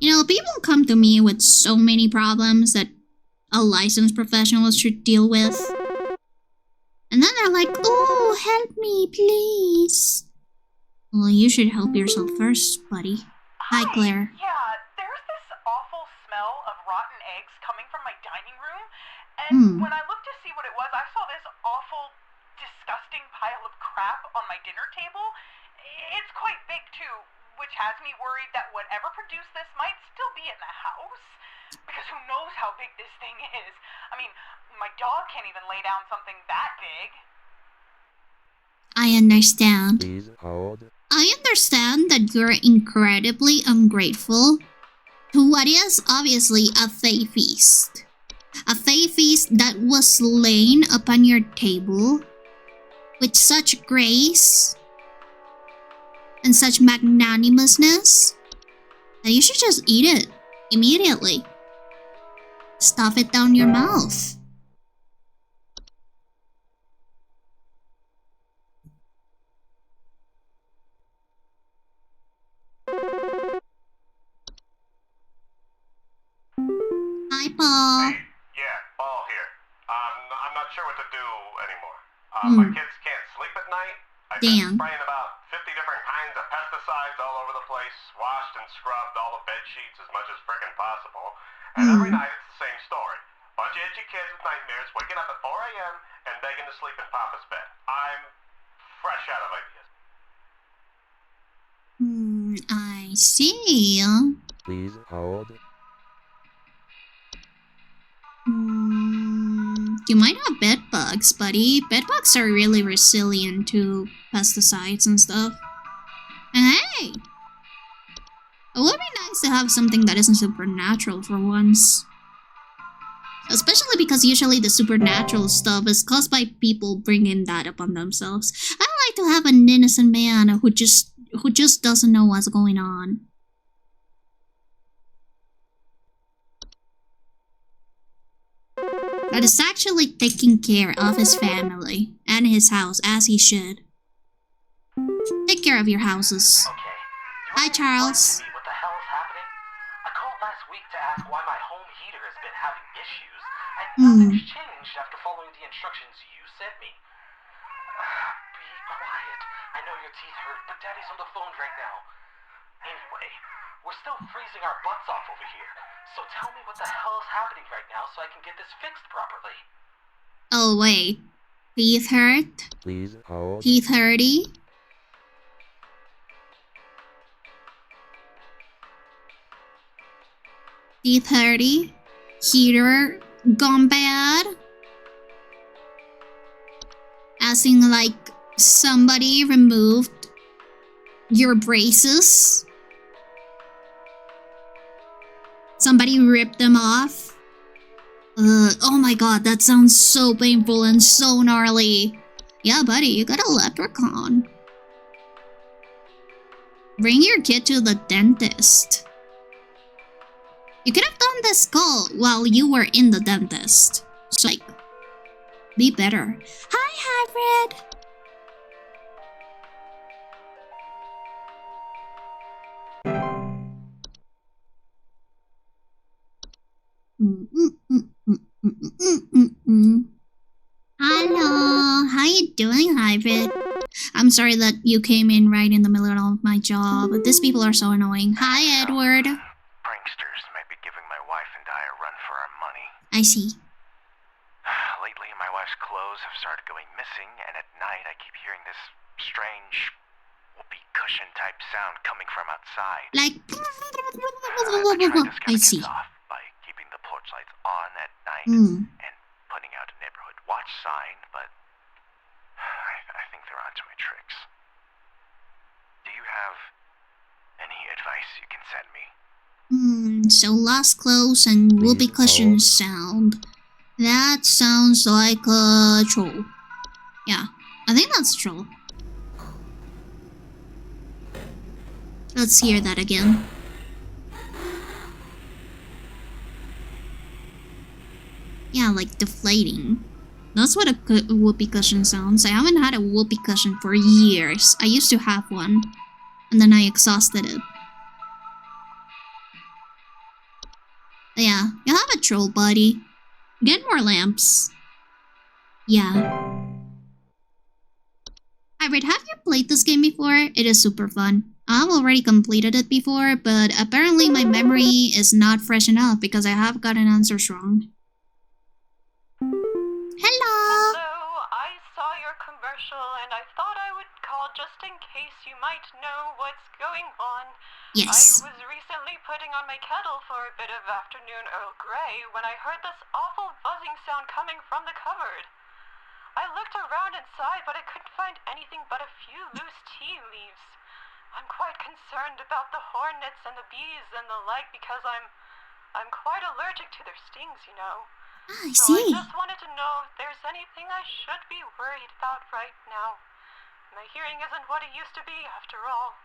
You know, people come to me with so many problems that a licensed professional should deal with. And then they're like, oh, help me, please. Well, you should help yourself first, buddy. Hi, Claire. Yeah, there's this awful smell of rotten eggs coming from my dining room. And when I looked to see what it was, I saw this awful, disgusting pile of crap on my dinner table. It's quite big, too, which has me worried that whatever produced this might still be in the house. Because who knows how big this thing is. I mean, my dog can't even lay down something that big. I understand. Please hold. I understand that you're incredibly ungrateful to what is obviously a fey feast. A fey feast that was laid upon your table with such grace and such magnanimousness that you should just eat it immediately. Stuff it down your mouth. Hi, Paul. Yeah, Paul here. I'm not sure what to do anymore. My kids can't sleep at night. I've Damn. been spraying about 50 different kinds of pesticides all over the place, washed and scrubbed all the bed sheets as much as frickin' possible, and every night it's the same story. Bunch of itchy kids with nightmares waking up at 4 a.m. and begging to sleep in Papa's bed. I'm fresh out of ideas. I see. Please hold. You might have bed bugs, buddy. Bed bugs are really resilient to pesticides and stuff. And hey! It would be nice to have something that isn't supernatural for once. Especially because usually the supernatural stuff is caused by people bringing that upon themselves. I like to have an innocent man who just doesn't know what's going on. That is actually taking care of his family and his house as he should. Take care of your houses. Okay. Hi, Charles. What the hell is happening? I called last week to ask why my home heater has been having issues, and nothing's changed after following the instructions you sent me. Be quiet. I know your teeth hurt, but Daddy's on the phone right now. Anyway, we're still freezing our butts off over here, so tell me what the hell is happening right now so I can get this fixed properly. Oh, wait. Teeth hurt? Please hold. Teeth hurty? Teeth hurty? Heater gone bad? As in, like, somebody removed your braces? Somebody ripped them off? Oh my god, that sounds so painful and so gnarly. Yeah, buddy, you got a leprechaun. Bring your kid to the dentist. You could have done the skull while you were in the dentist. It's like, be better. Hi, Hybrid! Hello, how you doing, Hybrid? I'm sorry that you came in right in the middle of my job, but these people are so annoying. Hi, Edward. Pranksters might be giving my wife and I a run for our money. I see. Lately, my wife's clothes have started going missing, and at night I keep hearing this strange whoopee cushion type sound coming from outside. Like, I see. Off by keeping the porch lights on at night and putting out a neighborhood watch sign, but I think they're onto my tricks. Do you have any advice you can send me? So lost clothes and whoopee cushion sound. That sounds like a troll. Yeah, I think that's a troll. Let's hear that again. Yeah, like deflating. That's what a whoopee cushion sounds. I haven't had a whoopee cushion for years. I used to have one, and then I exhausted it. But yeah, you have a troll, buddy. Get more lamps. Yeah. Hybrid, have you played this game before? It is super fun. I've already completed it before, but apparently my memory is not fresh enough because I have gotten answers wrong. Hello! Hello, I saw your commercial and I thought I would call just in case you might know what's going on. Yes. I was recently putting on my kettle for a bit of afternoon Earl Grey when I heard this awful buzzing sound coming from the cupboard. I looked around inside, but I couldn't find anything but a few loose tea leaves. I'm quite concerned about the hornets and the bees and the like because I'm quite allergic to their stings, you know. I So see. I just wanted to know if there's anything I should be worried about right now. My hearing isn't what it used to be, after all.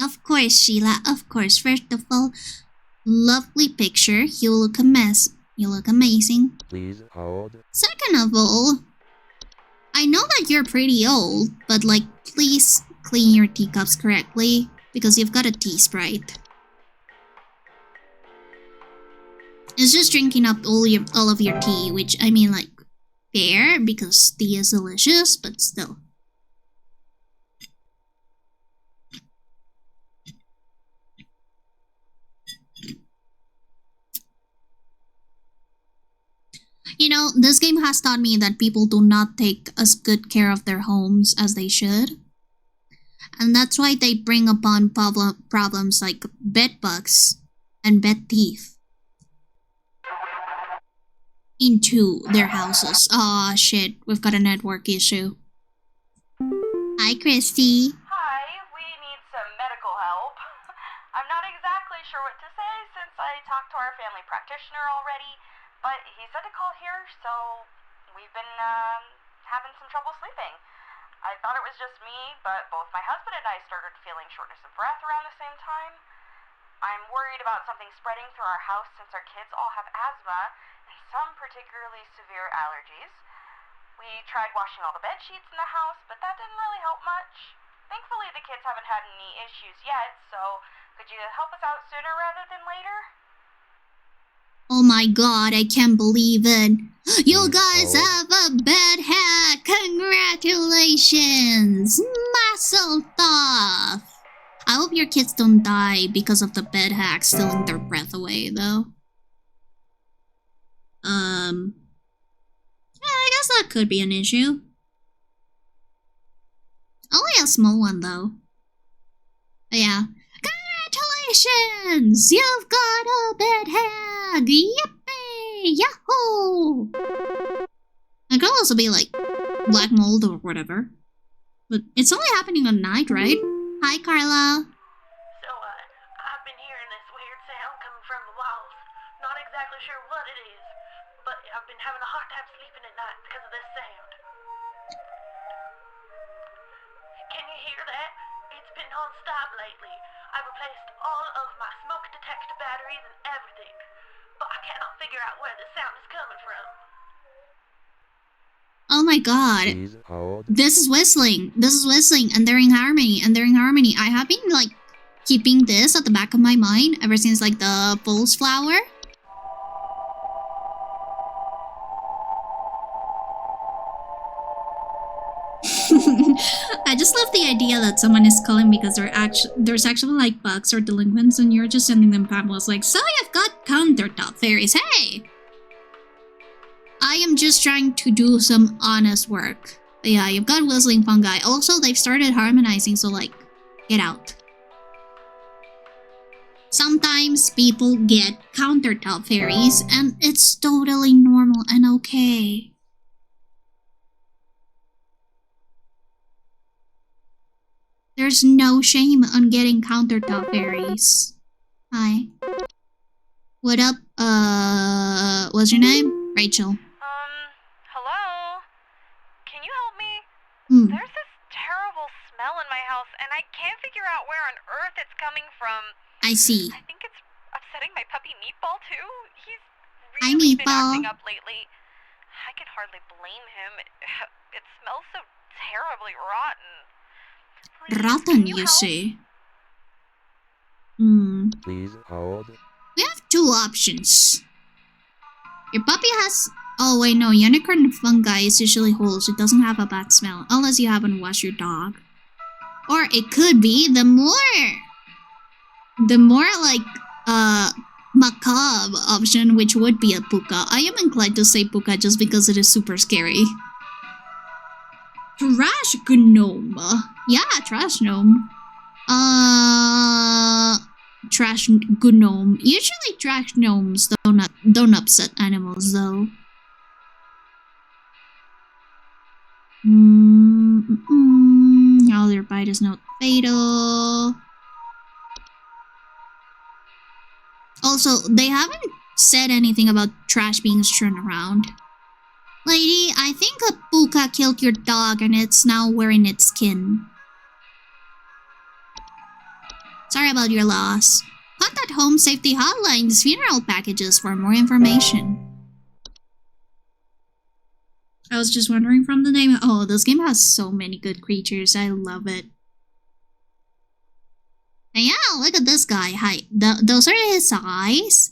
Of course, Sheila, of course. First of all, lovely picture. You look a mess. You look amazing. Please hold. Second of all, I know that you're pretty old, but like, please clean your teacups correctly because you've got a tea sprite. It's just drinking up all of your tea, which I mean, like, fair because tea is delicious, but still, You know, this game has taught me that people do not take as good care of their homes as they should. And that's why they bring upon problems like bed bugs and bed thief into their houses. Aw, shit, we've got a network issue. Hi, Christy. Hi, we need some medical help. I'm not exactly sure what to say since I talked to our family practitioner already, but he said to call here, so we've been having some trouble sleeping. I thought it was just me, but both my husband and I started feeling shortness of breath around the same time. I'm worried about something spreading through our house since our kids all have asthma and some particularly severe allergies. We tried washing all the bed sheets in the house, but that didn't really help much. Thankfully, the kids haven't had any issues yet, so could you help us out sooner rather than later? Oh my god, I can't believe it. You guys have a bed hack! Congratulations! Mazel tov! I hope your kids don't die because of the bed hack stealing their breath away, though. Yeah, I guess that could be an issue. Only a small one, though. But yeah. Congratulations! You've got a bed hack! Yippee! Yahoo! It could also be like black mold or whatever. But it's only happening at night, right? Hi, Carla. So, I've been hearing this weird sound coming from the walls. Not exactly sure what it is, but I've been having a hard time sleeping at night because of this sound. Can you hear that? It's been non-stop lately. I've replaced all of my smoke detector batteries and everything, but I cannot figure out where the sound is coming from. Oh my god. This is whistling. This is whistling. And they're in harmony. And they're in harmony. I have been like keeping this at the back of my mind ever since like the Pulse Flower. I just love the idea that someone is calling because there's actually like bugs or delinquents and you're just sending them pamphlets like, so I've got countertop fairies, hey! I am just trying to do some honest work. But yeah, you've got whistling fungi. Also, they've started harmonizing, so like, get out. Sometimes people get countertop fairies, and it's totally normal and okay. There's no shame on getting countertop fairies. Hi. What up? What's your name? Rachel. Hello? Can you help me? There's this terrible smell in my house, and I can't figure out where on earth it's coming from. I see. I think it's upsetting my puppy Meatball, too. He's Hi, really been Meatball. acting up lately. I can hardly blame him. It smells so terribly rotten. Please, Rotten, can you help? say? Please hold. We have two options. Your puppy has... Oh wait, no, unicorn fungi is usually holes. It doesn't have a bad smell, unless you haven't washed your dog. Or it could be the more like, macabre option, which would be a puka. I am inclined to say puka just because it is super scary. Trash gnome. Yeah, trash gnome. Trash gnome. Usually trash gnomes don't upset animals though. Now their bite is not fatal. Also, they haven't said anything about trash being strewn around. Lady, I think a puka killed your dog and it's now wearing its skin. Sorry about your loss. Contact Home Safety Hotline's funeral packages for more information. I was just wondering from the name. Oh, this game has so many good creatures. I love it. And yeah, look at this guy. Hi. Those are his eyes.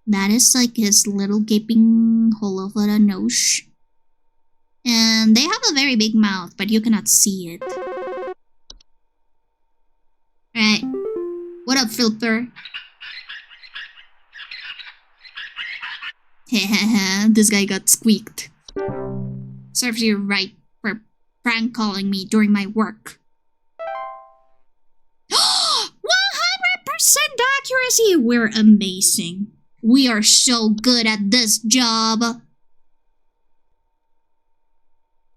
That is like his little gaping hole of a nose. And they have a very big mouth, but you cannot see it. Alright. What up, Filter? This guy got squeaked. Serves you right for prank calling me during my work. 100% accuracy! We're amazing. We are so good at this job.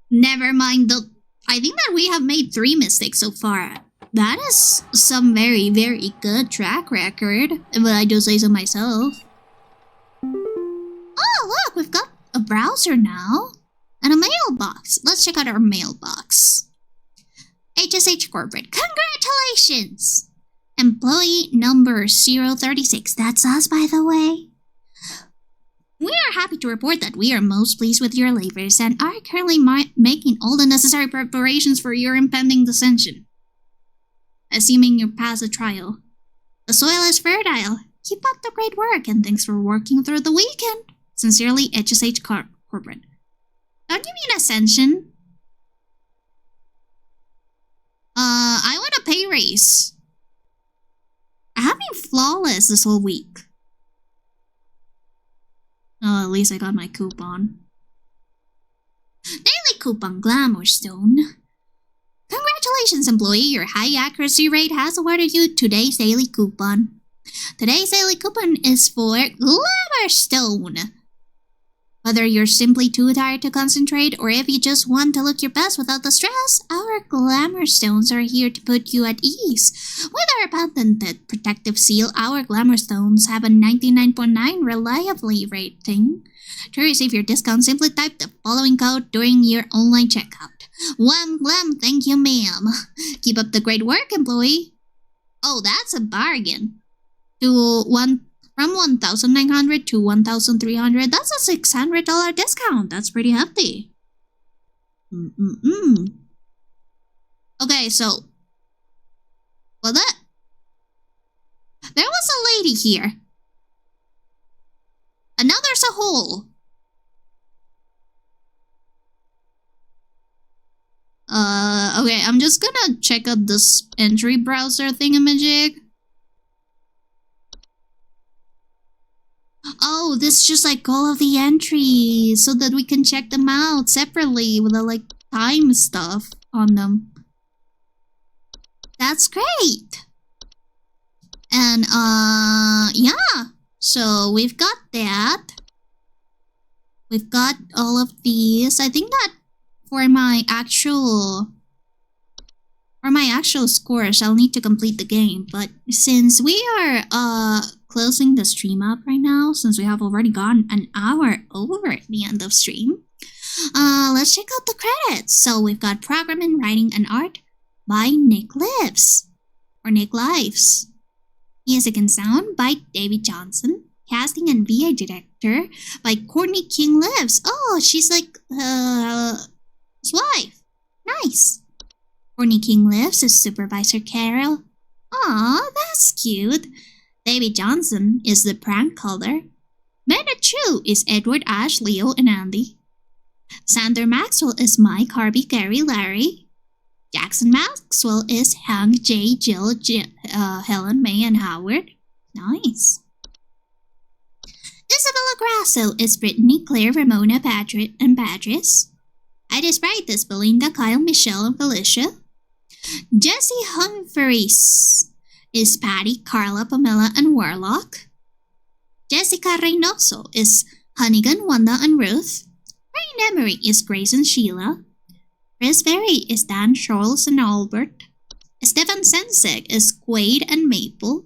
Never mind the... I think that we have made 3 mistakes so far. That is some very, very good track record, if I do say so myself. Oh, look, we've got a browser now. And a mailbox. Let's check out our mailbox. HSH Corporate, congratulations! Employee number 036. That's us, by the way. We are happy to report that we are most pleased with your labors and are currently making all the necessary preparations for your impending ascension. Assuming you pass the trial. The soil is fertile. Keep up the great work and thanks for working through the weekend. Sincerely, HSH Corporate. Don't you mean ascension? I want a pay raise. I have been flawless this whole week. Oh, at least I got my coupon. Daily coupon Glamour Stone. Congratulations, employee. Your high accuracy rate has awarded you today's daily coupon. Today's daily coupon is for Glamour Stone. Whether you're simply too tired to concentrate or if you just want to look your best without the stress, our Glamour Stones are here to put you at ease. With our patented protective seal, our Glamour Stones have a 99.9 reliability rating. To receive your discount, simply type the following code during your online checkout. Wham glam, thank you, ma'am. Keep up the great work, employee. Oh, that's a bargain. From 1,900 to 1,300, that's a $600 discount. That's pretty hefty. Okay, so... Well, there was a lady here. And now there's a hole. Okay, I'm just gonna check out this entry browser thingamajig. Oh, this is just like all of the entries so that we can check them out separately with the like time stuff on them. That's great. And yeah. So we've got that. We've got all of these. I think that for my actual scores, I'll need to complete the game. But since we are closing the stream up right now, since we have already gone an hour over the end of stream, let's check out the credits. So we've got Programming, Writing, and Art by Nick Lives, or Nick Lives. Music and Sound by David Johnson. Casting and VA Director by Courtney King Lives. Oh, she's like his wife. Nice. Courtney King Lives is Supervisor Carol. Aw, that's cute. David Johnson is the prank caller. Meta Chu is Edward, Ash, Leo, and Andy. Sander Maxwell is Mike, Harvey, Gary, Larry. Jackson Maxwell is Hank, Jay, Jill, Helen, May, and Howard. Nice. Isabella Grasso is Brittany, Claire, Ramona, Patrick, and Patrice. Ida Sprite is Belinda, Kyle, Michelle, and Felicia. Jessie Humphreys is Patty, Carla, Pamela, and Warlock. Jessica Reynoso is Hunnigan, Wanda, and Ruth. Rain Emery is Grace and Sheila. Chris Berry is Dan, Charles, and Albert. Stefan Sensek is Quaid and Maple.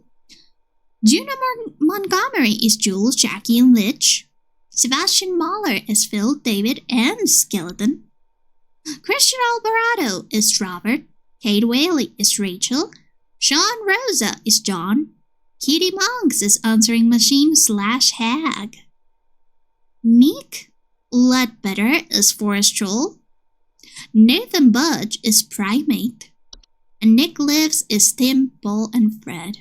Juna Montgomery is Jules, Jackie, and Lich. Sebastian Mahler is Phil, David, and Skeleton. Christian Alvarado is Robert. Kate Whaley is Rachel. Sean Rosa is John. Kitty Monks is Answering Machine / Hag. Nick Ledbetter is Forest Troll. Nathan Budge is Primate. And Nick Lives is Tim, Paul, and Fred.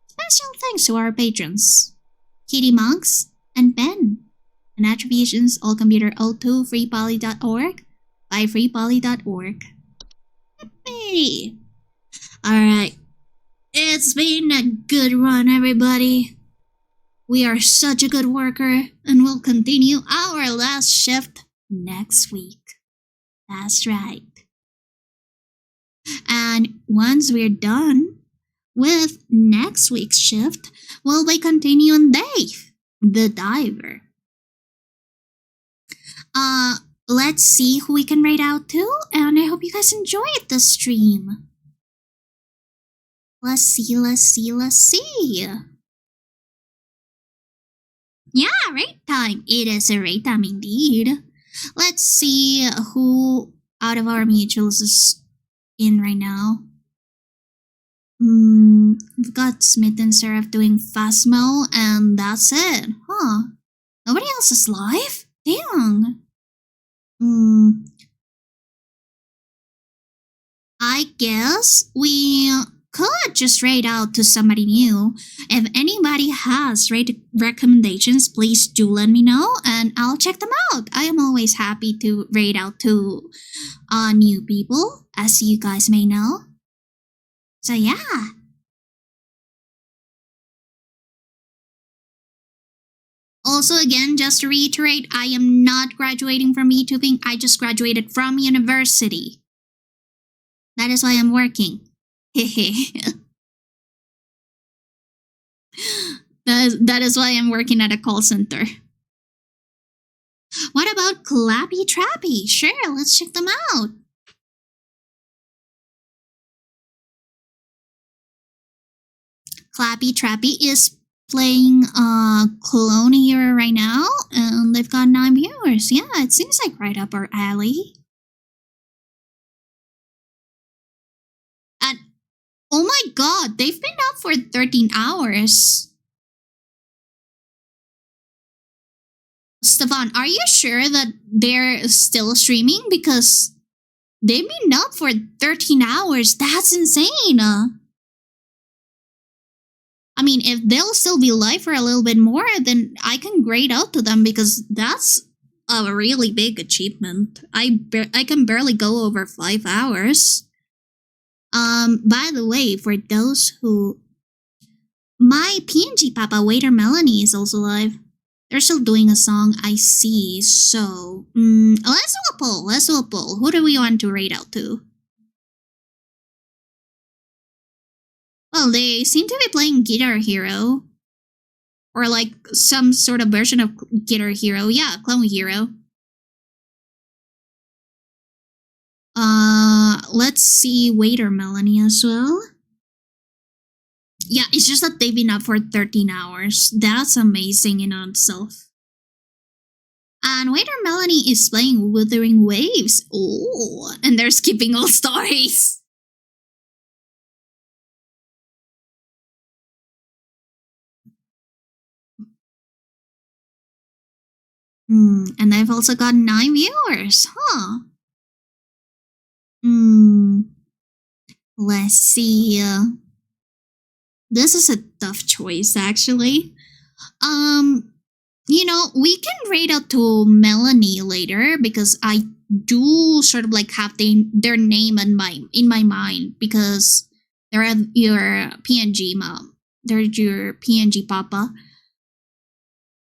Special thanks to our patrons, Kitty Monks and Ben. And attributions allcomputer02 freepoly.org by freepoly.org. Hey! Alright. It's been a good run, everybody. We are such a good worker, and we'll continue our last shift next week. That's right. And once we're done with next week's shift, we'll be continuing Dave, the diver. Let's see who we can raid out to, and I hope you guys enjoyed the stream. Let's see. Yeah, raid time. It is a raid time indeed. Let's see who out of our mutuals is in right now. We've got Smith and Seraph doing Phasmo, and that's it. Huh. Nobody else is live? Dang. I guess we could just raid out to somebody new. If anybody has raid recommendations, please do let me know and I'll check them out. I am always happy to raid out to new people, as you guys may know. So yeah. Also, again, just to reiterate, I am not graduating from YouTubing. I just graduated from university. That is why I'm working. Hehe. That is why I'm working at a call center. What about Clappy Trappy? Sure, let's check them out. Clappy Trappy is playing Clone Hero right now, and they've got 9 viewers. Yeah, it seems like right up our alley. And oh my god, they've been up for 13 hours. Stefan, are you sure that they're still streaming? Because they've been up for 13 hours. That's insane. I mean, if they'll still be live for a little bit more, then I can grade out to them because that's a really big achievement. I can barely go over 5 hours. By the way, for those who... My PNG Papa Waiter Melanie is also live. They're still doing a song, I see. So, let's do a poll. Who do we want to raid out to? Well, they seem to be playing Guitar Hero. Or like some sort of version of Guitar Hero. Yeah, Clone Hero. Let's see Waiter Melanie as well. Yeah, it's just that they've been up for 13 hours. That's amazing in itself. And Waiter Melanie is playing Wuthering Waves. Oh, and they're skipping all stories. And they've also got 9 viewers, huh? Let's see. This is a tough choice, actually. You know, we can raid out to Melanie later because I do sort of like have their name in my mind because they're your PNG mom. They're your PNG papa.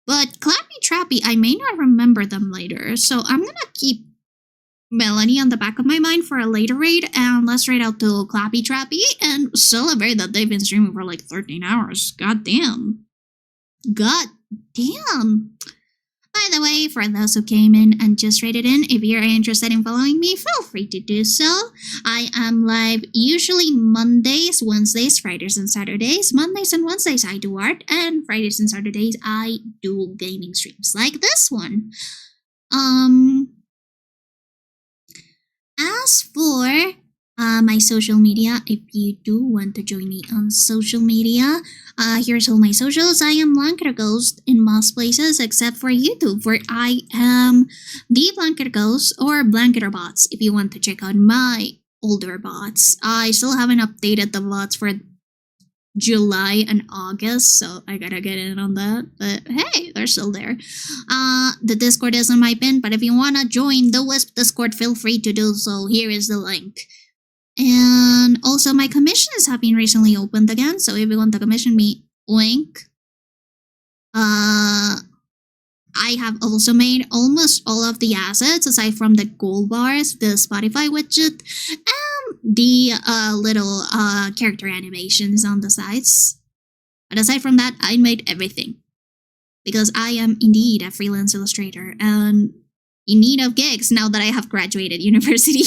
But Clappy Trappy, I may not remember them later, so I'm gonna keep Melanie on the back of my mind for a later raid, and let's raid out to Clappy Trappy and celebrate that they've been streaming for like 13 hours. God damn. God damn. By the way, for those who came in and just raided in, if you're interested in following me, feel free to do so. I am live usually Mondays, Wednesdays, Fridays, and Saturdays. Mondays and Wednesdays I do art, and Fridays and Saturdays I do gaming streams like this one. As for my social media, if you do want to join me on social media, here's all my socials. I am Blanket Ghost in most places except for YouTube, where I am the Blanket Ghost or Blanketer Bots if you want to check out my older bots. I still haven't updated the bots for July and August, so I gotta get in on that. But hey, they're still there. The Discord is on my pin, but if you wanna join the Wisp Discord, feel free to do so. Here is the link. And also my commissions have been recently opened again, so if you want to commission me, link I have also made almost all of the assets aside from the gold bars, the Spotify widget, and the little character animations on the sides. But aside from that, I made everything. Because I am indeed a freelance illustrator and in need of gigs now that I have graduated university.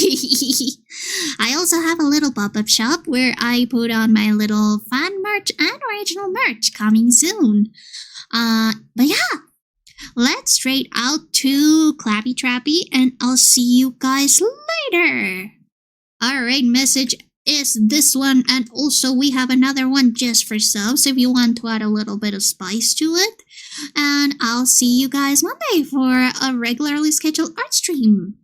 I also have a little pop-up shop where I put on my little fan merch and original merch coming soon. But yeah, let's straight out to Clappy Trappy and I'll see you guys later. Alright, message is this one, and also we have another one just for subs if you want to add a little bit of spice to it. And I'll see you guys Monday for a regularly scheduled art stream.